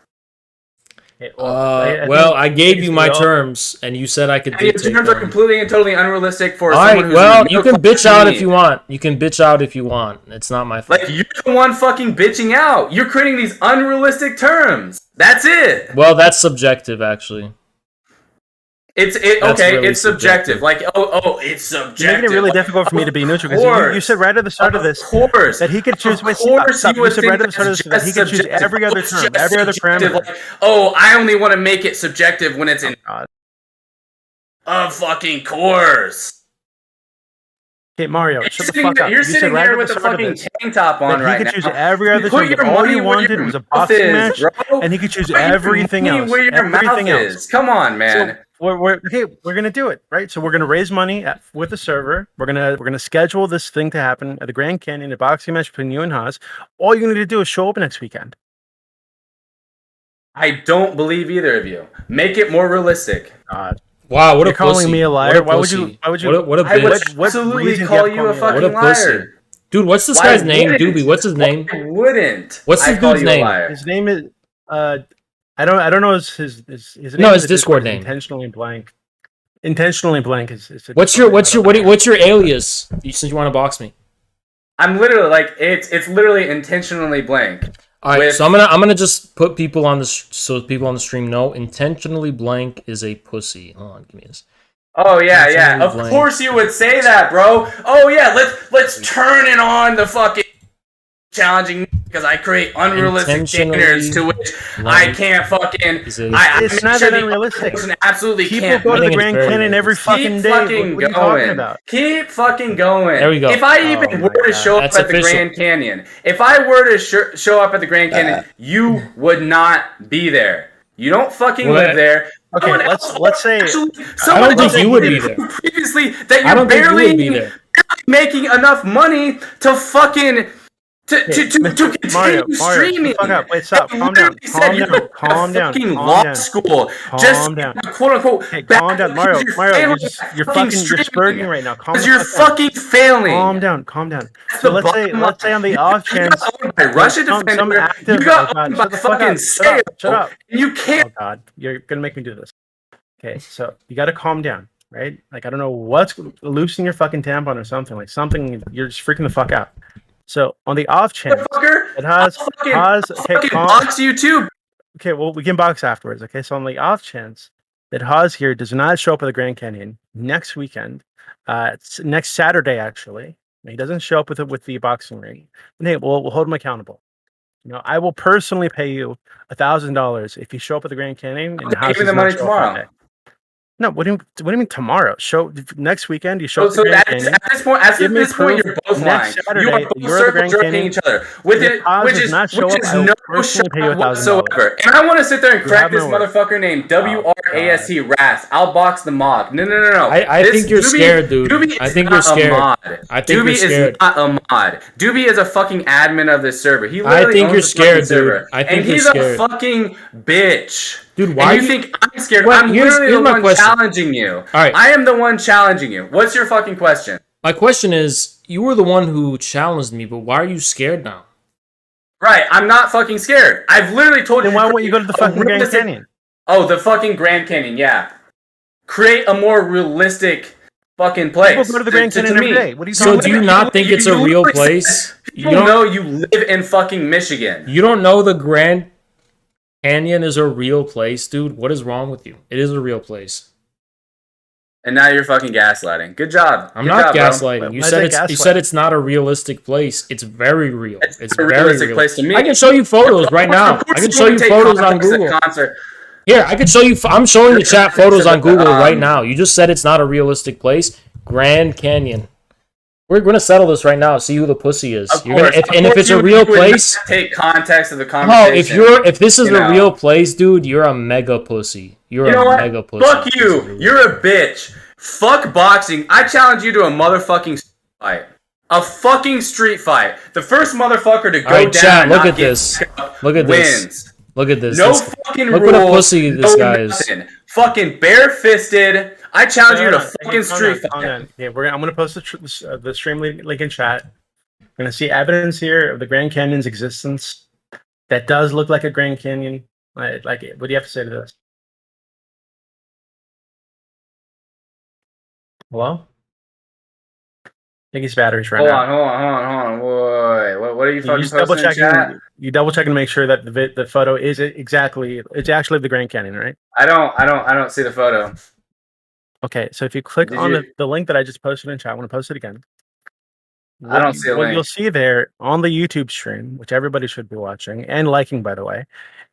I gave you my terms, and you said I could And your dictate terms are them. completely and totally unrealistic for All someone right, who's well, in the you middle can bitch class out like if me. you want. You can bitch out if you want. It's not my fault. You're the one fucking bitching out. You're creating these unrealistic terms. That's it. Well, that's subjective, actually. That's really it's subjective. It's subjective. You're making it really difficult for me to be neutral, because you said right at the start of this that he could choose. Wait, stop. You said right at the start of this that he could choose every other term, every other parameter. I only want to make it subjective when it's in. Of fucking course. Okay, Mario, shut the fuck up. You're You said sitting right there at with the a start of fucking this tank top on that right he now. could choose every other Put term. your That all money you where wanted your was a mouth boxing is, match, bro. and he could choose Put your everything money else. where your mouth Everything is. else. Come on, man. So we're gonna do it, right? So we're gonna raise money with the server. We're gonna schedule this thing to happen at the Grand Canyon, a boxing match between you and Haas. All you need to do is show up next weekend. I don't believe either of you. Make it more realistic. Wow, what You're a calling pussy. me a liar? What a Why would pussy. you? Why would you? What a I would bitch. absolutely reason do call have to you a call me a liar? What a fucking pussy. liar. Dude, what's this Why guy's name? wouldn't- Doobie, what's his name? Why wouldn't What's I this call dude's you a name? liar? His name is I don't know his name. No, is his a Discord name. Intentionally blank. Intentionally blank is. What's your alias? Since you want to box me. I'm literally it's literally intentionally blank. All right, so I'm gonna just put people on this so people on the stream know. Intentionally blank is a pussy. Hold on, give me this. Oh yeah, yeah. Intentionally Of blank. course you would say that, bro. Oh yeah, let's turn it on the fucking challenging because I create unrealistic standards to which I can't fucking. It's not that unrealistic. Absolutely People can't. go to the Grand Canyon every fucking day. Fucking What are you going. talking about? Keep fucking going. There we go. If I even were to show up That's at the official. Grand Canyon, if I were to show up at the Grand Canyon, you would not be there. You don't fucking Well, live there. Okay, Someone let's say. I don't think you would be there. Previously, that I you're don't think you barely would be there. making enough money to fucking to continue Mario, streaming. fuck up. Wait, stop. Calm down. Calm down. Fucking Calm law down. school. Calm Just down. quote unquote. Hey, calm down, Mario. Mario, you're spurting right now. Calm Because the you're fuck down. fucking failing. Calm down. Calm down. That's So the let's say on the off chance by Russia some Defender, active. you got oh God, owned by shut the fuck fucking up. Shut up. Shut up. and you can't. Oh God, you're gonna make me do this. Okay, so you got to calm down, right? Like I don't know what's loosen your fucking tampon or something. Like something you're just freaking the fuck out. So on the off chance it has okay, box you too. Okay, well we can box afterwards. Okay, so on the off chance that Haas here does not show up at the Grand Canyon next weekend, it's next Saturday actually. He doesn't show up with the boxing ring. Then hey, we'll hold him accountable. You know, I will personally pay you $1,000 if you show up at the Grand Canyon and Haas Give me does the not money show up that tomorrow. day. No, what do you mean tomorrow? Show next weekend. You show up So the Grand at Canyon. this point, Give me you're proof both lying. next You Saturday are that both you're at the circle Grand jerking Canyon. each other with If it, Oz which does is not show up, I no will personally pay you shot $1,000. whatsoever. And I want to sit there and You correct have this my word. motherfucker named WRAST Ras. I'll box the mob. No. I think you're scared, dude. Doobie I is think you're not a scared. mod. I think Doobie you're scared. is not a mod. Doobie is a fucking admin of this server. He I literally think owns you're the scared, fucking server. dude. I think and you're he's scared. a fucking bitch. Dude, why and you you think I'm scared? Wait, I'm here's literally the my one question. challenging you. All right. I am the one challenging you. What's your fucking question? My question is, you were the one who challenged me, but why are you scared now? Right, I'm not fucking scared. I've literally told you. Then why won't you go to the fucking Grand realistic- Canyon? Oh, the fucking Grand Canyon, yeah. Create a more realistic fucking place. People go to the Grand Canyon every day. What are you So talking do you about? not think it's a real place? You don't know you live in fucking Michigan. You don't know the Grand Canyon is a real place, dude? What is wrong with you? It is a real place. And now you're fucking gaslighting. Good job. I'm Good not job, bro. gaslighting. You said it's not a realistic place. It's very real. It's a very realistic real. place to me. I can show you photos right now. Of course I can you show you wouldn't take photos on context at Google. concert. Here, I can show you. I'm showing the chat photos on Google right Um, now. You just said it's not a realistic place. Grand Canyon. We're gonna settle this right now. See who the pussy is. Of You're gonna, course. if it's You a would- real you would not place. take context of the Oh, conversation. if this is you a know. real place, dude, you're a mega pussy. You're You know a what? mega pussy. Fuck you. You're a bitch. Fuck boxing. I challenge you to a motherfucking fight. A fucking street fight. The first motherfucker to go All right, down chat. and Look not at get this. picked up Look at wins. this. Look at this. No This- fucking Look rules. what a pussy this no guy is. nothing. Fucking bare-fisted. I challenge you to fucking street fight. Yeah, I'm gonna post the stream link in chat. We're gonna see evidence here of the Grand Canyon's existence. That does look like a Grand Canyon. Like, what do you have to say to this? Hello? I think his battery's running out. Hold on. Wait, what are you fucking just double posting in checking. chat? You double checking to make sure that the photo is it's actually the Grand Canyon, right? I don't see the photo. Okay, so if you click Did on you- the link that I just posted in chat, I want to post it again. I don't see a what link. you'll see there on the YouTube stream, which everybody should be watching and liking, by the way,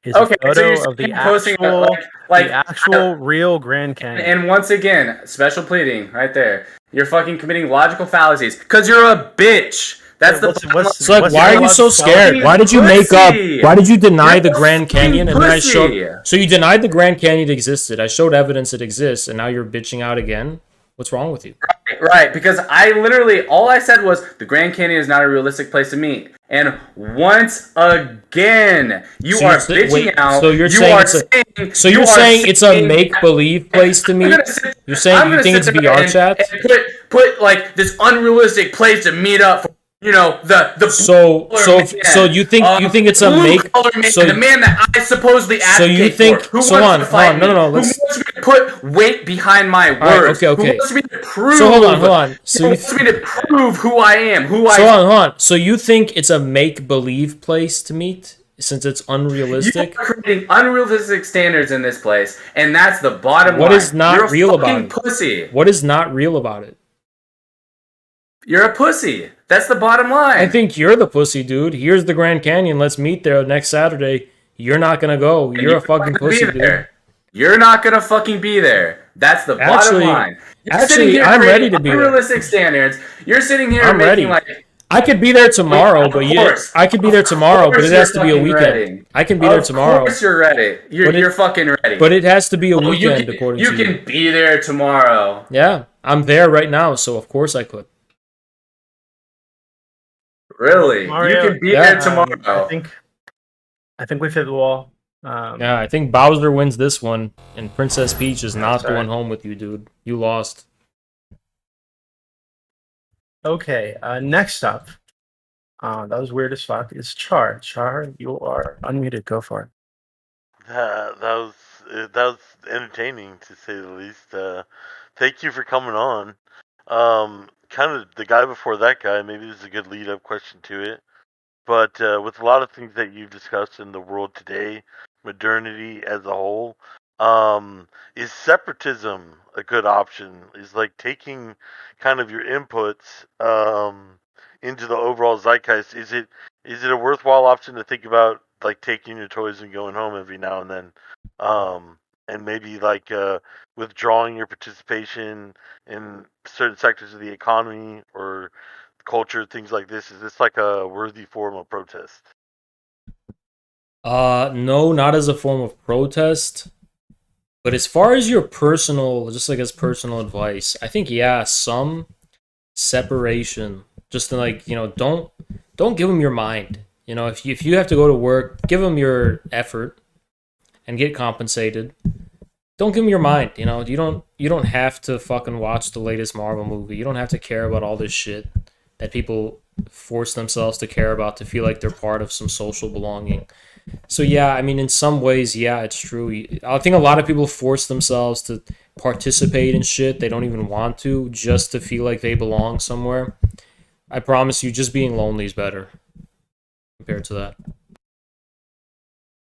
is Okay, a so you're photo of the saying posting actual, like the actual real Grand Canyon. And once again, special pleading right there. You're fucking committing logical fallacies because you're a bitch. That's the. So like, why are you so scared? Why did you make up? Why did you deny the Grand Canyon? And then I showed. So you denied the Grand Canyon existed. I showed evidence it exists, and now you're bitching out again. What's wrong with you? Right, because I literally all I said was the Grand Canyon is not a realistic place to meet. And once again, you So are you're saying- bitching wait, out. so you're you saying are it's a- saying, So you you're are saying it's a saying- make-believe place to meet? You're saying I'm you gonna think it's sit there VR and- chat? and put like this unrealistic place to meet up for, you know, the So you think it's a make? So the man that I supposedly So advocate you think? for, who So wants to fight no. me, Let's. who wants me to put weight behind my words, All right, okay. who wants me to prove, So hold on. who wants me to prove who I am, So hold on. So you think it's a make-believe place to meet since it's unrealistic? You're creating unrealistic standards in this place, and that's the bottom line. What is not You're a real about fucking it? pussy. What is not real about it? You're a pussy. That's the bottom line. I think you're the pussy, dude. Here's the Grand Canyon. Let's meet there next Saturday. You're not gonna go. You're a fucking pussy, dude. You're not gonna fucking be there. That's the bottom line. You're sitting here I'm ready creating to be there. unrealistic standards. You're sitting here I'm making ready. like. I could be there tomorrow, Of but course. I could be there tomorrow, but it has to be a You're weekend. ready. I can be there tomorrow. Of course you're ready. You're fucking ready. But it has to be a Oh, you weekend, can- according you to you. can be there tomorrow. Yeah, I'm there right now, so of course I could. Really? Mario, you can be yeah, there tomorrow. I think we've hit the wall. Yeah, I think Bowser wins this one, and Princess Peach is not sorry. going home with you, dude. You lost. Okay, next up. That was weird as fuck. Is Char. Char, you are unmuted. Go for it. That was entertaining to say the least. Thank you for coming on. Kind of the guy before that guy. Maybe this is a good lead-up question to it. But with a lot of things that you've discussed in the world today, modernity as a whole, is separatism a good option? Is like taking kind of your inputs into the overall zeitgeist. Is it a worthwhile option to think about, like taking your toys and going home every now and then, and maybe like withdrawing your participation in certain sectors of the economy or culture, things like this? Is this like a worthy form of protest? No, not as a form of protest. But as far as your personal, just like as personal advice, I think yeah, some separation. Just to like don't give them your mind. If you have to go to work, give them your effort and get compensated. Don't give them your mind. You don't have to fucking watch the latest Marvel movie. You don't have to care about all this shit that people force themselves to care about to feel like they're part of some social belonging. So yeah, I mean, in some ways, yeah, it's true. I think a lot of people force themselves to participate in shit they don't even want to just to feel like they belong somewhere. I promise you, just being lonely is better compared to that.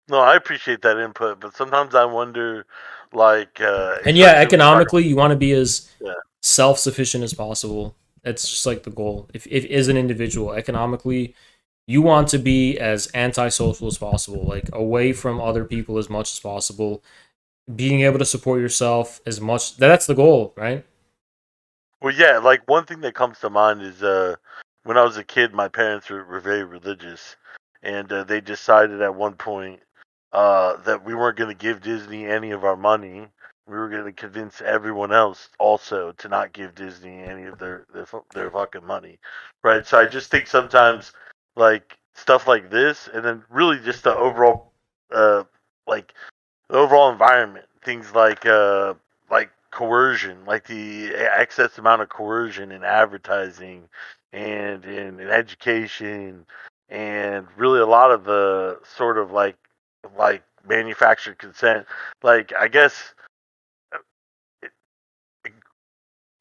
No, I appreciate that input, but sometimes I wonder, like, And yeah, especially when you talk. economically, you want to be as Yeah. self-sufficient as possible. That's just like the goal. If as an individual, economically, you want to be as antisocial as possible, like away from other people as much as possible, being able to support yourself as much. That's the goal, right? Well, yeah, like one thing that comes to mind is when I was a kid, my parents were very religious, and they decided at one point that we weren't going to give Disney any of our money. We were going to convince everyone else also to not give Disney any of their fucking money, right? So I just think sometimes like stuff like this, and then really just the overall like the overall environment, things like coercion, like the excess amount of coercion in advertising and in education, and really a lot of the sort of like manufactured consent. Like I guess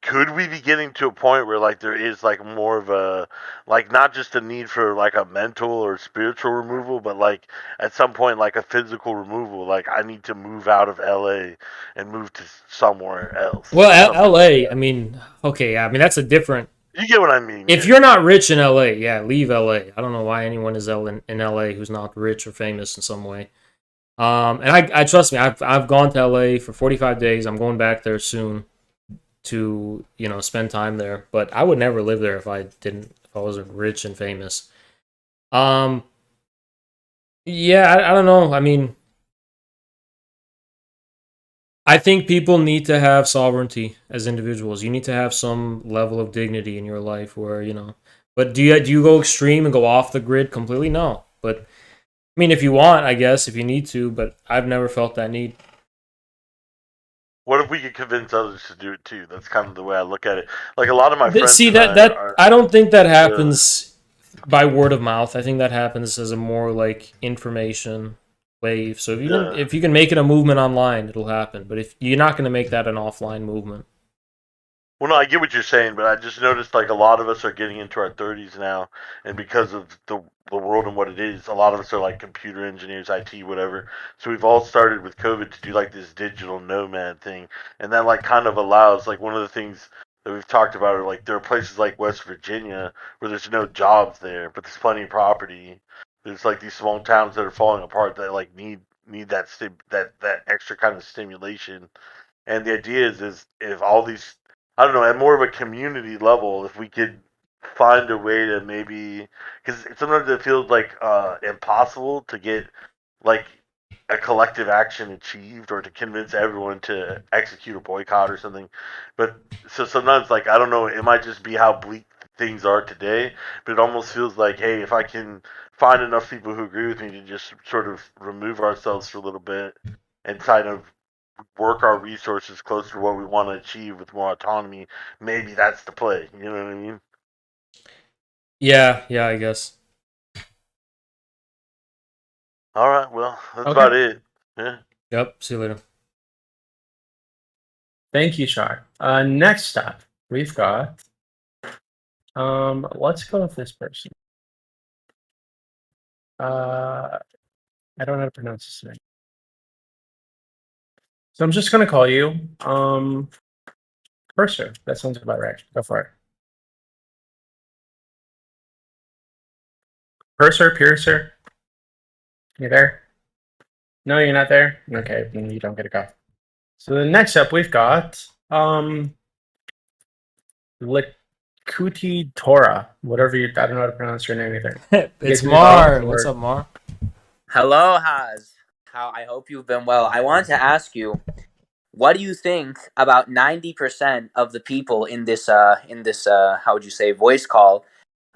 could we be getting to a point where like there is like more of a like not just a need for like a mental or spiritual removal, but like at some point like a physical removal, like I need to move out of LA and move to somewhere else. Well, something like LA, that. I mean, okay, yeah, I mean that's a different. You get what I mean? If you're not rich in LA, yeah, leave LA. I don't know why anyone is in LA who's not rich or famous in some way. And I trust me, I've gone to LA for 45 days. I'm going back there soon to spend time there. But I would never live there if I wasn't rich and famous. Yeah, I don't know. I mean, I think people need to have sovereignty as individuals. You need to have some level of dignity in your life where. But do you go extreme and go off the grid completely? No. But I mean, if you want, I guess, if you need to, but I've never felt that need. What if we could convince others to do it too? That's kind of the way I look at it. Like a lot of my friends. See and that I are, I don't think that happens by word of mouth. I think that happens as a more like information wave. So if you can make it a movement online, it'll happen. But if you're not going to make that an offline movement. Well, no, I get what you're saying, but I just noticed like a lot of us are getting into our 30s now, and because of the world and what it is, a lot of us are like computer engineers, IT, whatever. So we've all started with COVID to do like this digital nomad thing, and that like kind of allows like one of the things that we've talked about are like there are places like West Virginia where there's no jobs there, but there's plenty of property. There's like these small towns that are falling apart that like need that extra kind of stimulation. And the idea is if all these, I don't know, at more of a community level, if we could find a way to maybe, because sometimes it feels like impossible to get like a collective action achieved or to convince everyone to execute a boycott or something. But so sometimes, like, I don't know, it might just be how bleak things are today, but it almost feels like, hey, if I can find enough people who agree with me to just sort of remove ourselves for a little bit and kind of work our resources closer to what we want to achieve with more autonomy, maybe that's the play. You know what I mean? Yeah, I guess. All right, well, that's Okay. about it. Yeah. Yep. See you later. Thank you, Char. Next up, we've got. Let's go with this person. I don't know how to pronounce his name, so I'm just gonna call you Cursor. That sounds about right. Go for it. Piercer. You there? No, you're not there? Okay, then you don't get a go. So the next up we've got Likuti Torah, whatever you. I don't know how to pronounce your name either. It's Mar. What's up, Mar? Hello, Haz. I hope you've been well. I wanted to ask you, what do you think about 90% of the people in this how would you say voice call,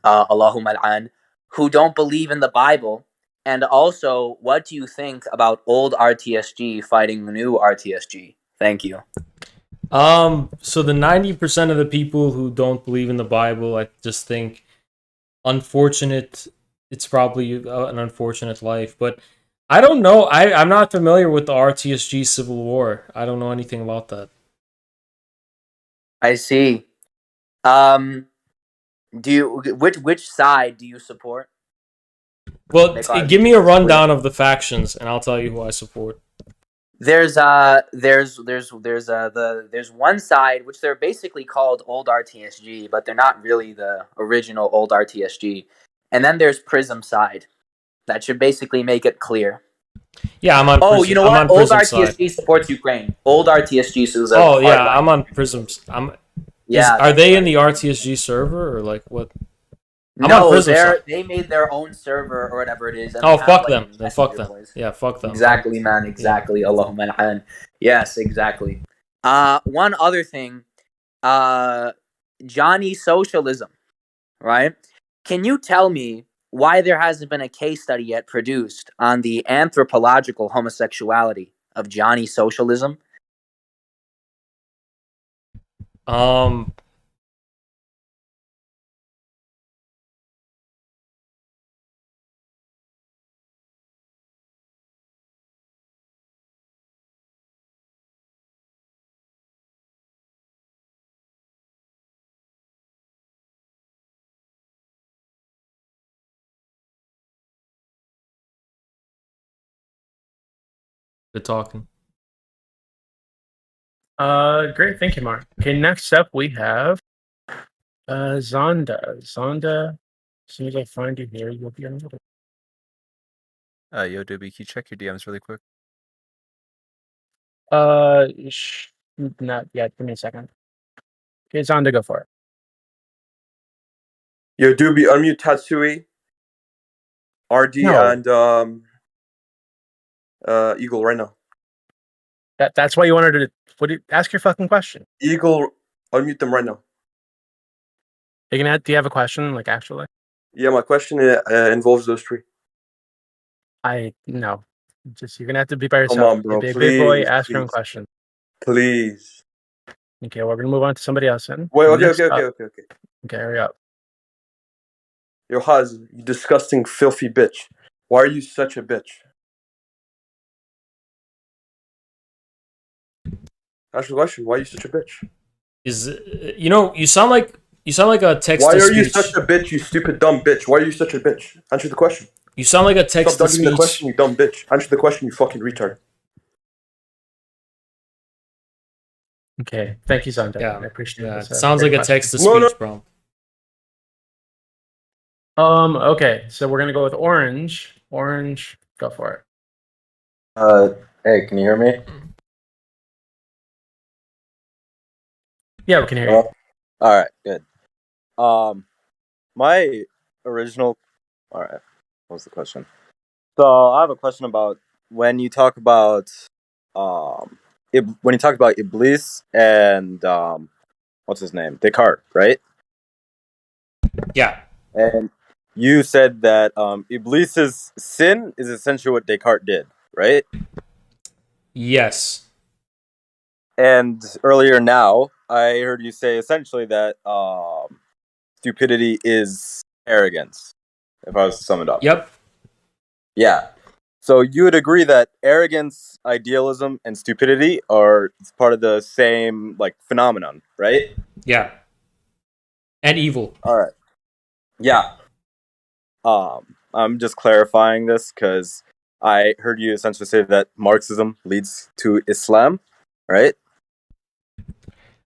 Allahumma al-an, who don't believe in the Bible? And also, what do you think about old RTSG fighting new RTSG? Thank you. So the 90% of the people who don't believe in the Bible, I just think unfortunate. It's probably an unfortunate life, but I don't know. I'm not familiar with the RTSG Civil War. I don't know anything about that. I see. Do you which side do you support? Well, give me a rundown of the factions, and I'll tell you who I support. There's one side which they're basically called old RTSG, but they're not really the original old RTSG. And then there's Prism side. That should basically make it clear. Yeah, I'm on. Oh, Prism. you know I'm what? on Old Prism RTSG side. supports Ukraine. Old RTSG is a Oh yeah, hardline. I'm on Prism's. Yeah, are they in the RTSG server or like what? I'm on No, Prism side. they made their own server or whatever it is. And Oh, they have, fuck like, them. Then fuck messenger them. boys. Yeah, fuck them. Exactly, man. Exactly. Allahumma al-an. Yes, exactly. One other thing. Johnny Socialism, right? Can you tell me why there hasn't been a case study yet produced on the anthropological homosexuality of Johnny Socialism? Good talking. Great, thank you, Mark. Okay, next up we have Zonda. Zonda, as soon as I find you here, you'll be on the. Yo, Doobie, can you check your DMs really quick? Not yet. Give me a second. Okay, Zonda, go for it. Yo, Doobie, unmute Tatsui, RD, No. and Eagle right now. That's why you wanted to. Ask your fucking question. Eagle, unmute them right now. Do you have a question, like actually? Yeah, my question involves those three. No. Just you're gonna have to be by yourself. Come on, bro. Be a Please, big boy. Ask your own please. question. Please. Okay, we're gonna move on to somebody else then. Wait, Next okay. up- Okay, hurry up. Yo, Haz, you disgusting, filthy bitch. Why are you such a bitch? Ask the question. Why are you such a bitch? You sound like a text. Why to are you speech. such a bitch, you stupid dumb bitch? Why are you such a bitch? Answer the question. You sound like a text Stop to dodging the speech. question, you dumb bitch. Answer the question, you fucking retard. Okay, thank you, Zonda. Yeah, I appreciate yeah. this. It sounds like great a text to question. speech, bro. Okay, so we're gonna go with Orange. Orange, go for it. Hey, can you hear me? Yeah, we can hear you. All right, good. My original. All right, what's the question? So I have a question about when you talk about when you talk about Iblis and what's his name, Descartes, right? Yeah. And you said that Iblis's sin is essentially what Descartes did, right? Yes. And earlier now, I heard you say essentially that stupidity is arrogance, if I was to sum it up. Yep. Yeah. So you would agree that arrogance, idealism, and stupidity are part of the same like phenomenon, right? Yeah. And evil. All right. Yeah. I'm just clarifying this because I heard you essentially say that Marxism leads to Islam, right?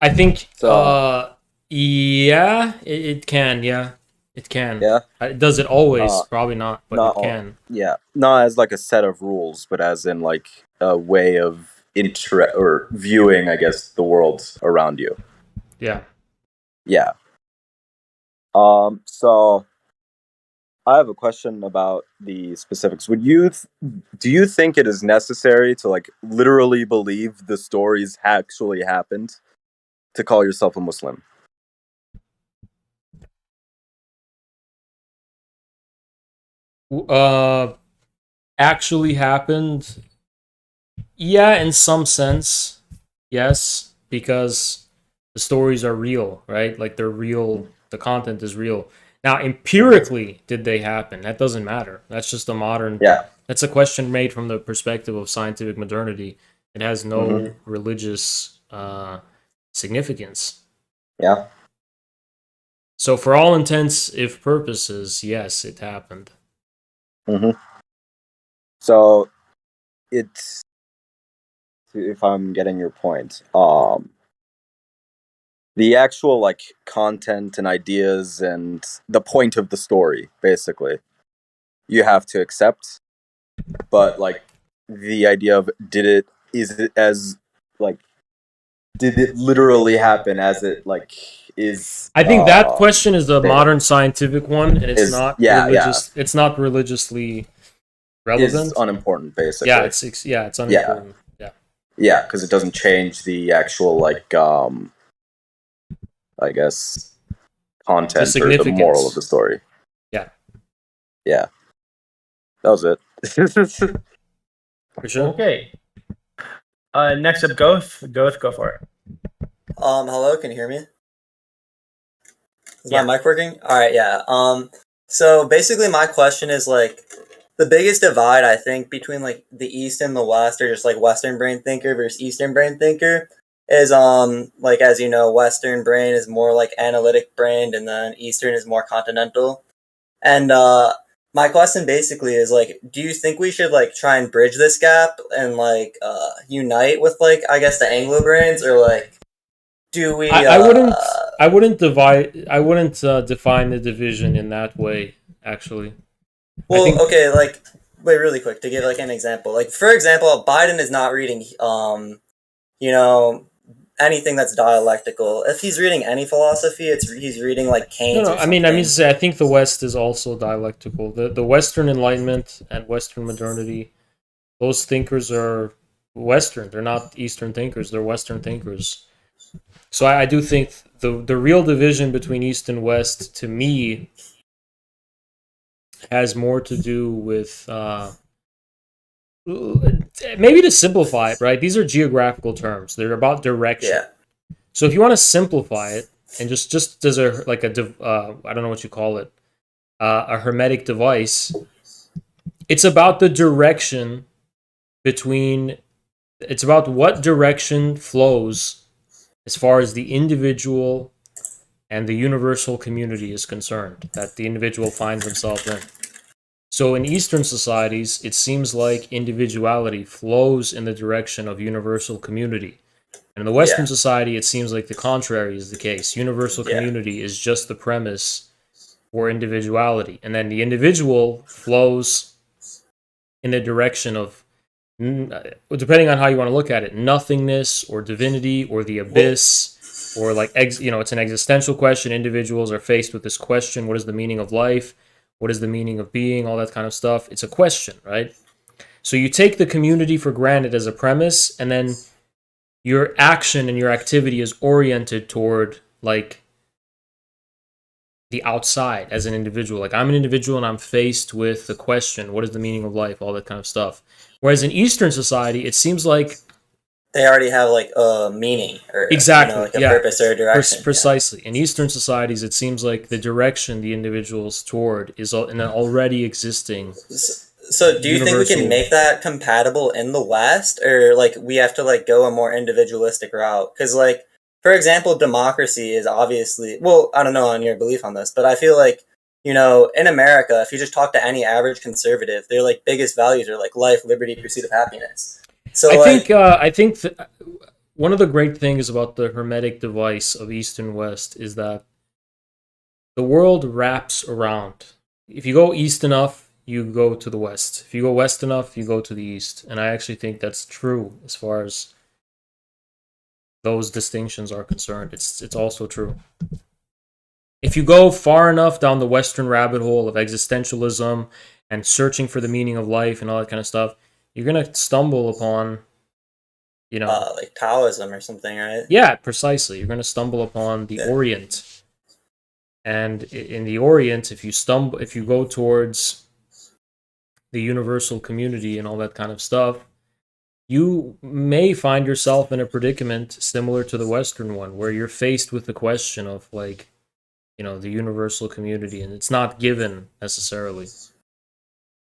I think. So- Yeah, it can. Yeah, it can. Yeah. Does it always? Probably not, but not it can. Yeah, not as like a set of rules, but as in like a way of or viewing, I guess, the world around you. Yeah. Yeah. So I have a question about the specifics. Do you think it is necessary to like literally believe the stories actually happened to call yourself a Muslim? Actually happened? Yeah, in some sense. Yes, because the stories are real, right? Like they're real, the content is real. Now, empirically, did they happen? That doesn't matter. That's just a modern. Yeah. That's a question made from the perspective of scientific modernity. It has no religious significance. Yeah. So, for all intents, if purposes, yes, it happened. So it's, if I'm getting your point, the actual like content and ideas and the point of the story, basically, you have to accept. But like the idea of did it literally happen as it like is? I think that question is a modern scientific one, and it's not religious. It's not religiously relevant. Is unimportant, basically. Yeah, it's unimportant. Yeah, because it doesn't change the actual like I guess content or the moral of the story. Yeah. Yeah. That was it. For sure. Okay. Next up, Goth. Goth, go for it. Hello, can you hear me? Is my mic working? All right, yeah. So basically my question is like the biggest divide I think between like the East and the West, or just like Western brain thinker versus Eastern brain thinker, is like, as you know, Western brain is more like analytic brained, and then Eastern is more continental. And my question basically is like, do you think we should like try and bridge this gap and like unite with like, I guess, the Anglo brains, or like do we I wouldn't define the division in that way, actually. Well, okay, like, wait, really quick, to give like an example. Like, for example, Biden is not reading you know, anything that's dialectical. If he's reading any philosophy, he's reading like Keynes. No, I mean to say, I think the West is also dialectical. The Western Enlightenment and Western modernity, those thinkers are Western. They're not Eastern thinkers. They're Western thinkers. So I do think the real division between East and West, to me, has more to do with maybe to simplify it, right? These are geographical terms. They're about direction. Yeah. So if you want to simplify it, and just as a I don't know what you call it, a hermetic device, it's about the direction it's about what direction flows as far as the individual and the universal community is concerned, that the individual finds himself in. So in Eastern societies, it seems like individuality flows in the direction of universal community. And in the Western society, it seems like the contrary is the case. Universal community is just the premise for individuality. And then the individual flows in the direction of, depending on how you want to look at it, nothingness or divinity or the abyss, or like, it's an existential question. Individuals are faced with this question: what is the meaning of life? What is the meaning of being? All that kind of stuff. It's a question, right? So you take the community for granted as a premise, and then your action and your activity is oriented toward like the outside as an individual. Like, I'm an individual and I'm faced with the question, what is the meaning of life? All that kind of stuff. Whereas in Eastern society, it seems like they already have like a meaning, or exactly, like a purpose or a direction. Precisely. In Eastern societies, it seems like the direction the individual's toward is an already existing. So do you think we can make that compatible in the West, or like we have to like go a more individualistic route? Because like, for example, democracy is obviously, well, I don't know on your belief on this, but I feel like, in America, if you just talk to any average conservative, their like biggest values are like life, liberty, pursuit of happiness. So I think one of the great things about the hermetic device of East and West is that the world wraps around. If you go east enough, you go to the west. If you go west enough, you go to the east. And I actually think that's true as far as those distinctions are concerned. It's also true. If you go far enough down the Western rabbit hole of existentialism and searching for the meaning of life and all that kind of stuff, you're gonna stumble upon, like Taoism or something, right? Yeah, precisely. You're gonna stumble upon the Orient, and in the Orient, if you go towards the universal community and all that kind of stuff, you may find yourself in a predicament similar to the Western one, where you're faced with the question of, like, the universal community, and it's not given necessarily.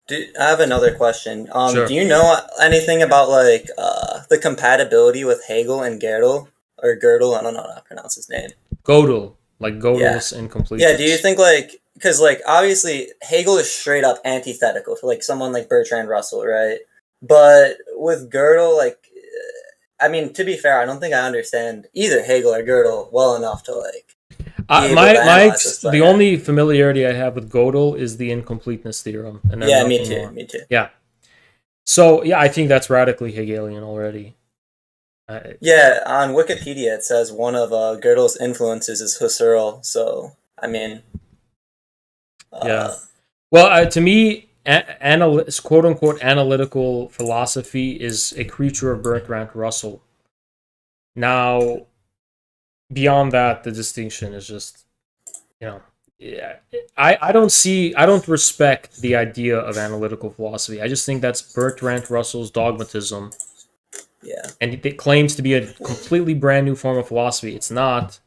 I have another question. Sure. Do you know anything about, like, the compatibility with Hegel and Gödel? Or Gödel, I don't know how to pronounce his name. Gödel, like Gödel's incompleteness. Yeah, do you think, like, because, like, obviously, Hegel is straight up antithetical to, like, someone like Bertrand Russell, right? But with Gödel, like, I mean, to be fair, I don't think I understand either Hegel or Gödel well enough to, like, the only familiarity I have with Gödel is the incompleteness theorem. And yeah, me too. Me too. Yeah. So, yeah, I think that's radically Hegelian already. Yeah, on Wikipedia it says one of Gödel's influences is Husserl, so, I mean... yeah. Well, to me, quote-unquote analytical philosophy is a creature of Bertrand Russell. Now, beyond that, the distinction is just, I don't respect the idea of analytical philosophy. I just think that's Bertrand Russell's dogmatism. Yeah. And it claims to be a completely brand new form of philosophy. It's not.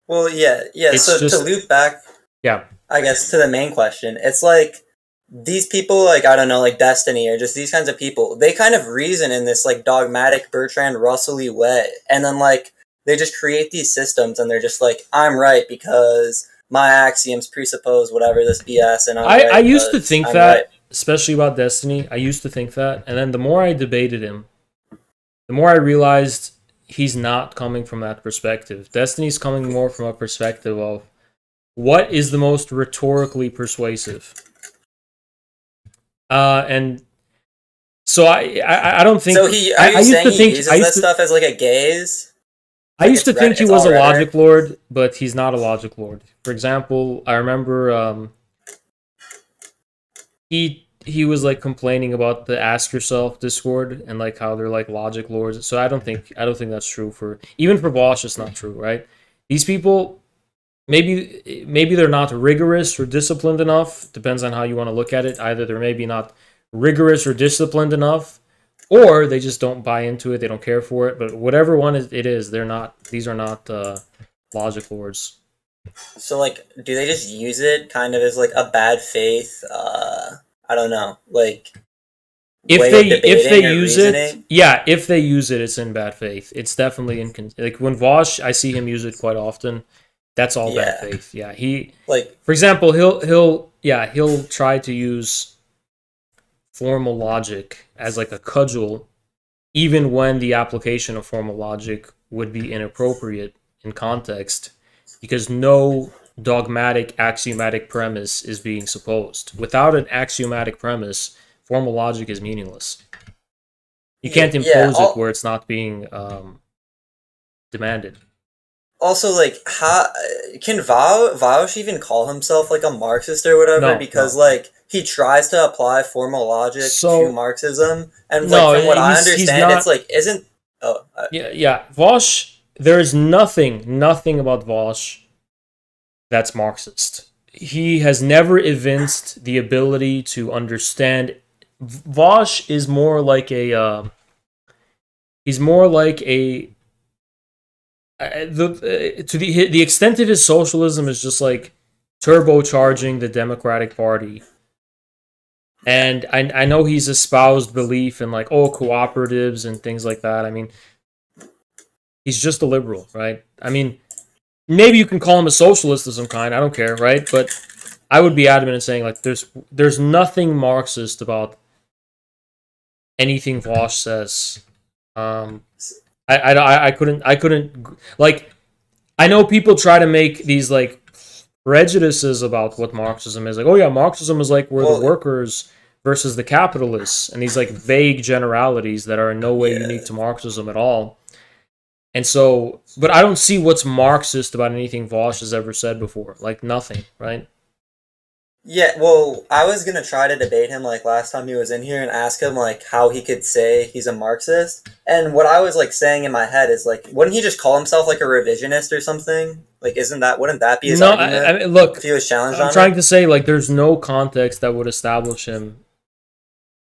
Well, yeah. It's So just, to loop back, yeah, I guess, to the main question, it's like these people, like, I don't know, like Destiny or just these kinds of people, they kind of reason in this, like, dogmatic Bertrand Russell-y way. And then, like, they just create these systems and they're just like, I'm right because my axioms presuppose whatever this BS. And I used to think that, especially about Destiny, I used to think that. And then the more I debated him, the more I realized he's not coming from that perspective. Destiny's coming more from a perspective of what is the most rhetorically persuasive. And so I don't think... So I used to think he uses that stuff as like a gaze? I used to think he was a logic lord, but he's not a logic lord. For example, I remember he was like complaining about the Ask Yourself Discord and like how they're like logic lords. So I don't think that's true even for Bosch. It's not true, right? These people, maybe they're not rigorous or disciplined enough. Depends on how you want to look at it. Either they're maybe not rigorous or disciplined enough, or they just don't buy into it. They don't care for it. But whatever one it is, they're not. These are not logic lords. So, like, do they just use it kind of as like a bad faith? I don't know, like. If they use it, yeah. If they use it, it's in bad faith. It's definitely like when Vosh, I see him use it quite often. That's all bad faith. Yeah, he like, for example, he'll try to use formal logic as like a cudgel, even when the application of formal logic would be inappropriate in context, because no dogmatic axiomatic premise is being supposed. Without an axiomatic premise, formal logic is meaningless. You can't impose it where it's not being demanded. Also, like, how can Vaush even call himself like a Marxist or whatever? Because like he tries to apply formal logic to Marxism, and like from what I understand, it's like yeah. Vaush, there is nothing about Vaush that's Marxist. He has never evinced the ability to understand. Vaush is more like the extent of his socialism is just like turbocharging the Democratic Party. And I know he's espoused belief in like cooperatives and things like that. I mean, he's just a liberal, right? I mean, maybe you can call him a socialist of some kind. I don't care, right? But I would be adamant in saying like there's nothing Marxist about anything Vaush says. I couldn't like, I know people try to make these like prejudices about what Marxism is. Like, oh yeah, Marxism is like we're Well, the workers versus the capitalists, and these like vague generalities that are in no way unique to Marxism at all. And so, but I don't see what's Marxist about anything Vosh has ever said before. Like nothing, right? Yeah, well, I was gonna try to debate him like last time he was in here and ask him like how he could say he's a Marxist. And what I was like saying in my head is like, wouldn't he just call himself like a revisionist or something? Like, wouldn't that be his No, argument? I mean, look, if he was challenged I'm on trying it? to say like there's no context that would establish him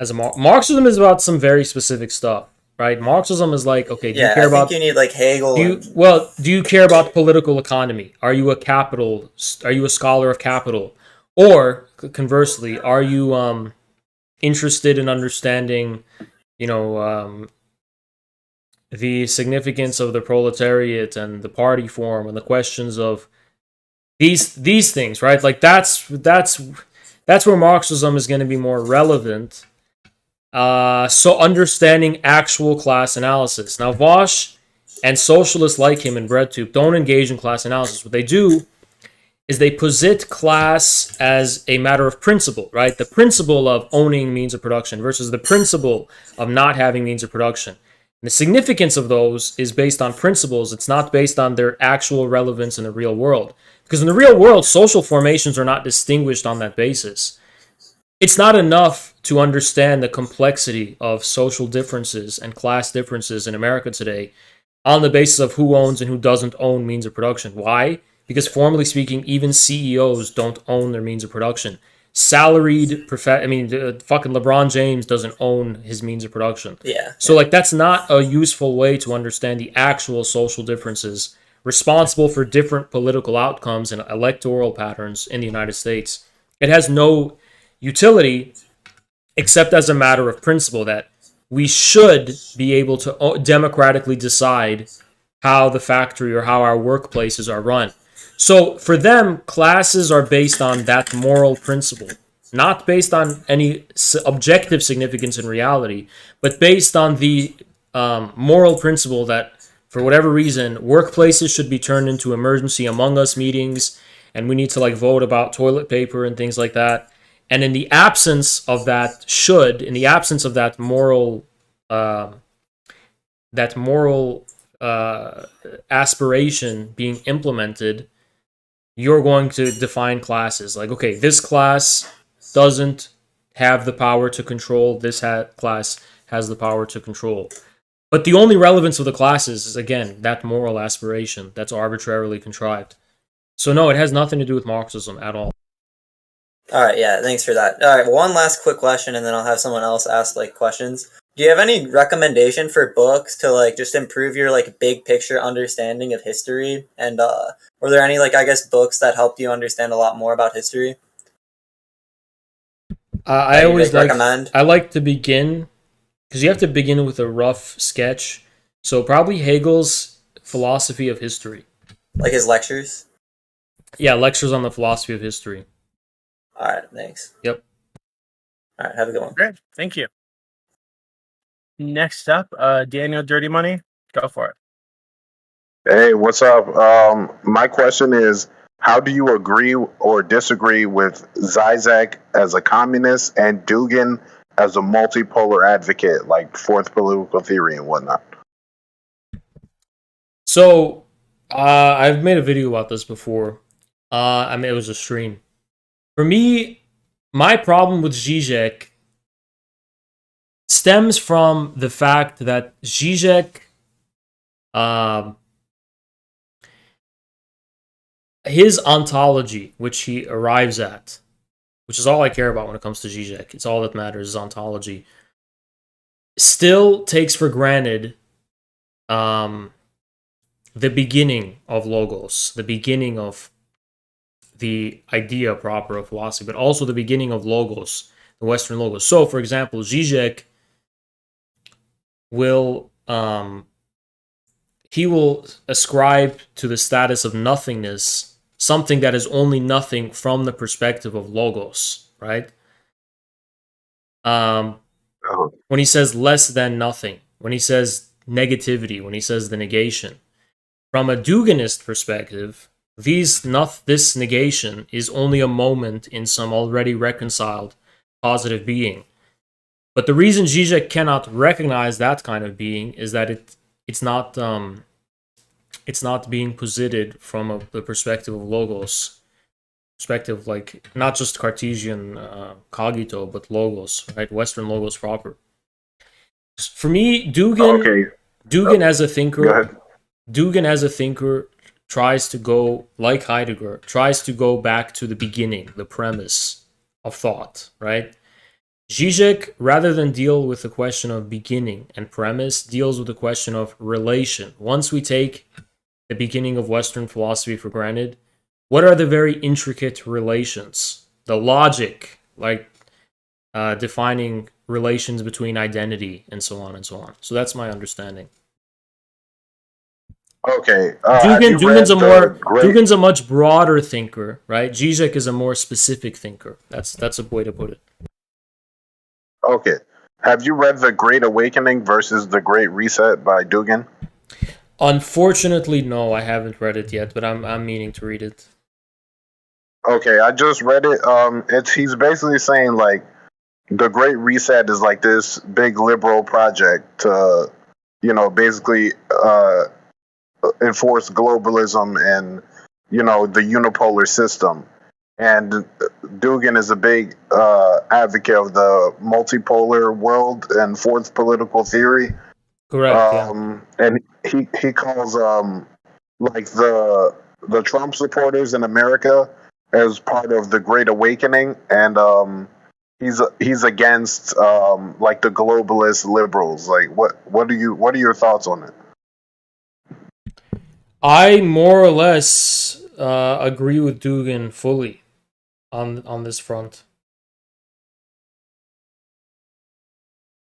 as a Marxism is about some very specific stuff, right? Marxism is like, okay, do you Yeah, care I think about you need like Hegel. do you care about political economy? Are you a capitalist? Are you a scholar of capital? Or conversely, are you interested in understanding, you know, the significance of the proletariat and the party form and the questions of these things, right? Like that's where Marxism is going to be more relevant. So understanding actual class analysis. Now, Vosh and socialists like him in BreadTube don't engage in class analysis. What they do is they posit class as a matter of principle, right? The principle of owning means of production versus the principle of not having means of production. And the significance of those is based on principles. It's not based on their actual relevance in the real world. Because in the real world, social formations are not distinguished on that basis. It's not enough to understand the complexity of social differences and class differences in America today on the basis of who owns and who doesn't own means of production. Why? Because formally speaking, even CEOs don't own their means of production. Fucking LeBron James doesn't own his means of production. Yeah. So like that's not a useful way to understand the actual social differences responsible for different political outcomes and electoral patterns in the United States. It has no utility except as a matter of principle that we should be able to democratically decide how the factory or how our workplaces are run. So for them, classes are based on that moral principle, not based on any objective significance in reality, but based on the moral principle that for whatever reason, workplaces should be turned into emergency Among Us meetings, and we need to like vote about toilet paper and things like that. And in the absence of that moral aspiration being implemented, you're going to define classes. Like, okay, this class doesn't have the power to control, this class has the power to control. But the only relevance of the classes is, again, that moral aspiration that's arbitrarily contrived. So no, it has nothing to do with Marxism at all. All right, yeah, thanks for that. All right, one last quick question, and then I'll have someone else ask like questions. Do you have any recommendation for books to like just improve your like big picture understanding of history? And were there any like I guess books that helped you understand a lot more about history? I always recommend. I like to begin because you have to begin with a rough sketch. So probably Hegel's philosophy of history, like his lectures. Yeah, lectures on the philosophy of history. All right, thanks. Yep. All right, have a good one. Great, thank you. Next up, Daniel Dirty Money. Go for it. Hey, what's up? My question is, how do you agree or disagree with Zizek as a communist and Dugin as a multipolar advocate, like fourth political theory and whatnot? So, I've made a video about this before. It was a stream. For me, my problem with Zizek stems from the fact that Zizek, his ontology, which he arrives at, which is all I care about when it comes to Zizek, it's all that matters is ontology, still takes for granted the beginning of logos, the beginning of the idea proper of philosophy, but also the beginning of logos, the Western logos. So, for example, Zizek will ascribe to the status of nothingness something that is only nothing from the perspective of logos, right? When he says less than nothing, when he says negativity, when he says the negation, from a Duginist perspective, this negation is only a moment in some already reconciled positive being. But the reason Zizek cannot recognize that kind of being is that it's not being posited from the perspective of logos, perspective like not just Cartesian cogito, but logos, right? Western logos proper. For me, Dugin as a thinker, tries to go, like Heidegger, tries to go back to the beginning, the premise of thought, right? Zizek, rather than deal with the question of beginning and premise, deals with the question of relation. Once we take the beginning of Western philosophy for granted, what are the very intricate relations? The logic, like defining relations between identity and so on and so on. So that's my understanding. Okay. Dugin's a much broader thinker, right? Zizek is a more specific thinker. That's a way to put it. Okay. Have you read The Great Awakening versus The Great Reset by Dugin? Unfortunately, no, I haven't read it yet, but I'm meaning to read it. Okay, I just read it. He's basically saying like the Great Reset is like this big liberal project to, basically enforce globalism and the unipolar system. And Dugin is a big advocate of the multipolar world and fourth political theory. Correct. And he calls like the Trump supporters in America as part of the Great Awakening, and he's against like the globalist liberals. Like, what are your thoughts on it? I more or less agree with Dugin fully on this front.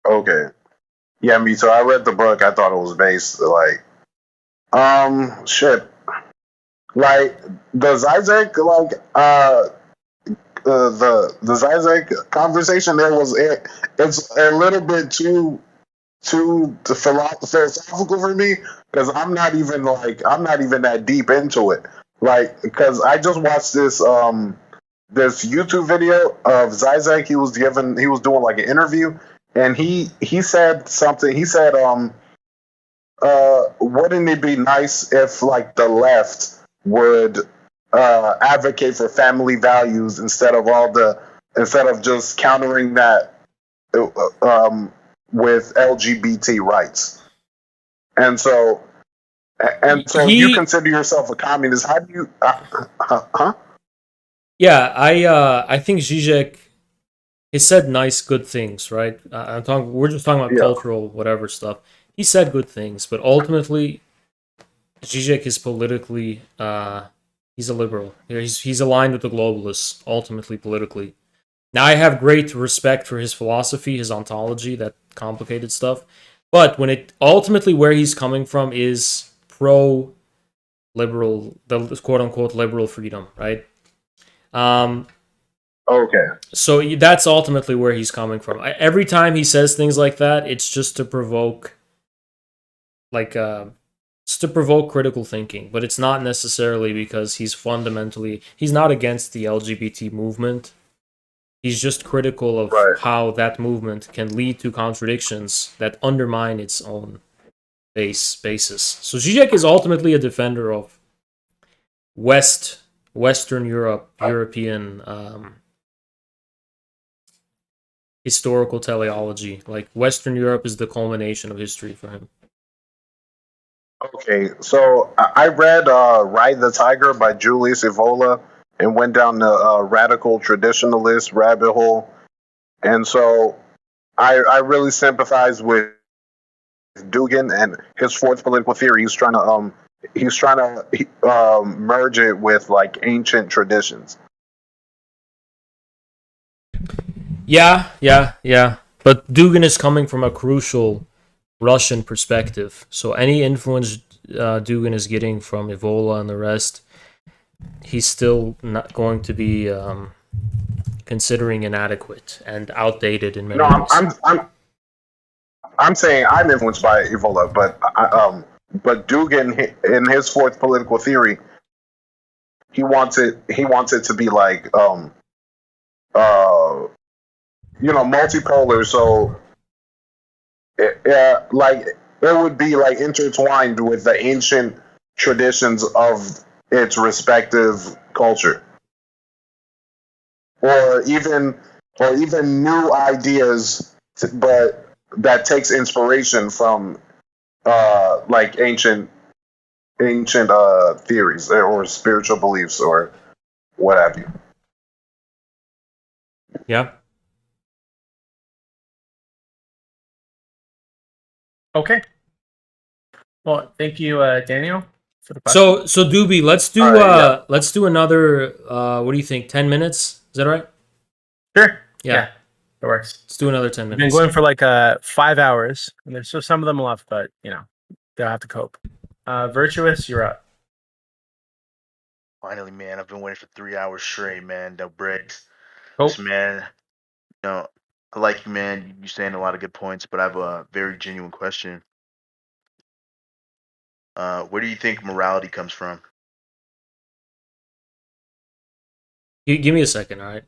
Okay. Yeah, me too. I read the book. I thought it was based like shit. Like the Zizek the Zizek conversation there it's a little bit too philosophical for me, because I'm not even that deep into it. Like, because I just watched this YouTube video of Zizek. He was doing like an interview, and he said something. He said, wouldn't it be nice if like the left would advocate for family values instead of just countering that with LGBT rights? And so you consider yourself a communist. How do you Yeah, I think Zizek, he said nice, good things, right? We're just talking about cultural whatever stuff. He said good things, but ultimately, Zizek is politically, he's a liberal. He's aligned with the globalists, ultimately politically. Now, I have great respect for his philosophy, his ontology, that complicated stuff. But when ultimately where he's coming from is pro-liberal, the quote-unquote liberal freedom, right? Okay. So that's ultimately where he's coming from. Every time he says things like that, it's just to provoke, critical thinking. But it's not necessarily because he's not against the LGBT movement. He's just critical of how that movement can lead to contradictions that undermine its own basis. So Zizek is ultimately a defender of Western European historical teleology. Like, Western Europe is the culmination of history for him. Okay, so I read Ride the Tiger by Julius Evola and went down the radical traditionalist rabbit hole. And so I really sympathize with Dugin and his fourth political theory. He's trying to merge it with like ancient traditions. Yeah. But Dugin is coming from a crucial Russian perspective. So any influence Dugin is getting from Evola and the rest, he's still not going to be considering inadequate and outdated in many ways. I'm saying I'm influenced by Evola, but Dugin in his fourth political theory, he wants it to be like multipolar. So like it would be like intertwined with the ancient traditions of its respective culture, or even new ideas, but that takes inspiration from like ancient theories or spiritual beliefs or what have you. Yeah. Okay. Well, thank you, Daniel, for the question. So Doobie, let's do let's do another what do you think? 10 minutes? Is that right? Sure. Yeah. It works. Let's do another 10 We've minutes. been going for like 5 hours, and there's still some of them left, but they'll have to cope. Virtuous, you're up. Finally, man, I've been waiting for 3 hours straight, man. No breaks. Oh. So, man, I like you, man. You're saying a lot of good points, but I have a very genuine question. Where do you think morality comes from? Give me a second, all right?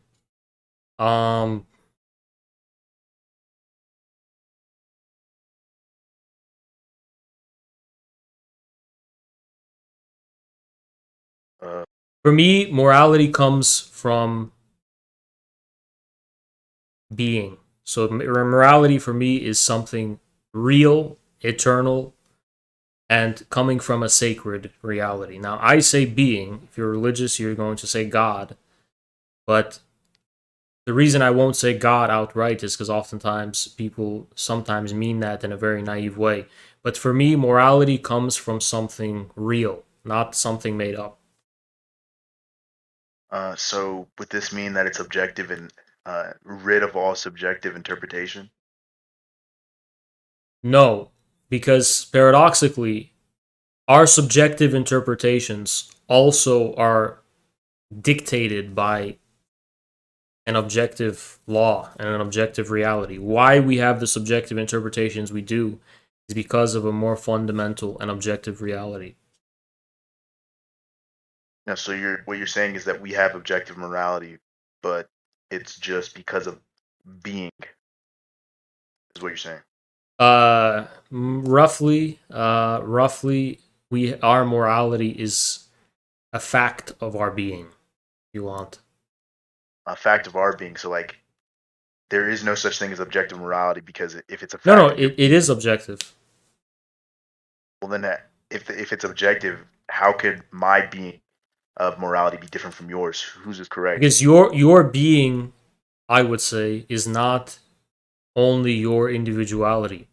For me, morality comes from being. So morality for me is something real, eternal, and coming from a sacred reality. Now, I say being. If you're religious, you're going to say God. But the reason I won't say God outright is because oftentimes people sometimes mean that in a very naive way. But for me, morality comes from something real, not something made up. So would this mean that it's objective and rid of all subjective interpretation? No, because paradoxically, our subjective interpretations also are dictated by an objective law and an objective reality. Why we have the subjective interpretations we do is because of a more fundamental and objective reality. No, so what you're saying is that we have objective morality, but it's just because of being, is what you're saying. Roughly, our morality is a fact of our being, if you want. A fact of our being. So, like, there is no such thing as objective morality because if it's a fact, No, it is objective. well, then if it's objective, how could my being of morality be different from yours? Whose is correct? Because your being, I would say, is not only your individuality.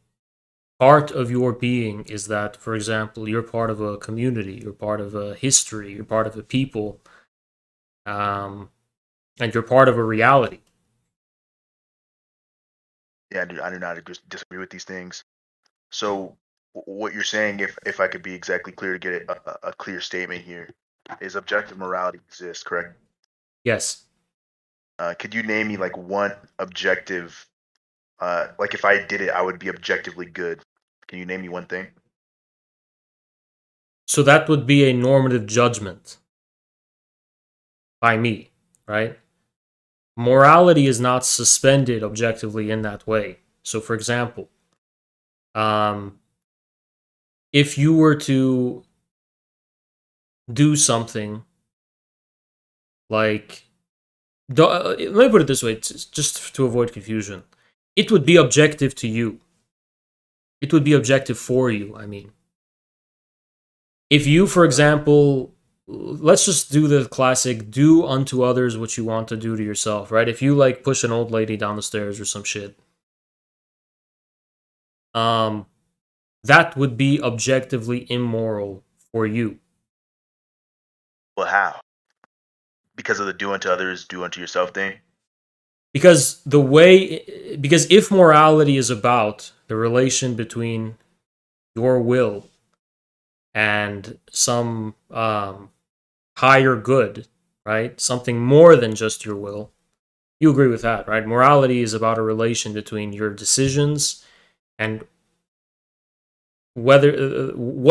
Part of your being is that, for example, you're part of a community, you're part of a history, you're part of a people, and you're part of a reality. Yeah, I do not disagree with these things. So, what you're saying, if I could be exactly clear to get a clear statement here, is objective morality exists, correct? Yes. Could you name me like one objective? Like if I did it, I would be objectively good. Can you name me one thing? So that would be a normative judgment by me, right? Morality is not suspended objectively in that way. So, for example, if you were to do something like, let me put it this way, just to avoid confusion, it would be objective to you. It would be objective for you, I mean. If you, for example, let's just do the classic, do unto others what you want to do to yourself, right? If you, like, push an old lady down the stairs or some shit, that would be objectively immoral for you. Well, how? Because of the do unto others, do unto yourself thing? Because if morality is about the relation between your will and some higher good, right? Something more than just your will. You agree with that, right? Morality is about a relation between your decisions and what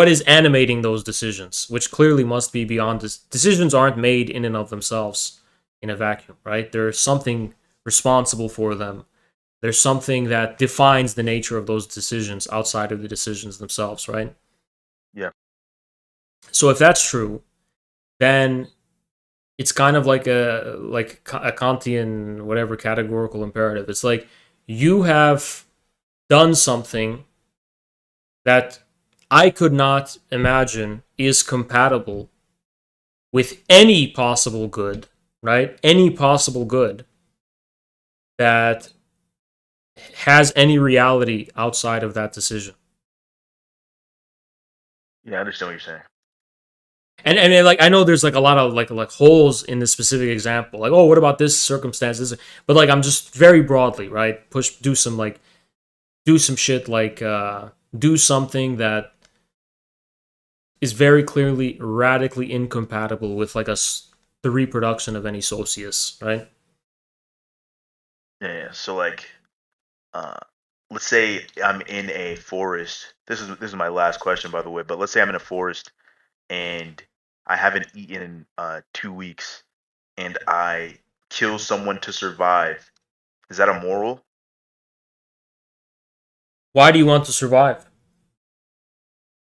is animating those decisions, which clearly must be beyond this. Decisions aren't made in and of themselves in a vacuum, right? There's something responsible for them. There's something that defines the nature of those decisions outside of the decisions themselves, right? Yeah. So if that's true, then it's kind of like a Kantian whatever categorical imperative. It's like you have done something that I could not imagine is compatible with any possible good, right? Any possible good that has any reality outside of that decision. Yeah, I understand what you're saying. And like I know there's like a lot of like holes in this specific example. Like, oh, what about this circumstance? But like I'm just very broadly, right? Do some shit like do something that is very clearly radically incompatible with like the reproduction of any socius, right? Yeah. So like, let's say I'm in a forest. This is my last question, by the way. But let's say I'm in a forest and I haven't eaten in 2 weeks, and I kill someone to survive. Is that immoral? Why do you want to survive?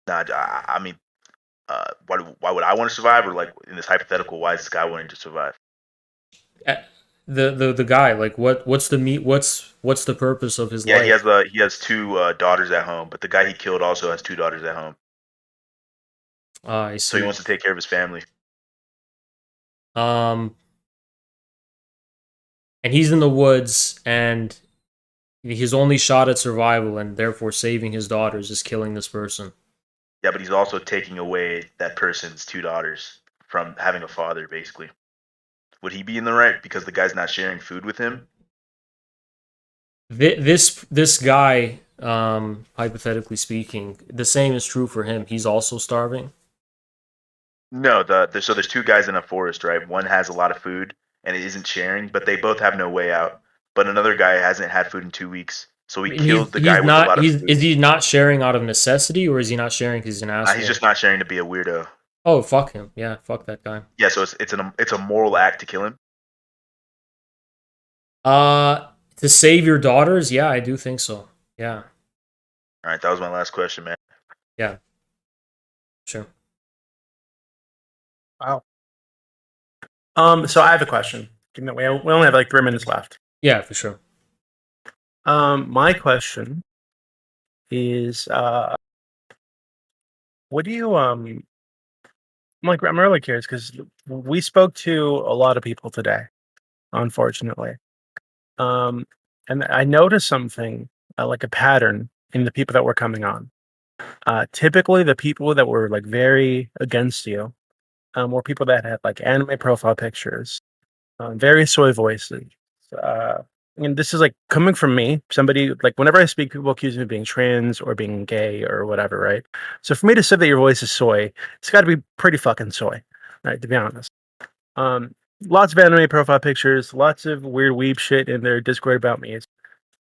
Nah, I mean, why would I want to survive? Or like in this hypothetical, why is this guy wanting to survive? The guy, like what's the purpose of his life? He has two daughters at home, but the guy he killed also has 2 daughters at home. I see. So he wants to take care of his family. And he's in the woods, and his only shot at survival, and therefore saving his daughters, is killing this person. Yeah, but he's also taking away that person's 2 daughters from having a father, basically. Would he be in the right because the guy's not sharing food with him? This guy, hypothetically speaking, the same is true for him. He's also starving. No, so there's 2 guys in a forest, right? One has a lot of food and it isn't sharing, but they both have no way out. But another guy hasn't had food in 2 weeks, so he kills the guy with a lot of food. Is he not sharing out of necessity, or is he not sharing because he's an asshole? He's just not sharing to be a weirdo. Oh, fuck him. Yeah, fuck that guy. Yeah, so it's a moral act to kill him. To save your daughters? Yeah, I do think so. Yeah. All right, that was my last question, man. Yeah. Sure. Wow. So I have a question. We only have like 3 minutes left. Yeah, for sure. My question is, what do you I'm really curious because we spoke to a lot of people today, unfortunately. And I noticed something like a pattern in the people that were coming on. Typically, the people that were like very against you were people that had like anime profile pictures, very soy voices. And this is like coming from me, somebody like whenever I speak, people accuse me of being trans or being gay or whatever, right? So for me to say that your voice is soy, it's got to be pretty fucking soy, right? To be honest. Lots of anime profile pictures, lots of weird weeb shit in their Discord about me. It's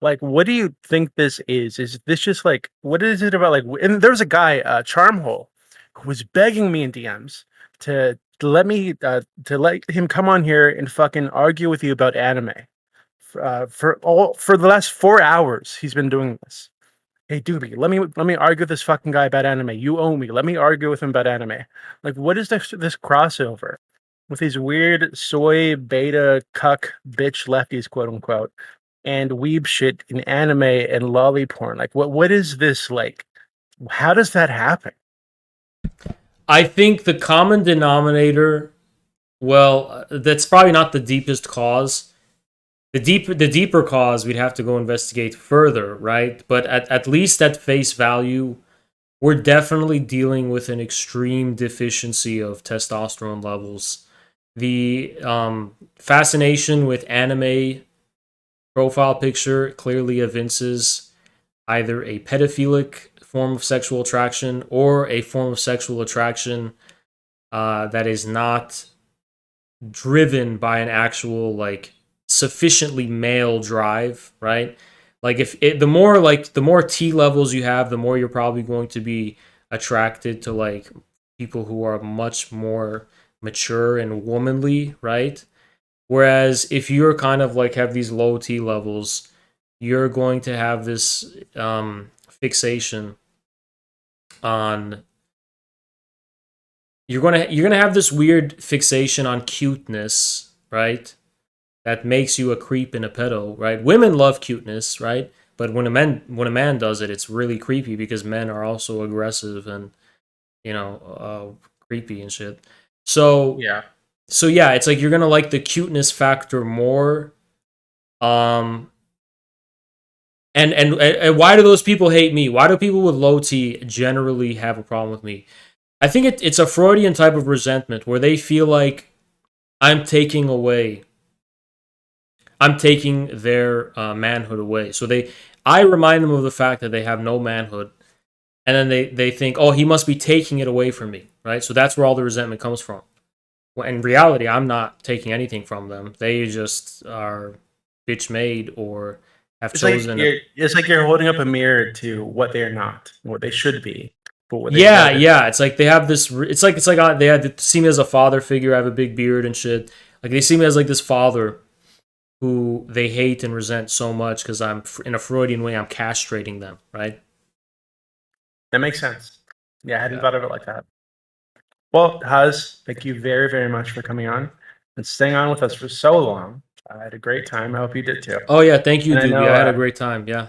like, what do you think this is? Is this just like, what is it about? Like, and there's a guy, Charmhole, who was begging me in DMs to let him come on here and fucking argue with you about anime. For the last 4 hours, he's been doing this. Hey, Doobie, let me argue with this fucking guy about anime. You owe me. Let me argue with him about anime. Like, what is this crossover with these weird soy beta cuck bitch lefties, quote unquote, and weeb shit in anime and lolly porn? Like, what is this like? How does that happen? I think the common denominator, well, that's probably not the deepest cause. The deeper cause we'd have to go investigate further, right? But at least at face value, we're definitely dealing with an extreme deficiency of testosterone levels. The fascination with anime profile picture clearly evinces either a pedophilic form of sexual attraction or a form of sexual attraction that is not driven by an actual like sufficiently male drive, right? Like the more T levels you have, the more you're probably going to be attracted to like people who are much more mature and womanly, right? Whereas if you're kind of like have these low T levels, you're going to have this fixation on you're gonna have this weird fixation on cuteness, right? That makes you a creep and a pedo, right? Women love cuteness, right? But when a man does it, it's really creepy because men are also aggressive and creepy and shit. So yeah, it's like you're gonna like the cuteness factor more. And why do those people hate me? Why do people with low T generally have a problem with me? I think it's a Freudian type of resentment where they feel like I'm taking their manhood away. So I remind them of the fact that they have no manhood, and then they think, oh, he must be taking it away from me, right? So that's where all the resentment comes from. Well, in reality, I'm not taking anything from them. They just are bitch made or have chosen. It's like you're holding up a mirror to what they're not, what they should be. But what Yeah. It's like they have this. It's like they had to see me as a father figure. I have a big beard and shit. Like they see me as like this father who they hate and resent so much because I'm in a Freudian way. I'm castrating them, right? That makes sense. Yeah, I hadn't thought of it like that. Well, Haz, thank you very, very much for coming on and staying on with us for so long. I had a great time. I hope you did too. Oh yeah, thank you, And dude. I know, I had a great time. Yeah.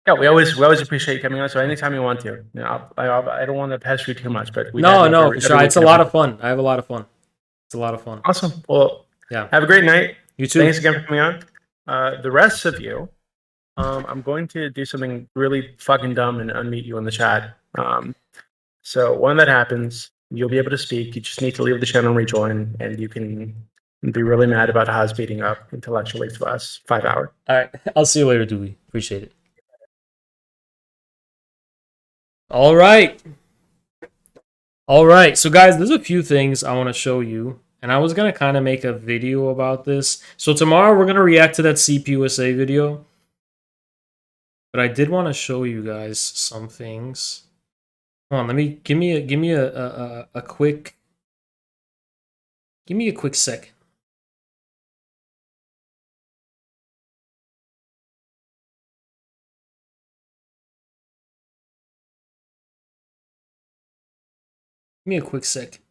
Yeah, we always appreciate you coming on. So anytime you want to, I don't want to pester you too much, but No, for sure. It's a lot of fun. I have a lot of fun. It's a lot of fun. Awesome. Well, yeah. Have a great night. You too. Thanks again for coming on. The rest of you, I'm going to do something really fucking dumb and unmute you in the chat. So when that happens, you'll be able to speak. You just need to leave the channel and rejoin, and you can be really mad about Haz beating up intellectually for the last 5 hours. All right. I'll see you later, Dewey. Appreciate it. All right. So guys, there's a few things I want to show you. And I was going to kind of make a video about this. So tomorrow we're going to react to that CPUSA video. But I did want to show you guys some things. Hold on, give me a quick second. Give me a quick second.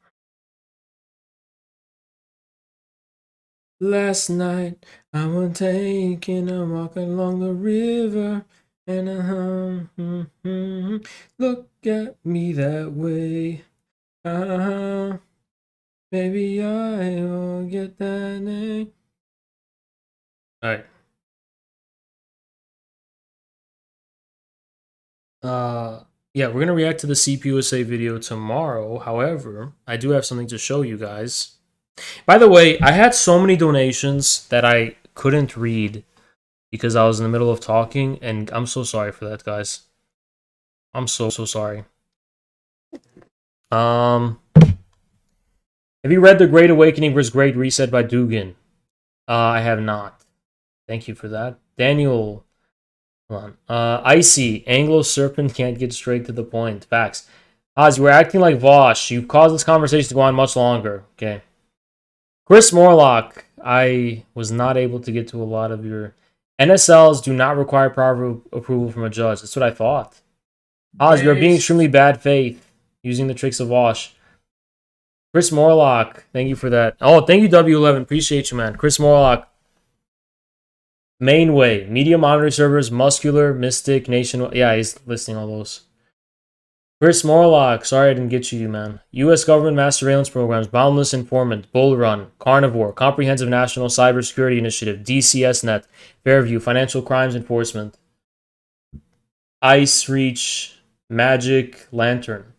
Last night I was taking a walk along the river, and look at me that way. Maybe I will get that name. All right. Yeah, we're gonna react to the CPUSA video tomorrow. However, I do have something to show you guys. By the way, I had so many donations that I couldn't read because I was in the middle of talking, and I'm so sorry for that, guys. I'm so sorry. Have you read The Great Awakening vs. Great Reset by Dugin? I have not. Thank you for that. Daniel, hold on. Icy, Anglo Serpent can't get straight to the point. Facts. Oz, you were acting like Vosh. You caused this conversation to go on much longer. Okay. Chris Morlock, I was not able to get to a lot of your... NSLs do not require prior approval from a judge. That's what I thought. Oz, you're being extremely bad faith using the tricks of Wash. Chris Morlock, thank you for that. Oh, thank you, W11. Appreciate you, man. Chris Morlock. Mainway, Media Monitoring Servers, Muscular, Mystic, Nation. Yeah, he's listing all those. Chris Morlock, sorry I didn't get you, man. U.S. Government Mass Surveillance Programs, Boundless Informant, Bull Run, Carnivore, Comprehensive National Cybersecurity Initiative, DCSNet, Fairview, Financial Crimes Enforcement, Ice Reach, Magic Lantern.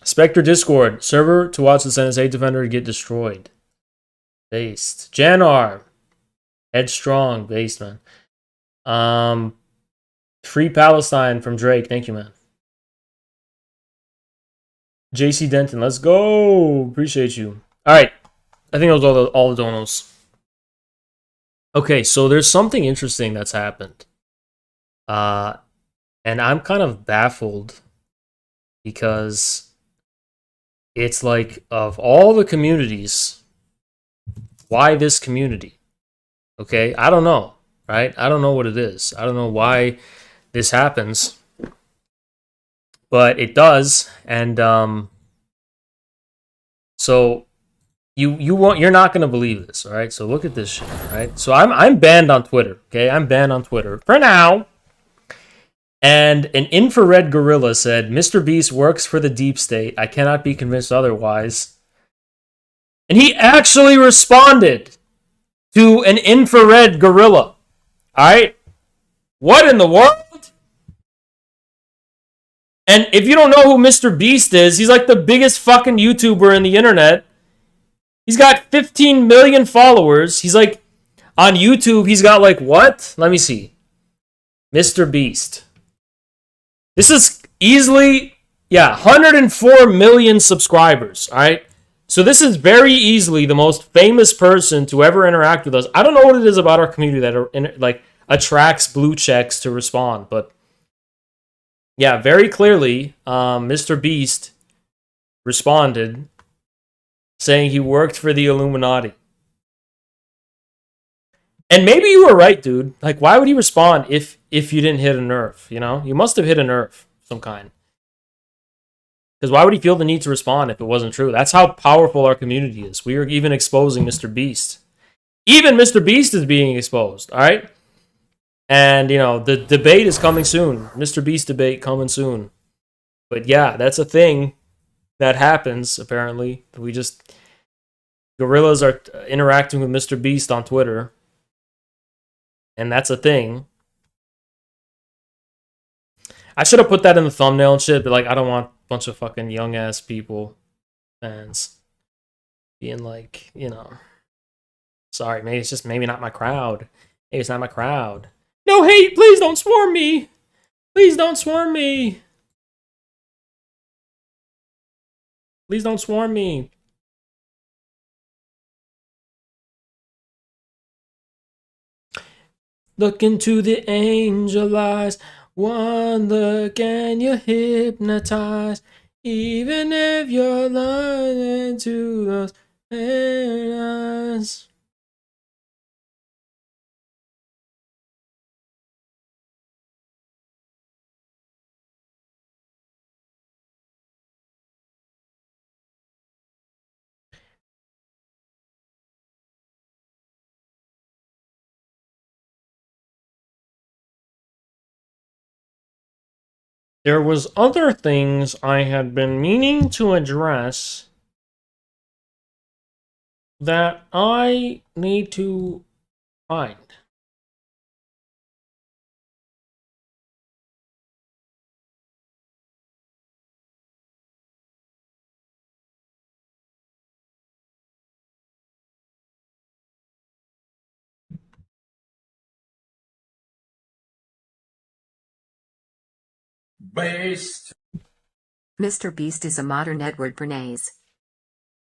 Spectre Discord, server to watch the NSA Defender get destroyed. Based. Janar, Headstrong, based, man. Free Palestine from Drake, thank you, man. JC Denton, let's go. Appreciate you. All right. I think that was all the donos. Okay, so there's something interesting that's happened. And I'm kind of baffled because it's like, of all the communities, why this community? Okay, I don't know, right? I don't know what it is. I don't know why this happens, but it does. And so you're not gonna believe this, all right? So look at this shit, right? So I'm banned on Twitter. Okay, I'm banned on Twitter for now. And an infrared gorilla said, "Mr. Beast works for the deep state. I cannot be convinced otherwise." And he actually responded to an infrared gorilla. All right, what in the world? And if you don't know who Mr. Beast is, he's like the biggest fucking YouTuber in the internet. He's got 15 million followers. He's like, on YouTube, he's got like what? Let me see. Mr. Beast. This is easily, 104 million subscribers, all right? So this is very easily the most famous person to ever interact with us. I don't know what it is about our community that attracts blue checks to respond, but yeah, very clearly, Mr. Beast responded saying he worked for the Illuminati. And maybe you were right, dude. Like, why would he respond if you didn't hit a nerve, you know? You must have hit a nerve of some kind. Because why would he feel the need to respond if it wasn't true? That's how powerful our community is. We are even exposing Mr. Beast. Even Mr. Beast is being exposed, all right? And, you know, the debate is coming soon. Mr. Beast debate coming soon. But yeah, that's a thing that happens, apparently. Gorillas are interacting with Mr. Beast on Twitter. And that's a thing. I should have put that in the thumbnail and shit, but like, I don't want a bunch of fucking young ass people, fans, being like, you know, sorry, maybe it's just not my crowd. Maybe it's not my crowd. No hate, please don't swarm me. Please don't swarm me. Please don't swarm me. Look into the angel eyes. One look and you're hypnotized. Even if you're lying to those eyes. There was other things I had been meaning to address that I need to find. Beast. Mr. Beast is a modern Edward Bernays.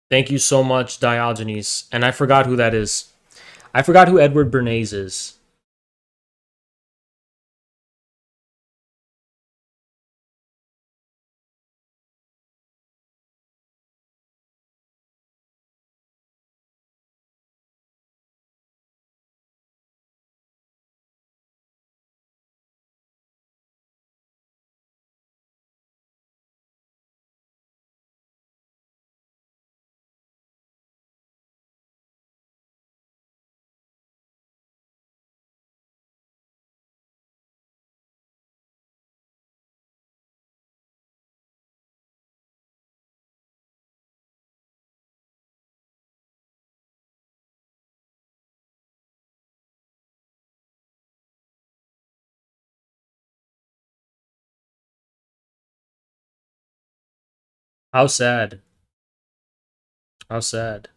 Thank you so much, Diogenes. And I forgot who that is. I forgot who Edward Bernays is. How sad. How sad.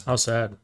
How sad.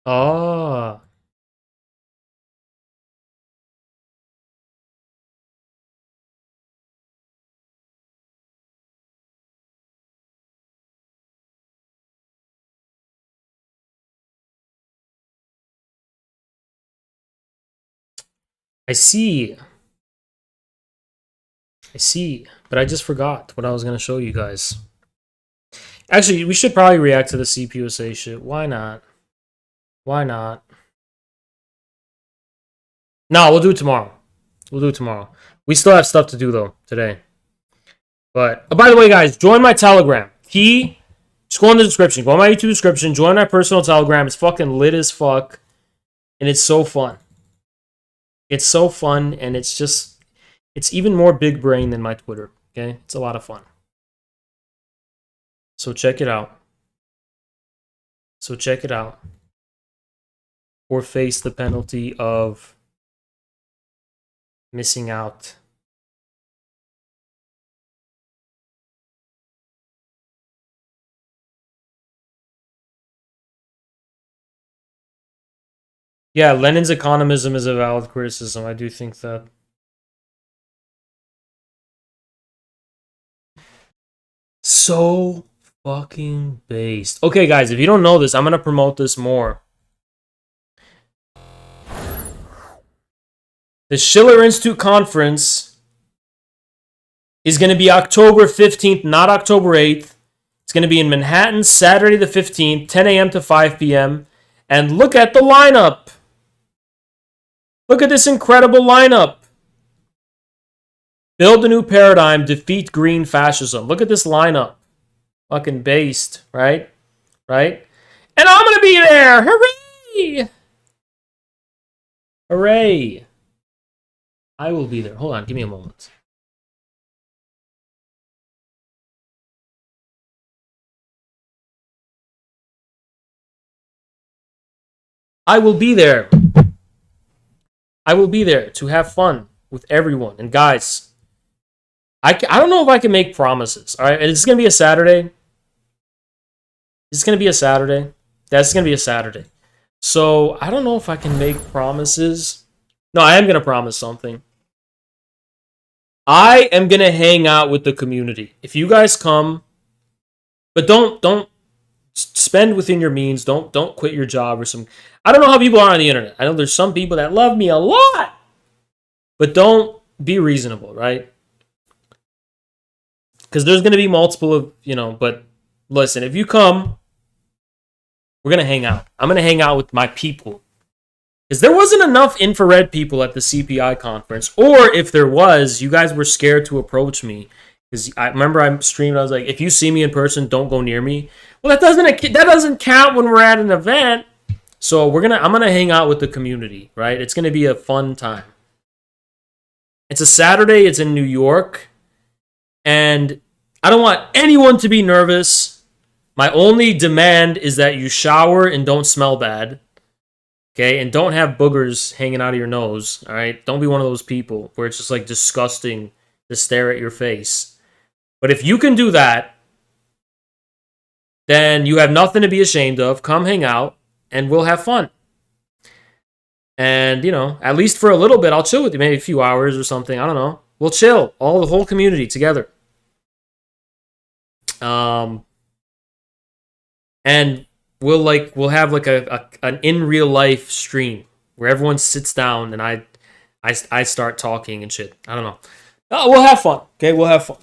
Oh. I see. I see. But I just forgot what I was going to show you guys. Actually, we should probably react to the CPUSA shit. Why not? Why not? No, we'll do it tomorrow. We'll do it tomorrow. We still have stuff to do, though, today. But, oh, by the way, guys, join my Telegram. Just go in the description. Go on my YouTube description. Join my personal Telegram. It's fucking lit as fuck. And it's so fun. It's so fun, and it's just... It's even more big brain than my Twitter. Okay? It's a lot of fun. So check it out. Or face the penalty of missing out. Yeah, Lenin's economism is a valid criticism. I do think that. So fucking based. Okay, guys, if you don't know this, I'm going to promote this more. The Schiller Institute Conference is going to be October 15th, not October 8th. It's going to be in Manhattan, Saturday the 15th, 10 a.m. to 5 p.m. And look at the lineup. Look at this incredible lineup. Build a new paradigm, defeat green fascism. Look at this lineup. Fucking based, right? Right? And I'm going to be there. Hooray! Hooray. I will be there. Hold on, give me a moment. I will be there. I will be there to have fun with everyone. And guys, I don't know if I can make promises. All right, it's going to be a Saturday. It's going to be a Saturday. That's going to be a Saturday. So I don't know if I can make promises. No, I am going to promise something. I am going to hang out with the community. If you guys come, but don't spend within your means. Don't quit your job or some. I don't know how people are on the internet. I know there's some people that love me a lot, but don't be reasonable, right? Because there's going to be multiple of, but listen, if you come, we're going to hang out. I'm going to hang out with my people. Because there wasn't enough infrared people at the CPI conference. Or if there was, you guys were scared to approach me. Because I remember I streamed, I was like, if you see me in person, don't go near me. Well, that doesn't count when we're at an event. So I'm gonna hang out with the community, right? It's gonna be a fun time. It's a Saturday, it's in New York, and I don't want anyone to be nervous. My only demand is that you shower and don't smell bad. Okay, and don't have boogers hanging out of your nose, all right? Don't be one of those people where it's just like disgusting to stare at your face. But if you can do that, then you have nothing to be ashamed of. Come hang out, and we'll have fun. And, at least for a little bit, I'll chill with you. Maybe a few hours or something. I don't know. We'll chill. The whole community together. And we'll have like an in real life stream where everyone sits down and I start talking and shit. I don't know. We'll have fun. Okay, we'll have fun.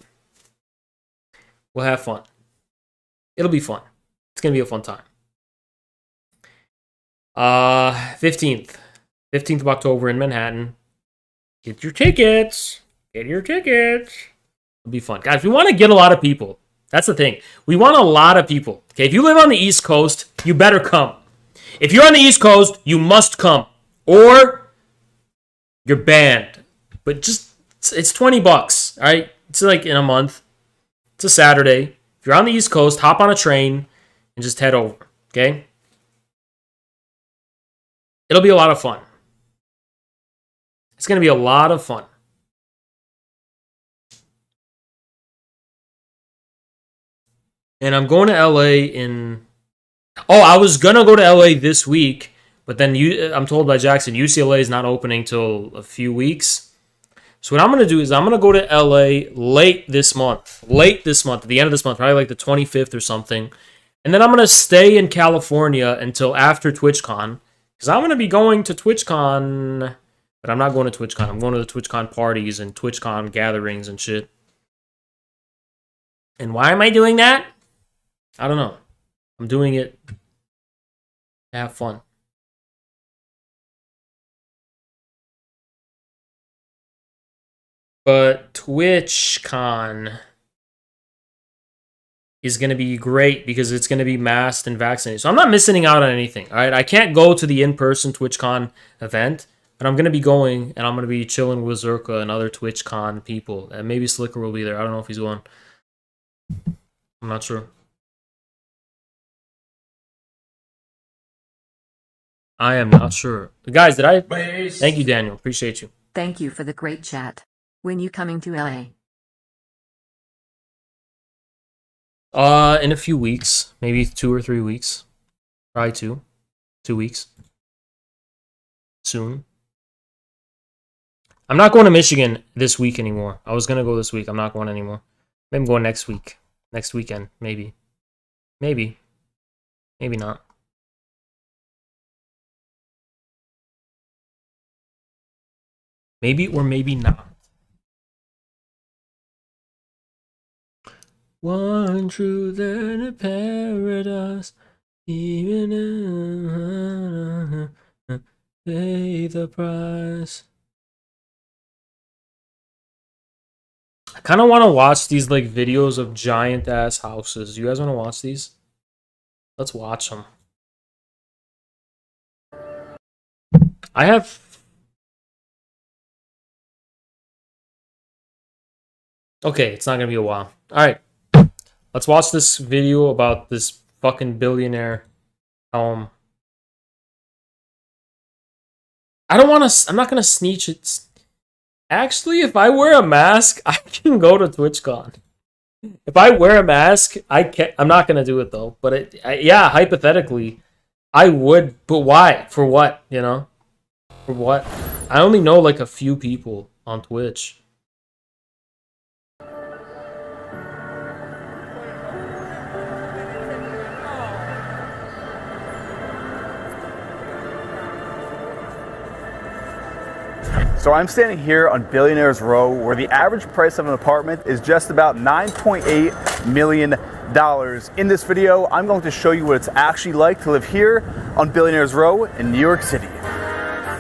We'll have fun. It'll be fun. It's gonna be a fun time. 15th of October in Manhattan. Get your tickets. It'll be fun. Guys, we want to get a lot of people. That's the thing. We want a lot of people. Okay, if you live on the East Coast, you better come. If you're on the East Coast, you must come. Or you're banned. But it's $20, all right? It's like in a month. It's a Saturday. If you're on the East Coast, hop on a train and just head over, okay? It'll be a lot of fun. It's going to be a lot of fun. And I'm going to LA in Oh, I was gonna go to LA this week, but then I'm told by Jackson UCLA is not opening till a few weeks. So what I'm gonna do is I'm gonna go to LA late this month, at the end of this month, probably like the 25th or something, and then I'm gonna stay in California until after TwitchCon, because I'm gonna be going to TwitchCon, but I'm not going to TwitchCon. I'm going to the TwitchCon parties and TwitchCon gatherings and shit. And why am I doing that? I don't know. I'm doing it to have fun. But TwitchCon is going to be great because it's going to be masked and vaccinated. So I'm not missing out on anything. All right, I can't go to the in-person TwitchCon event, but I'm going to be going and I'm going to be chilling with Zerka and other TwitchCon people. And maybe Slicker will be there. I don't know if he's going. I'm not sure. I am not sure. Guys, did I? Thank you, Daniel. Appreciate you. Thank you for the great chat. When you coming to LA? In a few weeks, maybe 2 or 3 weeks. Probably 2 weeks. Soon. I'm not going to Michigan this week anymore. I was gonna go this week. I'm not going anymore. Maybe I'm going next week. Next weekend, maybe. Maybe not. Maybe or maybe not. One truth and a paradise, even pay the price. I kind of want to watch these like videos of giant ass houses. You guys want to watch these? Let's watch them. I have. Okay, it's not gonna be a while. All right, let's watch this video about this fucking billionaire home. I don't want to. I'm not gonna sneak it. Actually, if I wear a mask, I can go to TwitchCon. If I wear a mask, I can. I'm not gonna do it though. But yeah, hypothetically, I would. But why? For what? You know? For what? I only know like a few people on Twitch. So I'm standing here on Billionaires Row, where the average price of an apartment is just about $9.8 million. In this video, I'm going to show you what it's actually like to live here on Billionaires Row in New York City.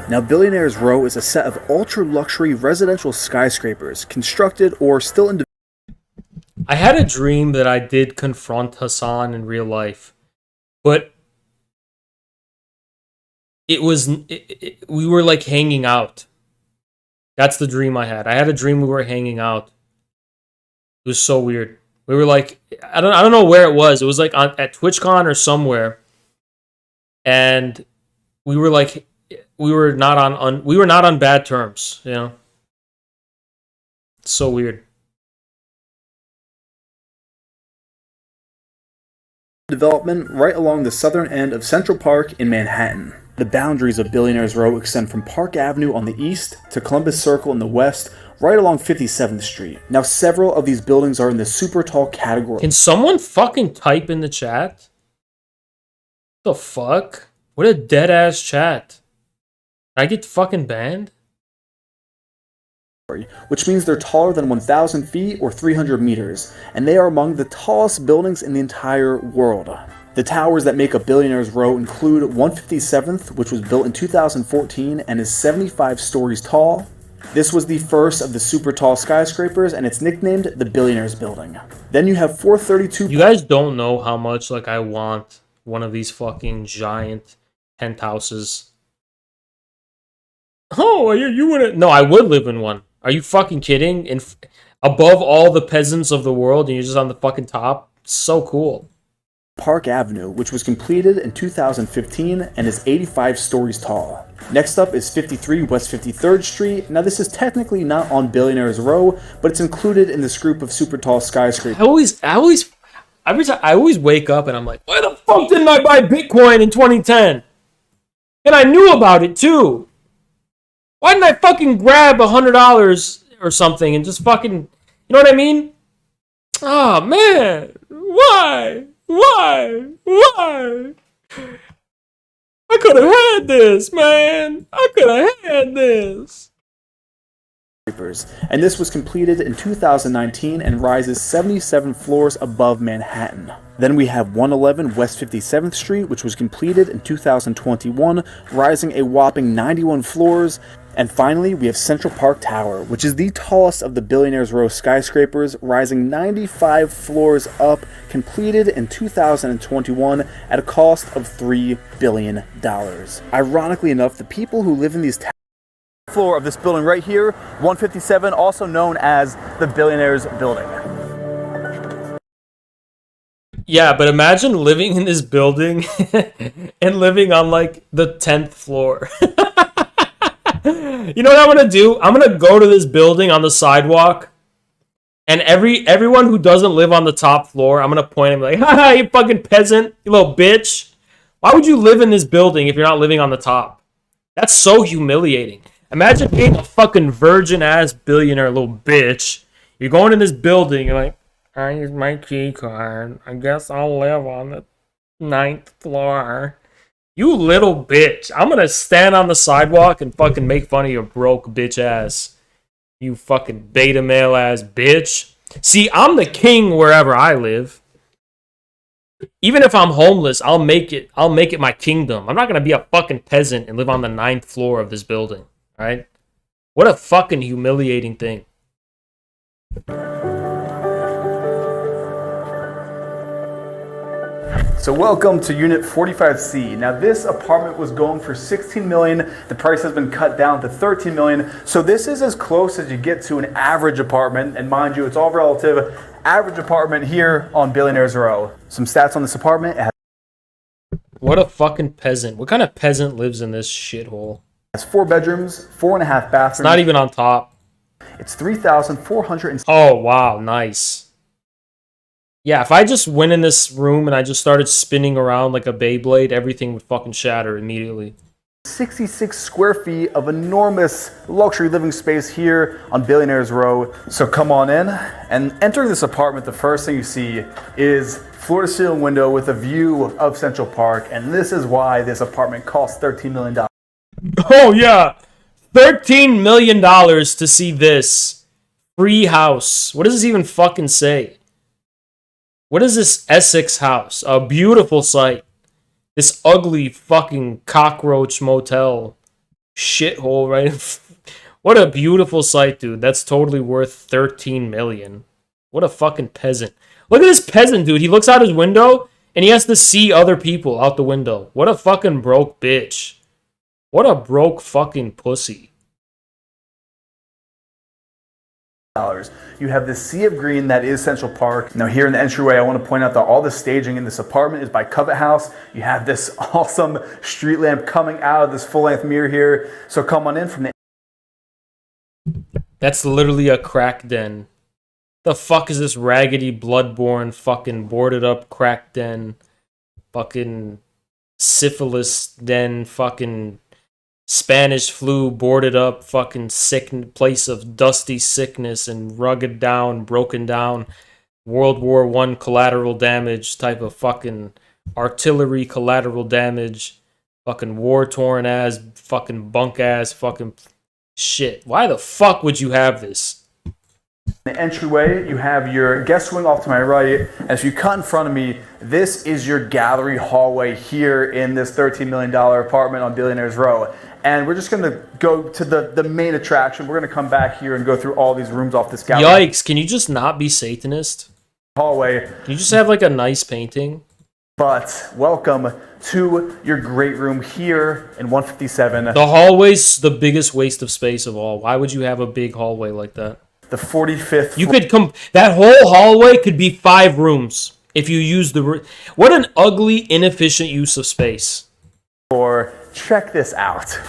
Now, Billionaires Row is a set of ultra-luxury residential skyscrapers constructed or still in. I had a dream that I did confront Hassan in real life, but it was we were like hanging out. That's the dream I had. I had a dream we were hanging out. It was so weird. We were like, I don't know where it was. It was like at TwitchCon or somewhere, and we were like, we were not on bad terms. You know, it's so weird. Development right along the southern end of Central Park in Manhattan. The boundaries of Billionaires Row extend from Park Avenue on the east to Columbus Circle in the west, right along 57th Street. Now, several of these buildings are in the super tall category. Can someone fucking type in the chat? What the fuck? What a dead ass chat. Did I get fucking banned? Which means they're taller than 1,000 feet or 300 meters, and they are among the tallest buildings in the entire world. The towers that make up Billionaires Row include 157th, which was built in 2014 and is 75 stories tall. This was the first of the super tall skyscrapers, and it's nicknamed the Billionaires Building. Then you have 432. You guys don't know how much like I want one of these fucking giant penthouses. Oh, you wouldn't? No, I would live in one. Are you fucking kidding? Above all the peasants of the world, and you're just on the fucking top. So cool. Park Avenue, which was completed in 2015 and is 85 stories tall. Next up is 53 West 53rd Street. Now, this is technically not on Billionaires Row, but it's included in this group of super tall skyscrapers. every time I always wake up and I'm like, why the fuck didn't I buy Bitcoin in 2010? And I knew about it too. Why didn't I fucking grab $100 or something and just fucking, you know what I mean? Oh man, why? I could have had this, man. I could have had this. And this was completed in 2019 and rises 77 floors above Manhattan. Then we have 111 West 57th Street, which was completed in 2021, rising a whopping 91 floors. And finally, we have Central Park Tower, which is the tallest of the Billionaires Row skyscrapers, rising 95 floors up, completed in 2021 at a cost of $3 billion. Ironically enough, the people who live in these towers floor of this building right here, 157, also known as the Billionaires Building. Yeah, but imagine living in this building and living on like the 10th floor. You know what I'm gonna do? I'm gonna go to this building on the sidewalk, and everyone who doesn't live on the top floor, I'm gonna point and be like, "Ha, you fucking peasant, you little bitch! Why would you live in this building if you're not living on the top?" That's so humiliating. Imagine being a fucking virgin-ass billionaire little bitch. You're going in this building, you're like, I use my key card. I guess I'll live on the 9th floor. You little bitch. I'm gonna stand on the sidewalk and fucking make fun of your broke bitch ass. You fucking beta male ass bitch. See, I'm the king wherever I live. Even if I'm homeless, I'll make it my kingdom. I'm not gonna be a fucking peasant and live on the 9th floor of this building. Alright? What a fucking humiliating thing. So welcome to Unit 45C. Now this apartment was going for $16 million. The price has been cut down to $13 million. So this is as close as you get to an average apartment. And mind you, it's all relative. Average apartment here on Billionaires Row. Some stats on this apartment. What a fucking peasant. What kind of peasant lives in this shithole? It has 4 bedrooms, 4.5 bathrooms. It's not even on top. It's 3,400. Oh, wow. Nice. Yeah, if I just went in this room and I just started spinning around like a Beyblade, everything would fucking shatter immediately. 66 square feet of enormous luxury living space here on Billionaires Row. So come on in, and entering this apartment, the first thing you see is floor-to-ceiling window with a view of Central Park, and this is why this apartment costs $13 million. Oh yeah, $13 million to see this free house. What does this even fucking say? What is this Essex house? A beautiful sight. This ugly fucking cockroach motel shithole, right? What a beautiful sight, dude. That's totally worth $13 million. What a fucking peasant. Look at this peasant, dude. He looks out his window and he has to see other people out the window. What a fucking broke bitch. What a broke fucking pussy. You have this sea of green that is Central Park. Now here in the entryway, I want to point out that all the staging in this apartment is by Covet House. You have this awesome street lamp coming out of this full-length mirror here. So come on in from the... That's literally a crack den. The fuck is this raggedy, bloodborne, fucking boarded up crack den? Fucking syphilis den, fucking Spanish flu, boarded up, fucking sick place of dusty sickness and rugged down, broken down, World War I collateral damage type of fucking artillery collateral damage, fucking war-torn ass, fucking bunk ass, fucking shit. Why the fuck would you have this? The entryway, you have your guest wing off to my right. As you cut in front of me, this is your gallery hallway here in this $13 million apartment on Billionaires Row. And we're just going to go to the main attraction. We're going to come back here and go through all these rooms off this gallery. Yikes, can you just not be Satanist? Hallway. Can you just have like a nice painting? But welcome to your great room here in 157. The hallway's the biggest waste of space of all. Why would you have a big hallway like that? The 45th. You could that whole hallway could be 5 rooms if you use the. What an ugly, inefficient use of space. Or check this out.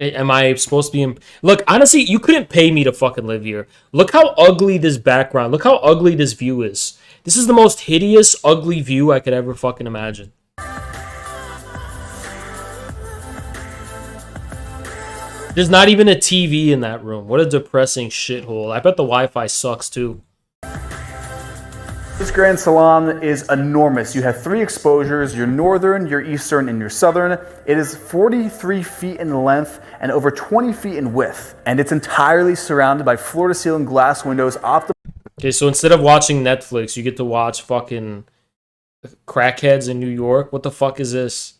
Am I supposed to be in... Look, honestly, you couldn't pay me to fucking live here. Look how ugly this background, look how ugly this view is. This is the most hideous, ugly view I could ever fucking imagine. There's not even a TV in that room. What a depressing shithole. I bet the Wi-Fi sucks too. This Grand Salon is enormous. You have 3 exposures, your northern, your eastern, and your southern. It is 43 feet in length and over 20 feet in width. And it's entirely surrounded by floor-to-ceiling glass windows. Okay, so instead of watching Netflix, you get to watch fucking crackheads in New York. What the fuck is this?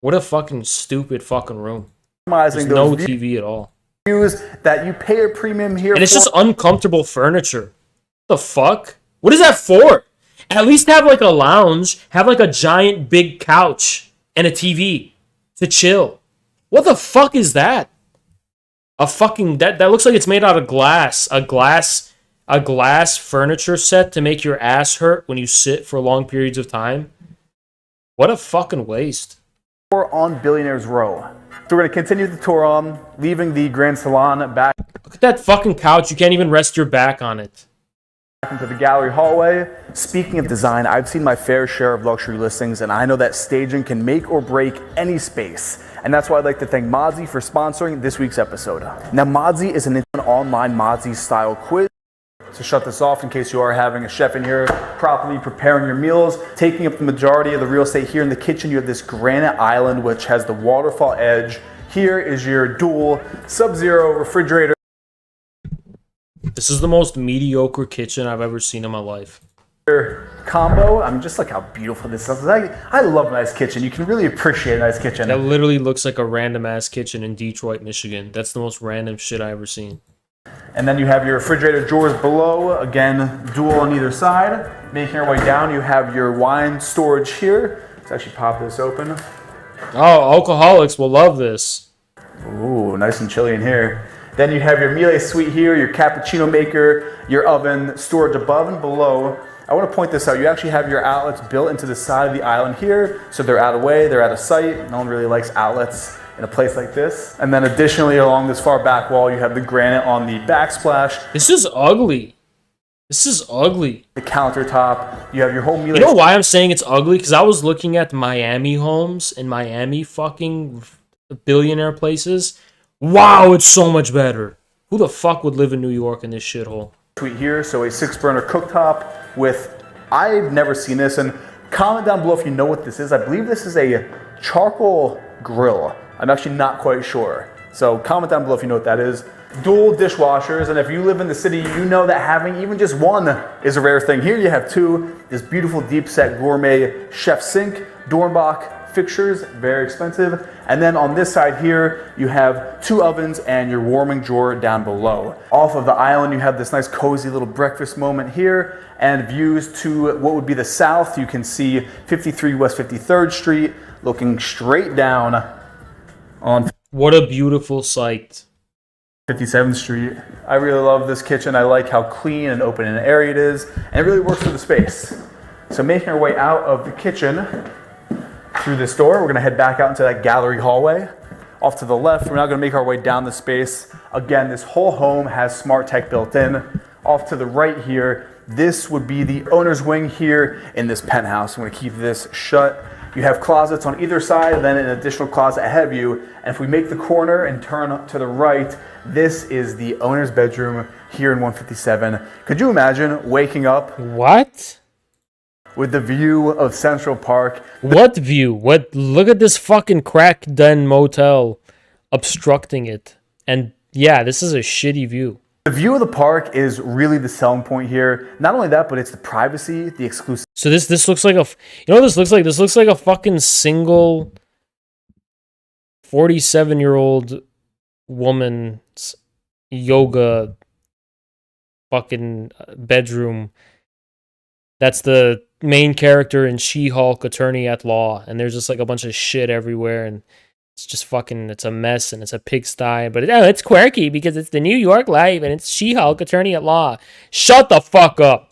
What a fucking stupid fucking room. There's no TV at all. Views that you pay a premium here And it's for. just uncomfortable furniture. What the fuck? What is that for? At least have like a lounge, have like a giant big couch and a TV to chill. What the fuck is that? A fucking that looks like it's made out of glass. A glass furniture set to make your ass hurt when you sit for long periods of time. What a fucking waste. On Billionaires Row. So we're going to continue the tour on, leaving the Grand Salon back. Look at that fucking couch. You can't even rest your back on it. Into the gallery hallway. Speaking of design, I've seen my fair share of luxury listings, and I know that staging can make or break any space. And that's why I'd like to thank Mozzie for sponsoring this week's episode. Now, Mozzie is an online Mozzie style quiz. To shut this off, in case you are having a chef in here properly preparing your meals, taking up the majority of the real estate here in the kitchen, you have this granite island which has the waterfall edge. Here is your dual Sub-Zero refrigerator. This is the most mediocre kitchen I've ever seen in my life. Combo. I mean, just look how beautiful this is. I love a nice kitchen. You can really appreciate a nice kitchen. That literally looks like a random ass kitchen in Detroit, Michigan. That's the most random shit I ever seen. And then you have your refrigerator drawers below, again, dual on either side. Making our way down, you have your wine storage here. Let's actually pop this open. Oh, alcoholics will love this. Ooh, nice and chilly in here. Then you have your Miele suite here, your cappuccino maker, your oven, storage above and below. I want to point this out. You actually have your outlets built into the side of the island here, so they're out of way, they're out of sight. No one really likes outlets in a place like this. And then additionally, along this far back wall, you have the granite on the backsplash. This is ugly. This is ugly. The countertop. You have your whole Miele. You know why I'm saying it's ugly? Because I was looking at Miami homes in Miami fucking billionaire places. Wow, it's so much better. Who the fuck would live in New York in this shithole? Suite here, so a 6-burner cooktop with, I've never seen this, and comment down below if you know what this is. I believe this is a charcoal grill. I'm actually not quite sure. So comment down below if you know what that is. Dual dishwashers, and if you live in the city, you know that having even just one is a rare thing. Here you have 2. This beautiful deep set gourmet chef sink, Dornbach fixtures, very expensive. And then on this side here, you have 2 ovens and your warming drawer down below. Off of the island, you have this nice cozy little breakfast moment here, and views to what would be the south. You can see 53 West 53rd Street, looking straight down on... What a beautiful sight. 57th Street. I really love this kitchen. I like how clean and open and airy it is, and it really works for the space. So making our way out of the kitchen through this door, we're going to head back out into that gallery hallway. Off to the left, we're now going to make our way down the space. Again, this whole home has smart tech built in. Off to the right here, this would be the owner's wing here in this penthouse. I'm going to keep this shut. You have closets on either side, and then an additional closet ahead of you. And if we make the corner and turn to the right, this is the owner's bedroom here in 157. Could you imagine waking up? What? With the view of Central Park. What view? What? Look at this fucking crack den motel obstructing it. And yeah, this is a shitty view. The view of the park is really the selling point here. Not only that, but it's the privacy, the exclusive. So this looks like a, you know what this looks like? This looks like a fucking single 47-year-old woman's yoga fucking bedroom. That's the main character in She-Hulk, Attorney at Law, and there's just like a bunch of shit everywhere, and it's just fucking, it's a mess, and it's a pigsty, but it's quirky because it's the New York Life, and it's She-Hulk, Attorney at Law. Shut the fuck up.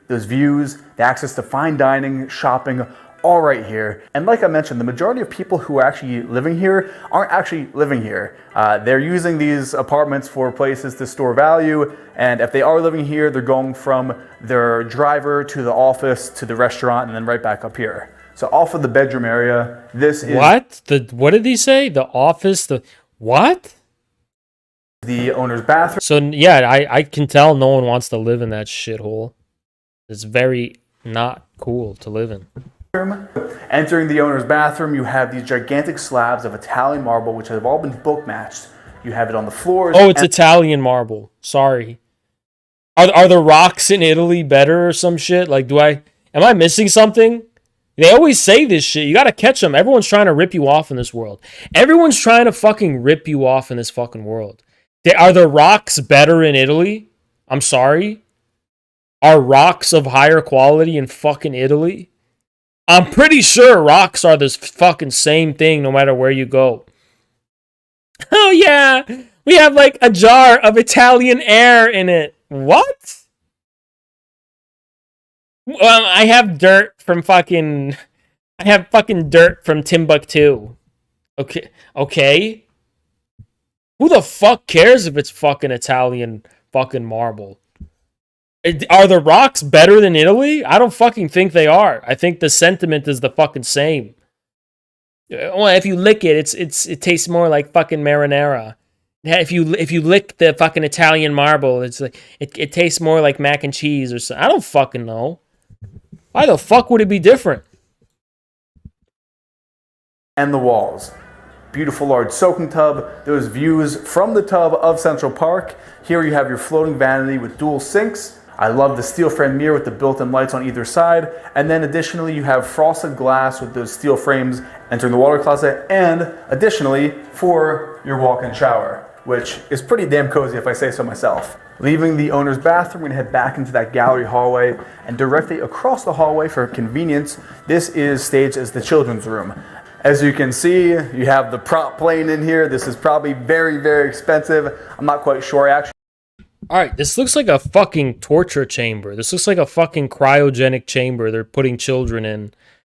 Those views, the access to fine dining, shopping, all right here. And like I mentioned, the majority of people who are actually living here aren't actually living here. They're using these apartments for places to store value, and if they are living here, they're going from their driver to the office to the restaurant and then right back up here. So off of the bedroom area, this is... What did he say? The office? What? The owner's bathroom. So yeah, I can tell no one wants to live in that shithole. It's very not cool to live in. Entering the owner's bathroom, you have these gigantic slabs of Italian marble, which have all been book matched. You have it on the floors. Oh, it's Italian marble. Sorry. Are the rocks in Italy better or some shit? Like, am I missing something? They always say this shit. You gotta catch them. Everyone's trying to rip you off in this world. Everyone's trying to fucking rip you off in this fucking world. Are the rocks better in Italy? I'm sorry. Are rocks of higher quality in fucking Italy? I'm pretty sure rocks are this fucking same thing no matter where you go. Oh yeah, we have like a jar of Italian air in it. What? Well, I have dirt from Timbuktu. Okay. Who the fuck cares if it's fucking Italian fucking marble? Are the rocks better than Italy? I don't fucking think they are. I think the sentiment is the fucking same. Well, if you lick it, it tastes more like fucking marinara. If you lick the fucking Italian marble, it's like it tastes more like mac and cheese or something. I don't fucking know. Why the fuck would it be different? And the walls. Beautiful large soaking tub. Those views from the tub of Central Park. Here you have your floating vanity with dual sinks. I love the steel frame mirror with the built-in lights on either side. And then additionally, you have frosted glass with those steel frames entering the water closet. And additionally, for your walk-in shower, which is pretty damn cozy if I say so myself. Leaving the owner's bathroom, we're gonna head back into that gallery hallway, and directly across the hallway for convenience, this is staged as the children's room. As you can see, you have the prop plane in here. This is probably very, very expensive. I'm not quite sure actually. Alright, this looks like a fucking torture chamber. This looks like a fucking cryogenic chamber they're putting children in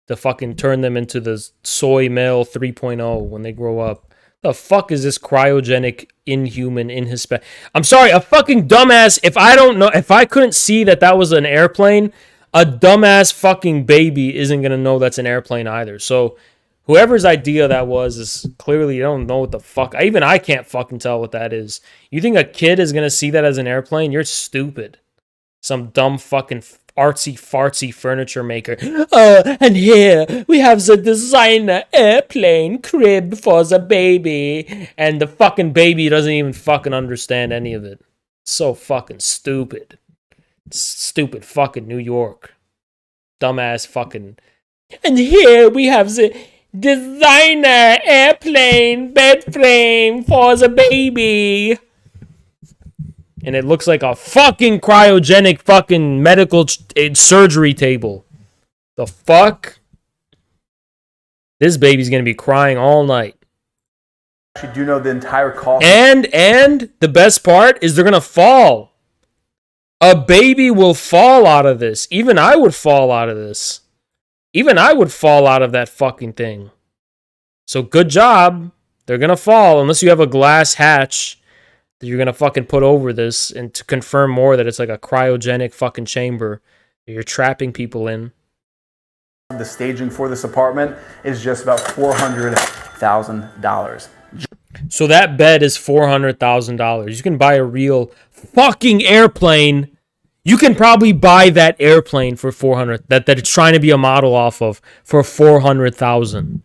to fucking turn them into the soy male 3.0 when they grow up. The fuck is this cryogenic inhuman in his spec? I'm sorry, a fucking dumbass. If I couldn't see that was an airplane, a dumbass fucking baby isn't gonna know that's an airplane either. So whoever's idea that was is clearly, you don't know what the fuck. Even I can't fucking tell what that is. You think a kid is gonna see that as an airplane? You're stupid. Some dumb fucking artsy-fartsy furniture maker. And here we have the designer airplane crib for the baby. And the fucking baby doesn't even fucking understand any of it. So fucking stupid. Stupid fucking New York. Dumbass fucking... And here we have the designer airplane bed frame for the baby. And it looks like a fucking cryogenic fucking medical surgery table. The fuck? This baby's gonna be crying all night. You do know the entire cost. And the best part is they're gonna fall. A baby will fall out of this. Even I would fall out of this. Even I would fall out of that fucking thing. So good job. They're gonna fall unless you have a glass hatch that you're gonna fucking put over this, and to confirm more that it's like a cryogenic fucking chamber that you're trapping people in. The staging for this apartment is just about $400,000. So that bed is $400,000. You can buy a real fucking airplane. You can probably buy that airplane for 400 that it's trying to be a model off of for 400,000.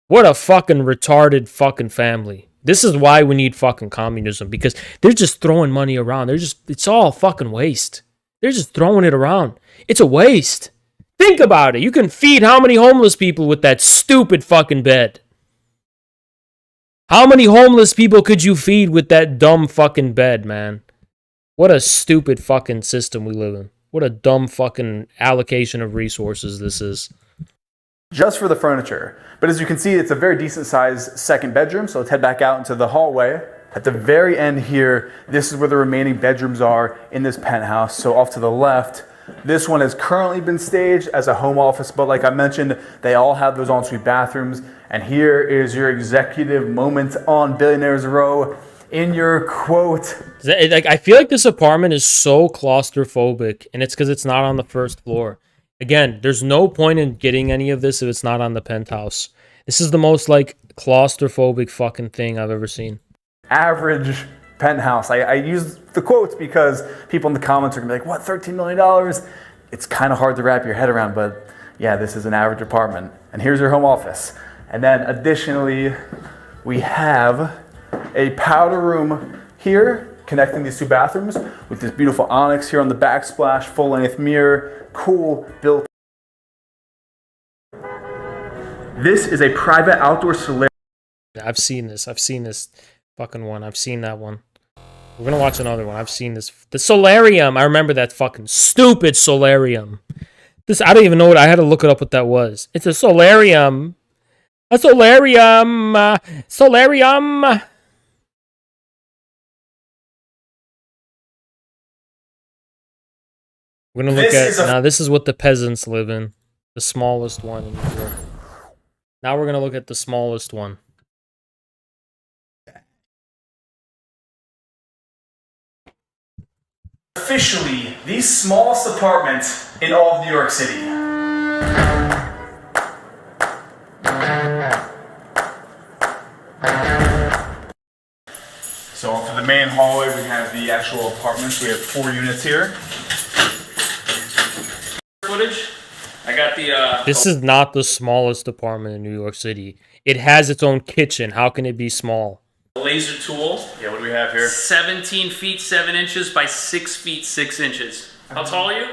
What a fucking retarded fucking family. This is why we need fucking communism, because they're just throwing money around. It's all fucking waste. They're just throwing it around. It's a waste. Think about it. You can feed how many homeless people with that stupid fucking bed? How many homeless people could you feed with that dumb fucking bed, man? What a stupid fucking system we live in. What a dumb fucking allocation of resources this is. Just for the furniture. But as you can see, it's a very decent sized second bedroom. So let's head back out into the hallway. At the very end here, this is where the remaining bedrooms are in this penthouse. So off to the left, This one has currently been staged as a home office, but like I mentioned, they all have those ensuite bathrooms. And here is your executive moment on Billionaires Row in your quote. Like, I feel like this apartment is so claustrophobic, and it's because it's not on the first floor. Again, there's no point in getting any of this if it's not on the penthouse. This is the most, like, claustrophobic fucking thing I've ever seen. Average penthouse. I use the quotes because people in the comments are going to be like, what, $13 million? It's kind of hard to wrap your head around, but yeah, this is an average apartment. And here's your home office. And then additionally, we have a powder room here connecting these two bathrooms with this beautiful onyx here on the backsplash, full-length mirror, cool built. This is a private outdoor solarium. I've seen this fucking one. I've seen that one. We're gonna watch another one. I've seen this. The solarium. I remember that fucking stupid solarium. This, I don't even know what, I had to look it up what that was. It's a solarium. A solarium. Solarium. We're gonna look at, now this is what the peasants live in. The smallest one in New York. Now we're gonna look at the smallest one. Officially, the smallest apartment in all of New York City. So for the main hallway, we have the actual apartments. We have 4 units here. Footage. I got the. This is not the smallest apartment in New York City. It has its own kitchen. How can it be small? Laser tool. Yeah, what do we have here? 17 feet 7 inches by 6 feet 6 inches. How tall are you?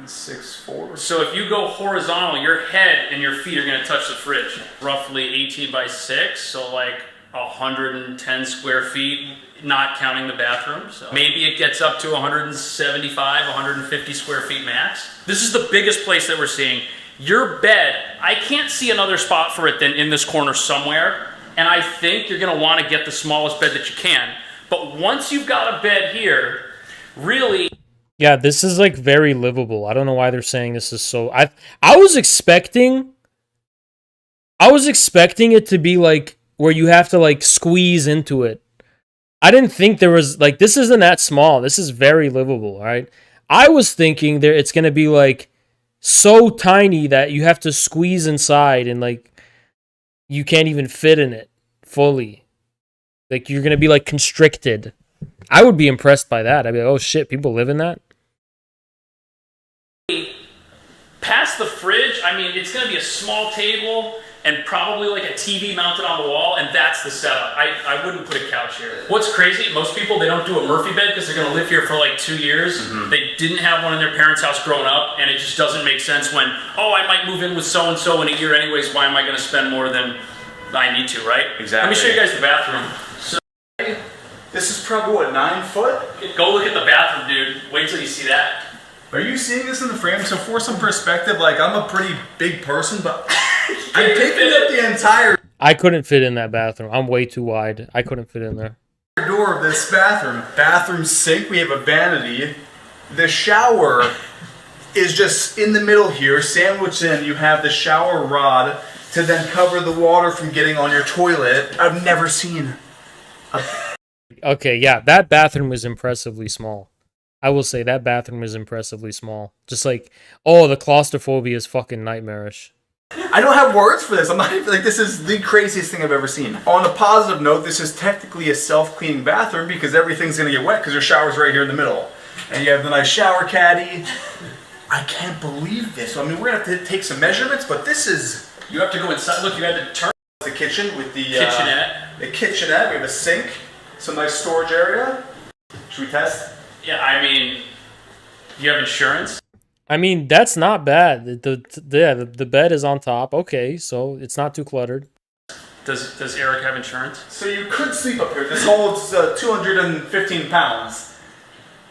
6'4". So if you go horizontal, your head and your feet are going to touch the fridge. Roughly 18 by 6, so like 110 square feet, not counting the bathroom. So maybe it gets up to 175, 150 square feet max. This is the biggest place that we're seeing. Your bed, I can't see another spot for it than in this corner somewhere. And I think you're going to want to get the smallest bed that you can. But once you've got a bed here, really... Yeah, this is like very livable. I don't know why they're saying this is so... I was expecting it to be like where you have to like squeeze into it. I didn't think there was like, this isn't that small. This is very livable, all right? I was thinking that it's going to be like so tiny that you have to squeeze inside and like you can't even fit in it fully. Like you're going to be like constricted. I would be impressed by that. I'd be like, oh shit, people live in that? Past the fridge, I mean, it's going to be a small table and probably like a TV mounted on the wall, and that's the setup. I wouldn't put a couch here. What's crazy, most people, they don't do a Murphy bed because they're going to live here for like 2 years. Mm-hmm. They didn't have one in their parents' house growing up, and it just doesn't make sense when, oh, I might move in with so-and-so in a year anyways, why am I going to spend more than I need to, right? Exactly. Let me show you guys the bathroom. So, this is probably, what, 9 foot? Go look at the bathroom, dude. Wait till you see that. Are you seeing this in the frame? So for some perspective, like I'm a pretty big person, but I'm picking up the entire I couldn't fit in that bathroom. I'm way too wide. I couldn't fit in there. door of this bathroom. Bathroom sink, we have a vanity. The shower is just in the middle here. Sandwiched in, you have the shower rod to then cover the water from getting on your toilet. I've never seen a... Okay, yeah, that bathroom is impressively small. I will say that bathroom is impressively small. Just like, oh, the claustrophobia is fucking nightmarish. I don't have words for this. I'm not even, like, this is the craziest thing I've ever seen. On a positive note, this is technically a self-cleaning bathroom because everything's gonna get wet because your shower's right here in the middle. And you have the nice shower caddy. I can't believe this. I mean, we're gonna have to take some measurements, but this is... You have to go inside. Look, you had to turn the kitchen with the... kitchenette. The kitchenette. We have a sink, some nice storage area. Should we test? Yeah, I mean, you have insurance? I mean, that's not bad. The bed is on top. Okay, so it's not too cluttered. Does Eric have insurance? So you could sleep up here. This holds 215 pounds.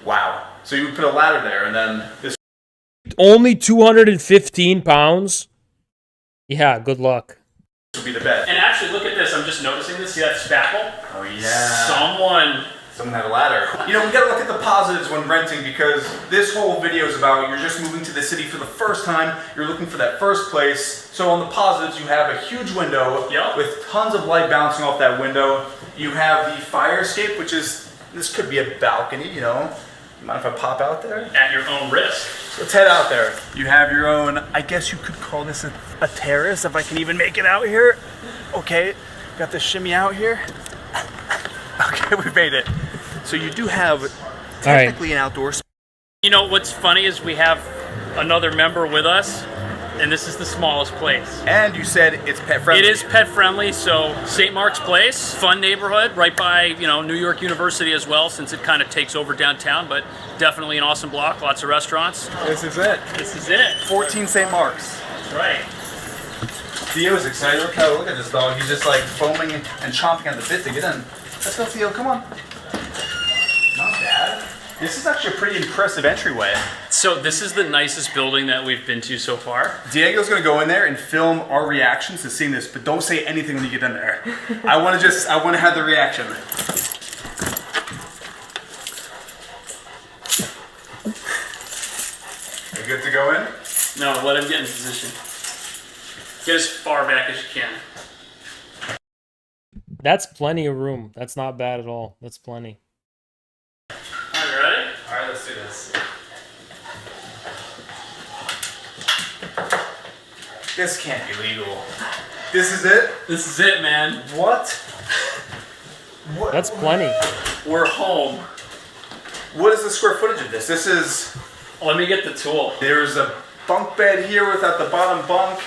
Wow. So you would put a ladder there, and then this... Only 215 pounds? Yeah, good luck. This would be the bed. And actually, look at this. I'm just noticing this. See that spackle? Oh, yeah. Someone Someone had a ladder. You know, we gotta look at the positives when renting, because this whole video is about you're just moving to the city for the first time, you're looking for that first place. So on the positives, you have a huge window with tons of light bouncing off that window. You have the fire escape, which is, this could be a balcony, you know. You mind if I pop out there? At your own risk. Let's head out there. You have your own, I guess you could call this a terrace, if I can even make it out here. Okay, got the shimmy out here. Okay, we made it. So you do have technically an outdoor space. You know, what's funny is we have another member with us, and this is the smallest place. And you said it's pet friendly. It is pet friendly, so St. Mark's Place, fun neighborhood, right by, you know, New York University as well, since it kind of takes over downtown, but definitely an awesome block, lots of restaurants. This is it. This is it. 14 St. Mark's. That's right. Theo's excited. Look at this dog. He's just like foaming and chomping at the bit to get in. Let's go, Theo. Come on. Not bad. This is actually a pretty impressive entryway. So this is the nicest building that we've been to so far. Diego's gonna go in there and film our reactions to seeing this, but don't say anything when you get in there. I want to have the reaction. You good to go in? No, let him get in position. Get as far back as you can. That's plenty of room. That's not bad at all. That's plenty. Are you ready? All right, let's do this. This can't be legal. This is it? This is it, man. What? That's plenty. We're home. What is the square footage of this? This is... Let me get the tool. There's a bunk bed here without the bottom bunk.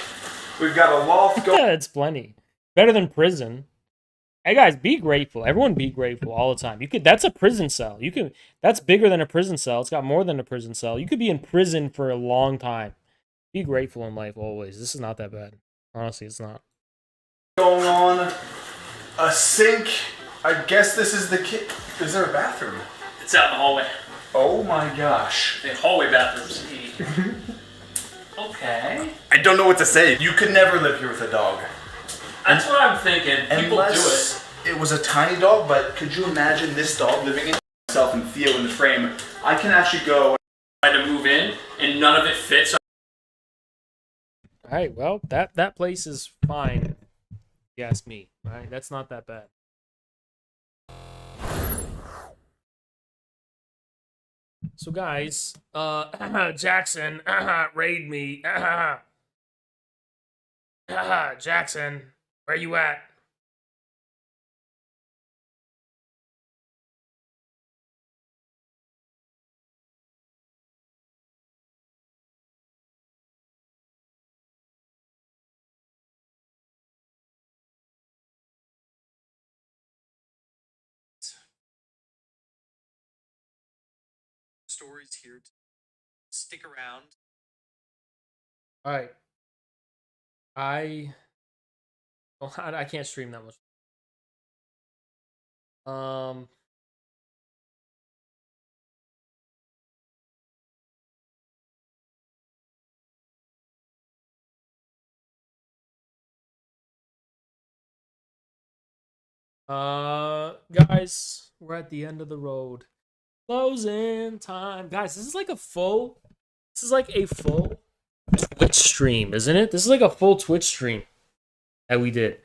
We've got a loft going. Yeah, it's plenty. Better than prison. Hey guys, be grateful. Everyone be grateful all the time. You could that's a prison cell. That's bigger than a prison cell. It's got more than a prison cell. You could be in prison for a long time. Be grateful in life always. This is not that bad. Honestly, it's not. Going on. A sink. I guess this is the Is there a bathroom? It's out in the hallway. Oh my gosh. The hallway bathrooms. Okay. I don't know what to say. You could never live here with a dog. That's what I'm thinking. People Unless do it. It was a tiny dog, but could you imagine this dog living in itself and Theo in the frame? I can actually go and try to move in, and none of it fits. All right, well, that place is fine. If you ask me. All right, that's not that bad. So guys, Jackson, raid me. Jackson, where you at? Stories here. Stick around. All right. I can't stream that much. Guys, we're at the end of the road. Closing time. Guys, this is like a full Twitch stream, isn't it? This is like a full Twitch stream that we did.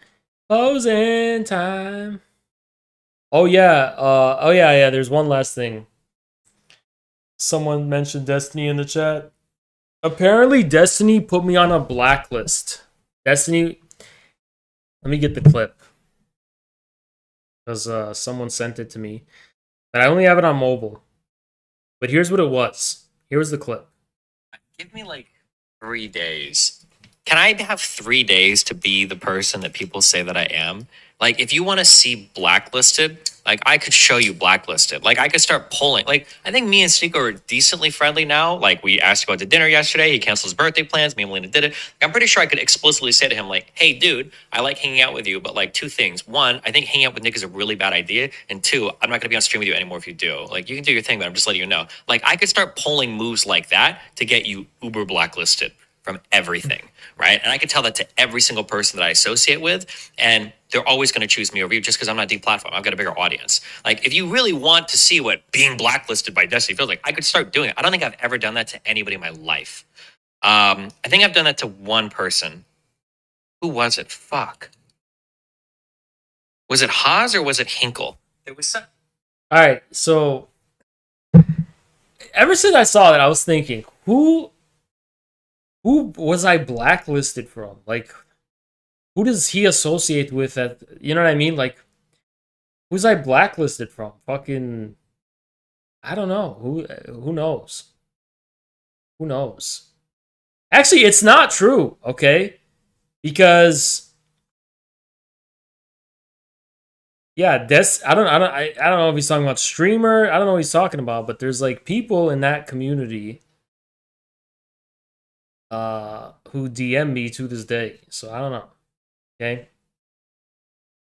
Closing time. Oh yeah, there's one last thing. Someone mentioned Destiny in the chat. Apparently Destiny put me on a blacklist. Destiny, let me get the clip. Because someone sent it to me. But I only have it on mobile. But here's what it was. Here's the clip. Give me like 3 days. Can I have 3 days to be the person that people say that I am? Like, if you want to see Blacklisted, like, I could show you Blacklisted. Like, I could start polling. Like, I think me and Sneeko are decently friendly now. Like, we asked about the dinner yesterday. He canceled his birthday plans. Me and Melina did it. Like, I'm pretty sure I could explicitly say to him, like, hey, dude, I like hanging out with you, but, like, 2 things. 1, I think hanging out with Nick is a really bad idea. And 2, I'm not going to be on stream with you anymore if you do. Like, you can do your thing, but I'm just letting you know. Like, I could start polling moves like that to get you uber blacklisted. from everything, right? And I can tell that to every single person that I associate with, and they're always going to choose me over you just because I'm not deplatformed. I've got a bigger audience. Like, if you really want to see what being blacklisted by Destiny feels like, I could start doing it. I don't think I've ever done that to anybody in my life. I think I've done that to one person. Who was it? Fuck. Was it Haas or was it Hinkle? There was some. All right, so ever since I saw that, I was thinking, who was I blacklisted from? Like, who does he associate with? That, you know what I mean? Like, who's I blacklisted from? Fucking, I don't know. Who knows? Who knows? Actually, it's not true. Okay, because yeah, I don't know if he's talking about streamer. I don't know what he's talking about, but there's like people in that community who DM me to this day. So I don't know. Okay?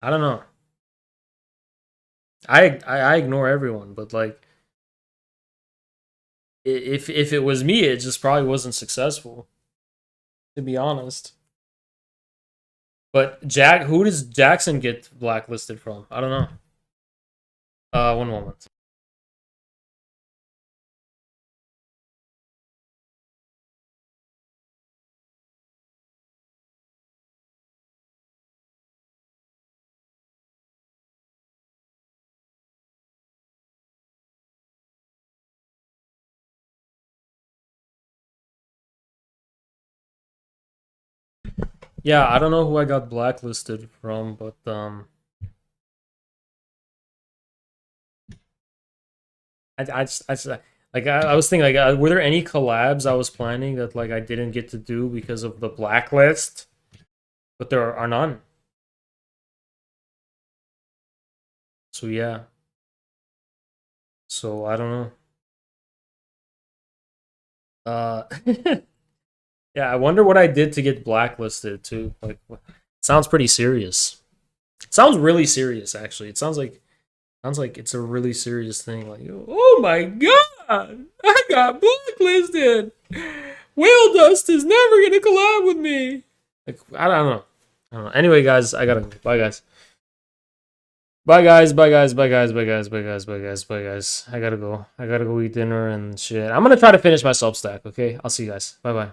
I don't know. I ignore everyone, but like if it was me, it just probably wasn't successful, to be honest. But who does Jackson get blacklisted from? I don't know. One moment. Yeah, I don't know who I got blacklisted from, but I was thinking, like, were there any collabs I was planning that like I didn't get to do because of the blacklist? But there are none. So yeah. So I don't know. Yeah, I wonder what I did to get blacklisted too. Like, sounds pretty serious. It sounds really serious, actually. It sounds like it's a really serious thing. Like, oh my god, I got blacklisted. Whale Dust is never gonna collab with me. Like, I don't know. I don't know. Anyway, guys, I gotta go. Bye, guys. Bye, guys. Bye, guys. Bye, guys. Bye, guys. Bye, guys. Bye, guys. Bye, guys. I gotta go. I gotta go eat dinner and shit. I'm gonna try to finish my Substack. Okay, I'll see you guys. Bye, bye.